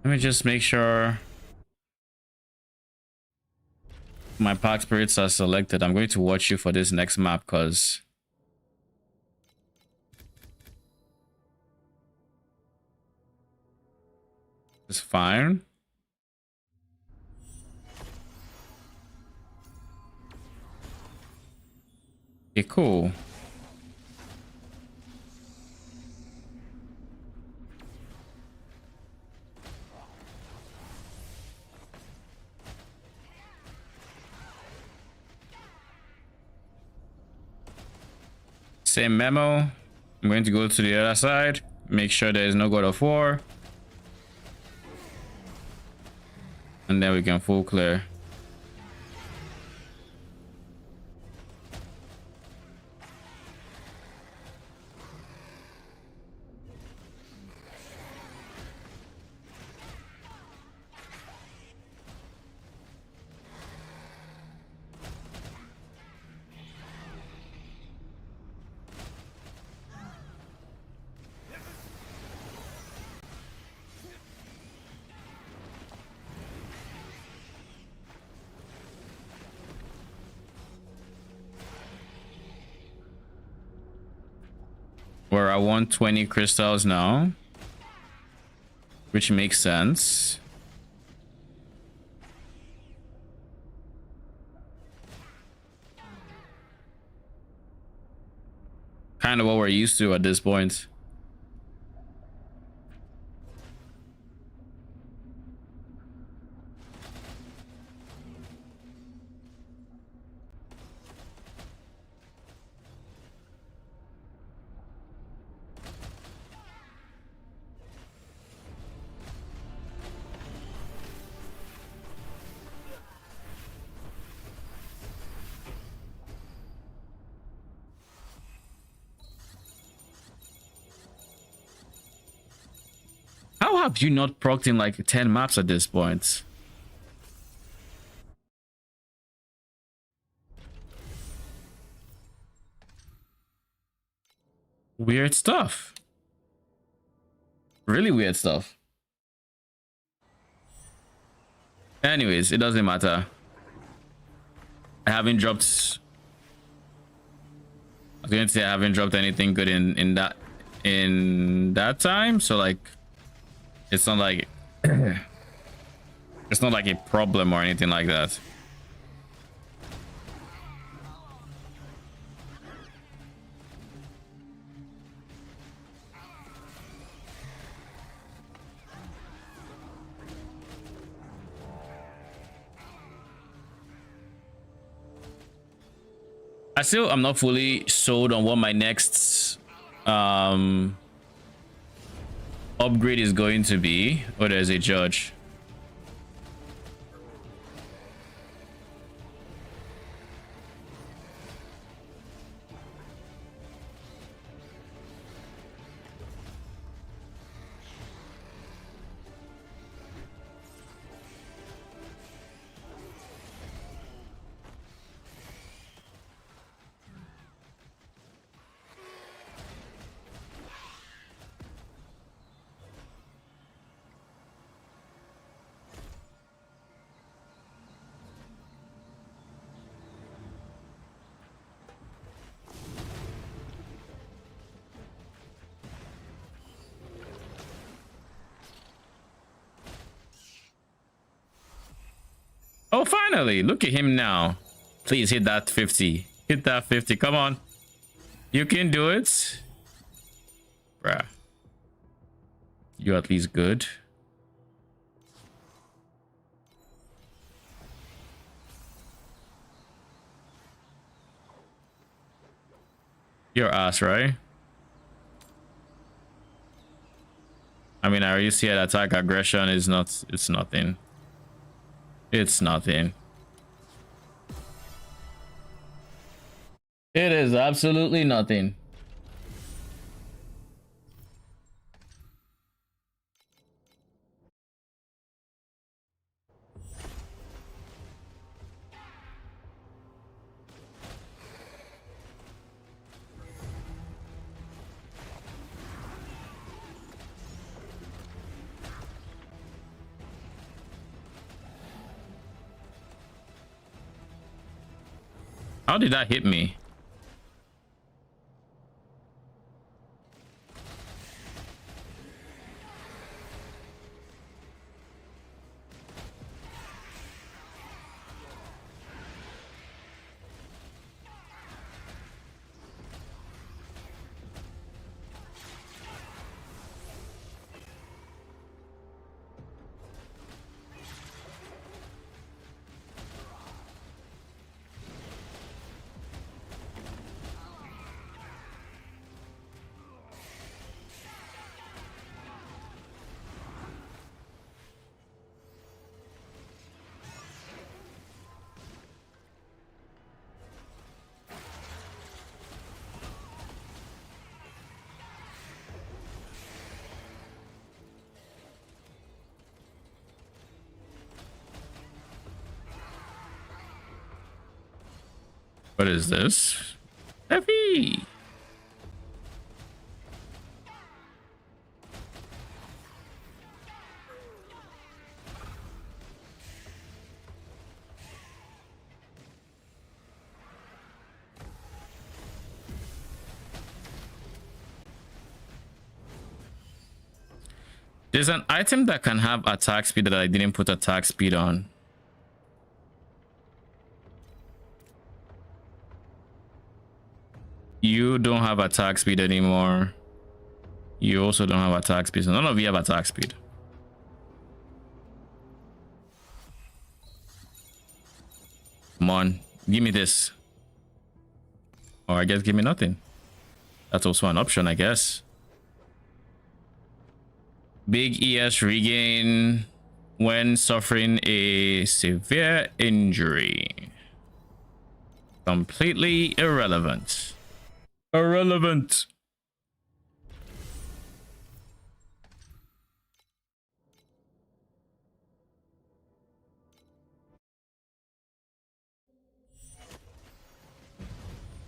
A: Let me just make sure my pack spirits are selected. I'm going to watch you for this next map because it's fine. Okay, cool. Same memo. I'm going to go to the other side, make sure there is no God of War, and then we can full clear. We're at 120 crystals now, which makes sense. Kind of what we're used to at this point. How have you not procced in like 10 maps at this point? Weird stuff. Really weird stuff. Anyways, it doesn't matter. I haven't dropped... I was going to say I haven't dropped anything good in that time, so like it's not like it's not like a problem or anything like that. I'm not fully sold on what my next upgrade is going to be. Oh, there's a judge. Oh, finally! Look at him now. Please hit that 50. Hit that 50. Come on. You can do it. Bruh. You're at least good. Your ass, right? I mean, I already see that attack aggression is not... It's nothing. It's nothing. It is absolutely nothing. How did that hit me? What is this? Heavy. There's an item that can have attack speed that I didn't put attack speed on. You don't have attack speed anymore. You also don't have attack speed. So none of you have attack speed. Come on, give me this. Or I guess give me nothing. That's also an option, I guess. Big ES regain when suffering a severe injury. Completely irrelevant. Irrelevant.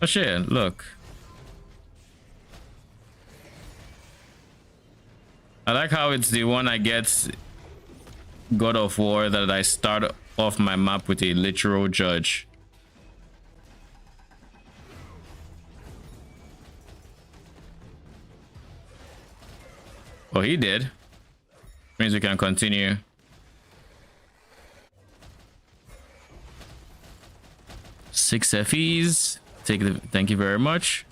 A: Oh shit, look. I like how it's the one I get God of War that I start off my map with a literal judge. Oh, he did. Means we can continue. Six FEs. Thank you very much.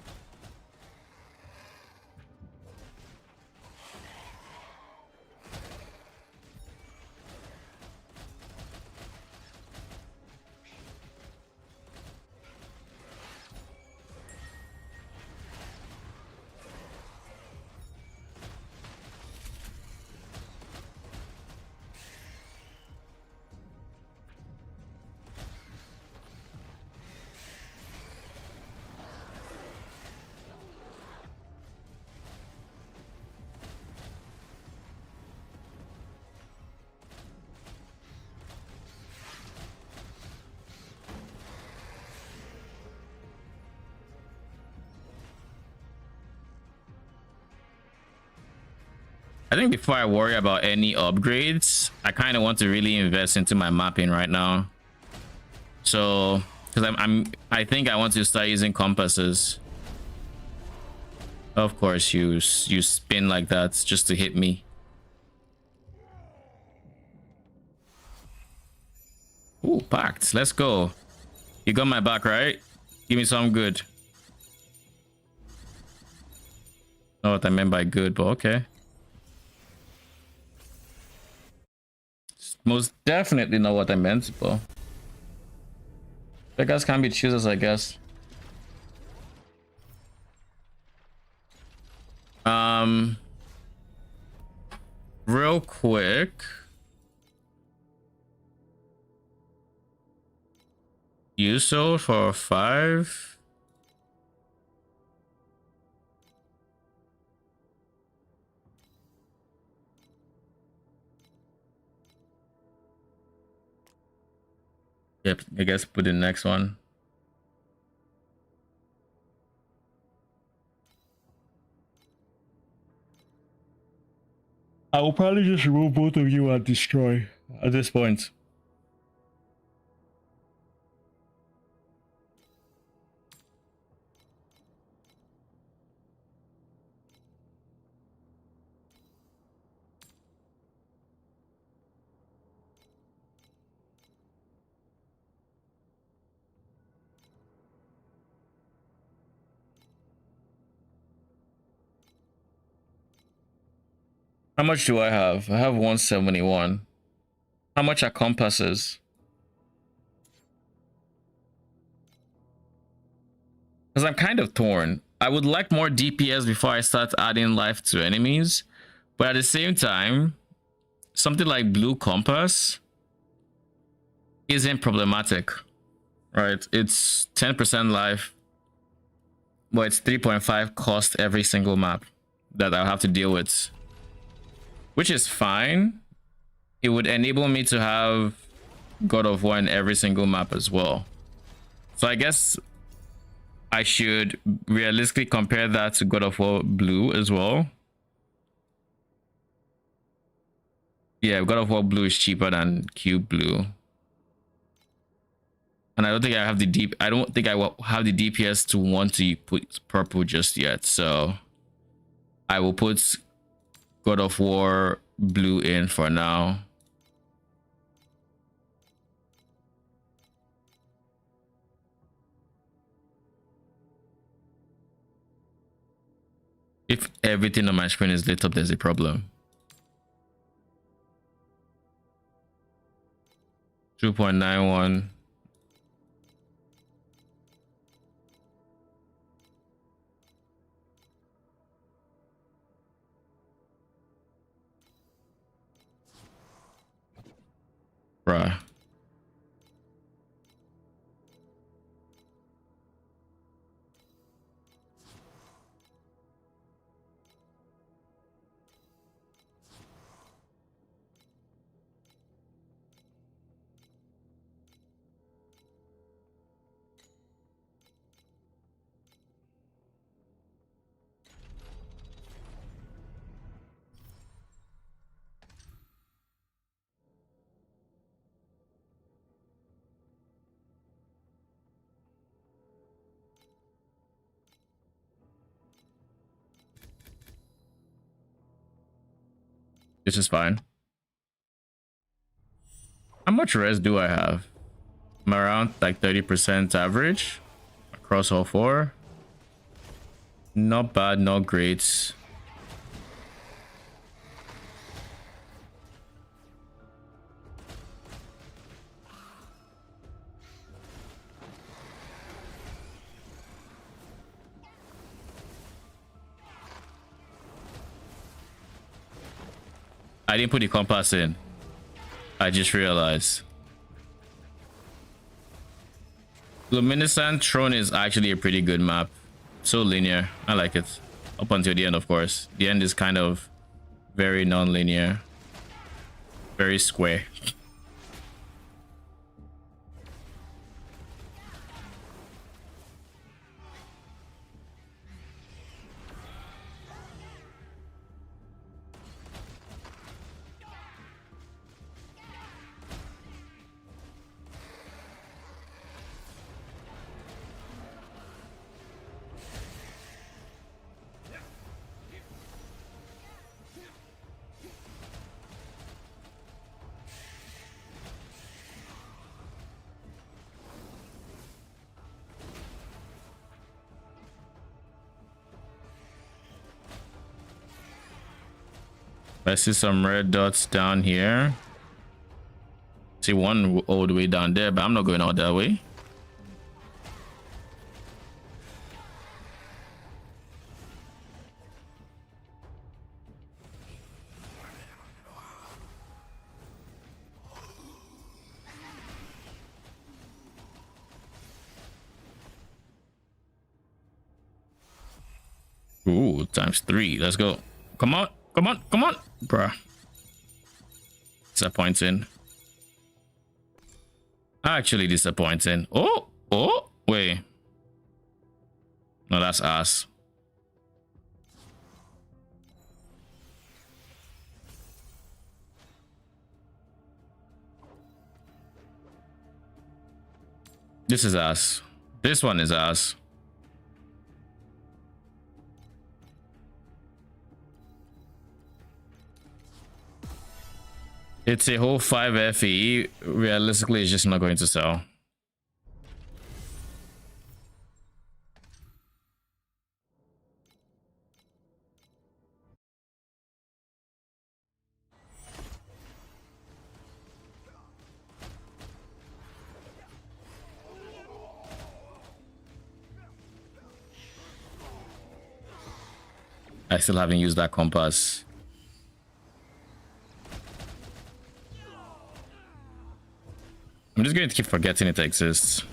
A: I think before I worry about any upgrades, I kind of want to really invest into my mapping right now. So, because I think I want to start using compasses. Of course, you spin like that just to hit me. Ooh, packed. Let's go. You got my back, right? Give me some good. Not what I meant by good, but okay. Most definitely not what I meant, but Vegas can be choosers, I guess. Real quick. Uso for 5. Yep, I guess put the next one. I will probably just remove both of you and destroy at this point. How much do I have? I have 171. How much are compasses? Because I'm kind of torn. I would like more DPS before I start adding life to enemies. But at the same time, something like blue compass isn't problematic. Right? It's 10% life. But it's 3.5 cost every single map that I'll have to deal with. Which is fine. It would enable me to have God of War in every single map as well. So I guess I should realistically compare that to God of War Blue as well. Yeah, God of War Blue is cheaper than Cube Blue. And I don't think I have I don't think I will have the DPS to want to put purple just yet. So I will put God of War Blue in for now. If everything on my screen is lit up, there's a problem. 2.91. Bruh. which is fine. How much res do I have? I'm around like 30% average across all four. Not bad, not great. I didn't put the compass in. I just realized. Luminescent Throne is actually a pretty good map. So linear. I like it. Up until the end, of course. The end is kind of very non-linear. Very square. I see some red dots down here. See one all the way down there, but I'm not going all that way. Ooh, ×3. Let's go. Come on. Come on. Come on. Bruh. Disappointing. Actually disappointing. Oh. Oh. Wait. No, that's ass. This is ass. This one is ass. It's a whole 5 FE. Realistically, it's just not going to sell. I still haven't used that compass. I'm just going to keep forgetting it exists.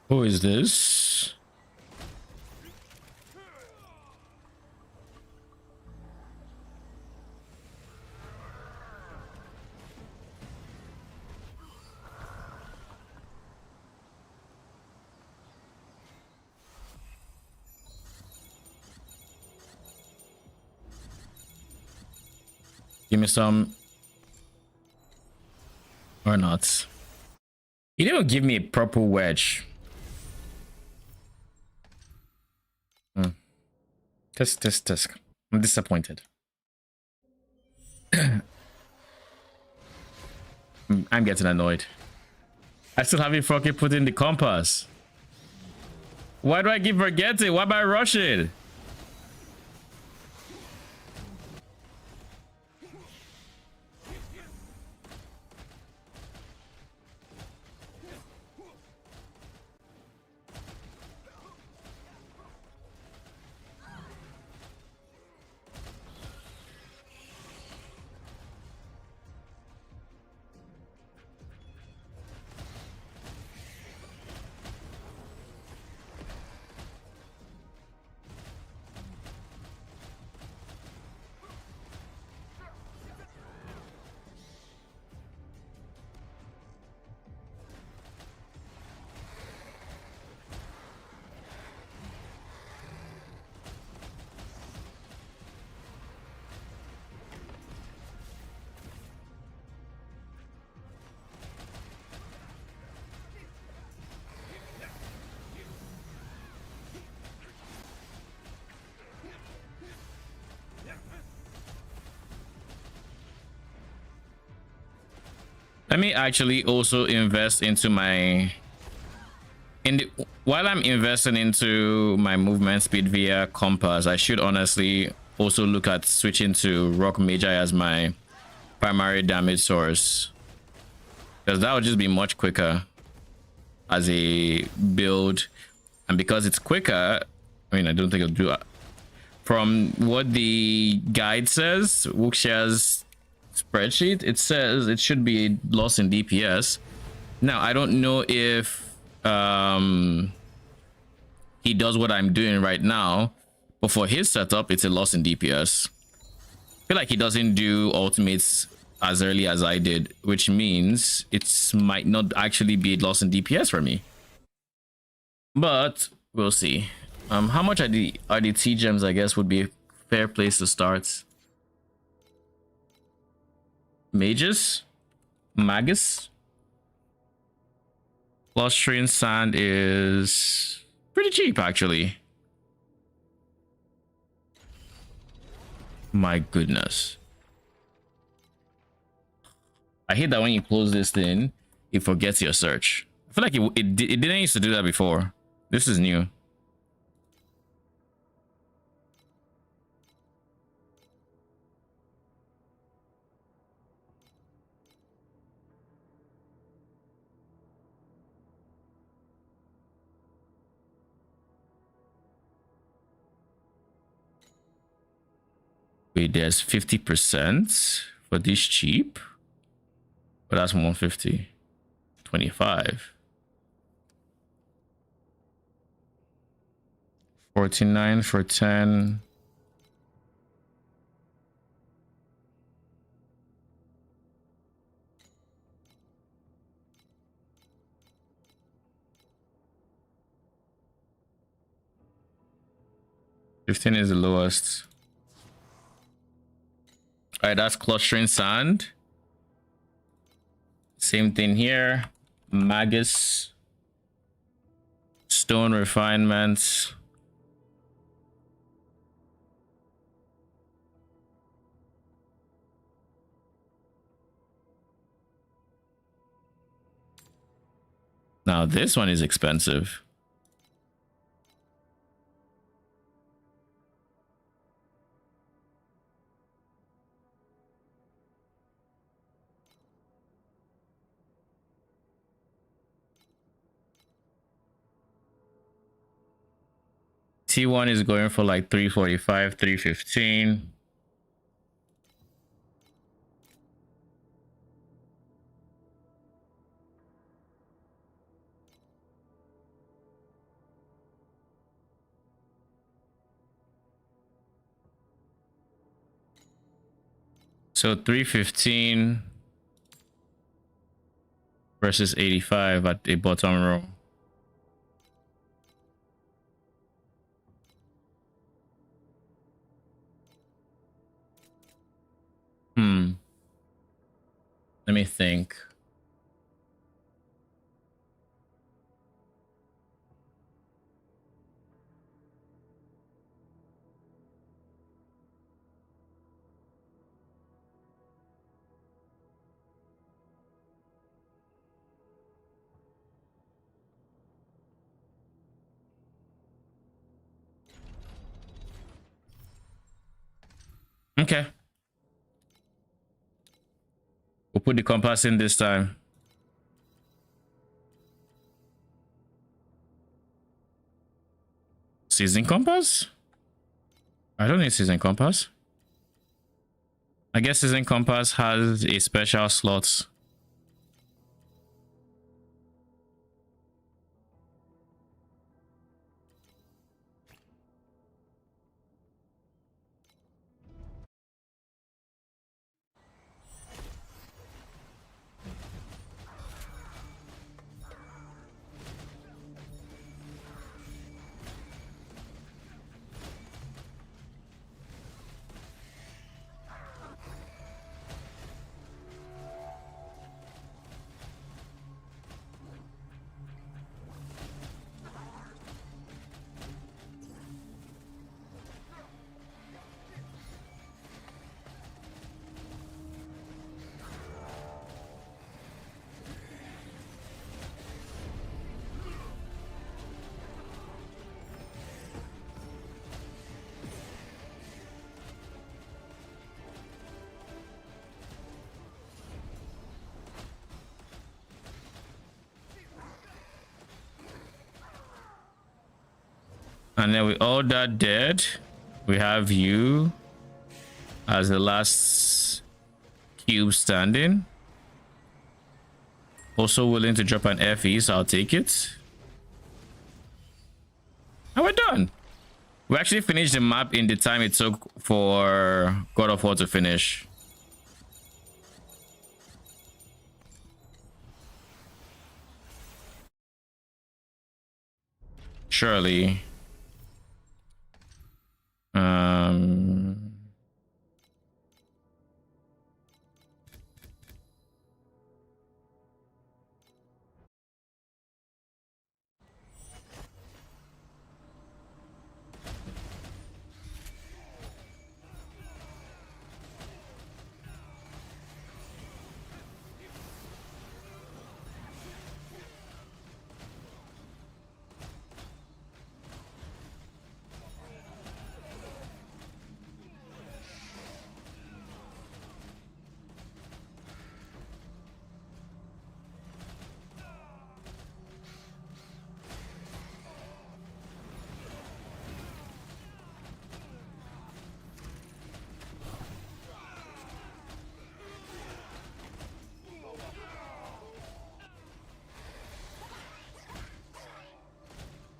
A: Who is this? Give me some. Or not. He didn't give me a proper wedge. Tisk. I'm disappointed. I'm getting annoyed. I still haven't fucking put in the compass. Why do I keep forgetting? Why am I rushing? Let me actually also invest into my while I'm investing into my movement speed via compass, I should honestly also look at switching to rock magi as my primary damage source, because that would just be much quicker as a build. And because it's quicker, I mean, I don't think it'll do it. From what the guide says, Wuxia's spreadsheet, it says it should be lost in DPS. Now I don't know if he does what I'm doing right now, but for his setup it's a loss in DPS. I feel like he doesn't do ultimates as early as I did, which means it might not actually be a loss in DPS for me, but we'll see. How much are the T gems? I guess would be a fair place to start. Magus. Clustering sand is pretty cheap, actually. My goodness. I hate that when you close this thing, it forgets your search. I feel like it didn't used to do that before. This is new. Wait, there's 50% for this cheap, but that's 150. 25. 49 for 10. $15 is the lowest. All right, that's clustering sand. Same thing here. Magus. Stone refinements. Now this one is expensive. T1 is going for like 345, 315. So 315 versus 85 at the bottom row. Let me think. Okay. We'll put the compass in this time. Season compass? I don't need season compass. I guess season compass has a special slot. And then with all that dead, we have you as the last cube standing. Also willing to drop an FE, so I'll take it. And we're done. We actually finished the map in the time it took for God of War to finish. Surely.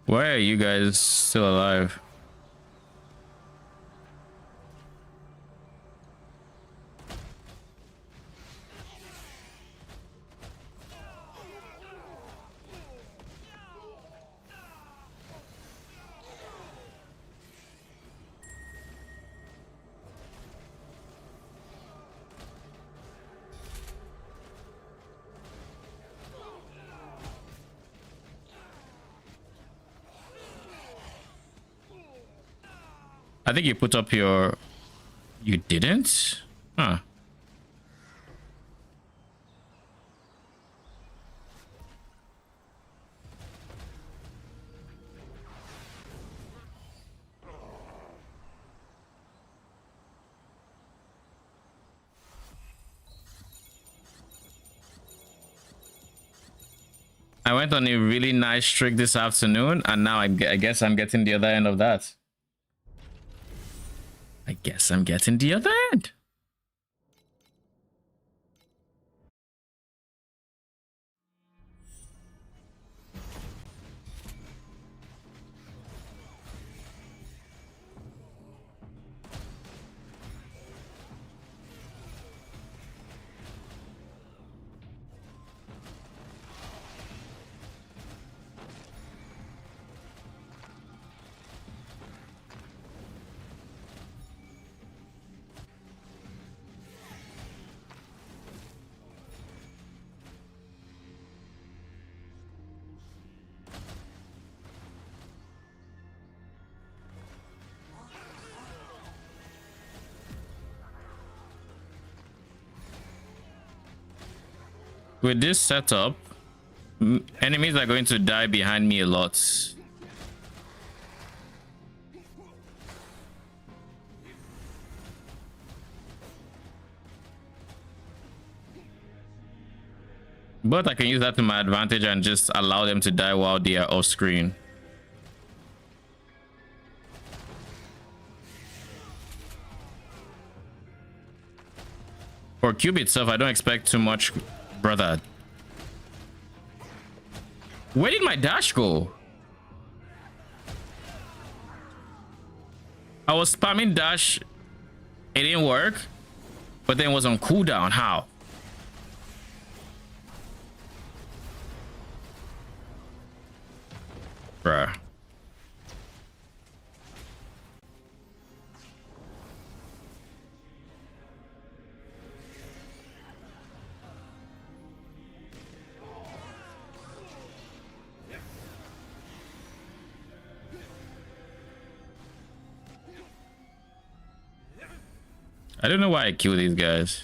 A: Why are you guys still alive? I think you put up your... You didn't? Huh. I went on a really nice streak this afternoon, and now I guess I'm getting the other end of that. I guess I'm getting the other end. With this setup, enemies are going to die behind me a lot. But I can use that to my advantage and just allow them to die while they are off screen. For Cube itself, I don't expect too much, brother. Where did my dash go? I was spamming dash. It didn't work. But then it was on cooldown. How? Bruh. I don't know why I kill these guys.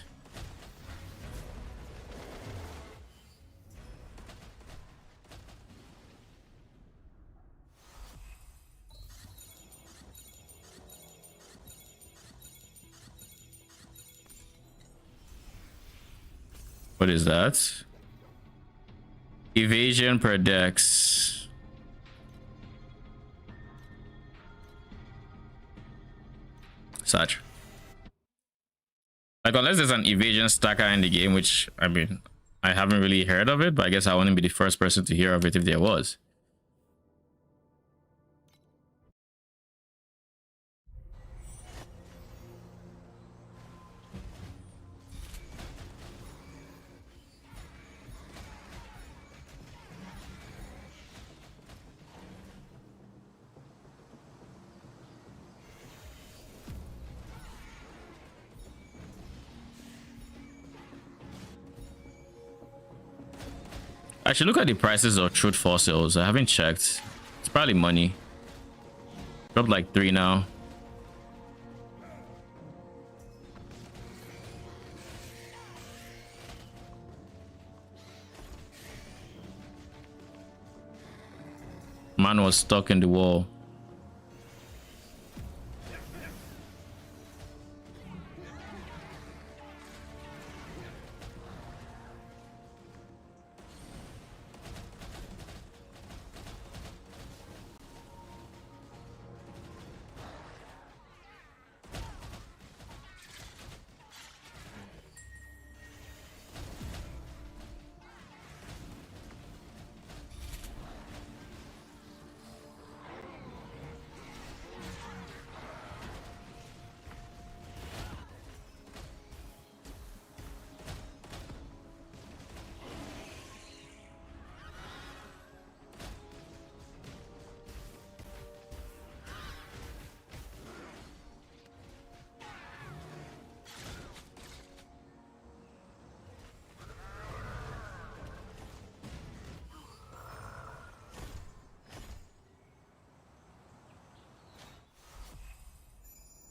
A: What is that? Evasion per dex. Such. Like, unless there's an evasion stacker in the game, which, I mean, I haven't really heard of it, but I guess I wouldn't be the first person to hear of it if there was. I should look at the prices of truth fossils. I haven't checked. It's probably money. Dropped like 3 now. Man was stuck in the wall.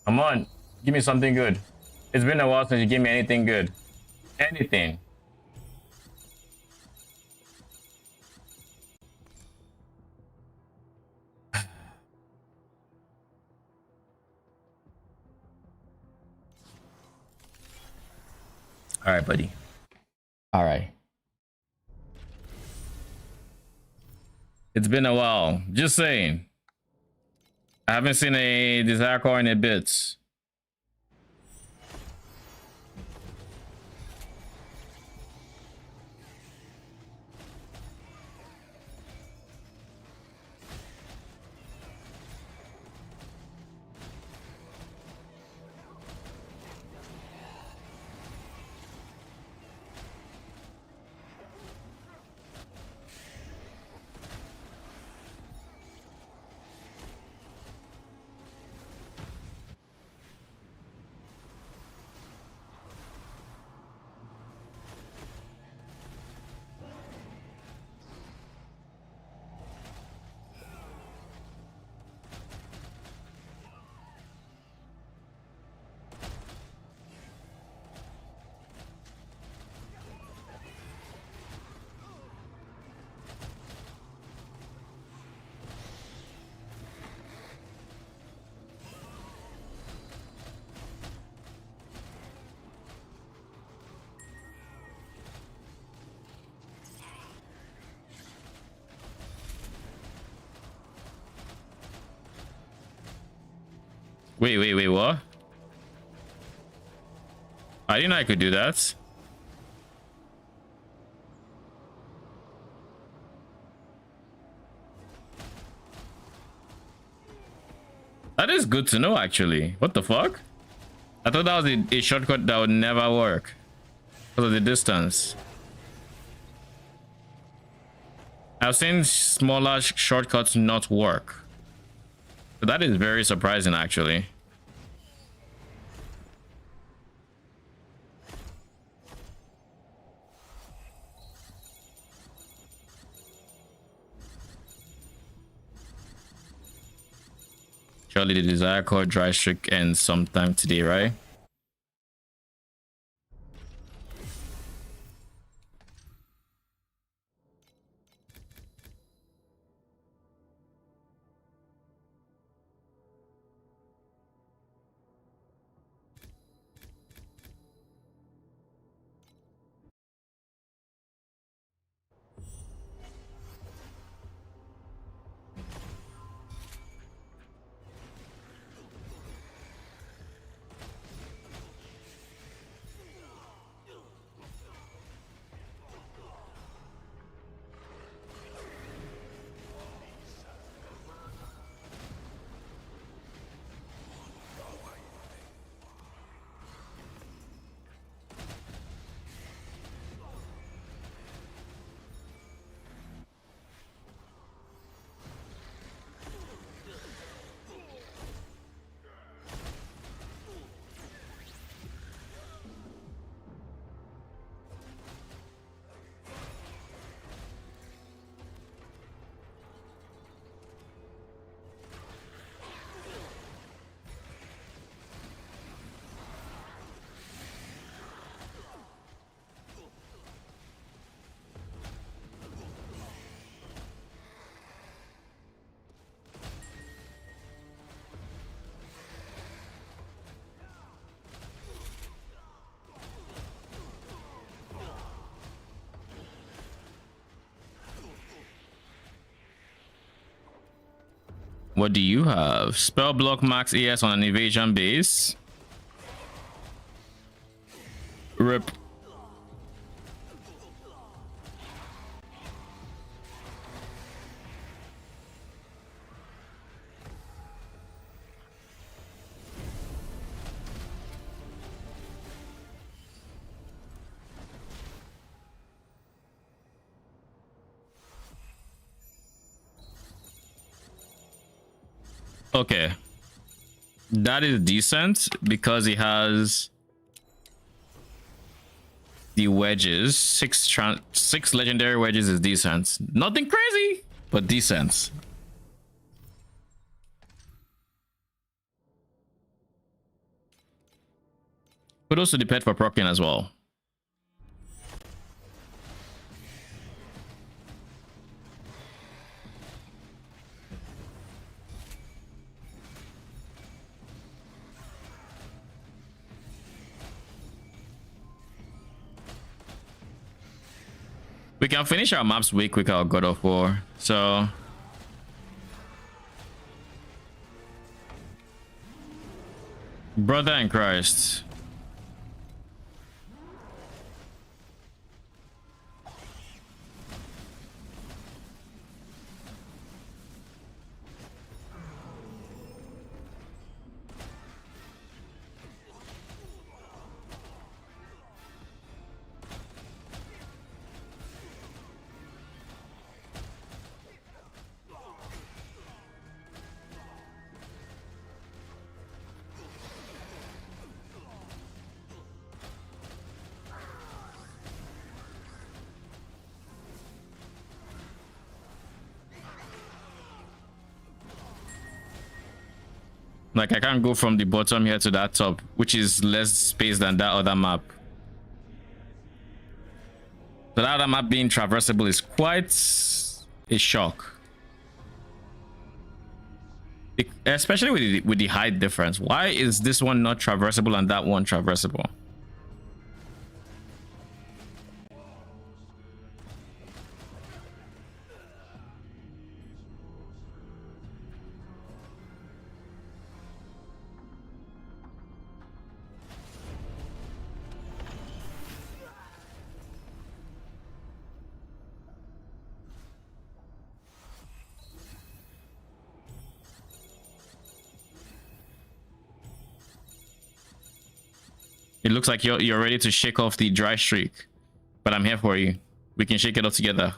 A: Come on, give me something good. It's been a while since you gave me anything good. Anything. All right, buddy. All right. It's been a while. Just saying. I haven't seen a desire core in a bit. Wait, what? I didn't know I could do that. That is good to know, actually. What the fuck? I thought that was a shortcut that would never work because of the distance. I've seen smaller shortcuts not work. So that is very surprising, actually. Surely the desire core dry streak ends sometime today, right? What do you have? Spell block max AS on an evasion base. Rip. Okay. That is decent because he has the wedges. Six legendary wedges is decent. Nothing crazy, but decent. Kudos to the pet for proccing as well. We can finish our maps way quicker with God of War. So brother in Christ. Like I can't go from the bottom here to that top, which is less space than that other map. So that other map being traversable is quite a shock. Especially with the height difference. Why is this one not traversable and that one traversable? It looks like you're ready to shake off the dry streak, but I'm here for you. We can shake it off together.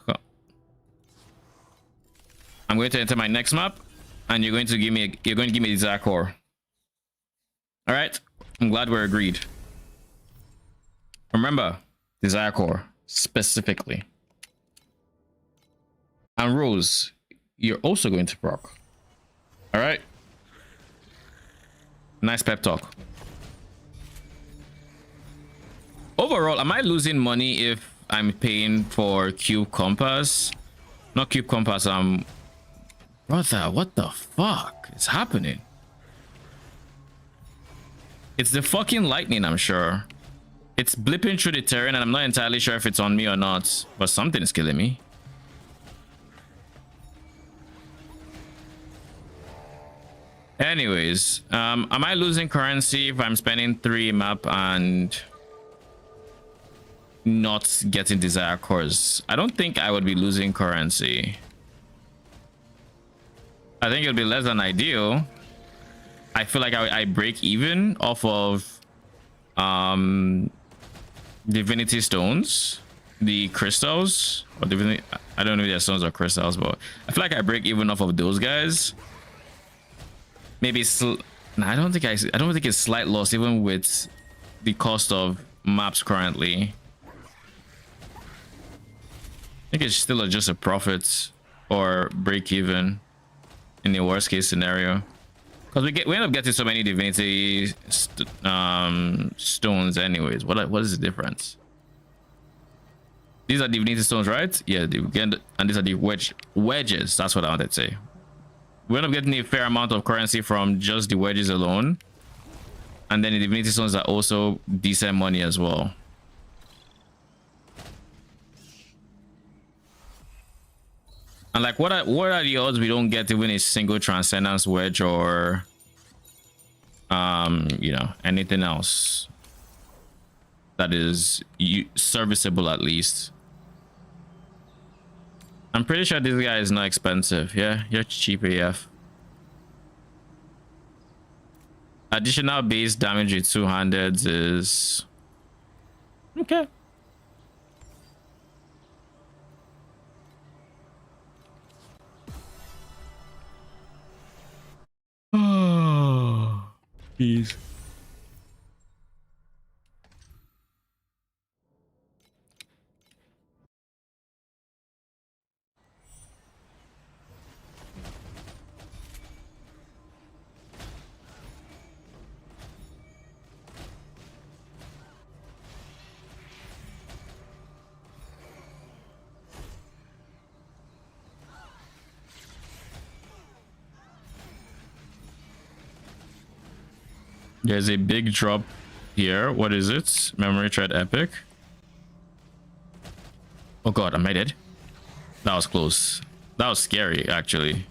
A: I'm going to enter my next map, and you're going to give me the desire core. All right. I'm glad we're agreed. Remember, desire core specifically. And Rose, you're also going to proc. All right. Nice pep talk. Overall, am I losing money if I'm paying for Cube Compass? Not Cube Compass, brother, what the fuck is happening? It's the fucking lightning, I'm sure. It's blipping through the terrain and I'm not entirely sure if it's on me or not, but something is killing me. Anyways, am I losing currency if I'm spending 3 map and not getting desire cores? I don't think I would be losing currency. I think it'll be less than ideal. I feel like I break even off of divinity stones, the crystals, or divinity. I don't know if they're stones or crystals, but I feel like I break even off of those guys. Maybe I don't think it's slight loss even with the cost of maps currently. I think it's still just a profit or break even in the worst case scenario, because we end up getting so many divinity stones anyways. What is the difference? These are divinity stones, right? Yeah, and these are the wedges. That's what I wanted to say. We end up getting a fair amount of currency from just the wedges alone, and then the divinity stones are also decent money as well. And like, what are the odds we don't get even a single transcendence wedge or you know, anything else that is serviceable at least? I'm pretty sure this guy is not expensive. Yeah, you're cheap AF. Additional base damage with 200 is okay. Oh, jeez. There's a big drop here. What is it? Memory thread epic. Oh god, am I dead? That was close. That was scary, actually.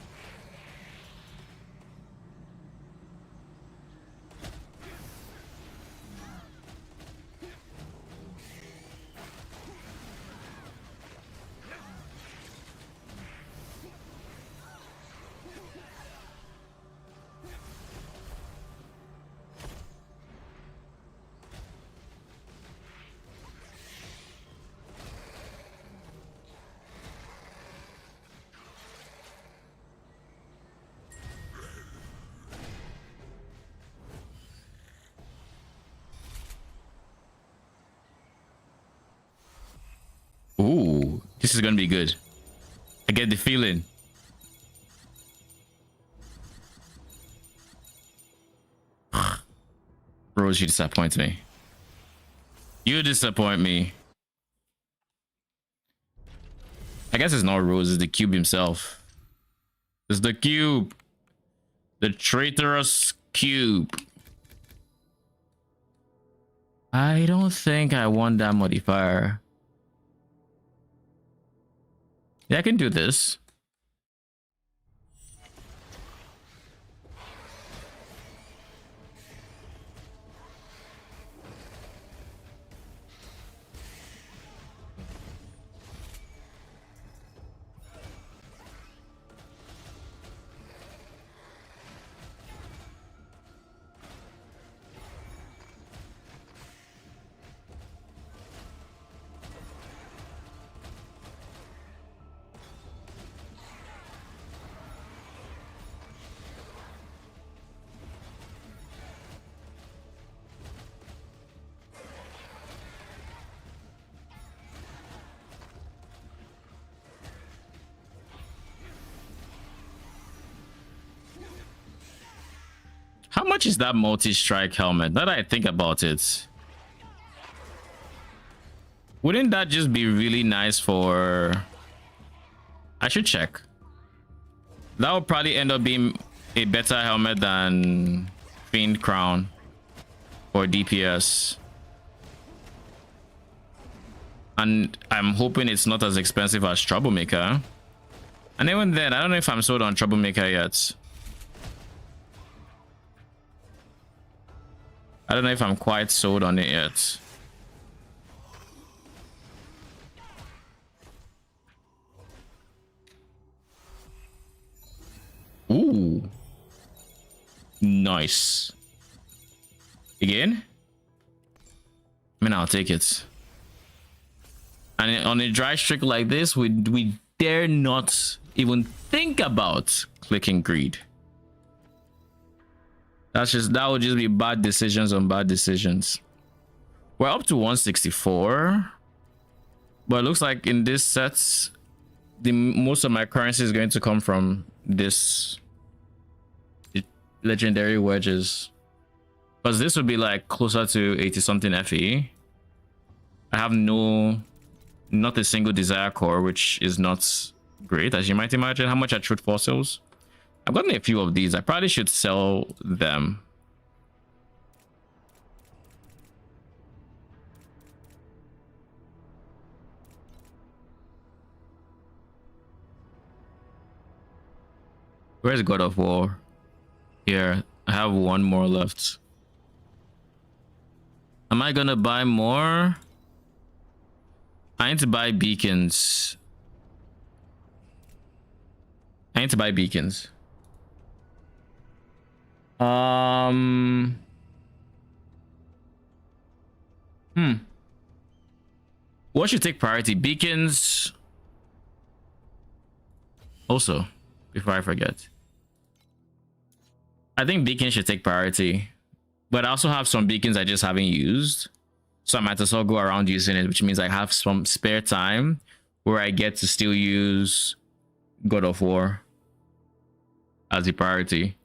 A: Ooh, this is gonna be good. I get the feeling. Rose, you disappoint me. You disappoint me. I guess it's not Rose, it's the cube himself. It's the cube. The traitorous cube. I don't think I want that modifier. Yeah, I can do this. How much is that multi-strike helmet? Now that I think about it, wouldn't that just be really nice for... I should check. That would probably end up being a better helmet than Fiend Crown or DPS. And I'm hoping it's not as expensive as Troublemaker. And even then, I don't know if I'm sold on Troublemaker yet. I don't know if I'm quite sold on it yet. Ooh. Nice. Again? I mean, I'll take it. And on a dry streak like this, we dare not even think about clicking greed. That would just be bad decisions on bad decisions. We're up to 164. But it looks like in this set, most of my currency is going to come from this legendary wedges. Because this would be like closer to 80 something FE. I have not a single desire core, which is not great, as you might imagine. How much are truth fossils? I've gotten a few of these. I probably should sell them. Where's God of War? Here, I have one more left. Am I gonna buy more? I need to buy beacons. I need to buy beacons. What should take priority? Beacons. Also, before I forget, I think beacons should take priority. But I also have some beacons I just haven't used. So I might as well go around using it, which means I have some spare time where I get to still use God of War as a priority.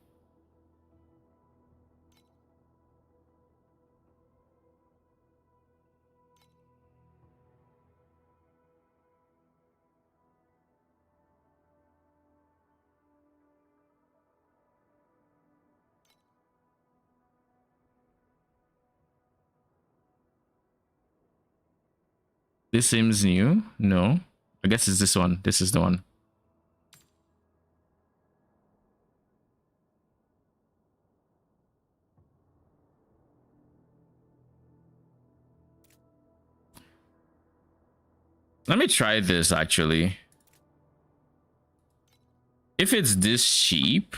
A: This seems new. No, I guess it's this one. This is the one. Let me try this actually. If it's this cheap,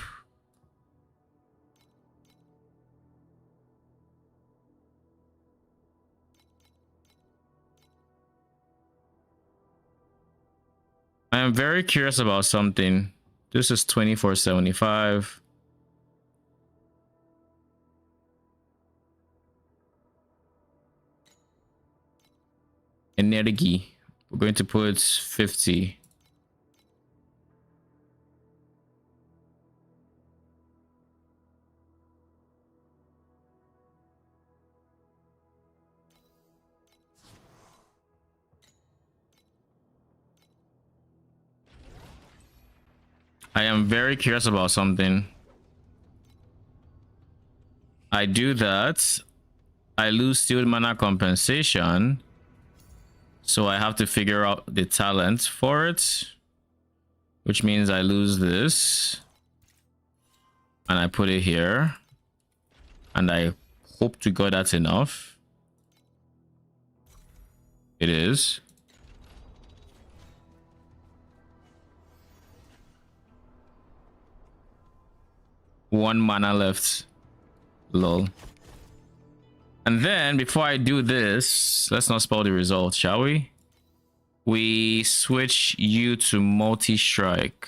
A: I am very curious about something. This is 2475. Energy. We're going to put 50. I am very curious about something. I do that. I lose steel mana compensation. So I have to figure out the talent for it. Which means I lose this. And I put it here. And I hope to God that's enough. It is. One mana left. Lol. And then before I do this, let's not spoil the results, shall we? We switch you to multi-strike.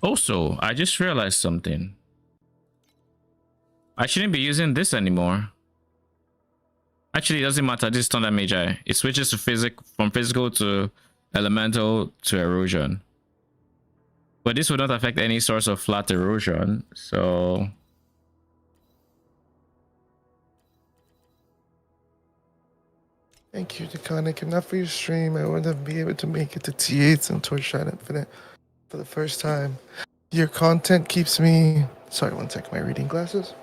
A: Also, I just realized something. I shouldn't be using this anymore. Actually, it doesn't matter. This is thunder magi. It switches to from physical to elemental to erosion. But this would not affect any source of flat erosion. So
C: Thank you, Deconic. If not for your stream, I wouldn't be able to make it to T8s and Torchlight Infinite for the first time. Your content keeps me... Sorry, one sec. My reading glasses.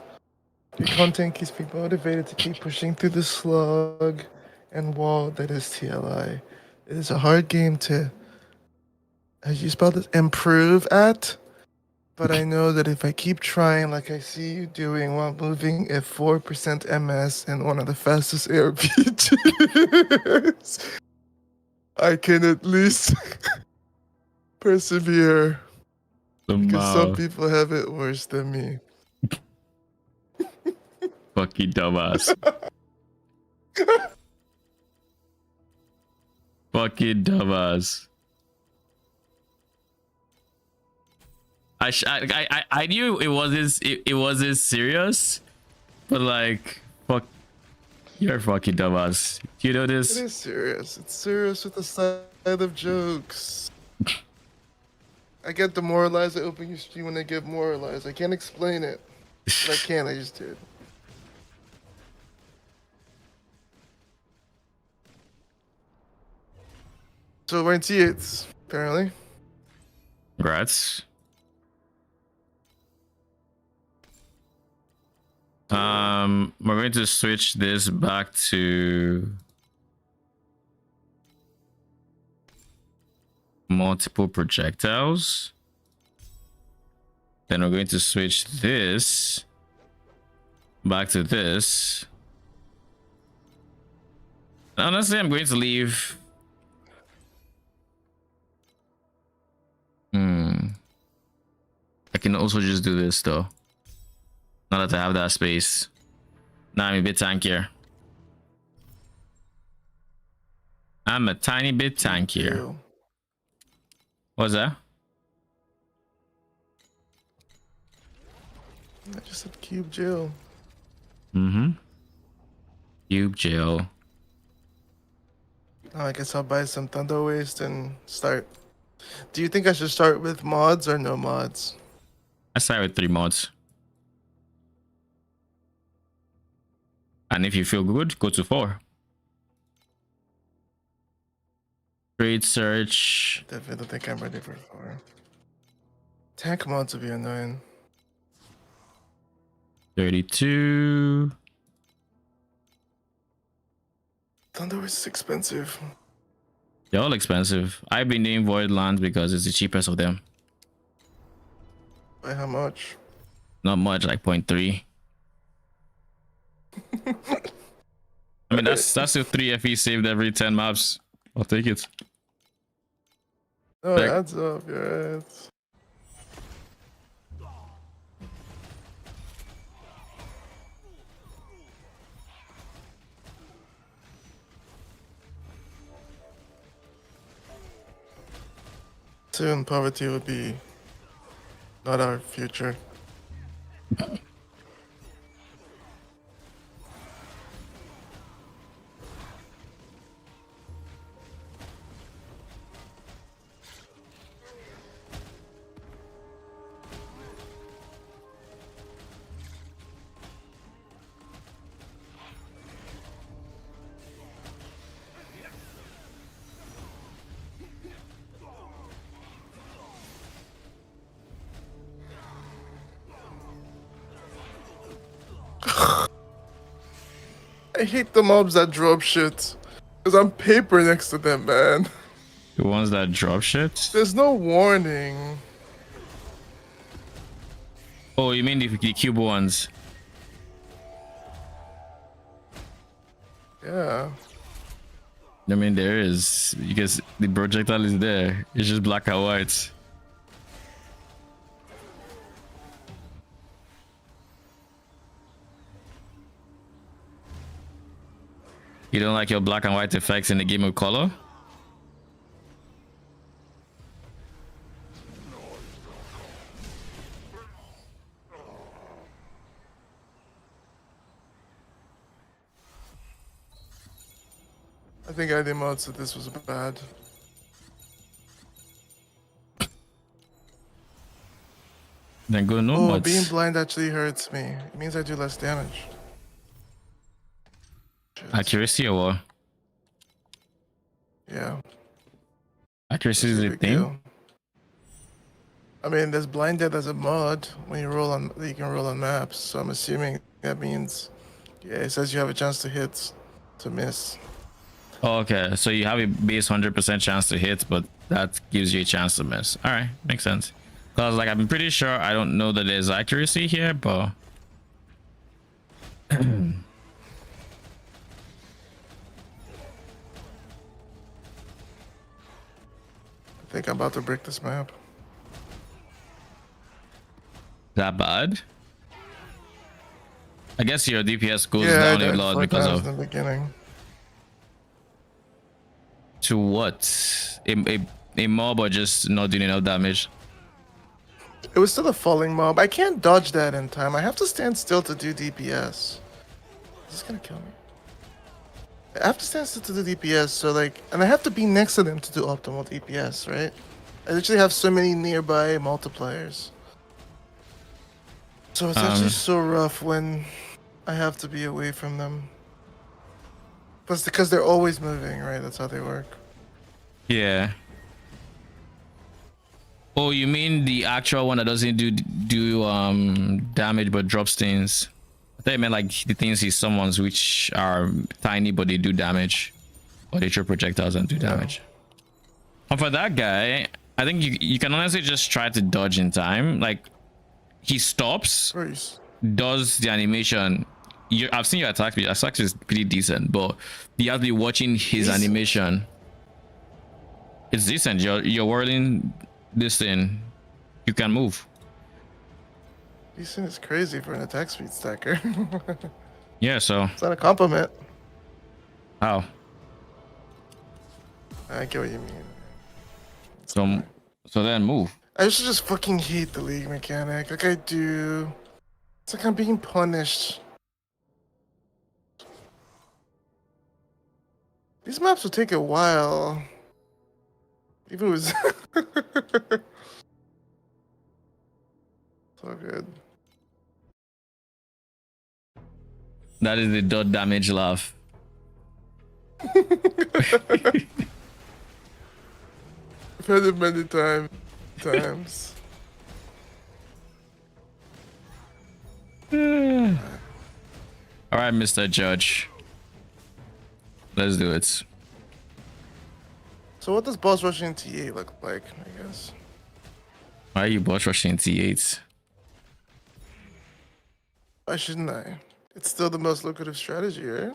C: Your content keeps me motivated to keep pushing through the slug and wall that is TLI. It is a hard game to... How do you spell this? Improve at? But I know that if I keep trying like I see you doing while moving at 4% MS in one of the fastest ARPGs, I can at least persevere. Because some people have it worse than me.
A: fucking dumbass. Fucking dumbass. I knew it wasn't serious, but like, fuck, you're fucking dumbass. Do you know this?
C: It is serious. It's serious with the side of jokes. I get demoralized. I open your stream when I get moralized. I can't explain it. But I can. I just did. So we're in T8s, apparently.
A: Congrats. We're going to switch this back to multiple projectiles. Then we're going to switch this back to this. Honestly, I'm going to leave. I can also just do this though. Now that I have that space. Now I'm a bit tankier. I'm a tiny bit tankier.
C: Ew.
A: What's that?
C: I just said cube jail.
A: Cube jail.
C: Now I guess I'll buy some Thunder Waste and start. Do you think I should start with mods or no mods?
A: I start with 3 mods. And if you feel good, go to 4. Trade search.
C: Definitely don't think I'm ready for 4. Tank mods would be annoying.
A: 32.
C: Thunder Waste is expensive.
A: They're all expensive. I've been doing Void Lands because it's the cheapest of them.
C: By how much?
A: Not much, like 0.3. I mean, that's still 3 FE saved every 10 maps. I'll take it.
C: No, it adds up, you're right. Soon, poverty would be not our future. I hate the mobs that drop shit. Because I'm paper next to them, man.
A: The ones that drop shit?
C: There's no warning.
A: Oh, you mean the cube ones?
C: Yeah.
A: I mean, there is. Because the projectile is there. It's just black and white. You don't like your black and white effects in the game of color?
C: I think ID mode said this was bad.
A: Then go no
C: Oh, being
A: mods.
C: blind actually hurts me. It means I do less damage. Shit.
A: Accuracy or what?
C: Yeah.
A: Accuracy
C: What's
A: is
C: your
A: a
C: big
A: thing.
C: deal? I mean, there's blinded as a mod when you roll on. You can roll on maps. So I'm assuming that means, yeah, it says you have a chance to hit, to miss.
A: Oh, okay, so you have a base 100% chance to hit, but that gives you a chance to miss. All right, makes sense. Cause like I'm pretty sure I don't know that there's accuracy here, but
C: I think I'm about to break this map.
A: that bad. I guess your DPS goes
C: Yeah, I
A: down a
C: died
A: lot
C: 4
A: because
C: times
A: of
C: in the beginning.
A: to what? A mob or just not doing enough damage?
C: It was still a falling mob. I can't dodge that in time. I have to stand still to do DPS. This is gonna kill me. I have to stand still to do DPS, so like, and I have to be next to them to do optimal DPS, right? I literally have so many nearby multipliers. So it's actually so rough when I have to be away from them. Plus, because they're always moving, right? That's how they work.
A: Yeah. Oh, you mean the actual one that doesn't do damage but drops things? I thought you meant like the things he summons which are tiny but they do damage, or they throw projectiles and do damage. And for that guy, I think you can honestly just try to dodge in time. Like he stops,
C: Bruce.
A: does the animation. I've seen your attack speed. Attack speed is pretty decent, but you have to be watching his animation. It's decent. You're whirling this thing. You can move.
C: Decent is crazy for an attack speed stacker.
A: Yeah. So
C: It's not a compliment.
A: how?
C: I get what you mean.
A: So then move.
C: I used to just fucking hate the league mechanic. Like I do. It's like I'm being punished. These maps will take a while. Even with so good.
A: That is the dot damage laugh.
C: I've had it many times.
A: All right, Mr. Judge. Let's do it.
C: So what does boss rushing T8 look like, I guess?
A: Why are you boss rushing T8s?
C: Why shouldn't I? It's still the most lucrative strategy, right?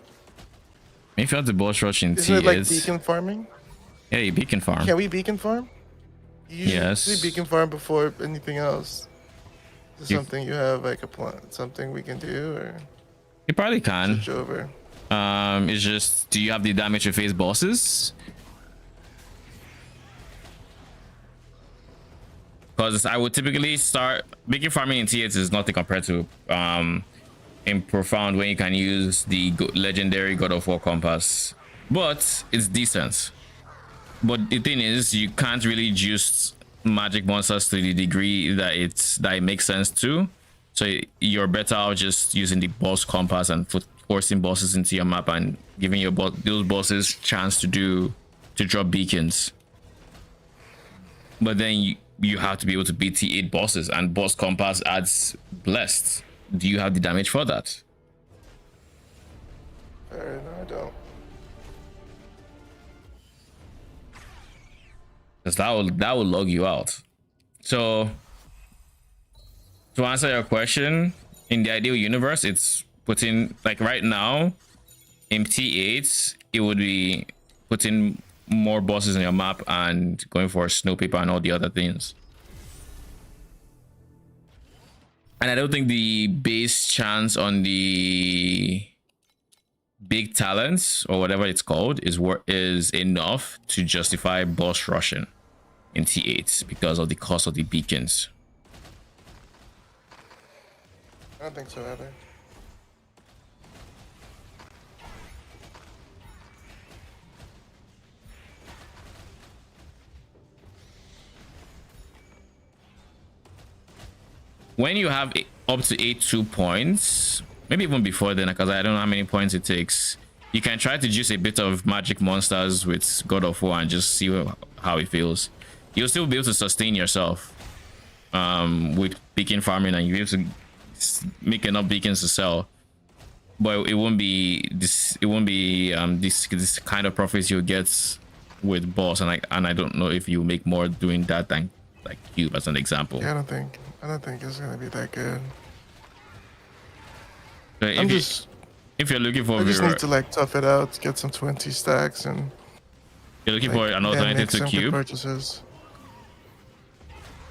A: If you have the boss rushing
C: Isn't it like
A: T8s,
C: beacon farming?
A: yeah, you beacon farm.
C: Can we beacon farm? You usually
A: Yes.
C: beacon farm before anything else. Is this
A: You-
C: something you have like a plan? Something we can do or
A: You probably can.
C: switch over?
A: It's just, do you have the damage to face bosses? Because I would typically start beacon farming in T8s is nothing compared to in Profound when you can use the legendary God of War compass, but it's decent. But the thing is, you can't really juice magic monsters to the degree that it makes sense to. So you're better out just using the boss compass and forcing bosses into your map and giving your those bosses chance to drop beacons. But then you have to be able to beat T8 bosses, and boss compass adds blessed. Do you have the damage for that?
C: No, I don't.
A: Because that will log you out. So to answer your question, in the ideal universe, it's putting, like right now in T8, it would be putting more bosses on your map and going for snow paper and all the other things. And I don't think the base chance on the big talents or whatever it's called is enough to justify boss rushing in T8 because of the cost of the beacons.
C: I don't think so either.
A: when you have up to 82 points, maybe even before then, because I don't know how many points it takes, you can try to juice a bit of magic monsters with God of War and just see how it feels. You'll still be able to sustain yourself with beacon farming, and you'll be able to make enough beacons to sell. But it won't be this. It won't be this kind of profits you'll get with boss, and I don't know if you make more doing that than like cube as an example.
C: Yeah, I don't think it's gonna be that good.
A: So if you're looking for,
C: I just need to like tough it out, get some 20 stacks, and
A: you're looking
C: like,
A: for an alternative to
C: some good
A: cube.
C: purchases.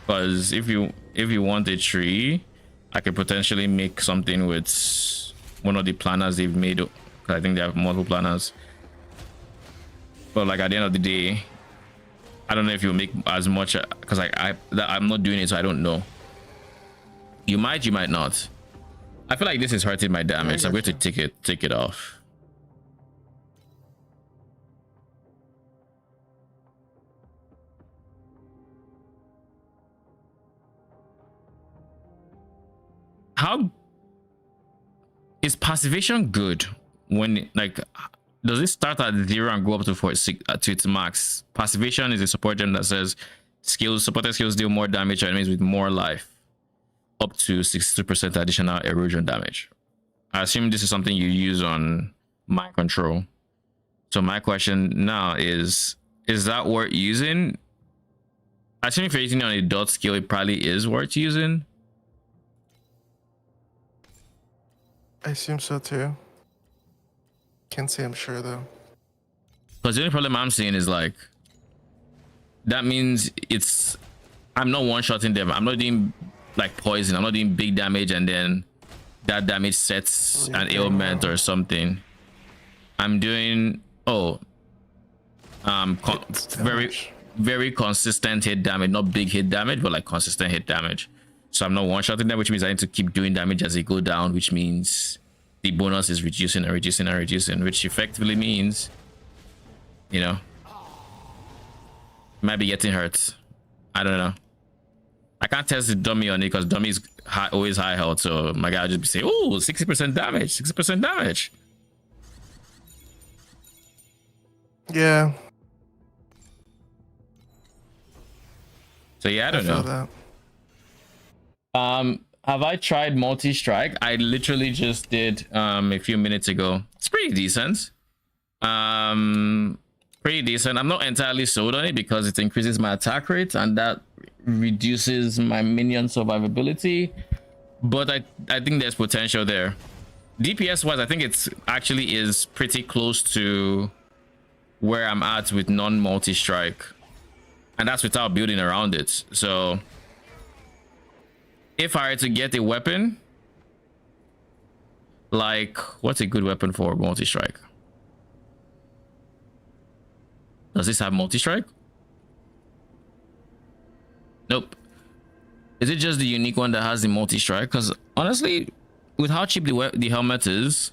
A: Because if you want a tree, I could potentially make something with one of the planners they've made. I think they have multiple planners. But like at the end of the day, I don't know if you'll make as much, because I'm not doing it, so I don't know. You might not. I feel like this is hurting my damage, so I'm going to take it off. How is passivation good when like does it start at 0 and go up to 46 to its max? Passivation is a support gem that says supported skills deal more damage to enemies with more life, up to 62% additional erosion damage. I assume this is something you use on mind control. So my question now is that worth using? I assume if you're using it on a dot scale, it probably is worth using.
C: I assume so too. Can't say I'm sure though.
A: Because the only problem I'm seeing is like that means I'm not one-shotting them. I'm not doing like poison. I'm not doing big damage and then that damage sets an ailment or something. I'm doing very consistent hit damage, not big hit damage, but like consistent hit damage. So I'm not one-shotting them, which means I need to keep doing damage as they go down, which means the bonus is reducing and reducing and reducing, which effectively means, you know, might be getting hurt. I don't know. I can't test the dummy on it because dummy is always high health, so my guy will just be saying, oh, 60% damage, 60% damage.
C: Yeah.
A: So yeah, I don't know.
C: That.
A: Have I tried multi-strike? I literally just did a few minutes ago. It's pretty decent. Pretty decent. I'm not entirely sold on it because it increases my attack rate and that reduces my minion survivability, but I think there's potential there. DPS wise, I think it's actually is pretty close to where I'm at with non-multi-strike, and that's without building around it. So if I were to get a weapon, like what's a good weapon for multi-strike? Does this have multi-strike? Nope. Is it just the unique one that has the multi-strike? Because honestly, with how cheap the helmet is,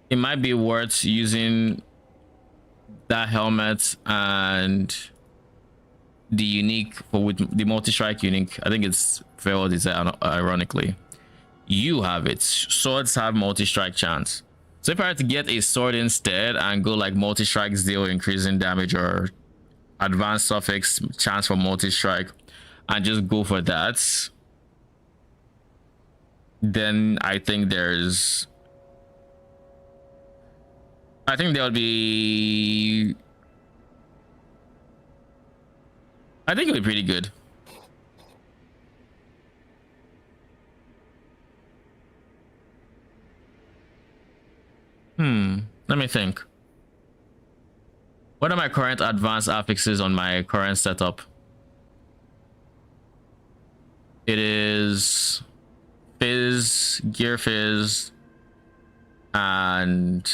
A: it might be worth using that helmet and the unique with the multi-strike unique. I think it's very well designed, ironically. You have it. Swords have multi-strike chance. So if I had to get a sword instead and go like multi-strike deal increasing damage or advanced suffix chance for multi-strike and just go for that, then I think there'll be, I think it'll be pretty good. Let me think. What are my current advanced affixes on my current setup? It is Fizz, Gear Fizz, and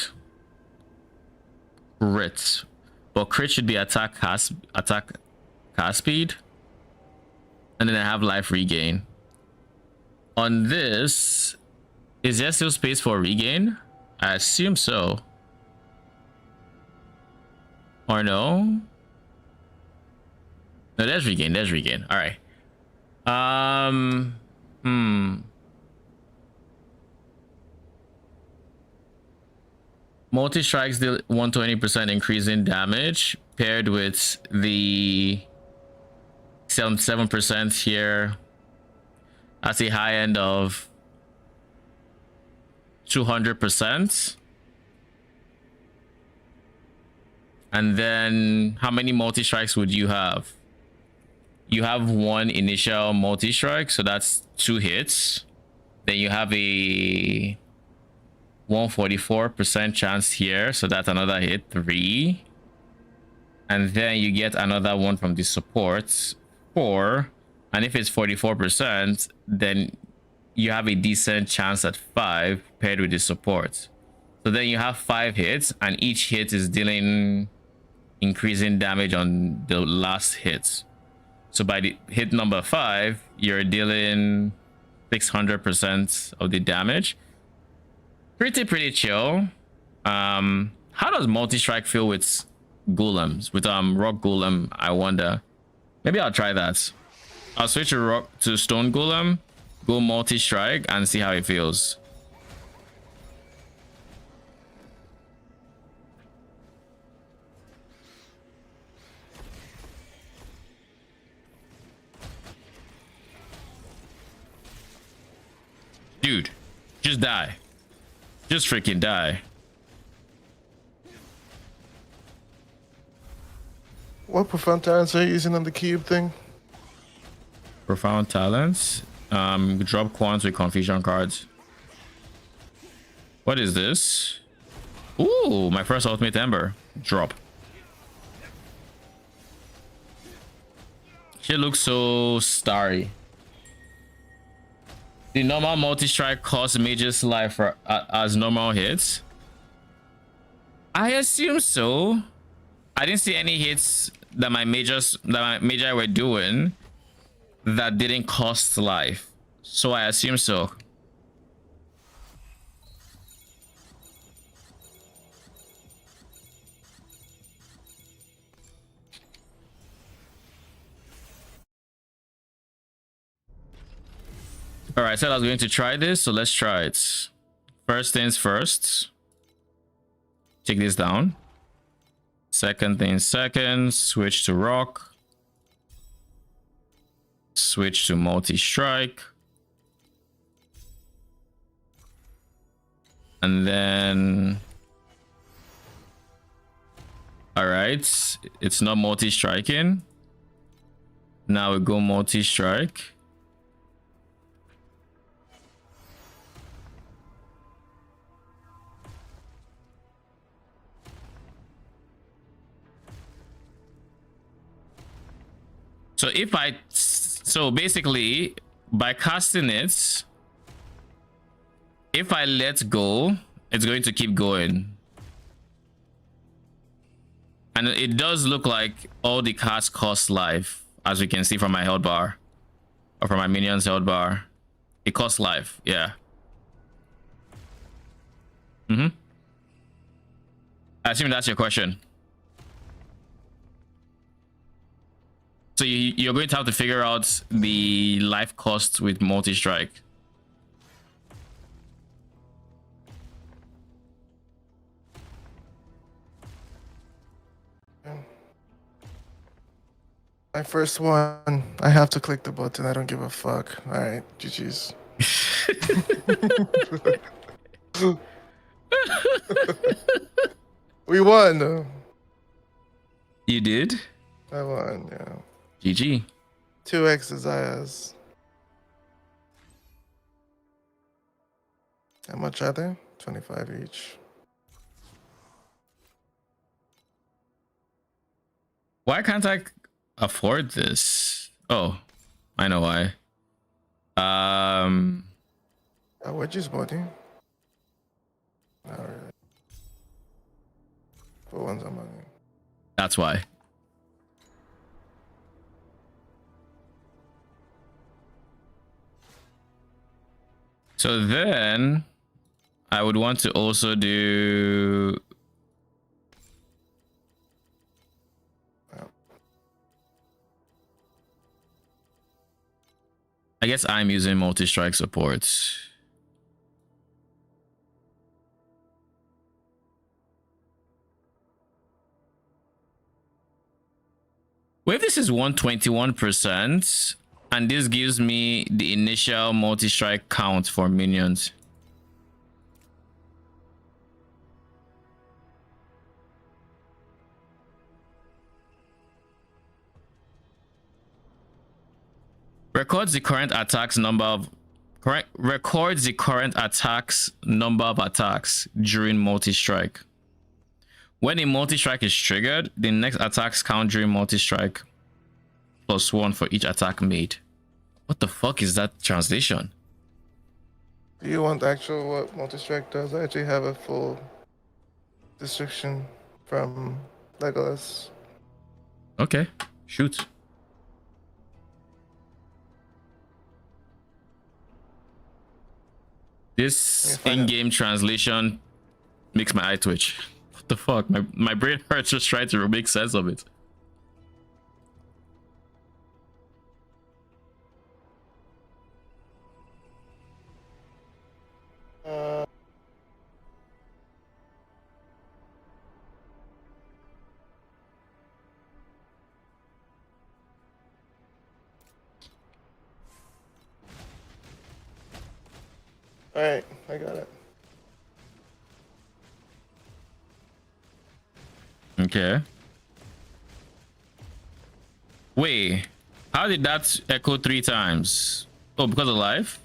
A: Crit. But Crit should be attack cast speed. And then I have life regain. On this, is there still space for regain? I assume so. Or no? No, there's regain. All right. Hmm. Multi strikes deal 120% increase in damage paired with the 7% here. That's the high end of 200%. And then how many multi strikes would you have? You have one initial multi strike, so that's 2 hits. Then you have a 144% chance here, so that's another hit, 3. And then you get another one from the supports, 4. And if it's 44%, then you have a decent chance at 5 paired with the support. So then you have 5 hits, and each hit is dealing increasing damage on the last hits. So by the hit number 5, you're dealing 600% of the damage. Pretty chill. How does multi-strike feel with golems? With rock golem, I wonder. Maybe I'll try that. I'll switch to stone golem, go multi-strike, and see how it feels. Dude, just die. Just freaking die.
C: What profound talents are you using on the cube thing?
A: Profound talents. Drop quants with confusion cards. What is this? Ooh, my first ultimate ember. Drop. She looks so starry. The normal multi-strike costs mage's life for, as normal hits. I assume so. I didn't see any hits that my magi were doing that didn't cost life, so I assume so. All right, I said I was going to try this, so let's try it. First things first, take this down. Second things second, switch to rock. Switch to multi-strike. And then... Alright, it's not multi-striking. Now we go multi-strike. So basically by casting it, if I let go, it's going to keep going. And it does look like all the casts cost life, as we can see from my health bar, or from my minion's health bar. It costs life, yeah. I assume that's your question. So you're going to have to figure out the life cost with multi-strike.
C: My first one, I have to click the button. I don't give a fuck. All right, GG's. We won.
A: You did?
C: I won, yeah.
A: GG.
C: 2x desires. How much are they? 25 each.
A: Why can't I afford this? Oh, I know why.
C: Wedges body. Not really. For one's on money.
A: That's why. So then I would want to also do I guess I'm using multi-strike support. Wait, this is 121%, and this gives me the initial multi-strike count for minions. Records the current attacks number of attacks during multi-strike. When a multi-strike is triggered, the next attacks count during multi-strike +1 for each attack made. What the fuck is that translation?
C: Do you want actual what multi-strike does? I actually have a full description from Legolas.
A: Okay, shoot. This in-game translation makes my eye twitch. What the fuck? My brain hurts just trying to make sense of it.
C: Alright, I got it.
A: Okay. Wait, how did that echo 3 times? Oh, because of life?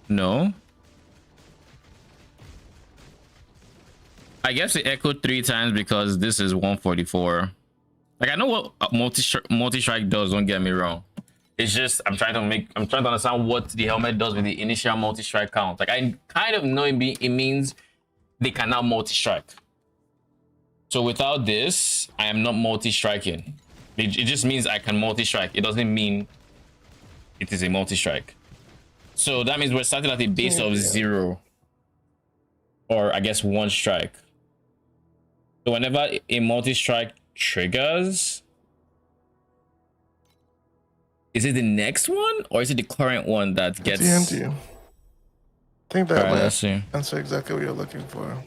A: No. I guess it echoed 3 times because this is 144. Like, I know what multi-strike does, don't get me wrong. It's just I'm trying to understand what the helmet does with the initial multi-strike count. Like, I kind of know it means they can now multi-strike. So without this, I am not multi-striking. It just means I can multi-strike. It doesn't mean it is a multi-strike. So that means we're starting at a base of 0. Or I guess 1 strike. So whenever a multi-strike triggers, is it the next one or is it the current one that gets
C: DMD? I think that
A: let's
C: might
A: see.
C: answer exactly what you're looking for.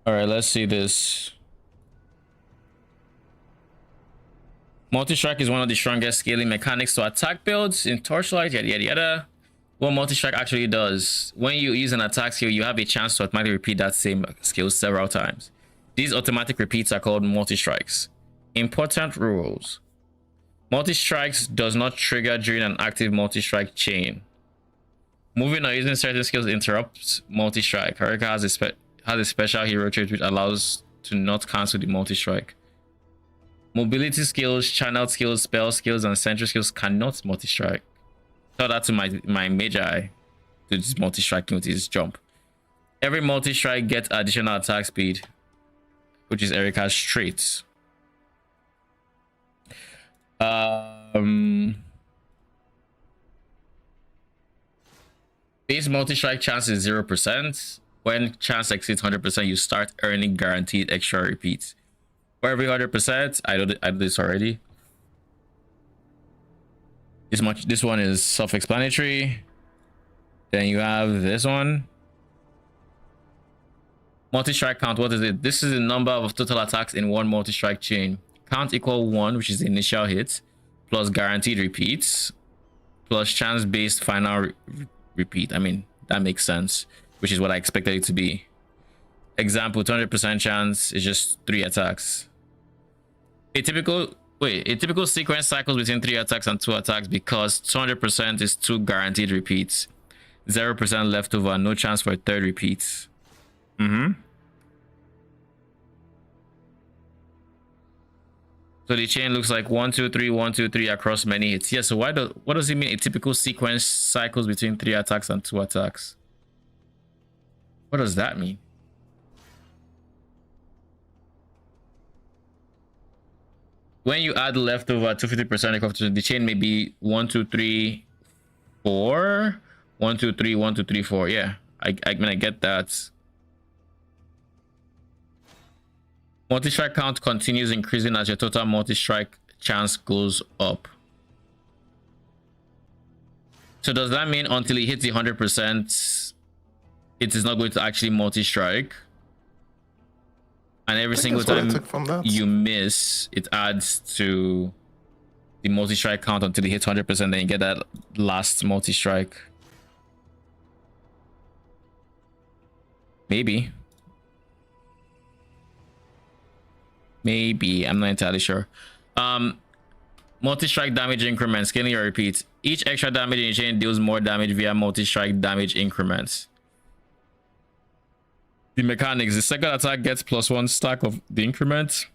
A: All right, let's see this. Multi-strike is one of the strongest scaling mechanics to attack builds in Torchlight, yada yada yada. What multi-strike actually does: when you use an attack skill, you have a chance to automatically repeat that same skill several times. These automatic repeats are called multi-strikes. Important rules: multi-strikes does not trigger during an active multi-strike chain. Moving or using certain skills interrupts multi-strike. Hurricane has a special hero trait which allows to not cancel the multi-strike. Mobility skills, channel skills, spell skills, and sentry skills cannot multi-strike. Tell that to my magi to just multi-strike with his jump. Every multi-strike gets additional attack speed, which is Erica's traits. Base multi-strike chance is 0%. When chance exceeds 100%, you start earning guaranteed extra repeats. For every 100%, I do this already. This one is self-explanatory. Then you have this one. Multi-strike count, what is it? This is the number of total attacks in one multi-strike chain. Count equal 1, which is the initial hit, plus guaranteed repeats, plus chance-based final repeat. I mean, that makes sense, which is what I expected it to be. Example, 200% chance is just 3 attacks. A typical sequence cycles between 3 attacks and 2 attacks because 200% is 2 guaranteed repeats, 0% leftover, no chance for a 3rd repeat. So the chain looks like 1 2 3 1 2 3 across many hits. Yeah, so what does it mean? A typical sequence cycles between 3 attacks and 2 attacks. What does that mean? When you add leftover 250%, the chain may be 1 2 3 4 1 2 3 1 2 3 4. Yeah, I mean, I get that. Multi-strike count continues increasing as your total multi-strike chance goes up. So does that mean until it hits the 100%, it is not going to actually multi-strike? And every single time you miss, it adds to the multi-strike count until it hits 100%, then you get that last multi-strike. Maybe. Maybe. I'm not entirely sure. Multi-strike damage increments. Scaling or repeat. Each extra damage in a chain deals more damage via multi-strike damage increments. The mechanics: the second attack gets +1 stack of the increment.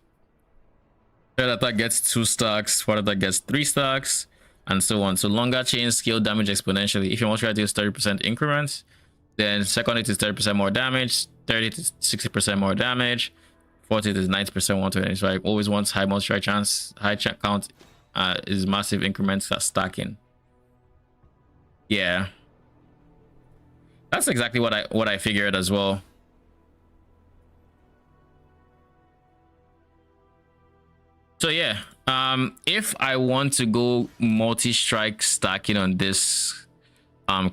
A: Third attack gets 2 stacks. Fourth attack gets 3 stacks, and so on. So longer chains scale damage exponentially. If your multi-strike deals 30% increments, then second hit is 30% more damage. Third hit is 60% more damage. Fourth hit is 90% 120. Right? Always wants high multi-strike chance. High check count is massive increments that stacking. Yeah, that's exactly what I figured as well. So yeah, if I want to go multi-strike stacking on this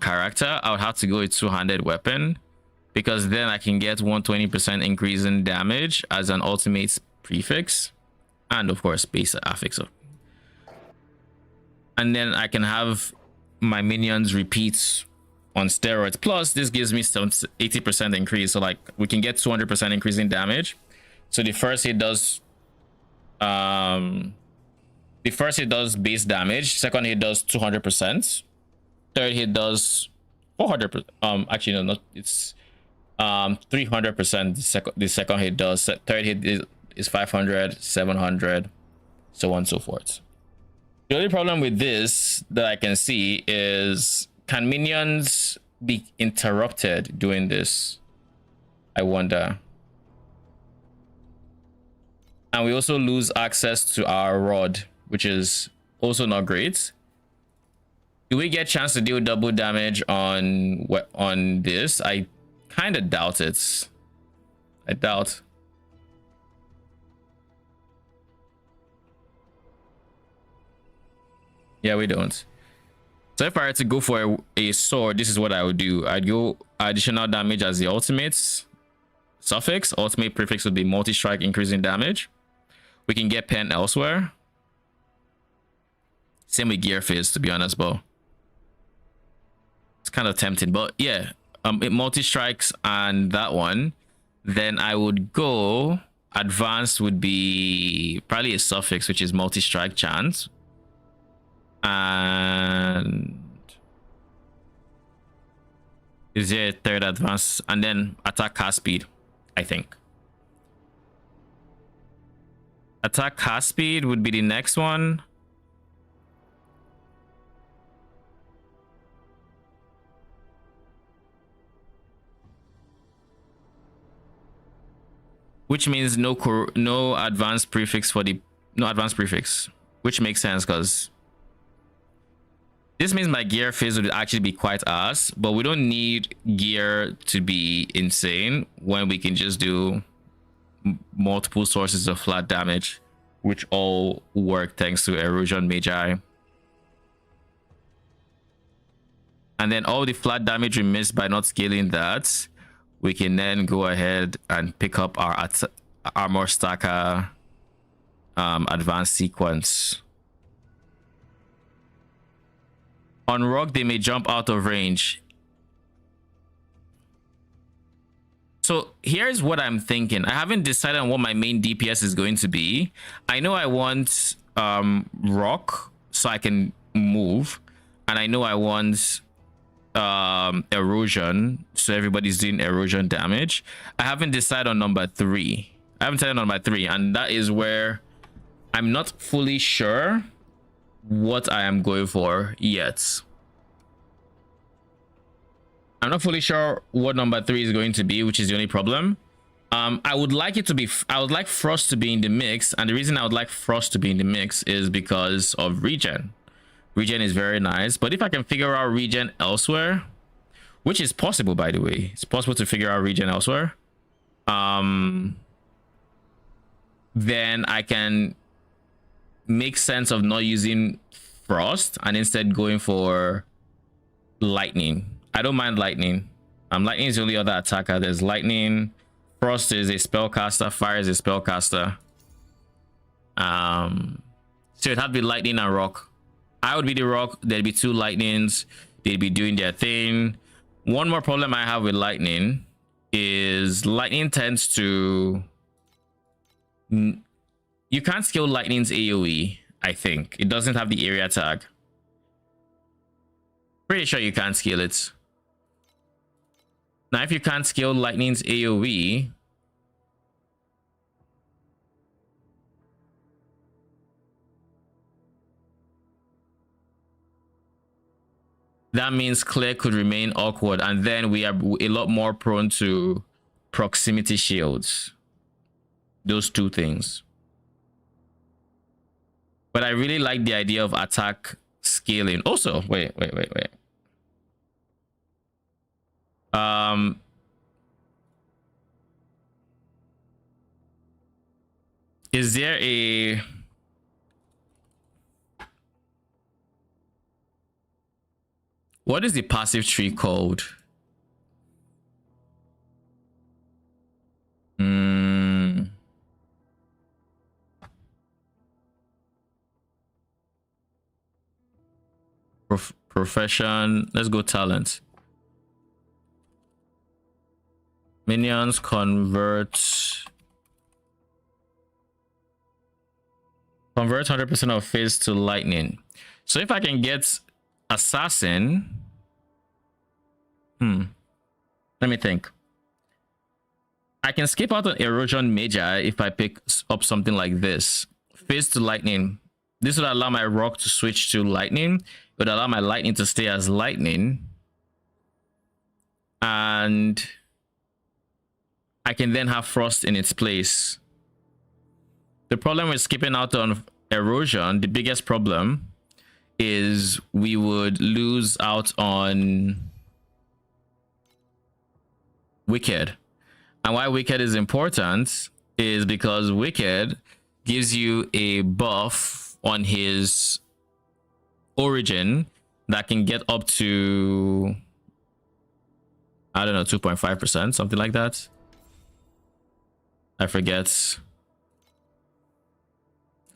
A: character, I would have to go with two-handed weapon, because then I can get 120% increase in damage as an ultimate prefix, and of course base affix. And then I can have my minions repeat on steroids. Plus, this gives me some 80% increase. So like we can get 200% increase in damage. So the first hit does base damage. Second hit does 200%. Third hit does 400%. Actually no, not it's 300%. The second hit does. Third hit is 500, 700, so on and so forth. The only problem with this that I can see is, can minions be interrupted doing this? I wonder. And we also lose access to our rod, which is also not great. Do we get a chance to deal double damage on this? I kind of doubt it. I doubt. Yeah, we don't. So if I were to go for a sword, this is what I would do. I'd go additional damage as the ultimates suffix. Ultimate prefix would be multi-strike, increasing damage. We can get pen elsewhere. Same with gear phase, to be honest, but it's kind of tempting. But yeah, it multi-strikes and that one. Then I would go advanced would be probably a suffix, which is multi-strike chance. And is there a third advance? And then attack cast speed, I think. Attack cast speed would be the next one. Which means no advanced prefix for the advanced prefix, which makes sense because this means my gear phase would actually be quite ass, but we don't need gear to be insane when we can just do multiple sources of flat damage, which all work thanks to erosion magi. And then all the flat damage we missed by not scaling that, we can then go ahead and pick up our armor stacker advanced sequence. On rock, they may jump out of range. So here's what I'm thinking. I haven't decided on what my main DPS is going to be. I know I want rock so I can move, and I know I want erosion so everybody's doing erosion damage. I haven't decided on number 3. And that is where I'm not fully sure what I am going for yet. I'm not fully sure what number 3 is going to be, which is the only problem. I would like Frost to be in the mix, and the reason I would like Frost to be in the mix is because of regen. Regen is very nice, but if I can figure out regen elsewhere, which is possible, by the way, it's possible to figure out regen elsewhere. then I can make sense of not using frost and instead going for lightning. I don't mind lightning. Lightning is the only other attacker. There's lightning. Frost is a spellcaster. Fire is a spellcaster. So it'd have to be lightning and rock. I would be the rock. There'd be two lightnings. They'd be doing their thing. One more problem I have with lightning is lightning tends to... You can't scale lightning's AoE, I think. It doesn't have the area tag. Pretty sure you can't scale it. Now, if you can't scale lightning's AoE, that means clear could remain awkward, and then we are a lot more prone to proximity shields. Those two things. But I really like the idea of attack scaling. Also, wait. Is there a... What is the passive tree called? Profession. Let's go talent. Minions convert 100% of phase to lightning. So if I can get assassin, let me think. I can skip out on erosion magi if I pick up something like this. Phase to lightning. This would allow my rock to switch to lightning. It would allow my lightning to stay as lightning. And I can then have frost in its place. The problem with skipping out on erosion, the biggest problem, is we would lose out on Wicked. And why Wicked is important is because Wicked gives you a buff on his origin that can get up to, I don't know, 2.5%, something like that. I forget.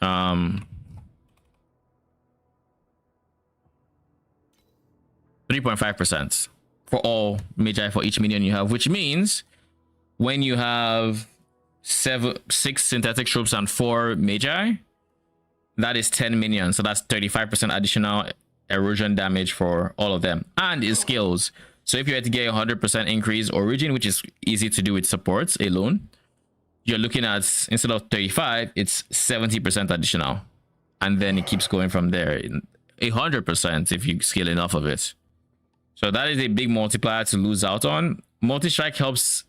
A: 3.5% for all magi for each minion you have, which means when you have 6 synthetic troops and 4 magi, that is 10 minions. So that's 35% additional erosion damage for all of them, and it scales. So if you had to get 100% increase origin, which is easy to do with supports alone, you're looking at, instead of 35, it's 70% additional, and then it keeps going from there. 100% if you scale enough of it. So that is a big multiplier to lose out on. Multi-strike helps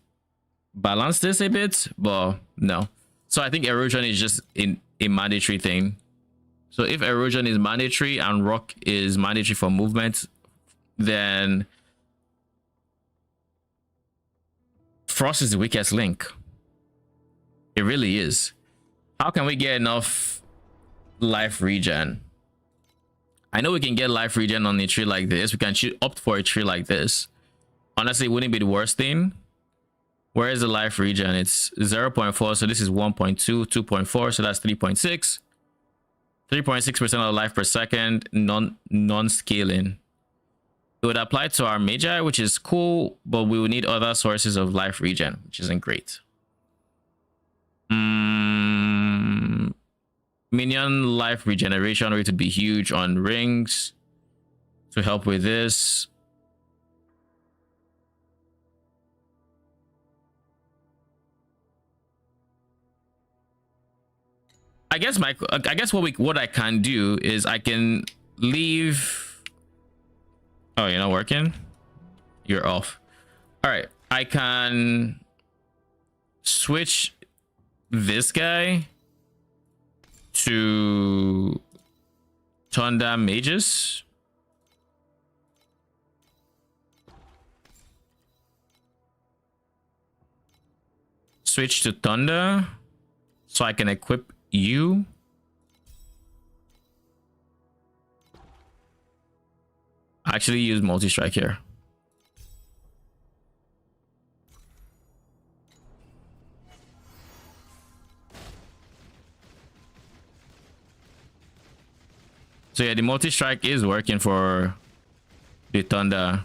A: balance this a bit, but no. So I think erosion is just a mandatory thing. So if erosion is mandatory and rock is mandatory for movement, then frost is the weakest link. It really is. How can we get enough life regen? I know we can get life regen on a tree like this. We can opt for a tree like this. Honestly, it wouldn't be the worst thing. Where is the life regen? It's 0.4, so this is 1.2, 2.4, so that's 3.6. 3.6% of life per second, non-scaling. It would apply to our magi, which is cool, but we would need other sources of life regen, which isn't great. Minion life regeneration rate would be huge on rings to help with this. I guess what I can do is I can leave. Oh, you're not working? You're off. All right, I can switch this guy to Thunder Mages. Switch to Thunder. so I can equip you. Actually use multi-strike here. So yeah, the multi-strike is working for the Thunder.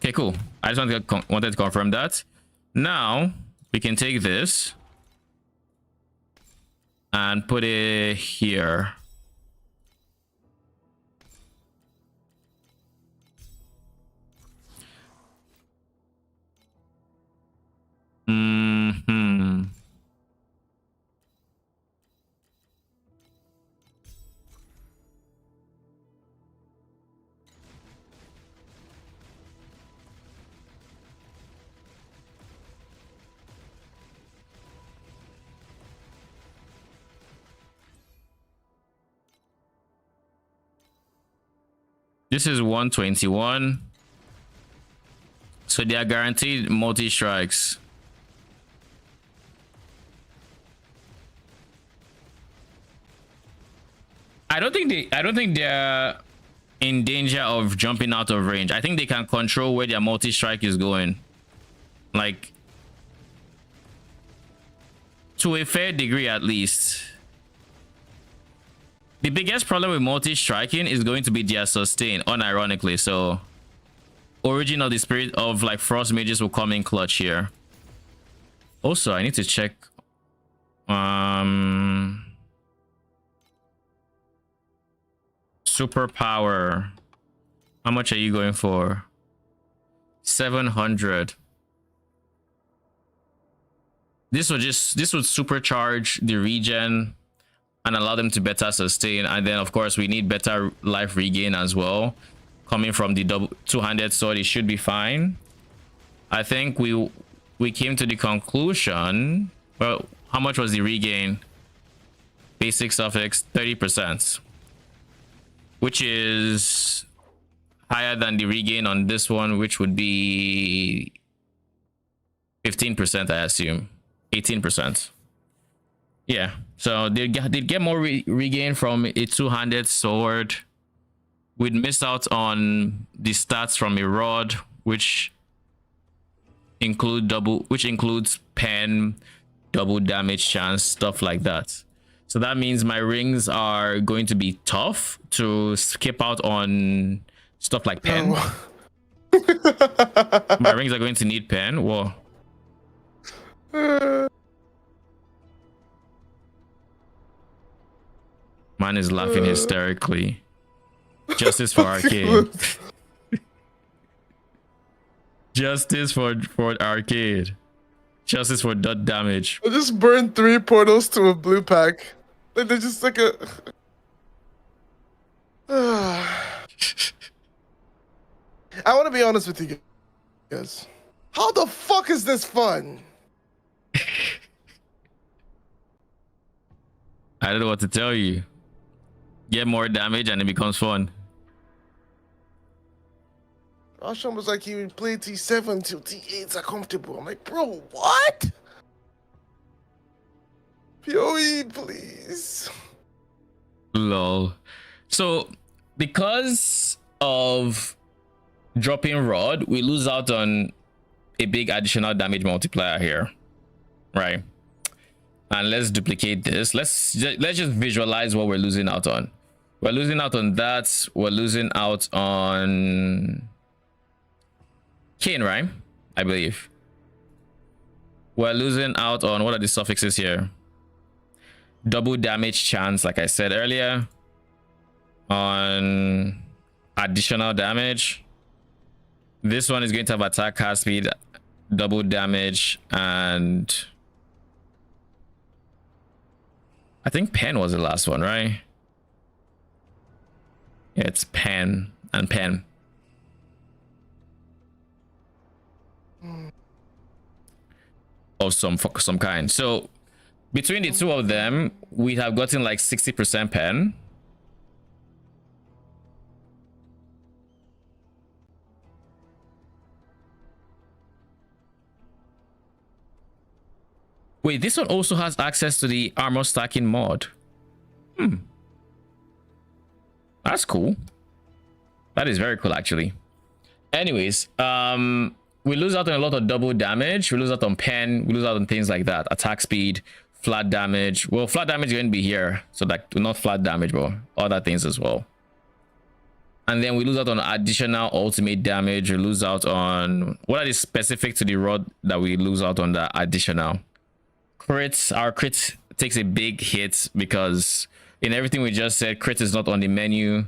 A: Okay, cool. I just wanted to confirm that. Now we can take this and put it here. This is 121. So they are guaranteed multi-strikes. I don't think they're in danger of jumping out of range. I think they can control where their multi-strike is going. Like, to a fair degree at least. The biggest problem with multi-striking is going to be their sustain, unironically. So Origin of the Spirit of like Frost Mages will come in clutch here. Also, I need to check superpower. How much are you going for? 700. This would supercharge the regen and allow them to better sustain, and then of course we need better life regain as well. Coming from the double two-handed sword, it should be fine. I think we came to the conclusion. Well, how much was the regain? Basic suffix 30%, which is higher than the regain on this one, which would be 15%, I assume. 18%. Yeah, so they'd get more regain from a two-handed sword. We'd miss out on the stats from a rod, which includes pen, double damage chance, stuff like that. So that means my rings are going to be tough to skip out on stuff like pen. My rings are going to need pen. Whoa. Man is laughing hysterically. Justice for Arcade. Justice for Arcade. Justice for dot damage.
C: I just burned 3 portals to a blue pack. Like they're just like a. I want to be honest with you guys. How the fuck is this fun?
A: I don't know what to tell you. Get more damage and it becomes fun.
C: Roshan was like, he would play T7 till T8s are comfortable. I'm like, bro, what? PoE, please.
A: Lol. So, because of dropping Rod, we lose out on a big additional damage multiplier here. Right? And let's duplicate this. Let's just visualize what we're losing out on. We're losing out on that. We're losing out on Kin, right? I believe. We're losing out on, what are the suffixes here? Double damage chance, like I said earlier. On additional damage. This one is going to have attack cast speed, double damage, and I think pen was the last one, right? Yeah, it's pen and pen. Of some kind. So between the two of them, we have gotten like 60% pen. Wait, this one also has access to the armor stacking mod. That's cool. That is very cool, actually. Anyways, we lose out on a lot of double damage. We lose out on pen. We lose out on things like that. Attack speed, flat damage. Well, flat damage is going to be here. So that not flat damage, but other things as well. And then we lose out on additional ultimate damage. We lose out on what is specific to the rod that we lose out on the additional crits. Our crit takes a big hit because in everything we just said, crit is not on the menu.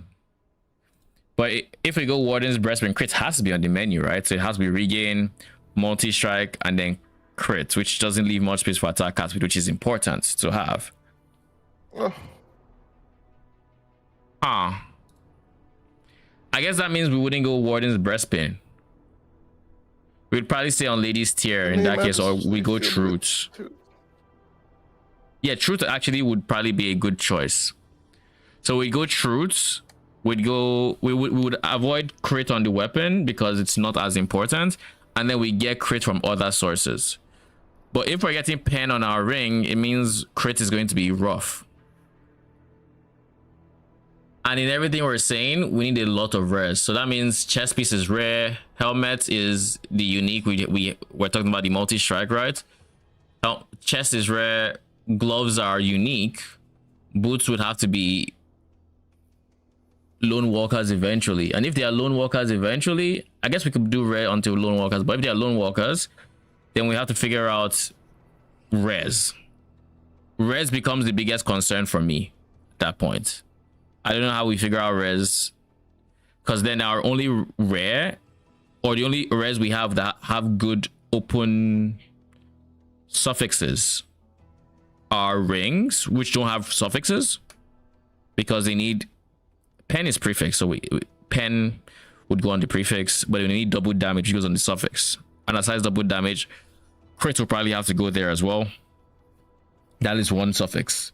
A: But if we go Warden's Breastplate, crit has to be on the menu, right? So it has to be regain, multi-strike, and then crit, which doesn't leave much space for attack cast, which is important to have. I guess that means we wouldn't go Warden's Breastplate. We'd probably stay on Lady's Tier in that case, or we go Truth. Yeah, Truth actually would probably be a good choice. So we go Truth. We would avoid crit on the weapon because it's not as important, and then we get crit from other sources. But if we're getting pen on our ring, it means crit is going to be rough. And in everything we're saying, we need a lot of rares. So that means chest piece is rare, helmet is the unique. We're talking about the multi-strike, right? Chest is rare, gloves are unique, boots would have to be lone walkers eventually. And if they are lone walkers eventually, I guess we could do rare until lone walkers. But if they are lone walkers, then we have to figure out res. Res becomes the biggest concern for me at that point. I don't know how we figure out res, because then our only rare, or the only res we have that have good open suffixes, are rings, which don't have suffixes because they need pen is prefix, so pen would go on the prefix, but we need double damage, which goes on the suffix. And aside double damage, crit will probably have to go there as well. That is one suffix.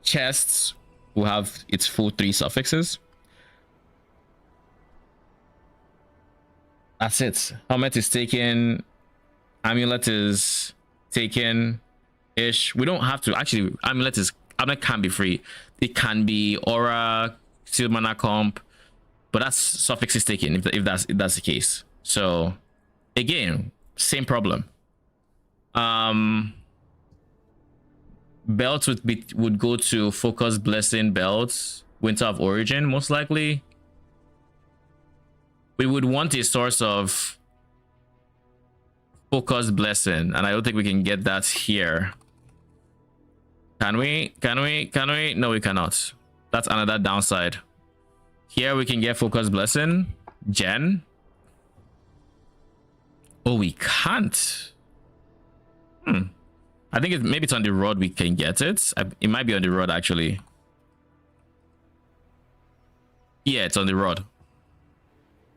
A: Chests will have its full 3 suffixes. That's it. Helmet is taken. Amulet is taken ish. We don't have to actually. Amulet can be free. It can be aura, sealed mana comp, but that's suffix is taken if that's the case. So again, same problem. Belts would go to Focus Blessing belts, Winter of Origin most likely. We would want a source of Focus Blessing, and I don't think we can get that here. Can we? No, we cannot. That's another downside. Here we can get Focus Blessing, Gen. Oh, we can't. I think maybe it's on the road we can get it. It might be on the road actually. Yeah, it's on the road.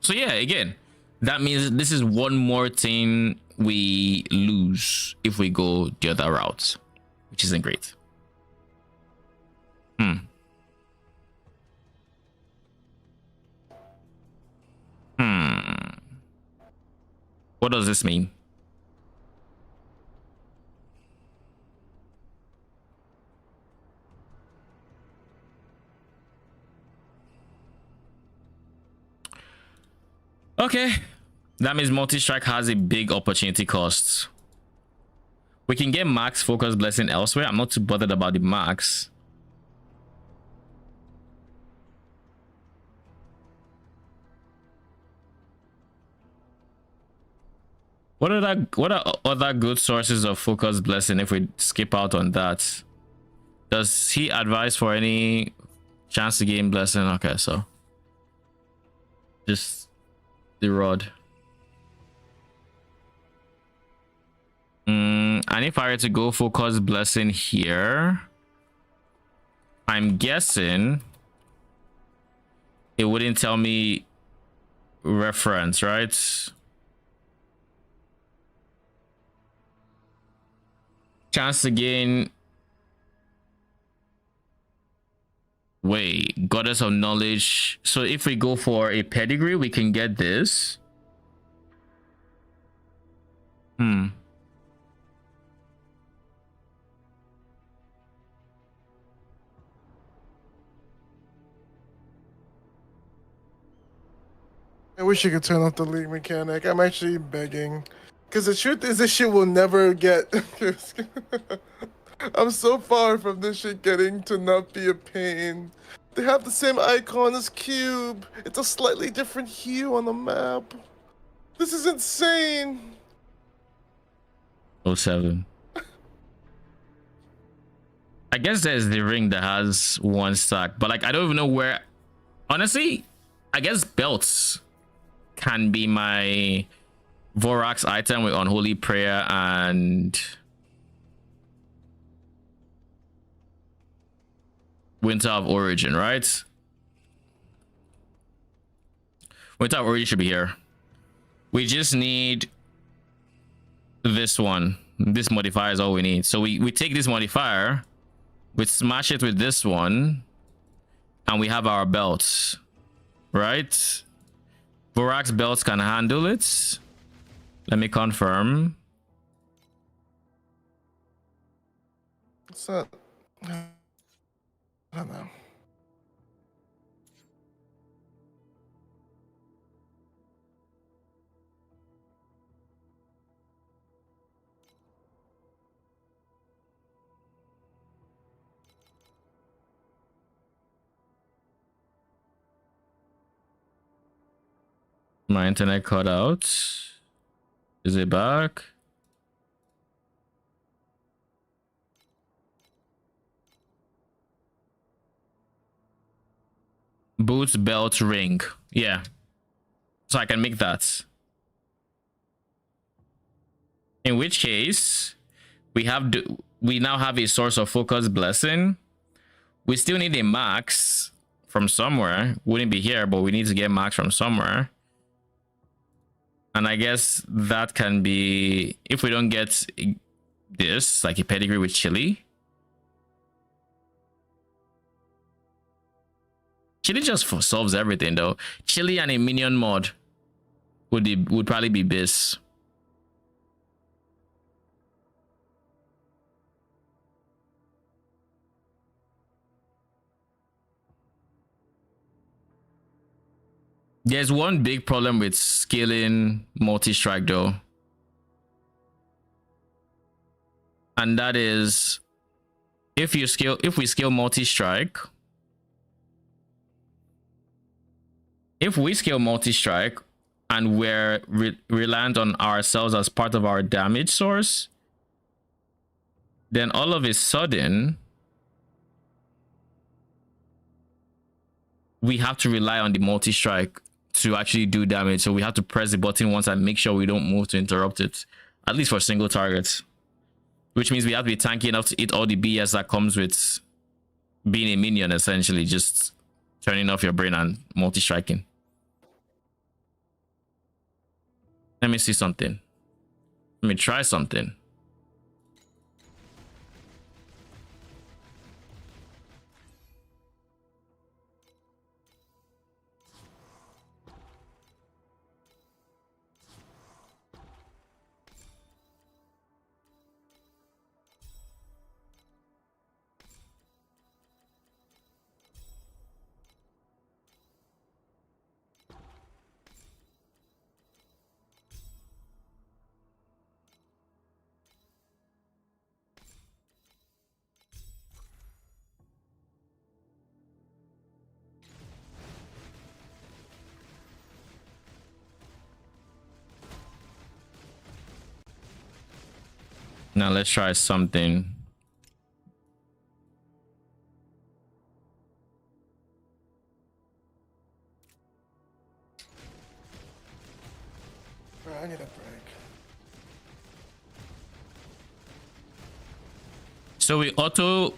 A: So yeah, again, that means this is one more thing we lose if we go the other route, which isn't great. What does this mean? Okay, that means multi-strike has a big opportunity cost. We can get max Focus Blessing elsewhere. I'm not too bothered about the max. What are other good sources of Focus Blessing if we skip out on that? Does he advise for any chance to gain blessing? Okay, so just the rod. And if I were to go Focus Blessing here, I'm guessing it wouldn't tell me reference, right? Chance to gain. Wait, Goddess of Knowledge. So if we go for a pedigree, we can get this.
C: I wish you could turn off the league mechanic. I'm actually begging. Because the truth is, this shit will never get. I'm so far from this shit getting to not be a pain. They have the same icon as Cube. It's a slightly different hue on the map. This is insane.
A: Oh, 07. I guess there's the ring that has one stack, but like I don't even know where. Honestly, I guess belts can be my Vorax item with Unholy Prayer and Winter of Origin, right? Winter of Origin should be here. We just need this one. This modifier is all we need. So we take this modifier, we smash it with this one, and we have our belts, right? Vorax belts can handle it. Let me confirm.
C: What's that? I don't know.
A: My internet cut out. Is it back? Boots, belt, ring. Yeah. So I can make that. In which case, we now have a source of focus blessing. We still need a max from somewhere. Wouldn't be here, but we need to get max from somewhere. And I guess that can be, if we don't get this, like a pedigree with Chili. Chili just solves everything though. Chili and a minion mod would probably be biz. There's one big problem with scaling multi-strike though. And that is if we scale multi-strike, if we scale multi-strike and we're reliant on ourselves as part of our damage source, then all of a sudden we have to rely on the multi-strike to actually do damage. So we have to press the button once and make sure we don't move to interrupt it, at least for single targets, which means we have to be tanky enough to eat all the BS that comes with being a minion, essentially just turning off your brain and multi-striking. Let me see something. Let me try something. Now let's try something.
C: Bro, I need a break.
A: So we auto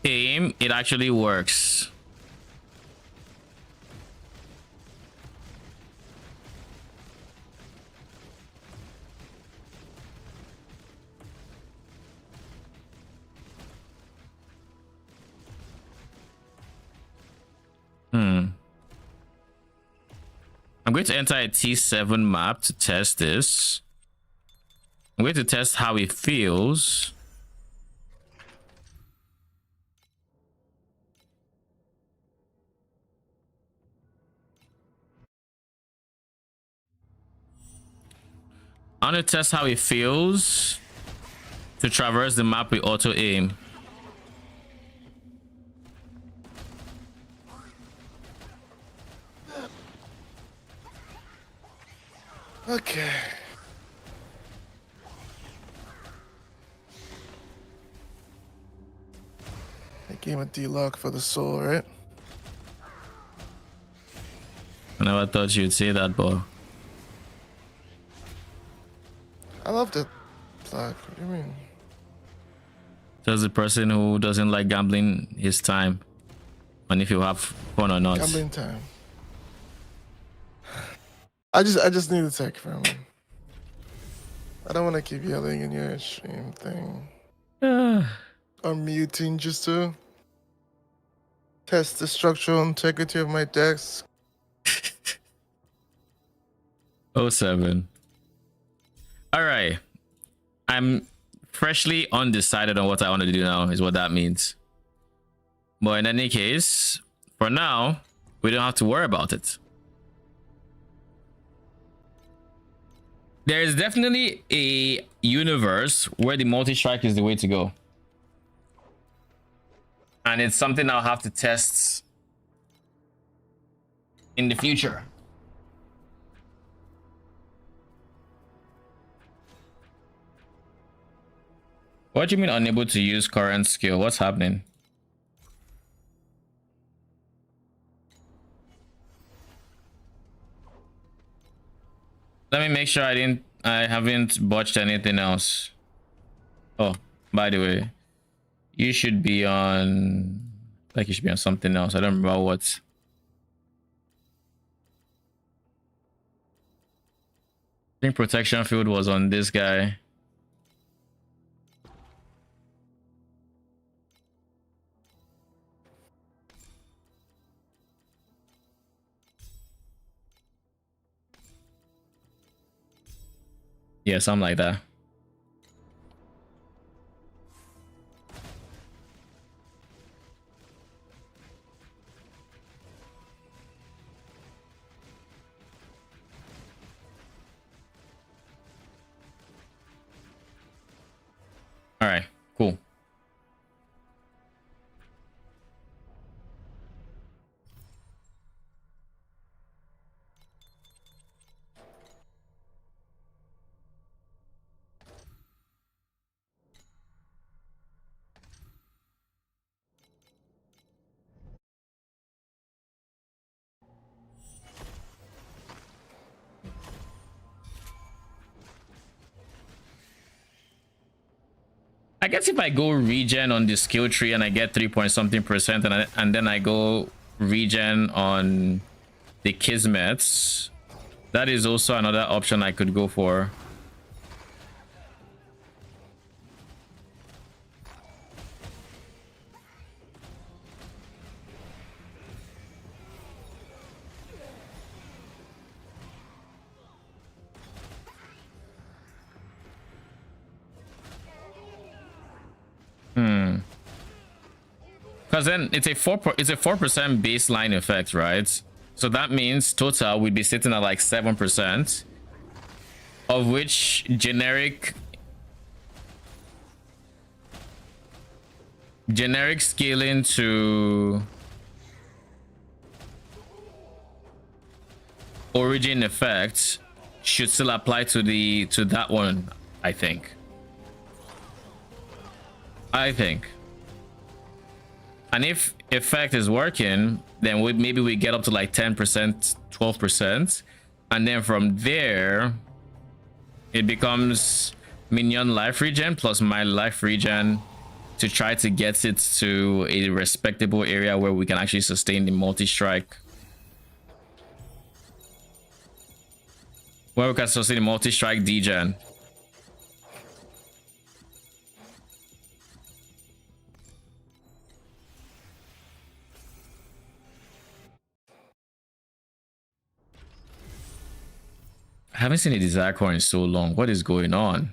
A: aim, it actually works. I'm going to enter a T7 map to test this. I'm going to test how it feels. I want to test how it feels to traverse the map with auto aim.
C: Okay. A game of D-Lock for the soul, right?
A: I never thought you'd say that, bro.
C: I loved it. Black, what do you mean?
A: Just the person who doesn't like gambling his time, and if you have fun or not.
C: Gambling time. I just need a tech from him. I don't want to keep yelling in your stream thing. Or muting just to test the structural integrity of my decks.
A: 07. All right. I'm freshly undecided on what I want to do now, is what that means. But in any case, for now, we don't have to worry about it. There is definitely a universe where the multi-strike is the way to go. And it's something I'll have to test in the future. What do you mean unable to use current skill? What's happening? Let me make sure I haven't botched anything else. Oh, by the way, you should be on, like you should be on something else. I don't remember what. I think protection field was on this guy. Yeah, something like that. All right, cool. I guess if I go regen on the skill tree and I get 3 point something percent and then I go regen on the kismets, that is also another option I could go for. Because then it's a 4% baseline effect, right? So that means total we'd be sitting at like 7%, of which generic scaling to origin effect should still apply to that one, I think. And if effect is working, then maybe we get up to like 10%, 12%. And then from there, it becomes minion life regen plus my life regen to try to get it to a respectable area where we can actually sustain the multi-strike. Where we can sustain the multi-strike degen. I haven't seen a desire core in so long. What is going on?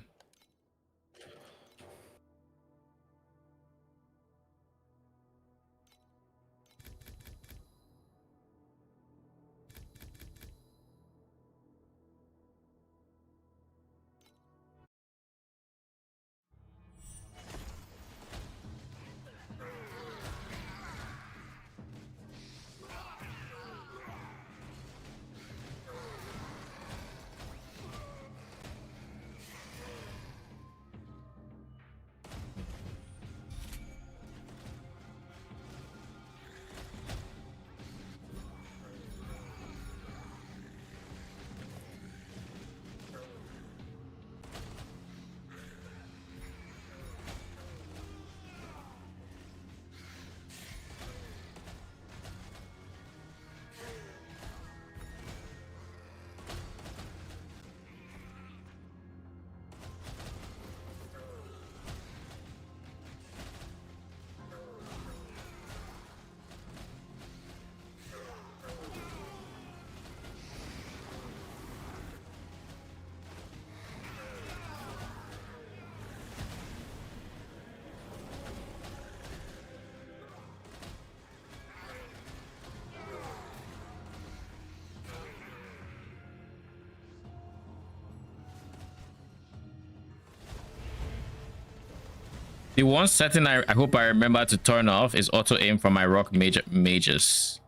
A: The one setting I hope I remember to turn off is auto aim for my rock magus.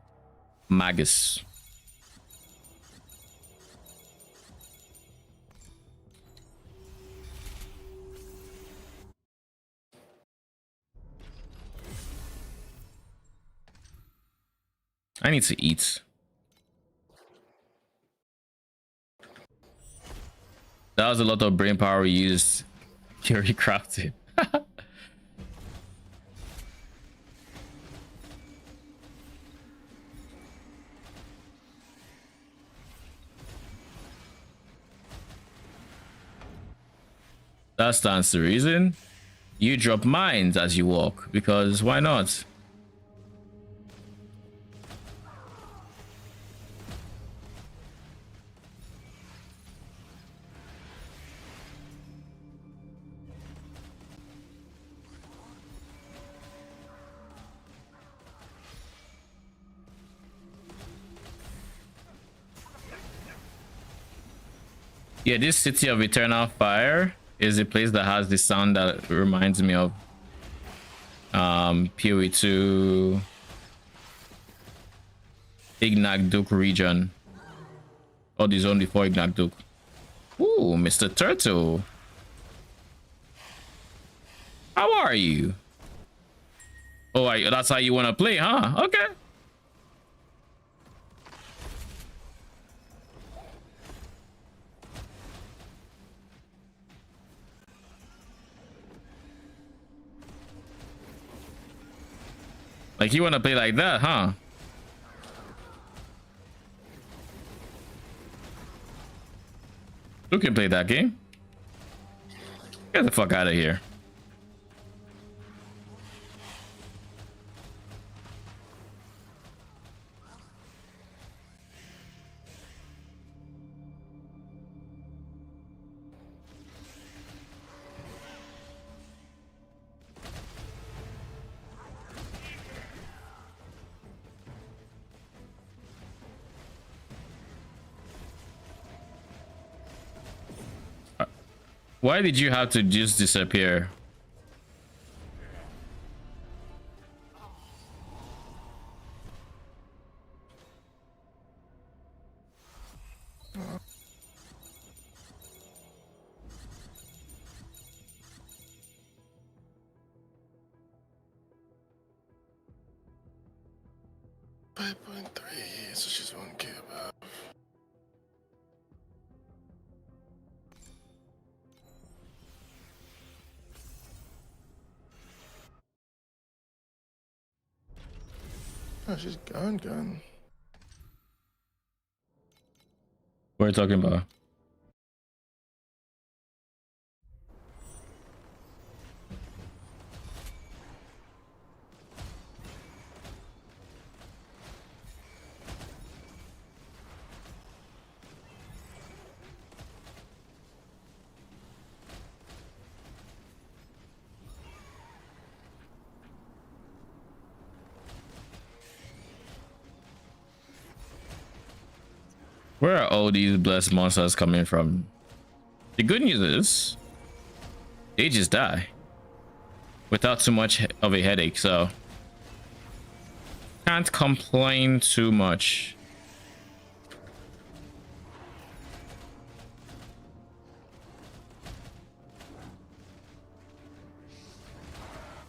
A: I need to eat. That was a lot of brain power we used. Fury crafted. That stands to reason. You drop mines as you walk, because why not? Yeah, this City of Eternal Fire is a place that has the sound that reminds me of PoE2 Ignagduk region. Oh, the zone before Ignagduk. Ooh, Mr. Turtle. How are you? Oh, that's how you want to play, huh? Okay. Like, you want to play like that, huh? Who can play that game? Get the fuck out of here. Why did you have to just disappear?
C: So she's 1K above. Oh, she's gone.
A: What are you talking about? Where are all these blessed monsters coming from? The good news is they just die without too much of a headache, so can't complain too much.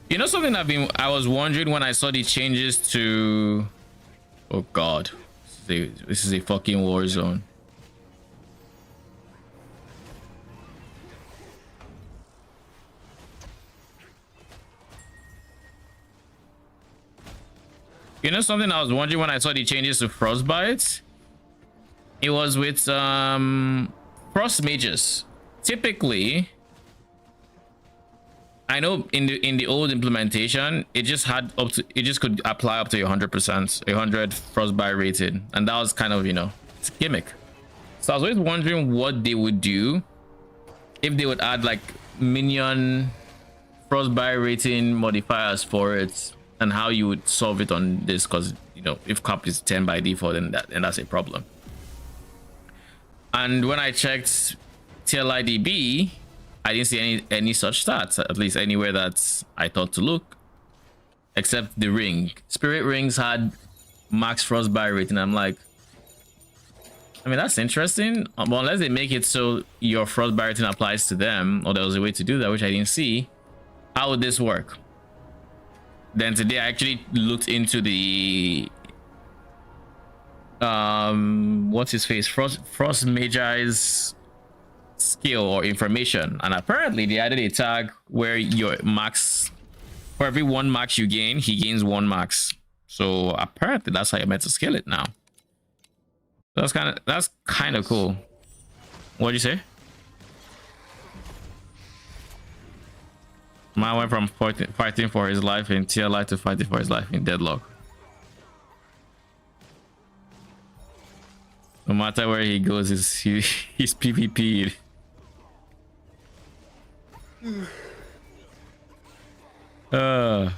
A: You know something I was wondering when I saw the changes to, oh god, this is a fucking war zone. You know something I was wondering when I saw the changes to Frostbite? It was with Frost Mages. Typically, I know in the old implementation, it just could apply up to 100%, 100 Frostbite rated, and that was kind of, you know, it's a gimmick. So I was always wondering what they would do if they would add like minion Frostbite rating modifiers for it, and how you would solve it on this, because, you know, if cap is 10 by default, then that's a problem. And when I checked TLIDB, I didn't see any such stats, at least anywhere that I thought to look, except the ring. Spirit rings had max frostbite rate, and I'm like, I mean, that's interesting. But unless they make it so your frostbite rating applies to them, or there was a way to do that, which I didn't see, how would this work? Then today I actually looked into the what's his face, Frost Magi's skill or information, and apparently they added a tag where your max, for every 1 max you gain, he gains 1 max. So apparently that's how you're meant to scale it now. That's kind of cool. What'd you say? Man went from fighting for his life in TLI to fighting for his life in Deadlock. No matter where he goes, he's PvP'd.
C: No,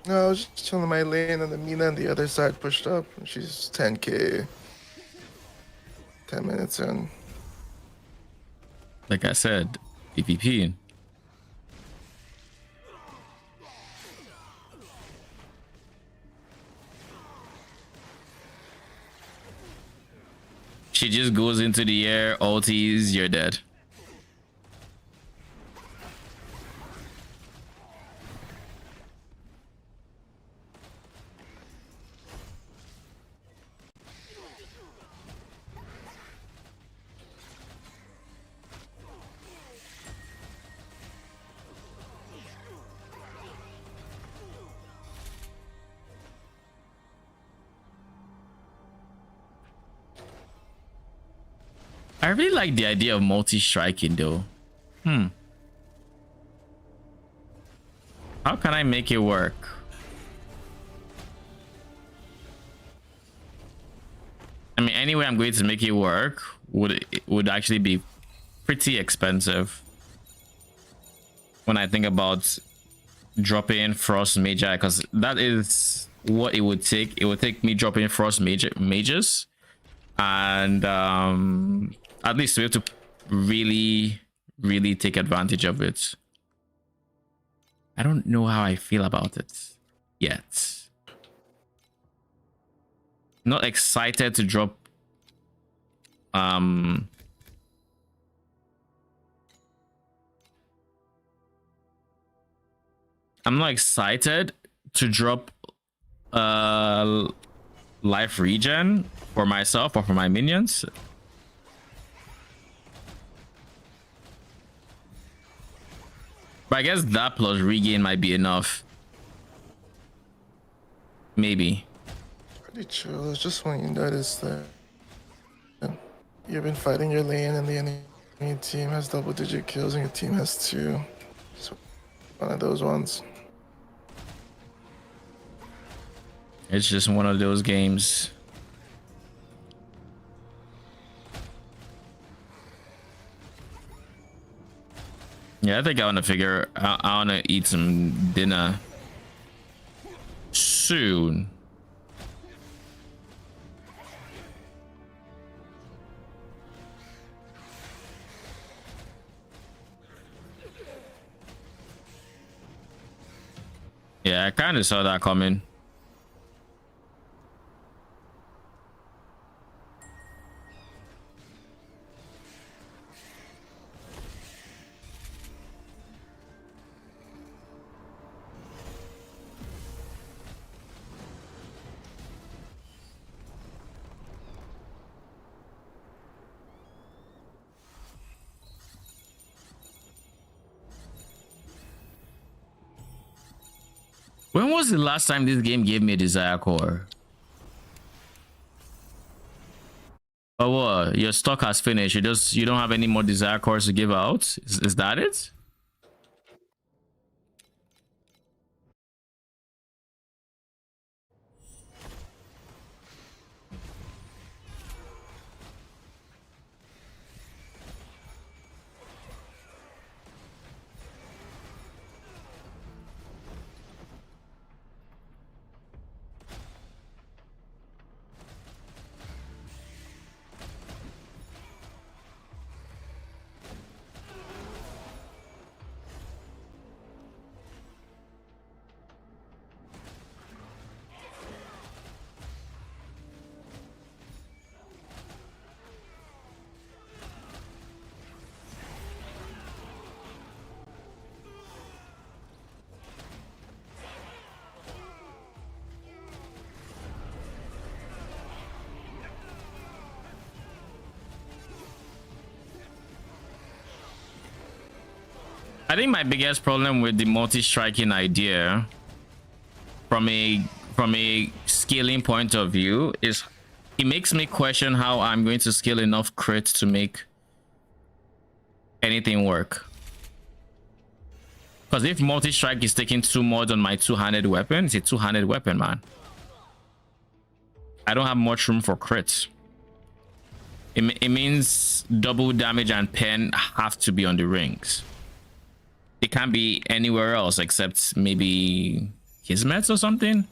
C: I was just chilling my lane, and the Mina on the other side pushed up, and she's 10k. 10 minutes in.
A: Like I said, PvP. She just goes into the air, ulties, you're dead. I really like the idea of multi-striking though. How can I make it work? I mean, anyway, I'm going to make it work would actually be pretty expensive. When I think about dropping Frost Magi, because that is what it would take. It would take me dropping Frost Mages, and at least we have to really take advantage of it. I don't know how I feel about it yet. Not excited to drop I'm not excited to drop life regen for myself or for my minions. But I guess that plus regain might be enough. Maybe.
C: Pretty chill. It's just when you notice that you've been fighting your lane and the enemy team has double-digit kills and your team has 2. Just one of those ones.
A: It's just one of those games. Yeah, I think I want to figure out. I want to eat some dinner soon. Yeah, I kind of saw that coming. When was the last time this game gave me a desire core? Oh, what? Your stock has finished. You don't have any more desire cores to give out. Is that it? I think my biggest problem with the multi-striking idea from a scaling point of view is it makes me question how I'm going to scale enough crits to make anything work. Because if multi-strike is taking 2 mods on my two-handed weapon, it's a two-handed weapon, man. I don't have much room for crits. It means double damage and pen have to be on the rings. It can't be anywhere else except maybe Kismet or something.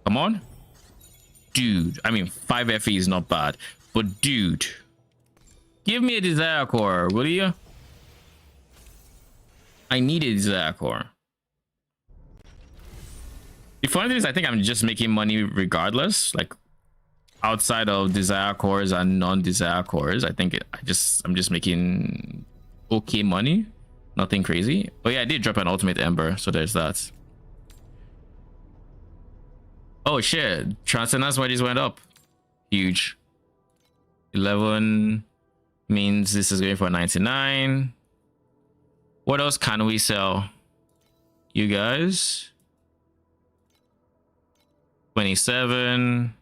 A: Come on. Dude, I mean, 5 FE is not bad. But dude, give me a Desire Core, will you? I need a Desire Core. The funny thing is, I think I'm just making money regardless. Like, outside of Desire Cores and non-Desire Cores, I think I'm just making okay money. Nothing crazy. Oh yeah, I did drop an Ultimate Ember, so there's that. Oh shit, Transcendence wages went up. Huge. 11 means this is going for 99. What else can we sell? You guys? 27.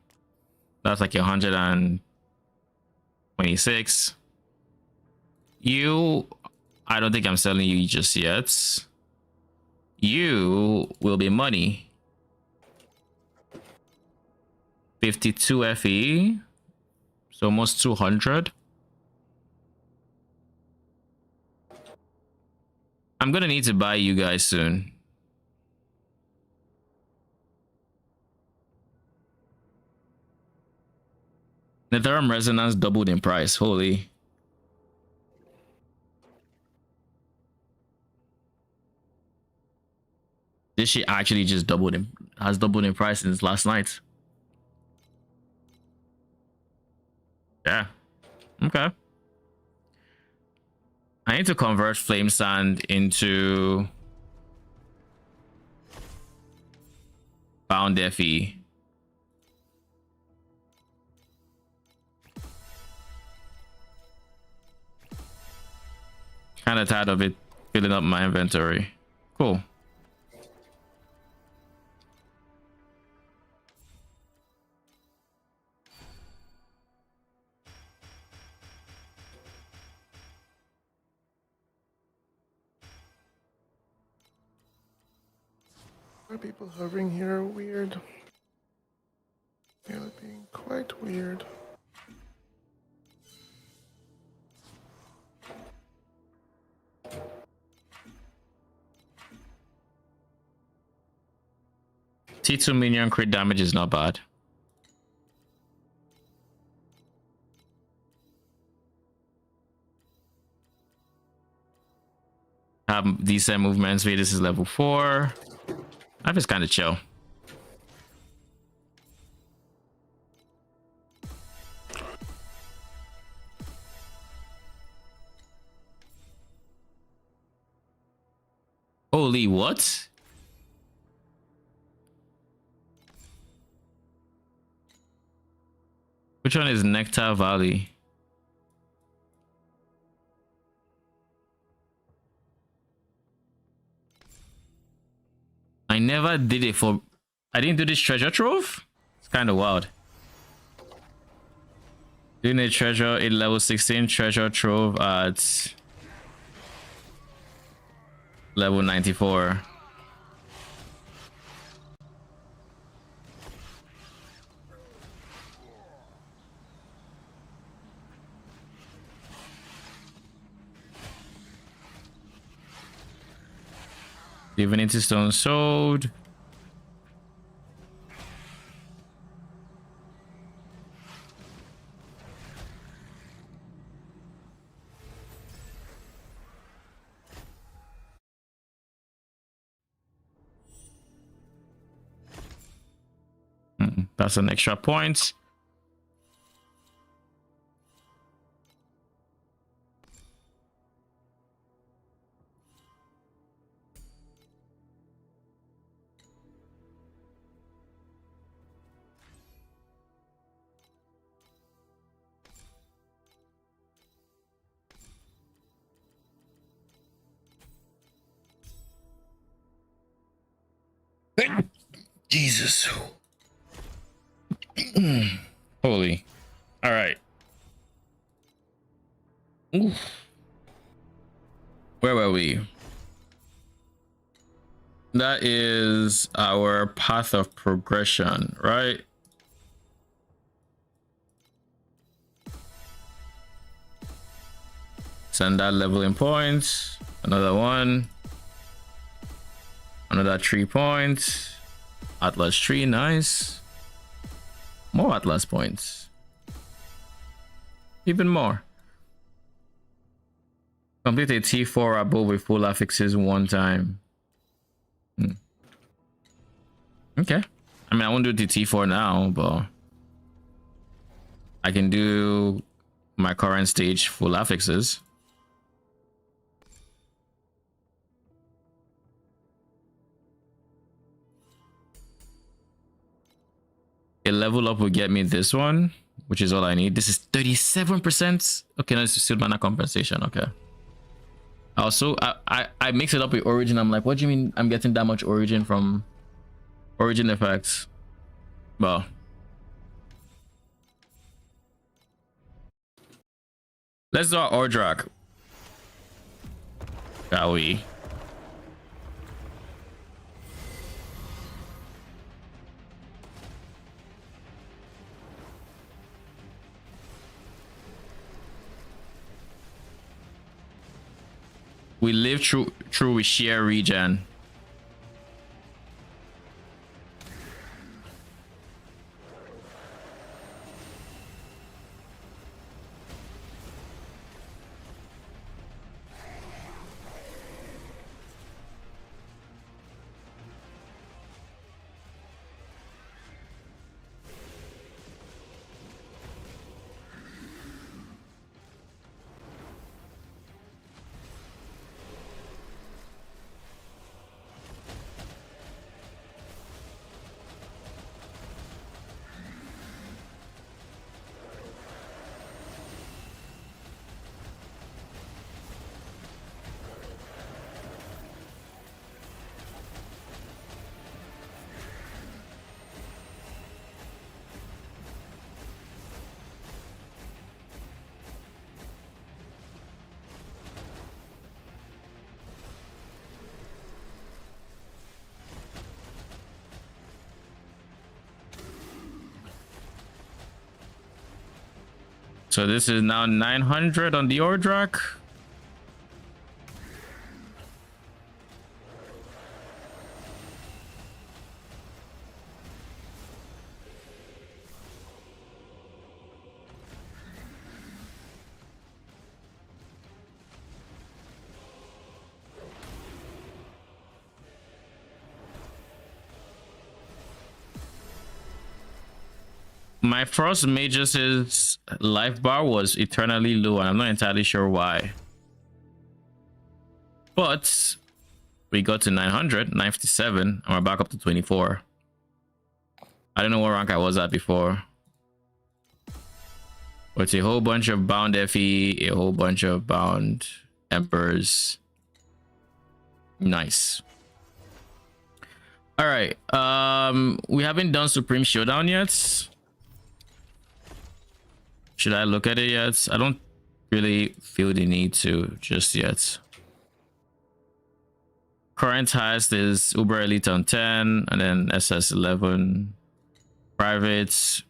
A: That's like 126. You, I don't think I'm selling you just yet. You will be money. 52 FE. So almost 200. I'm gonna need to buy you guys soon. The Ethereum Resonance doubled in price. Holy. This shit actually just has doubled in price since last night. Yeah. Okay. I need to convert Flame Sand into Bound FE. Kind of tired of it filling up my inventory. Cool.
C: Are people hovering here are weird? They're being quite weird.
A: T2 minion crit damage is not bad. Have decent movement speed. This is level 4. I'm just kind of chill. Holy what? Which one is Nectar Valley? I never did it for... I didn't do this treasure trove? It's kind of wild. Doing a treasure in level 16 treasure trove at level 94. Divinity Stone sold. That's an extra point. Jesus. Holy. All right. Oof. Where were we? That is our path of progression, right? Send that leveling points. Another one. Another 3 points. Atlas tree, nice. More Atlas points. Even more. Complete a T4 above with full affixes 1 time. Okay. I mean, I won't do the T4 now, but I can do my current stage full affixes. A level up will get me this one, which is all I need. This is 37%. Okay, no, it's still mana compensation. Okay. Also, I mix it up with origin. I'm like, what do you mean I'm getting that much origin from origin effects? Well, let's do our Ordrak. Shall we? We live through we share regen. So this is now 900 on the Ordrak. My first Magus' life bar was eternally low, and I'm not entirely sure why. But we got to 900, 957, and we're back up to 24. I don't know what rank I was at before. But it's a whole bunch of bound FE, a whole bunch of bound Emperors. Nice. All right. We haven't done Supreme Showdown yet. Should I look at it yet? I don't really feel the need to just yet. Current highest is Uber Elite on 10, and then SS 11. Privates.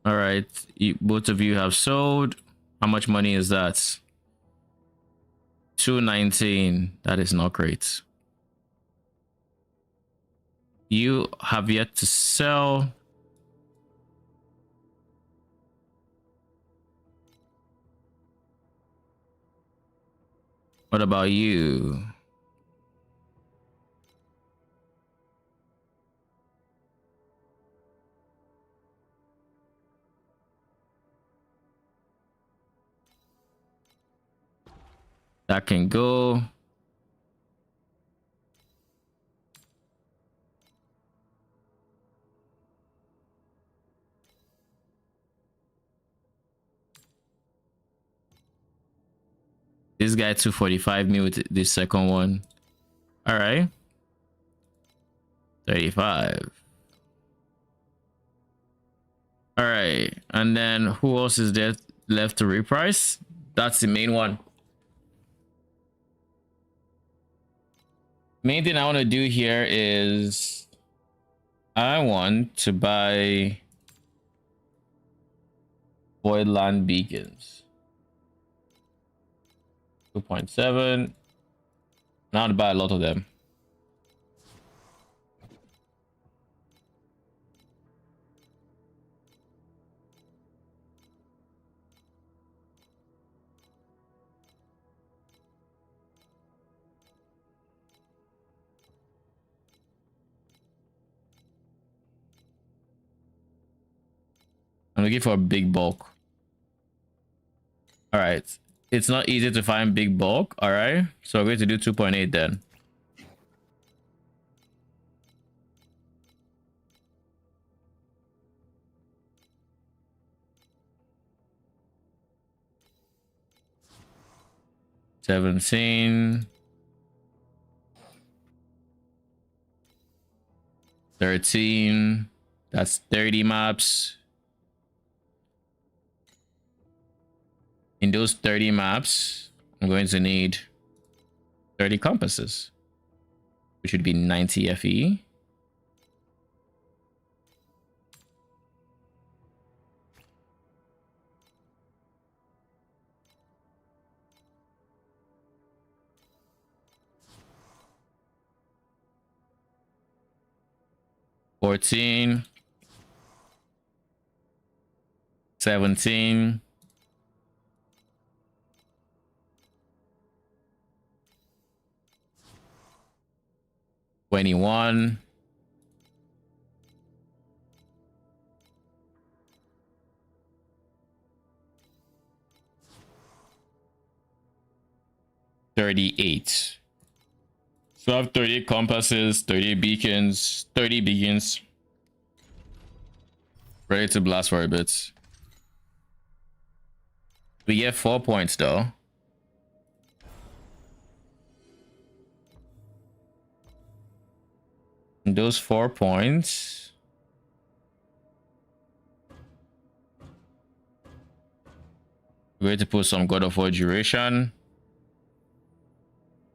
A: All right, both of you have sold. How much money is that? 219. That is not great. You have yet to sell. What about you? That can go. This guy 245 me with this second one. All right. 35. All right. And then who else is there left to reprice? That's the main one. Main thing I want to do here is I want to buy Voidland Beacons. 2.7. Now to buy a lot of them. I'm looking for a big bulk. All right. It's not easy to find big bulk. All right. So we're going to do 2.8 then. $17. 13. That's 30 maps. In those 30 maps, I'm going to need 30 compasses, which would be 90 FE. $14. 17. 21. 38. So I have 38 compasses, 30 beacons, 30 beacons. Ready to blast for a bit. We get 4 points though. And those 4 points. We're going to put some God of War duration.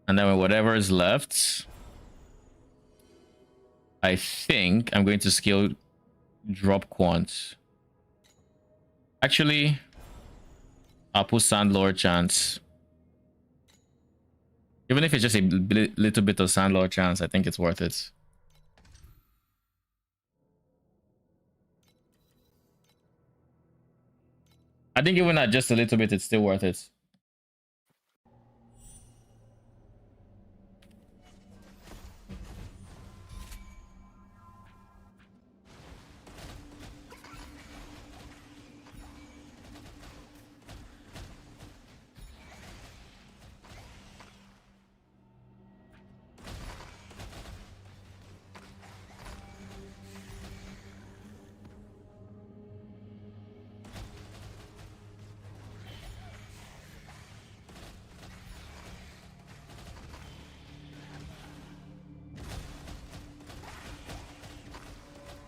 A: And then whatever is left, I think I'm going to scale drop quant. Actually, I'll put Sandlord chance. Even if it's just a little bit of Sandlord chance, I think it's worth it. I think even at just a little bit, it's still worth it.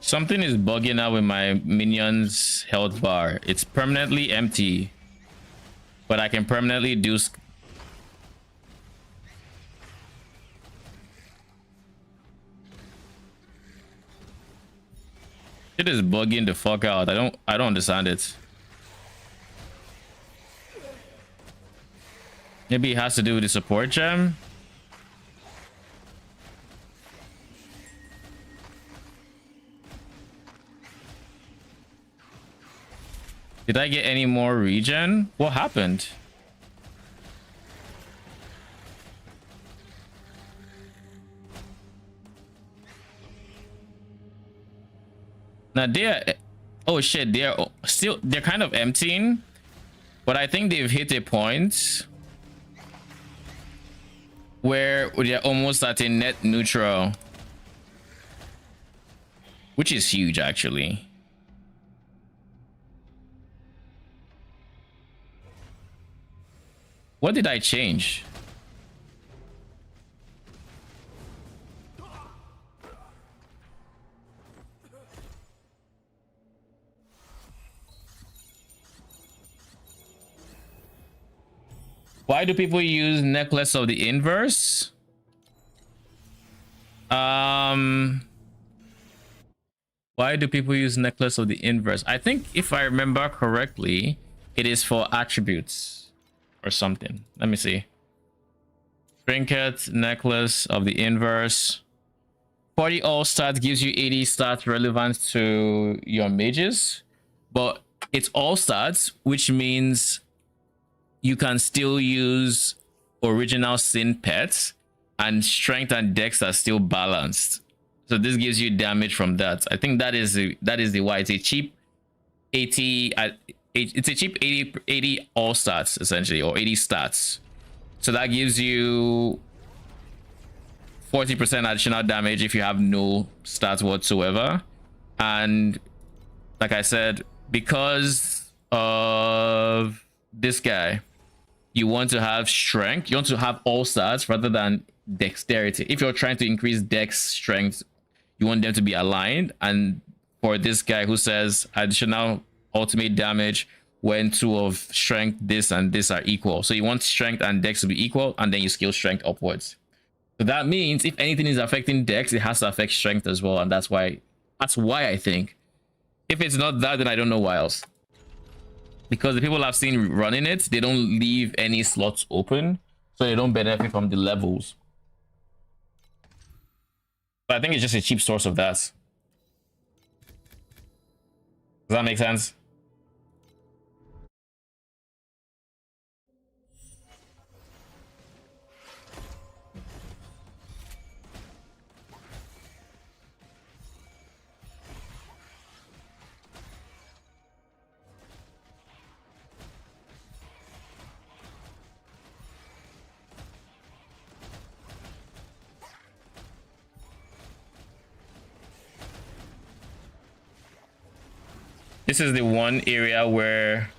A: Something is bugging out with my minions health bar. It's permanently empty, but I can permanently do it is bugging the fuck out. I don't understand it. Maybe it has to do with the support gem. Did I get any more regen? What happened? Now they're, oh shit, they're kind of emptying, but I think they've hit a point where they're almost at a net neutral, which is huge actually. What did I change? Why do people use Necklace of the Inverse? Why do people use Necklace of the Inverse? I think if I remember correctly, it is for attributes or something. Let me see. Trinket, Necklace of the Inverse. 40 all stats gives you 80 stats relevant to your mages, but it's all stats, which means you can still use original sin pets and strength and dex are still balanced. So this gives you damage from that. I think that is the why it's a cheap 80 it's a cheap 80 all stats essentially, or 80 stats. So that gives you 40% additional damage if you have no stats whatsoever. And like I said, because of this guy, you want to have strength, you want to have all stats rather than dexterity. If you're trying to increase dex strength, you want them to be aligned. And for this guy who says additional ultimate damage when 2 of strength, this and this are equal, so you want strength and dex to be equal, and then you scale strength upwards. So that means if anything is affecting dex, it has to affect strength as well. And that's why I think, if it's not that, then I don't know why else. Because the people I've seen running it, they don't leave any slots open, so they don't benefit from the levels. But I think it's just a cheap source of that. Does that make sense? This is the one area where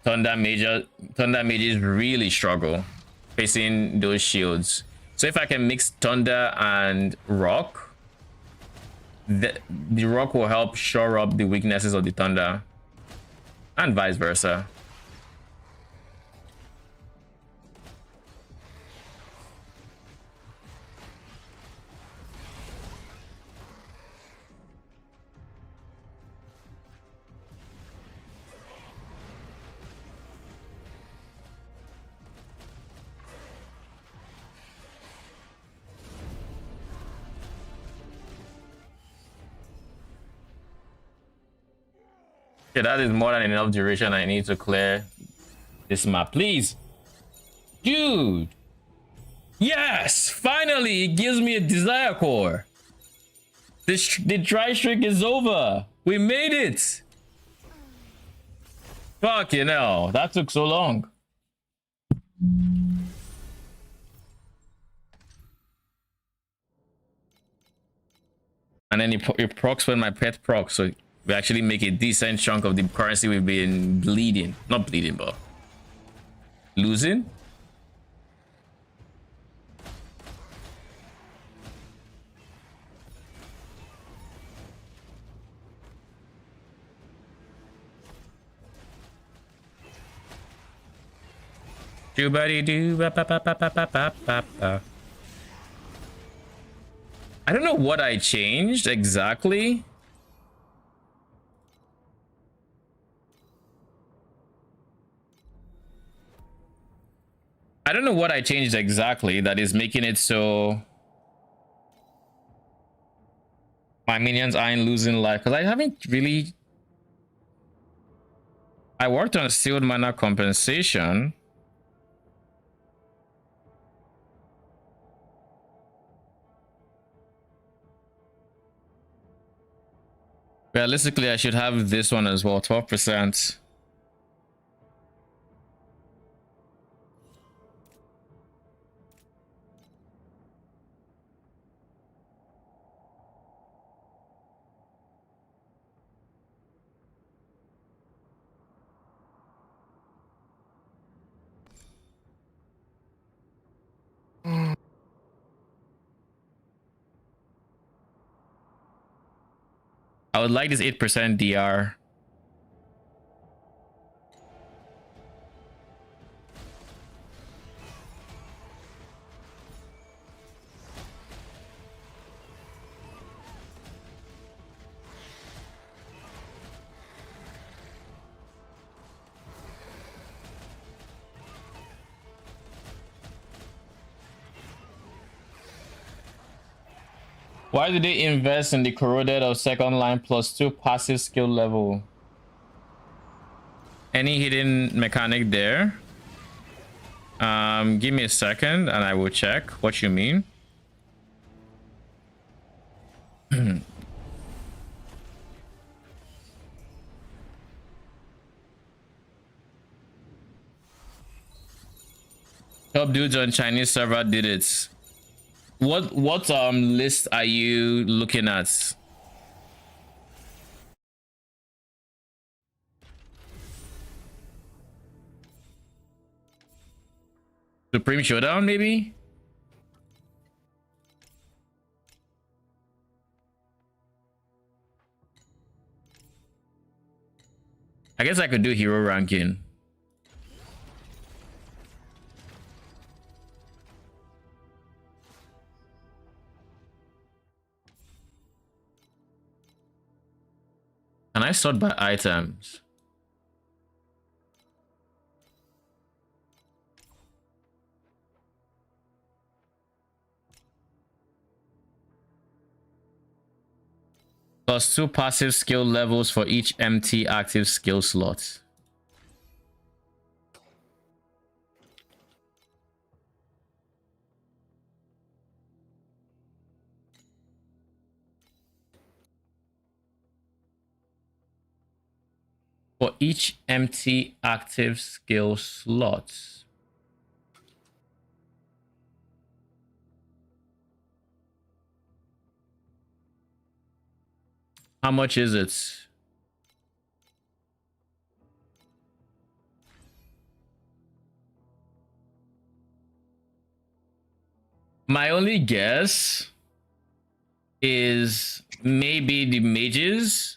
A: Thunder mages really struggle facing those shields. So if I can mix Thunder and Rock, the Rock will help shore up the weaknesses of the Thunder, and vice versa. Okay, that is more than enough duration I need to clear this map, please. Dude. Yes, finally it gives me a desire core. The dry streak is over. We made it. Fucking hell, that took so long. And then it procs when my pet procs, so we actually make a decent chunk of the currency we've been bleeding. Not bleeding, but losing. I don't know what I changed exactly. I don't know what I changed exactly that is making it so my minions aren't losing life, because I haven't really. I worked on sealed mana compensation. Realistically, I should have this one as well, 12%. I would like this 8% DR. Why did they invest in the corroded of second line +2 passive skill level? Any hidden mechanic there? Give me a second and I will check what you mean. Top dudes on Chinese server did it. What list are you looking at? Supreme Showdown, maybe? I guess I could do hero ranking. Can I sort by items? +2 passive skill levels for each empty active skill slot. For each empty active skill slot. How much is it? My only guess is maybe the mages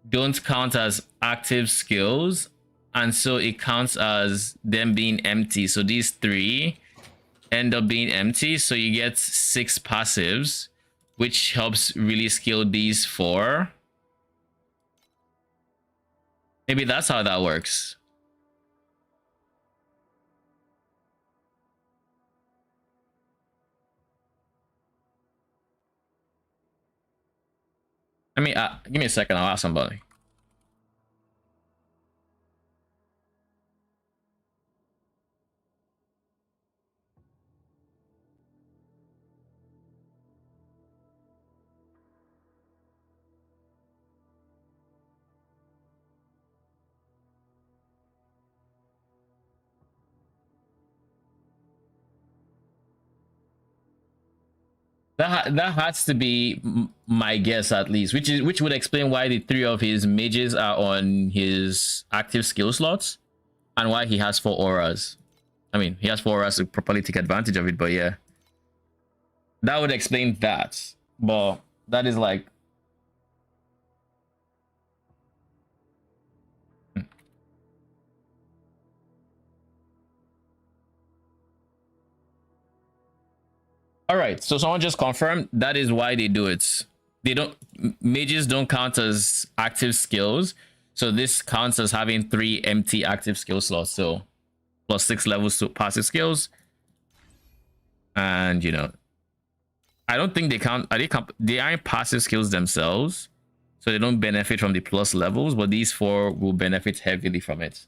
A: don't count as active skills, and so it counts as them being empty. So these 3 end up being empty, so you get 6 passives, which helps really skill these 4. Maybe that's how that works. I mean, give me a second, I'll ask somebody. That has to be my guess, at least, which would explain why the 3 of his mages are on his active skill slots and why he has 4 auras. I mean, he has 4 auras to properly take advantage of it, but yeah, that would explain that. But that is like, all right, so someone just confirmed that is why they do it. They don't, mages don't count as active skills, so this counts as having 3 empty active skill slots, so +6 levels to passive skills. And you know, I don't think they count, they aren't passive skills themselves, so they don't benefit from the plus levels, but these 4 will benefit heavily from it.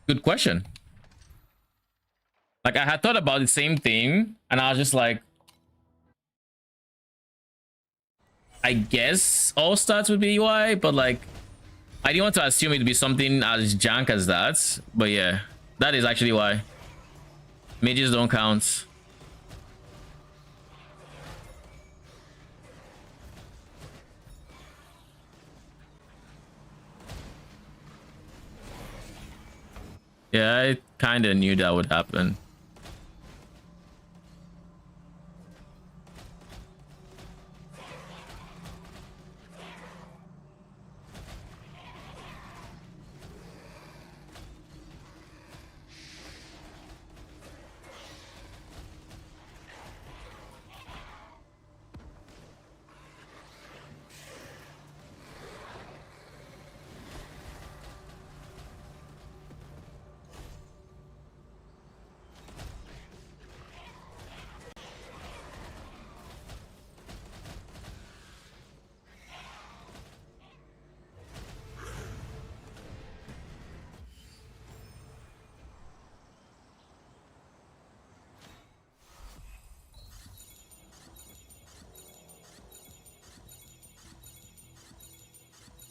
A: Good question. Like I had thought about the same thing, and I was just like, I guess all stats would be UI, but like I didn't want to assume it'd be something as jank as that. But yeah, that is actually why. Mages don't count. Yeah, I kind of knew that would happen.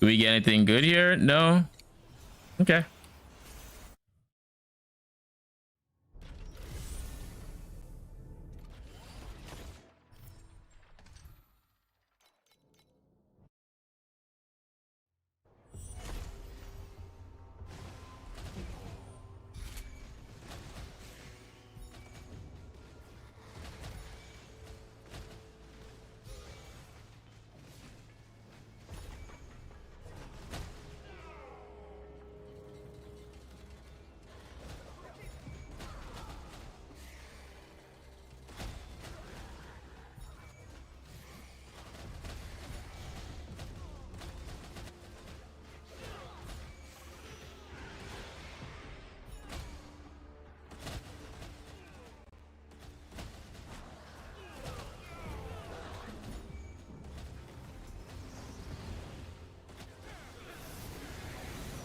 A: Do we get anything good here? No. Okay.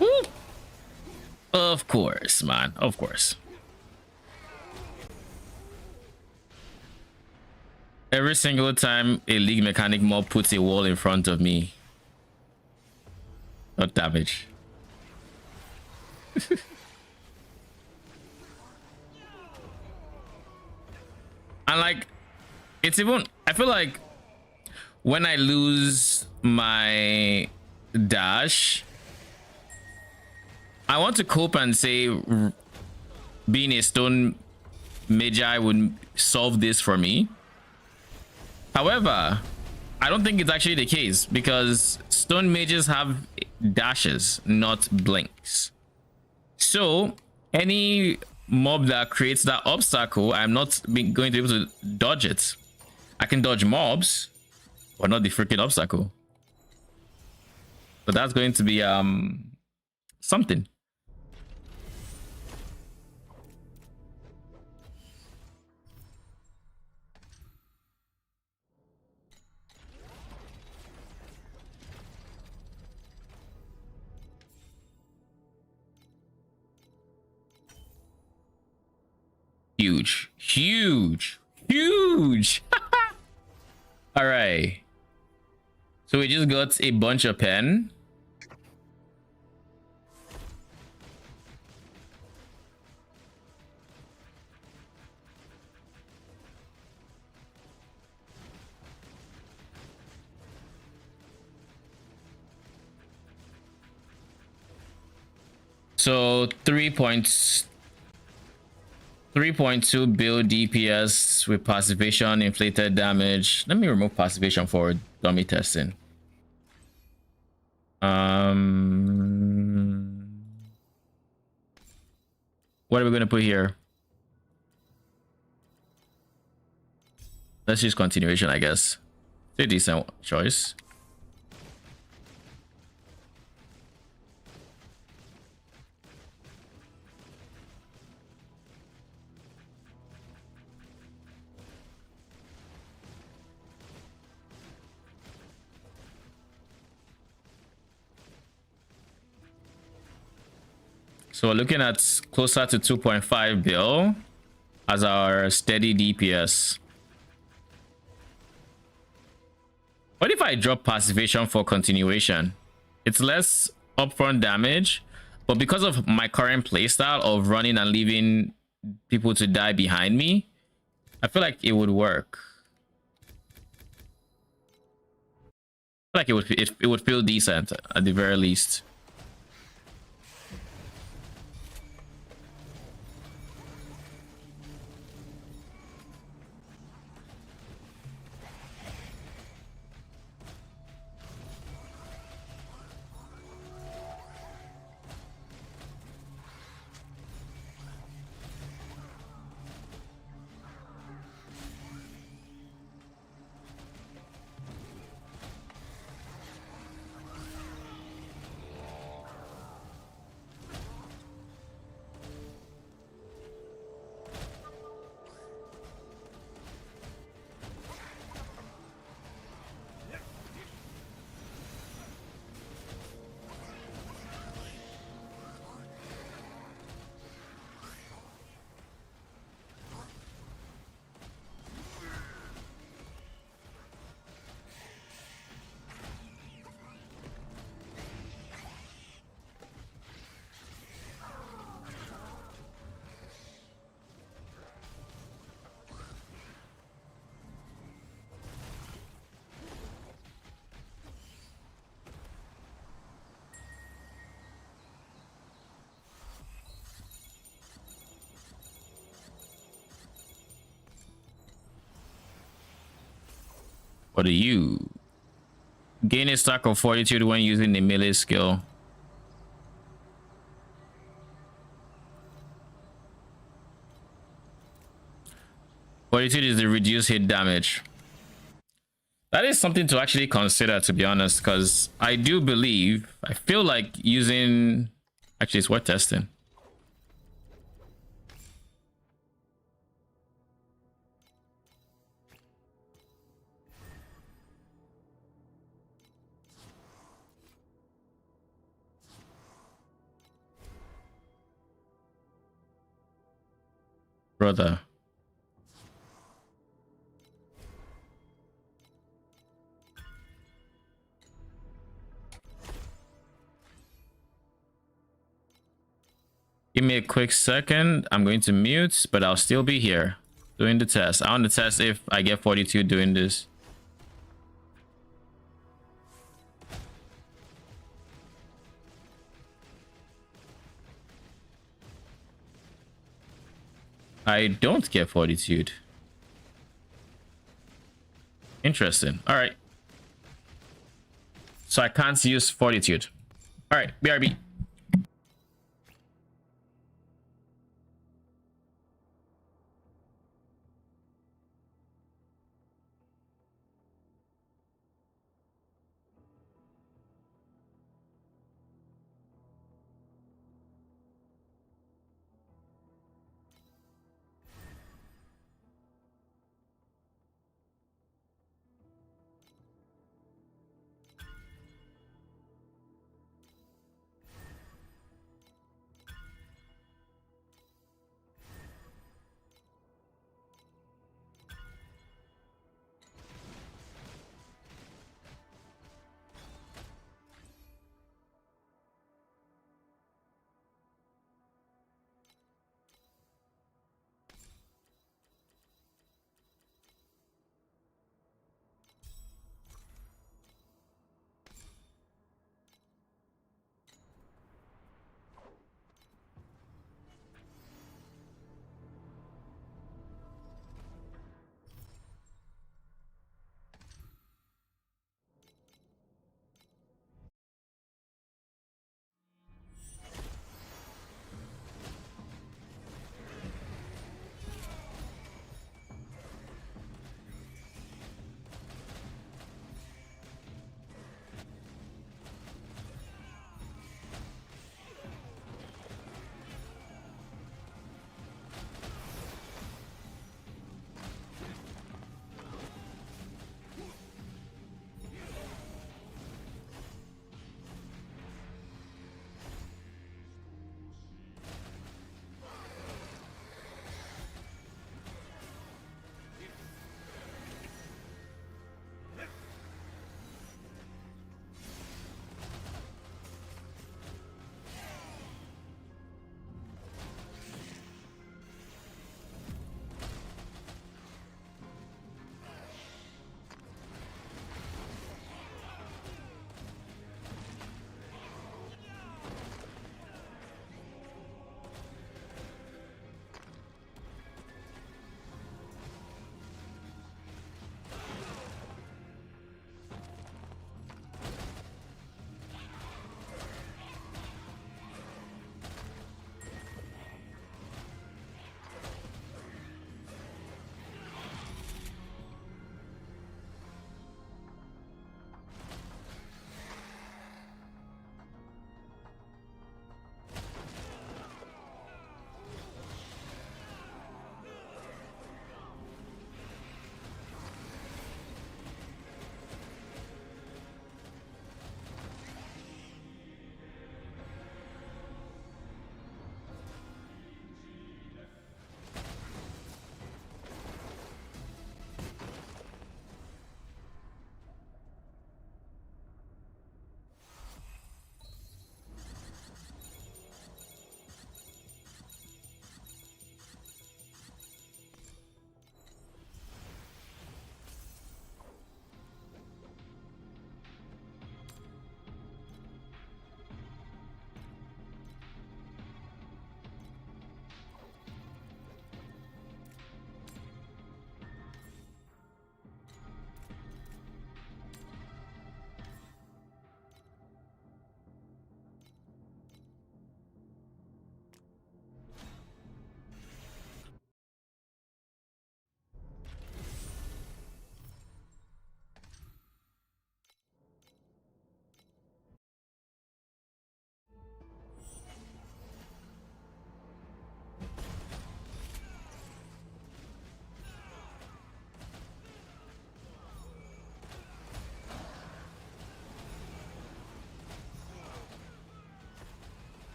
A: Woo. Of course, man. Of course. Every single time a league mechanic mob puts a wall in front of me, not damage. And like, it's even, I feel like when I lose my dash, I want to cope and say being a stone magi would solve this for me. However, I don't think it's actually the case because stone mages have dashes, not blinks. So any mob that creates that obstacle, I'm not going to be able to dodge it. I can dodge mobs, but not the freaking obstacle. But that's going to be something. Huge, huge, huge. All right. So we just got a bunch of pen. So 3.2 build DPS with passivation, inflated damage. Let me remove passivation for dummy testing. What are we gonna put here? Let's use continuation, I guess. It's a decent choice. So we're looking at closer to 2.5 bill. as our steady DPS. What if I drop passivation for continuation? It's less upfront damage, but because of my current playstyle of running and leaving people to die behind me, I feel like it would work. I feel like it would feel decent at the very least. What are you? Gain a stack of fortitude when using the melee skill. Fortitude is the reduced hit damage. That is something to actually consider, to be honest, because I do believe, I feel like using, actually it's worth testing. Brother. Give me a quick second. I'm going to mute, but I'll still be here doing the test. I want to test if I get 42 doing this. I don't get fortitude. Interesting. All right. So I can't use fortitude. All right, BRB.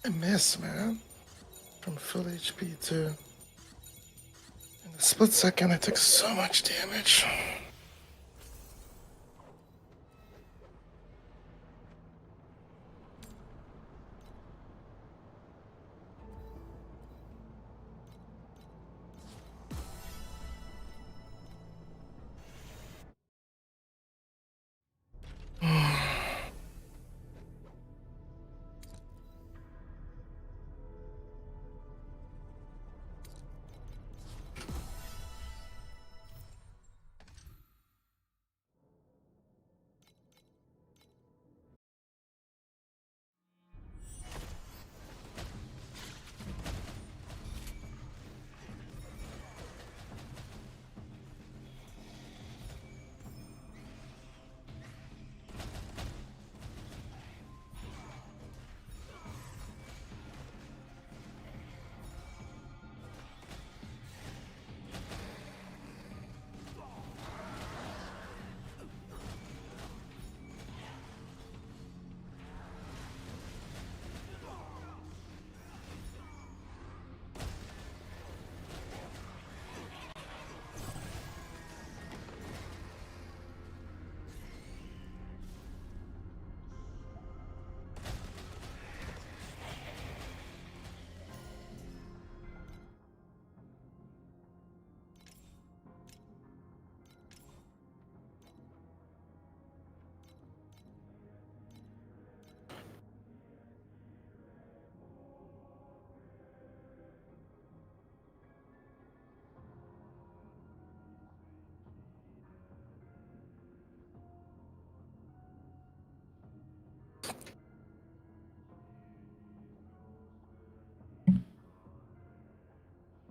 C: I miss, man. From full HP to... In a split second, I took so much damage.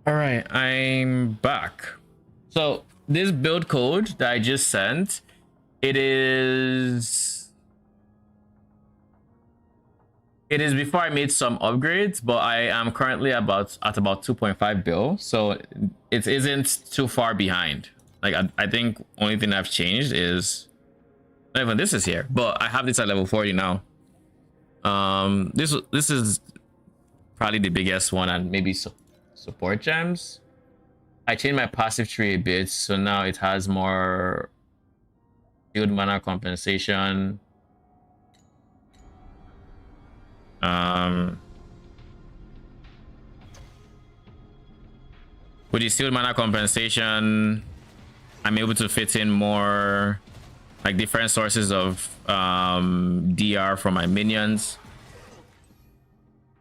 A: All right, I'm back. So this build code that I just sent, it is before I made some upgrades, but I am currently at about 2.5 bill, so it isn't too far behind. Like I think only thing I've changed is not even this is here, but I have this at level 40 now. This is probably the biggest one, and maybe support gems. I changed my passive tree a bit, so now it has more field mana compensation. With the sealed mana compensation, I'm able to fit in more like different sources of DR for my minions.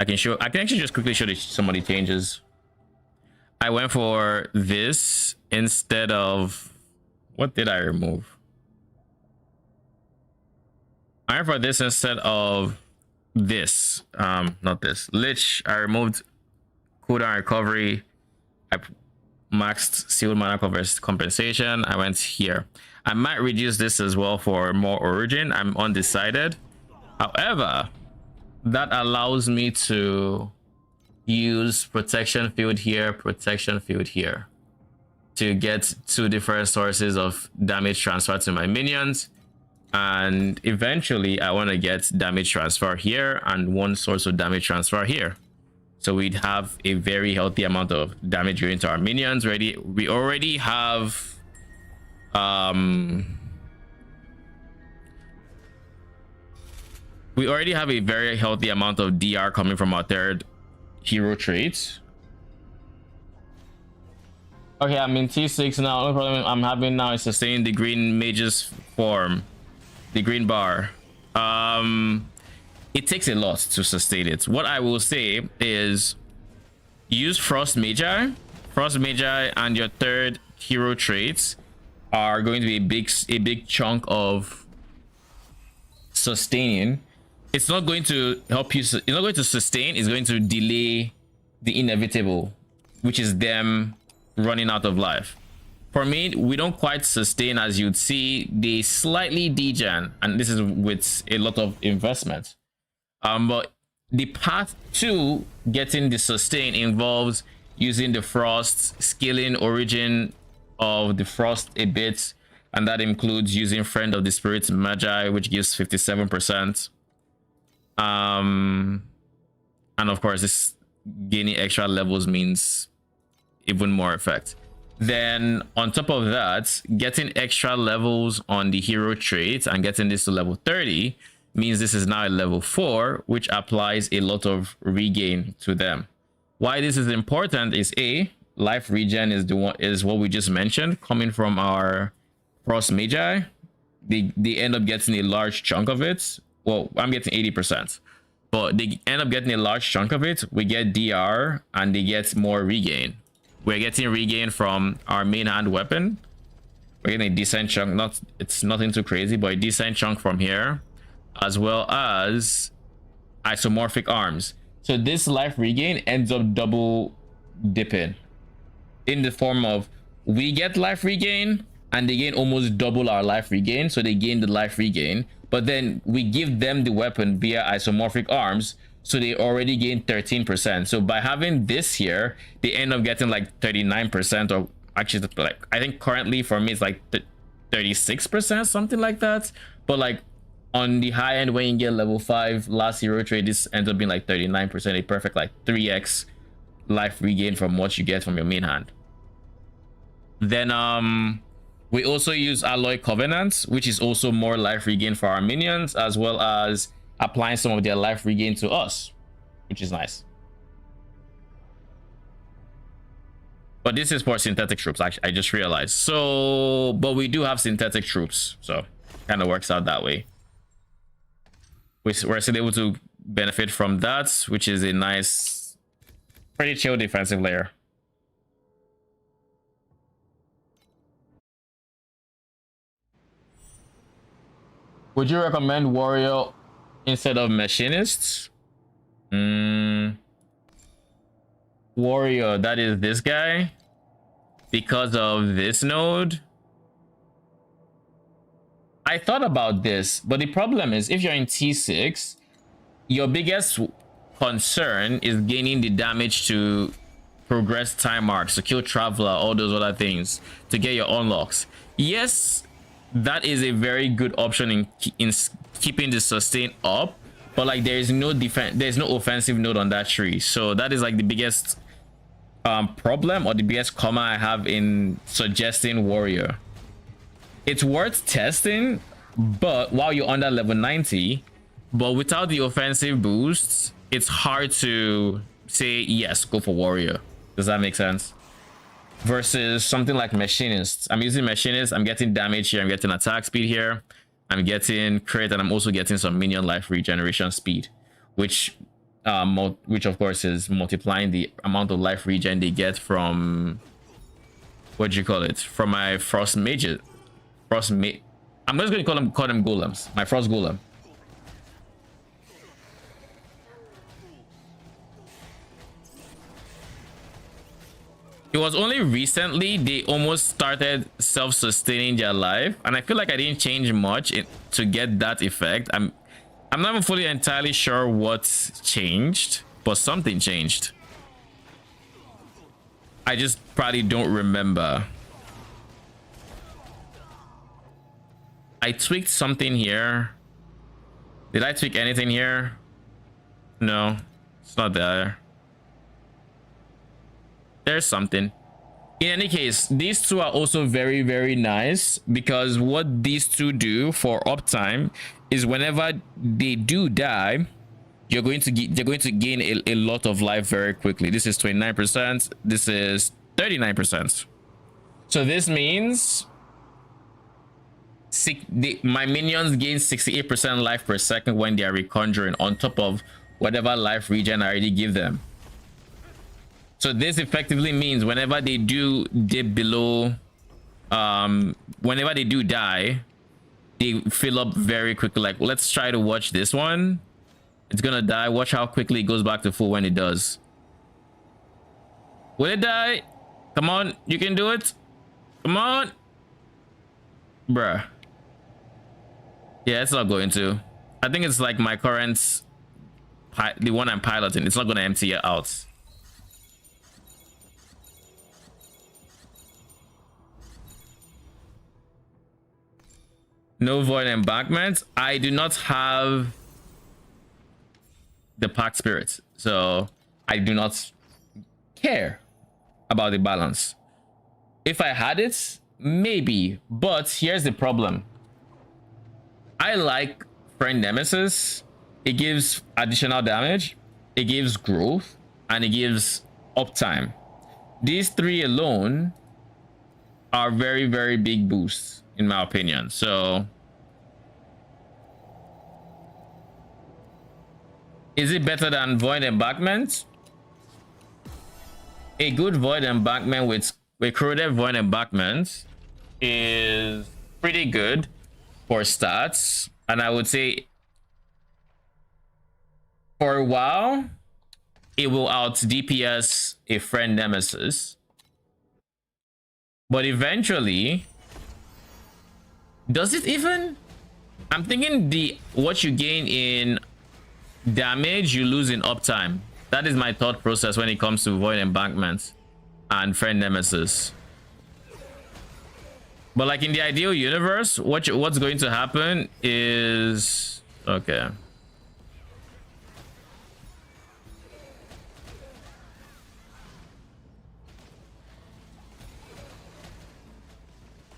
A: I can actually just quickly show some of the changes. I went for this instead of, what did I remove? I went for this instead of this. Not this. Lich, I removed cooldown recovery. I maxed sealed mana compensation. I went here. I might reduce this as well for more origin. I'm undecided. However, that allows me to use protection field here, protection field here, to get two different sources of damage transfer to my minions. And eventually I want to get damage transfer here and one source of damage transfer here, so we'd have a very healthy amount of damage going to our minions. We already have a very healthy amount of DR coming from our third hero trait. Okay, I'm in T6 now. No problem I'm having now is sustaining the green mage's form, the green bar. It takes a lot to sustain it. What I will say is use Frost Magi. Frost Magi and your third hero traits are going to be a big chunk of sustaining. It's not going to help you. It's not going to sustain. It's going to delay the inevitable, which is them running out of life. For me, we don't quite sustain, as you'd see. They slightly degen, and this is with a lot of investment. But the path to getting the sustain involves using the frost, scaling origin of the frost a bit, and that includes using Friend of the Spirit Magi, which gives 57%. And of course, this gaining extra levels means even more effect. Then on top of that, getting extra levels on the hero trait and getting this to level 30 means this is now a level 4, which applies a lot of regain to them. Why this is important is A, life regen is what we just mentioned, coming from our Frost Magi. They end up getting a large chunk of it. Well, I'm getting 80%, but they end up getting a large chunk of it. We get DR and they get more regain. We're getting regain from our main hand weapon. We're getting a decent chunk. It's nothing too crazy, but a decent chunk from here, as well as isomorphic arms. So this life regain ends up double dipping in the form of we get life regain and they gain almost double our life regain. So they gain the life regain, but then we give them the weapon via isomorphic arms. So they already gain 13%. So by having this here, they end up getting like 39%, or actually like, I think currently for me, it's like 36%, something like that. But like on the high end, when you get level 5 last hero trade, this ends up being like 39%, a perfect like 3x life regain from what you get from your main hand. Then we also use Alloy Covenants, which is also more life regain for our minions, as well as applying some of their life regain to us, which is nice. But this is for synthetic troops, actually, I just realized. So, but we do have synthetic troops, so kind of works out that way. We're still able to benefit from that, which is a nice, pretty chill defensive layer. Would you recommend warrior instead of machinists? Warrior, that is this guy, because of this node. I thought about this, but the problem is if you're in T6, your biggest concern is gaining the damage to progress time marks, to kill traveler, all those other things, to get your unlocks. Yes, that is a very good option in keeping the sustain up, but like there's no offensive node on that tree. So that is like the biggest problem, or the biggest comma I have in suggesting warrior. It's worth testing, but while you're under level 90, but without the offensive boosts, it's hard to say yes, go for warrior. Does that make sense? Versus something like machinists. I'm using machinists, I'm getting damage here, I'm getting attack speed here, I'm getting crit, and I'm also getting some minion life regeneration speed, which of course is multiplying the amount of life regen they get from, what do you call it, from my frost mages. I'm just going to call them golems. My frost golem. It was only recently they almost started self-sustaining their life, and I feel like I didn't change much to get that effect. I'm not even fully entirely sure what's changed, but something changed. I just probably don't remember. I tweaked something here. Did I tweak anything here? No, it's not there. There's something. In any case, these two are also very, very nice, because what these two do for uptime is whenever they do die, they're going to gain a lot of life very quickly. This is 29%. This is 39%. So this means my minions gain 68% life per second when they are reconjuring, on top of whatever life regen I already give them. So this effectively means whenever they do dip below, whenever they do die, they fill up very quickly. Like, let's try to watch this one. It's gonna die. Watch how quickly it goes back to full when it does. Will it die? Come on, you can do it. Come on. Bruh. Yeah, it's not going to. I think it's like my current, the one I'm piloting. It's not going to empty it out. No void embankment. I do not have the pack spirit, So I do not care about the balance. If I had it, maybe. But here's the problem. I like Friend Nemesis. It gives additional damage, it gives growth, and it gives uptime. These three alone are very, very big boosts, in my opinion. So is it better than Void Embankment? A good Void Embankment with corroded Void Embankment is pretty good for stats, and I would say for a while it will out DPS a Friend Nemesis, but eventually, does it even? I'm thinking what you gain in damage you lose in uptime. That is my thought process when it comes to Void Embankment and Friend Nemesis. But like in the ideal universe, what's going to happen is okay.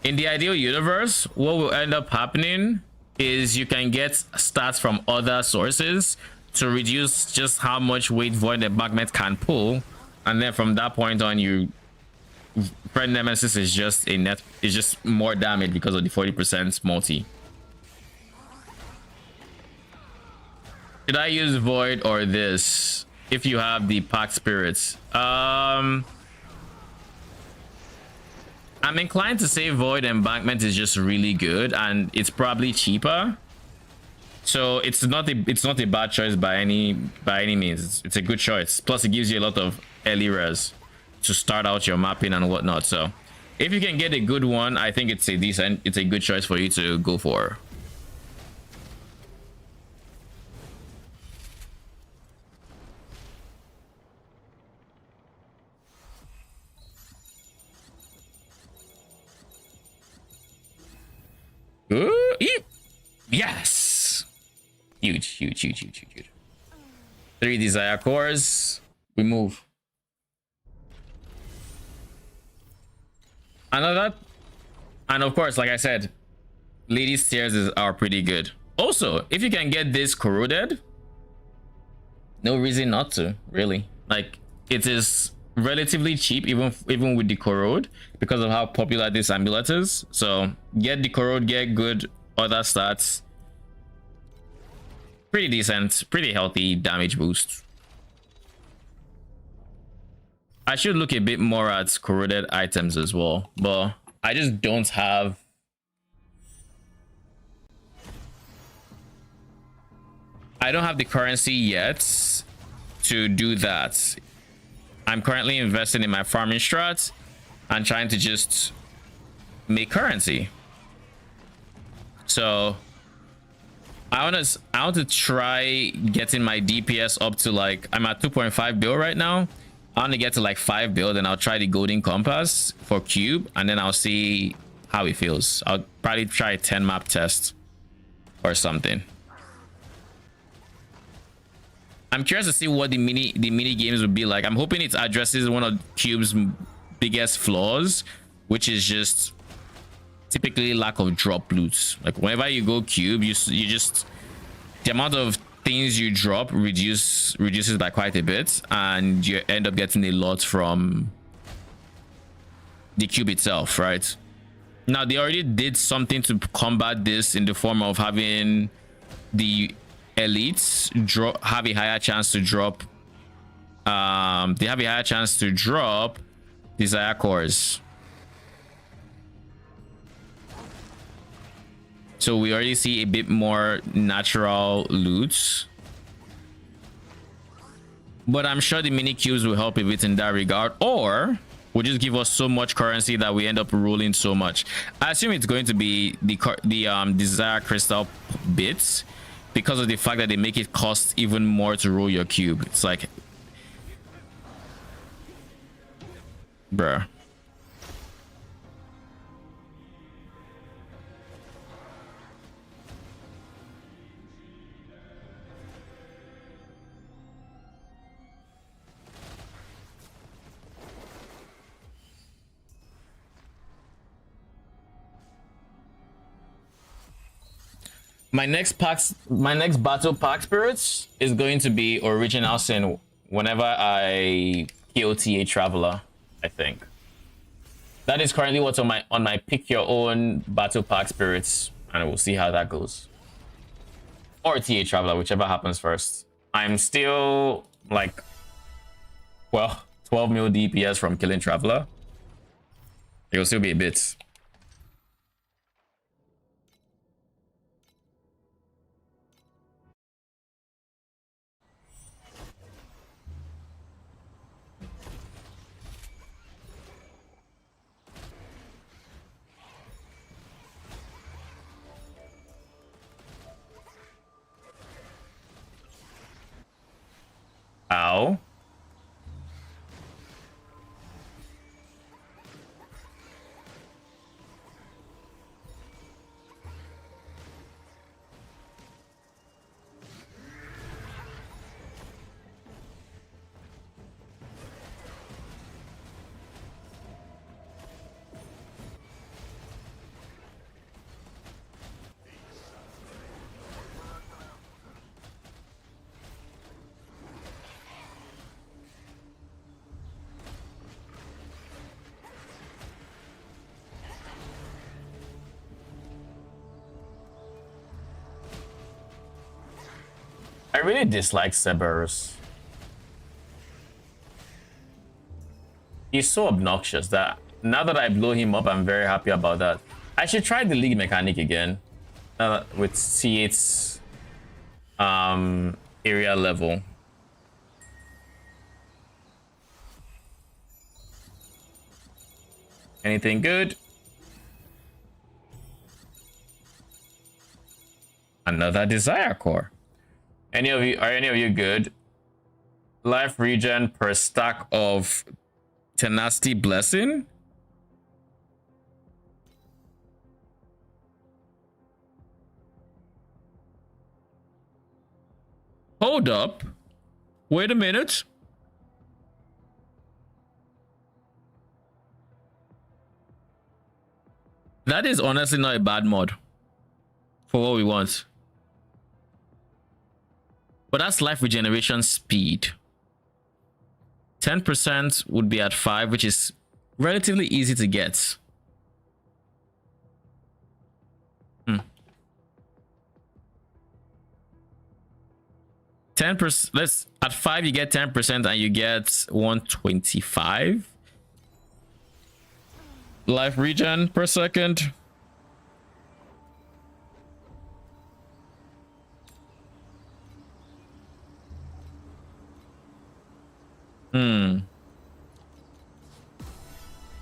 A: In the ideal universe, what will end up happening is you can get stats from other sources to reduce just how much weight Void Embankment can pull, and then from that point on, Friend Nemesis is just more damage because of the 40% multi. Should I use Void or this if you have the Pact Spirits? I'm inclined to say Void Embankment is just really good, and it's probably cheaper. So it's not a bad choice by any means. It's a good choice. Plus, it gives you a lot of early res to start out your mapping and whatnot. So if you can get a good one, I think it's a good choice for you to go for. Ooh, yes, huge. 3 desire cores, we move. Another, and of course, like I said, ladies tiers are pretty good. Also, if you can get this corroded, no reason not to, really. Like, it is relatively cheap even with the corrode because of how popular this amulet is. So get the corrode, get good other stats, pretty decent, pretty healthy damage boost. I should look a bit more at corroded items as well, but I just don't have the currency yet to do that. I'm currently investing in my farming strats and trying to just make currency. So I want to try getting my DPS up to, like, I'm at 2.5 bill right now. I want to get to like 5 bill, then I'll try the golden compass for cube, and then I'll see how it feels. I'll probably try a 10 map test or something. I'm curious to see what the mini games would be like. I'm hoping it addresses one of Cube's biggest flaws, which is just typically lack of drop loot. Like, whenever you go Cube, you just, the amount of things you drop reduces by quite a bit, and you end up getting a lot from the cube itself, right? Now, they already did something to combat this in the form of having the elites have a higher chance to drop desire cores. So we already see a bit more natural loot, but I'm sure the mini cubes will help a bit in that regard, or will just give us so much currency that we end up rolling so much. I assume it's going to be the desire crystal bits, because of the fact that they make it cost even more to roll your cube. It's like, bruh. my next battle pack spirits is going to be original sin whenever I kill TA Traveler, I think. That is currently what's on my pick your own battle pack spirits, and we'll see how that goes. Or TA Traveler, whichever happens first. I'm still like, well, 12 mil DPS from killing Traveler. It will still be a bit. Ow. I really dislike Cerberus. He's so obnoxious that now that I blow him up, I'm very happy about that. I should try the league mechanic again with C8's area level. Anything good? Another desire core. Are any of you good? Life regen per stack of tenacity blessing. Hold up. Wait a minute. That is honestly not a bad mod for what we want. But that's life regeneration speed. 10% would be at 5, which is relatively easy to get. 10%. Let's at 5 you get 10% and you get 125 life regen per second.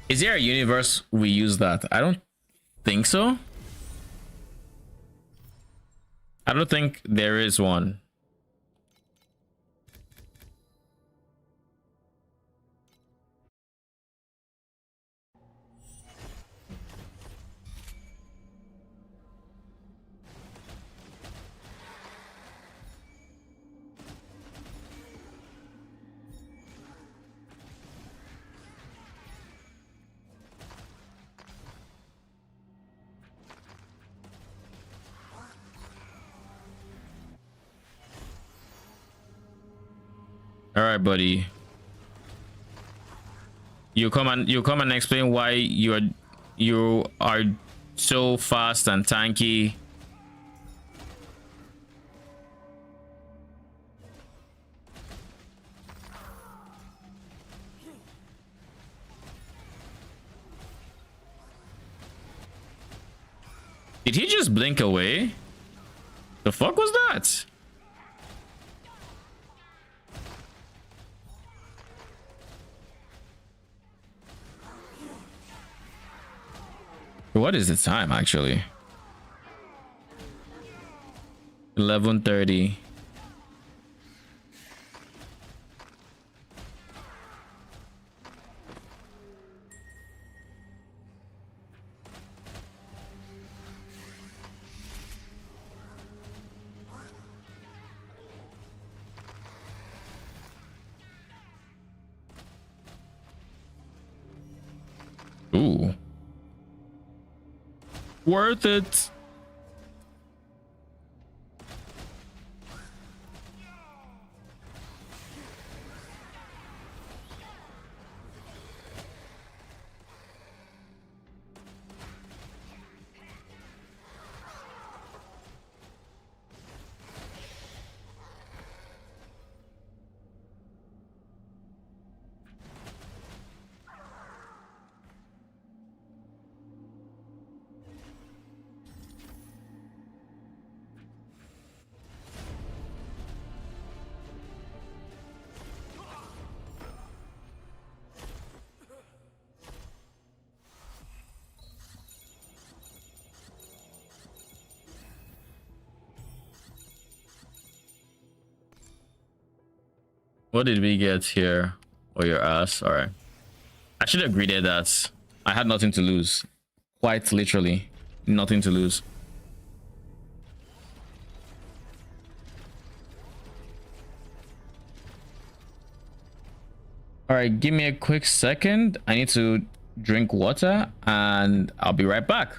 A: Is there a universe we use that? I don't think so. I don't think there is one. All right, buddy. You come and explain why you are so fast and tanky. Did he just blink away? The fuck was that? What is the time actually? 11:30. Ooh. Worth it. What did we get here? Oh, your ass. All right. I should have greeted that. I had nothing to lose. Quite literally, nothing to lose. All right, give me a quick second. I need to drink water and I'll be right back.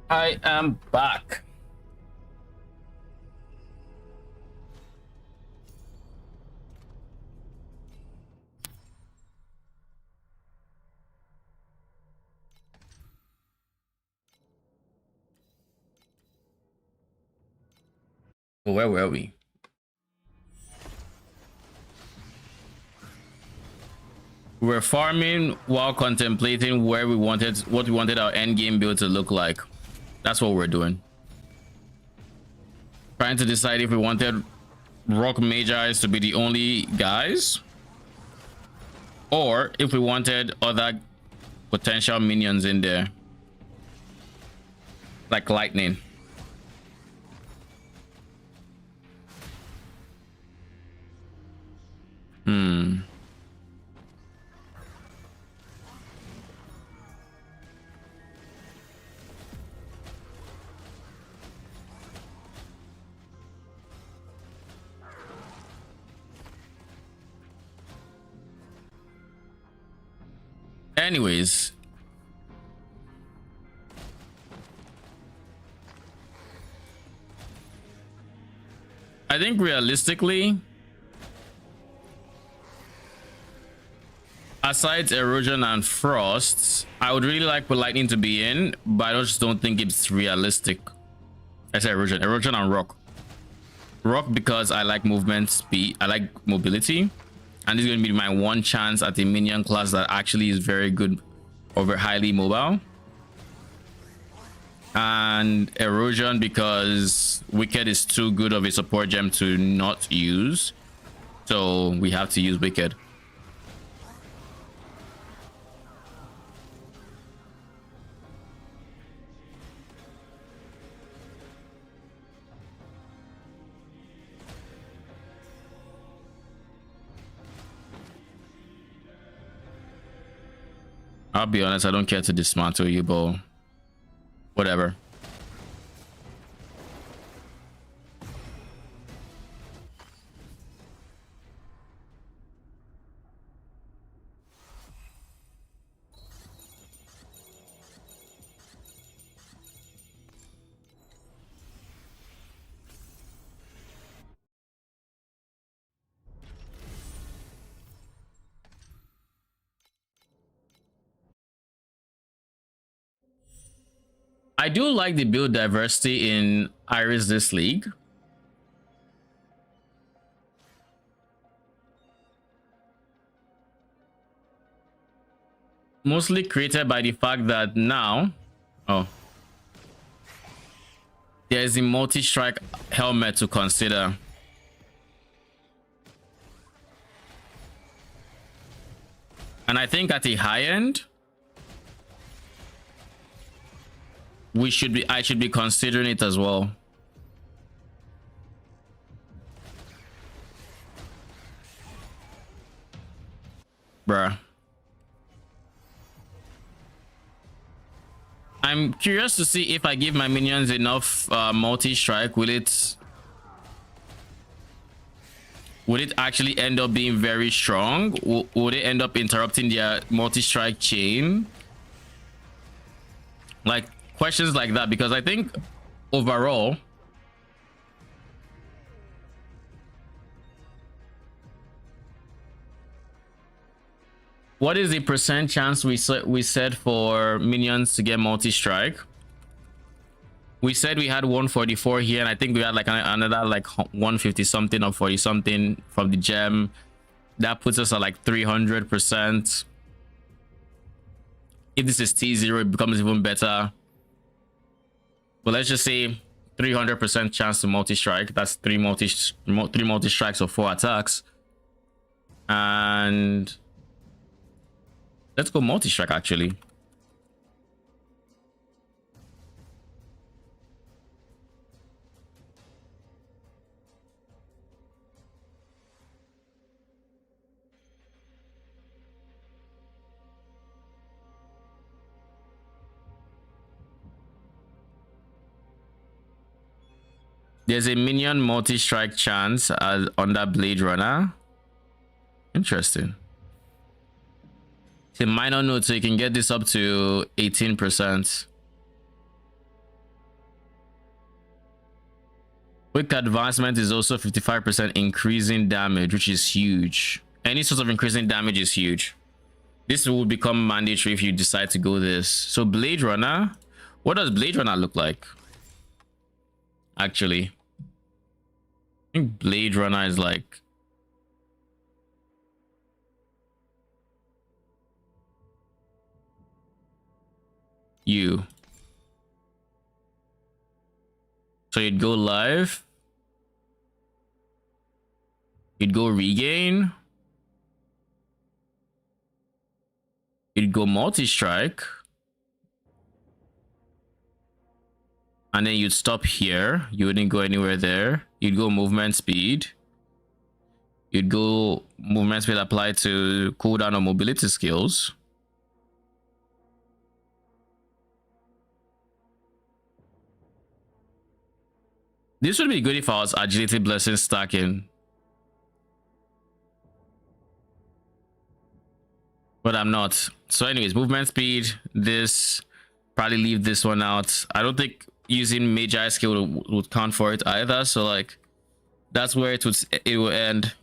A: I am back. Where were we? We were farming while contemplating what we wanted our end game build to look like. That's what we're doing. Trying to decide if we wanted Rock Magi's to be the only guys, or if we wanted other potential minions in there, like lightning. Anyways, I think realistically, aside erosion and frost, I would really like for lightning to be in, but I just don't think it's realistic. I say erosion and rock. Rock because I like movement speed, I like mobility, and this is going to be my one chance at a minion class that actually is very good over highly mobile. And erosion because wicked is too good of a support gem to not use, so we have to use wicked. I'll be honest, I don't care to dismantle you, but whatever. I do like the build diversity in Iris this league. Mostly created by the fact that now, there's a multi-strike helmet to consider. And I think at the high end, I should be considering it as well. Bruh. I'm curious to see if I give my minions enough multi-strike, will it actually end up being very strong? Would it end up interrupting their multi-strike chain? Like questions like that, because I think overall what is the percent chance we said for minions to get multi-strike? We said we had 144 here, and I think we had like another like 150 something or 40 something from the gem. That puts us at like 300%. If this is T0, it becomes even better. But let's just say 300% chance to multi-strike. That's three multi-strikes or 4 attacks. And let's go multi-strike actually. There's a minion multi-strike chance on that Blade Runner. Interesting. It's a minor note, so you can get this up to 18%. Quick advancement is also 55% increasing damage, which is huge. Any sort of increasing damage is huge. This will become mandatory if you decide to go this. So Blade Runner, what does Blade Runner look like? Actually, I think Blade Runner is like you. So you'd go live, you'd go regain, you'd go multi-strike, and then you'd stop here. You wouldn't go anywhere there. You'd go movement speed. You'd go movement speed applied to cooldown or mobility skills. This would be good if I was agility blessing stacking, but I'm not. So anyways, movement speed, this, probably leave this one out. I don't think using magi skill would count for it either, so like that's where it will end.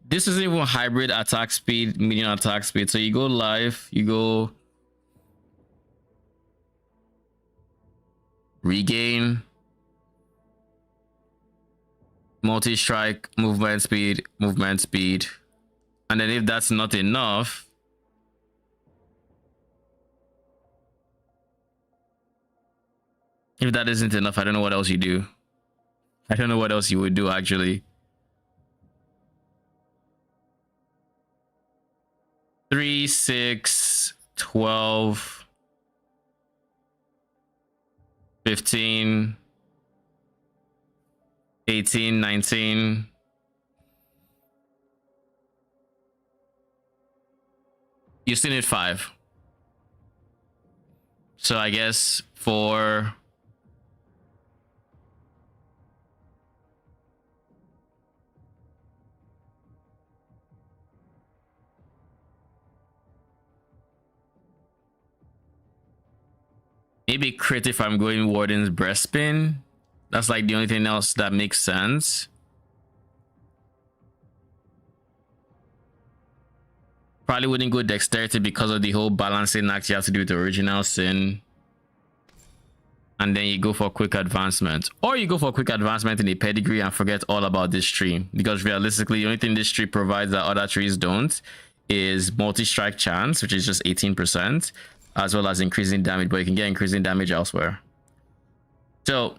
A: This isn't even hybrid attack speed, medium attack speed. So you go live, you go regain, multi-strike, movement speed, and then if that's not enough, if that isn't enough, I don't know what else you do. I don't know what else you would do actually. 3, 6, 12, 15, 18, 19. You still need 5. So I guess for maybe crit if I'm going Warden's Breastpin. That's like the only thing else that makes sense. Probably wouldn't go Dexterity because of the whole balancing act you have to do with the original sin. And then you go for Quick Advancement. Or you go for Quick Advancement in a Pedigree and forget all about this tree. Because realistically, the only thing this tree provides that other trees don't is multi-strike chance, which is just 18%, as well as increasing damage, but you can get increasing damage elsewhere. So,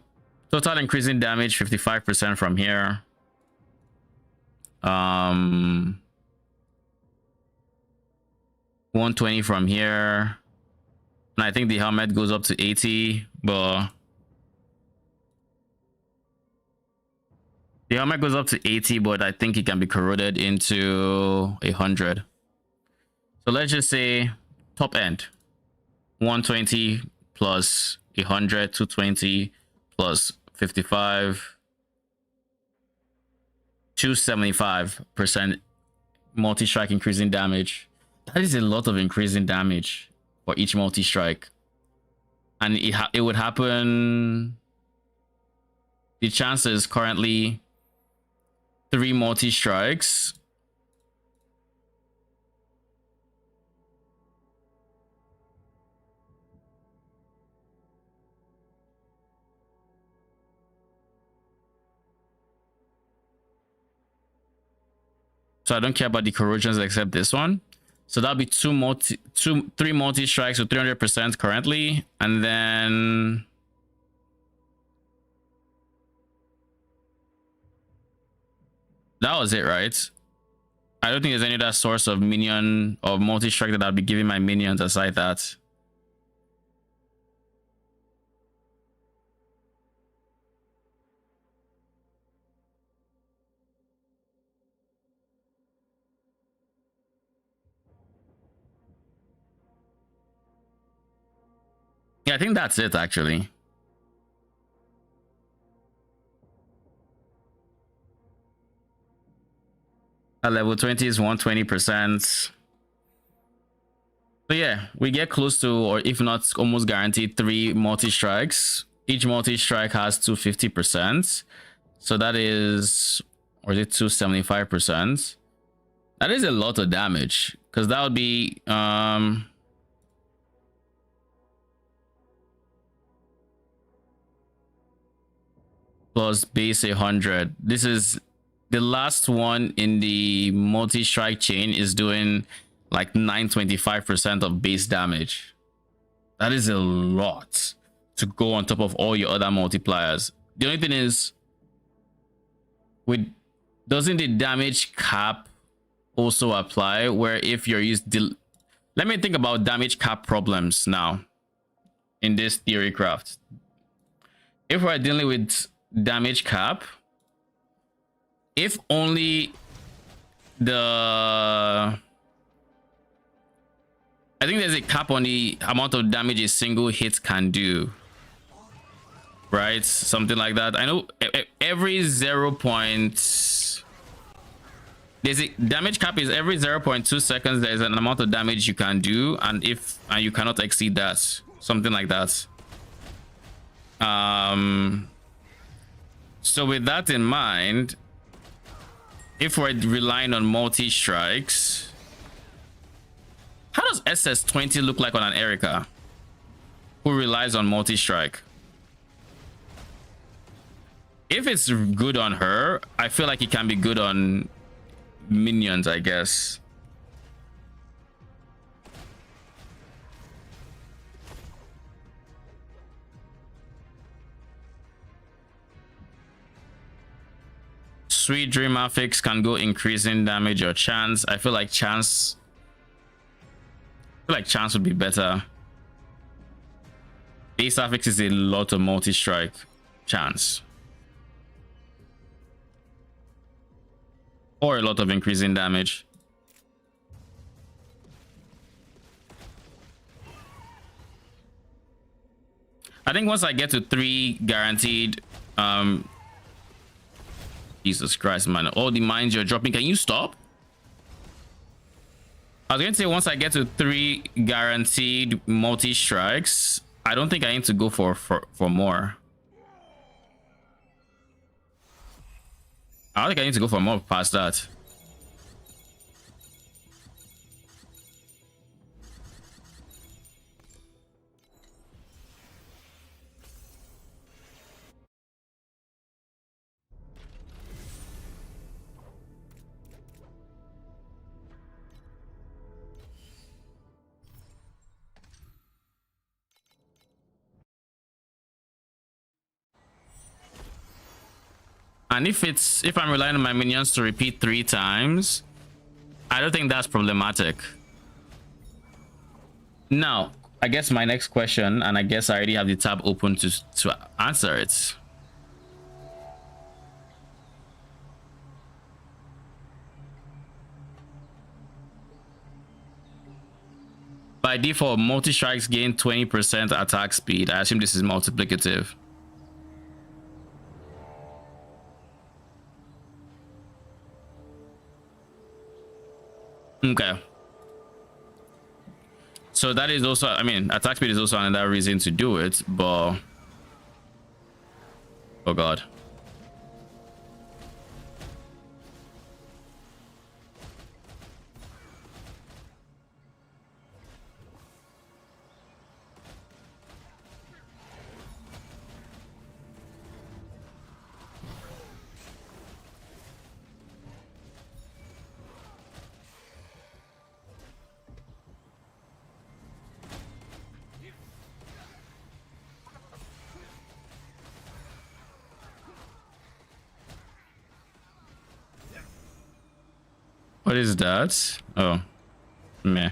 A: total increasing damage, 55% from here. 120 from here. And I think the helmet goes up to 80, but the helmet goes up to 80, but I think it can be corroded into 100. So let's just say top end 120 plus 100, 220 plus 55, 275% multi-strike increasing damage. That is a lot of increasing damage for each multi-strike. And it would happen. The chances currently 3 multi-strikes. So I don't care about the corrosions except this one. So that'll be 3 multi strikes with 300% currently, and then that was it, right? I don't think there's any other source of minion or multi strike that I'll be giving my minions aside that. Yeah, I think that's it actually. At level 20 is 120%. So yeah, we get close to, or if not almost guaranteed, 3 multi-strikes. Each multi-strike has 250%. So that is, or is it 275%? That is a lot of damage. Because that would be plus base 100. This is the last one in the multi-strike chain is doing like 925% of base damage. That is a lot to go on top of all your other multipliers. The only thing is, doesn't the damage cap also apply where if you're let me think about damage cap problems now in this theory craft. If we're dealing with damage cap, if only I think there's a cap on the amount of damage a single hit can do, right? Something like that. I know every 0. There's a damage cap is every 0.2 seconds there's an amount of damage you can do, and you cannot exceed that, something like that. So with that in mind, if we're relying on multi-strikes, how does SS20 look like on an Erica who relies on multi-strike? If it's good on her, I feel like it can be good on minions, I guess. Sweet Dream Affix can go increasing damage or chance. I feel like chance would be better. Base Affix is a lot of multi-strike chance. Or a lot of increasing damage. I think once I get to 3 guaranteed, Jesus Christ, man, all the mines you're dropping, can you stop? I was going to say once I get to 3 guaranteed multi strikes, I don't think I need to go for more. I don't think I need to go for more past that. And if I'm relying on my minions to repeat 3 times, I don't think that's problematic. Now, I guess my next question, and I guess I already have the tab open to answer it. By default, multi-strikes gain 20% attack speed. I assume this is multiplicative. Okay. So that is also, I mean, attack speed is also another reason to do it, but... Oh god. What is that? Oh, meh.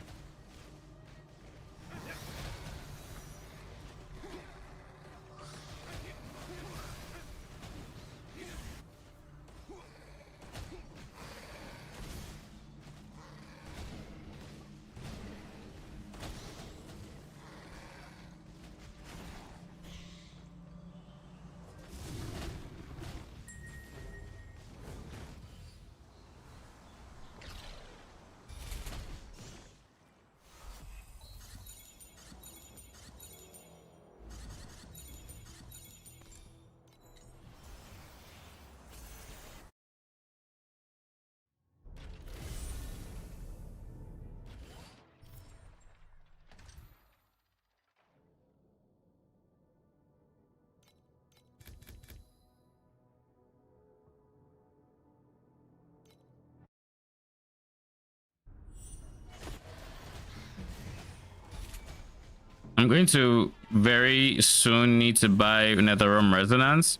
A: I'm going to very soon need to buy Netherrealm Resonance.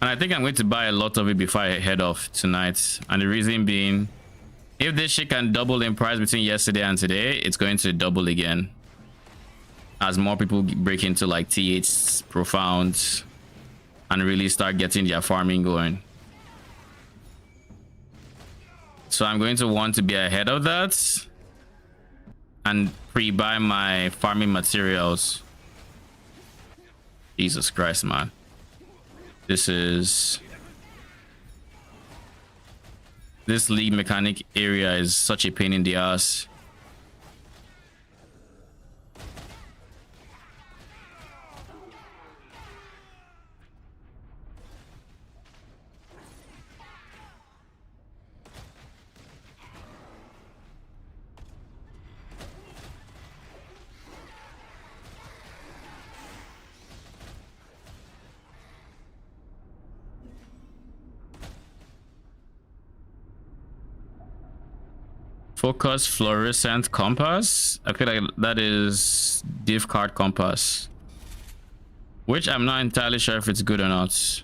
A: And I think I'm going to buy a lot of it before I head off tonight. And the reason being, if this shit can double in price between yesterday and today, it's going to double again. As more people break into like TH Profound and really start getting their farming going. So I'm going to want to be ahead of that and pre-buy my farming materials. Jesus Christ, man. This league mechanic area is such a pain in the ass. Focus fluorescent compass. I feel like that is div card compass, which I'm not entirely sure if it's good or not.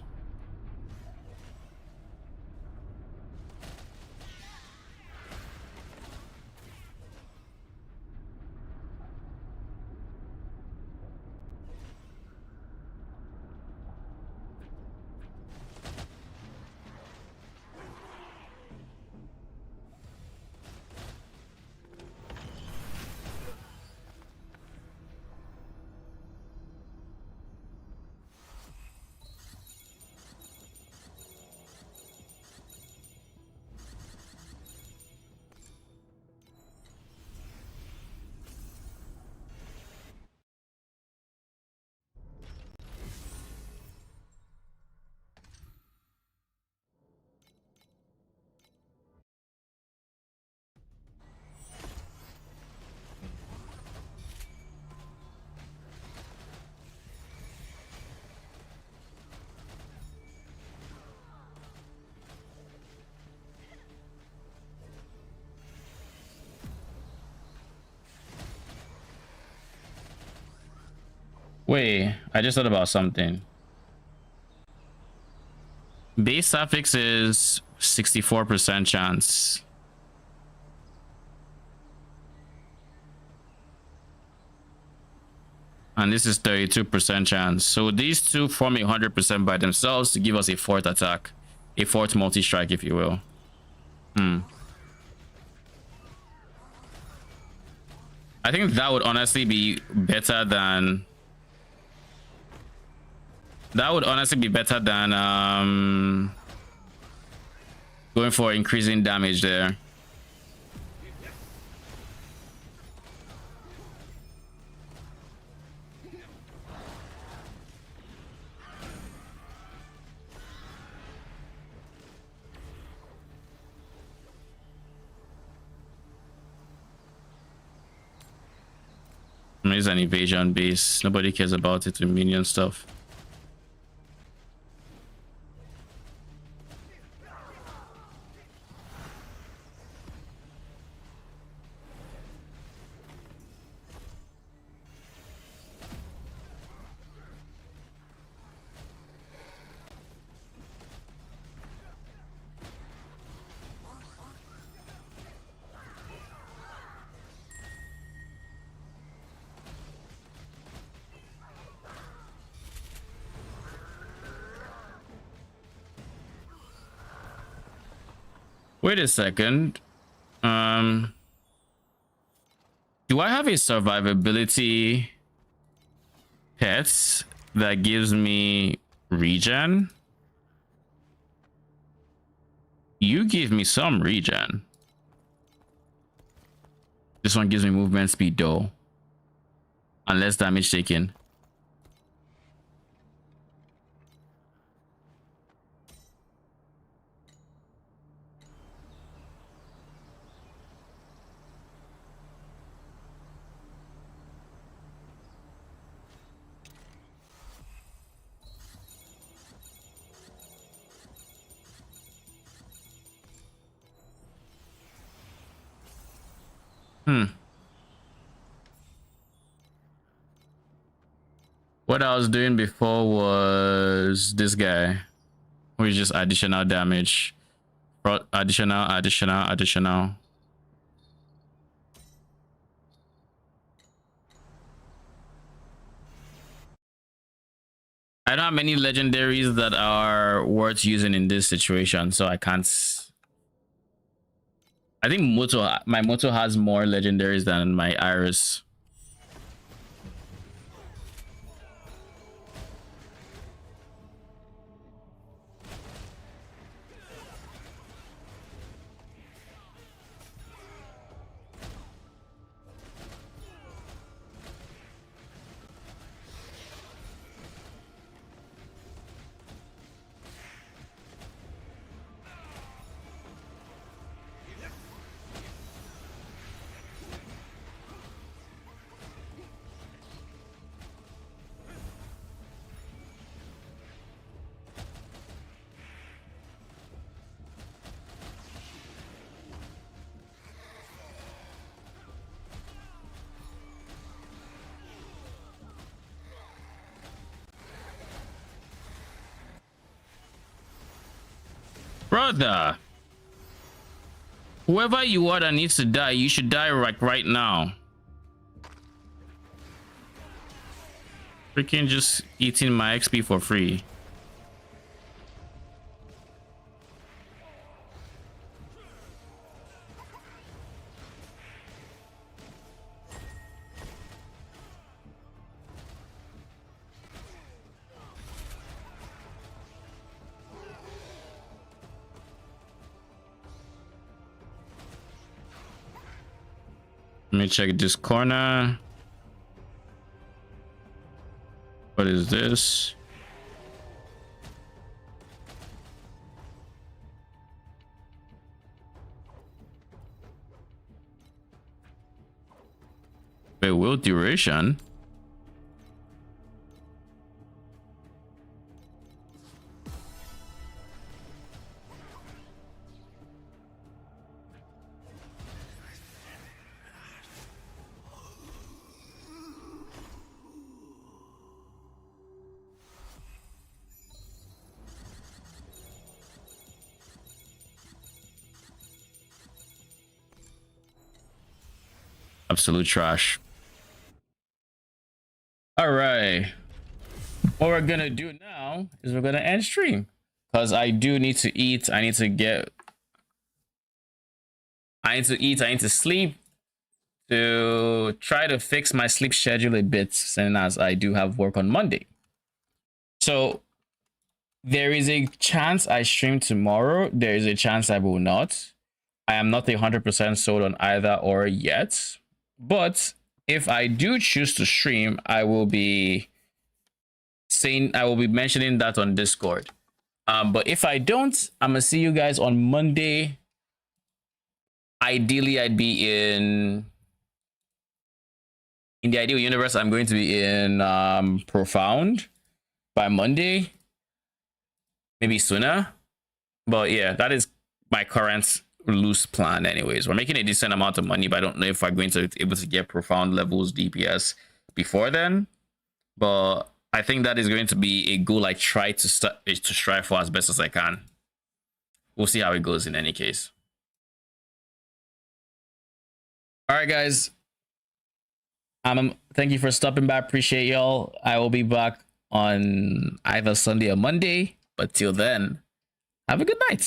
A: Wait, I just thought about something. Base suffix is 64% chance. And this is 32% chance. So these two form 100% by themselves to give us a fourth attack. A fourth multi-strike, if you will. I think that would honestly be better than... That would honestly be better than going for increasing damage there. It's an evasion base. Nobody cares about it with minion stuff. Wait a second. Do I have a survivability pet that gives me regen? You give me some regen. This one gives me movement speed though. And less damage taken. What I was doing before was this guy, which is just additional damage. Additional. I don't have many legendaries that are worth using in this situation, so I can't. I think my Moto has more legendaries than my Iris. Brother, whoever you are that needs to die, you should die right now. Freaking just eating my XP for free. Let me check this corner. What is this? Wait, will duration? Absolute trash. All right. What we're gonna do now is we're gonna end stream because I do need to eat. I need to eat. I need to sleep to try to fix my sleep schedule a bit, since as I do have work on Monday. So there is a chance I stream tomorrow. There is a chance I will not. I am not 100% sold on either or yet. But if I do choose to stream, I will be mentioning that on Discord. But if I don't, I'm gonna see you guys on Monday. Ideally, I'd be in the ideal universe. I'm going to be in Profound by Monday, maybe sooner. But yeah, that is my current loose plan. Anyways, we're making a decent amount of money, but I don't know if I'm going to be able to get Profound levels DPS before then. But I think that is going to be a goal I try to strive for as best as I can. We'll see how it goes in any case. All right, guys. Thank you for stopping by. Appreciate y'all. I will be back on either Sunday or Monday. But till then, have a good night.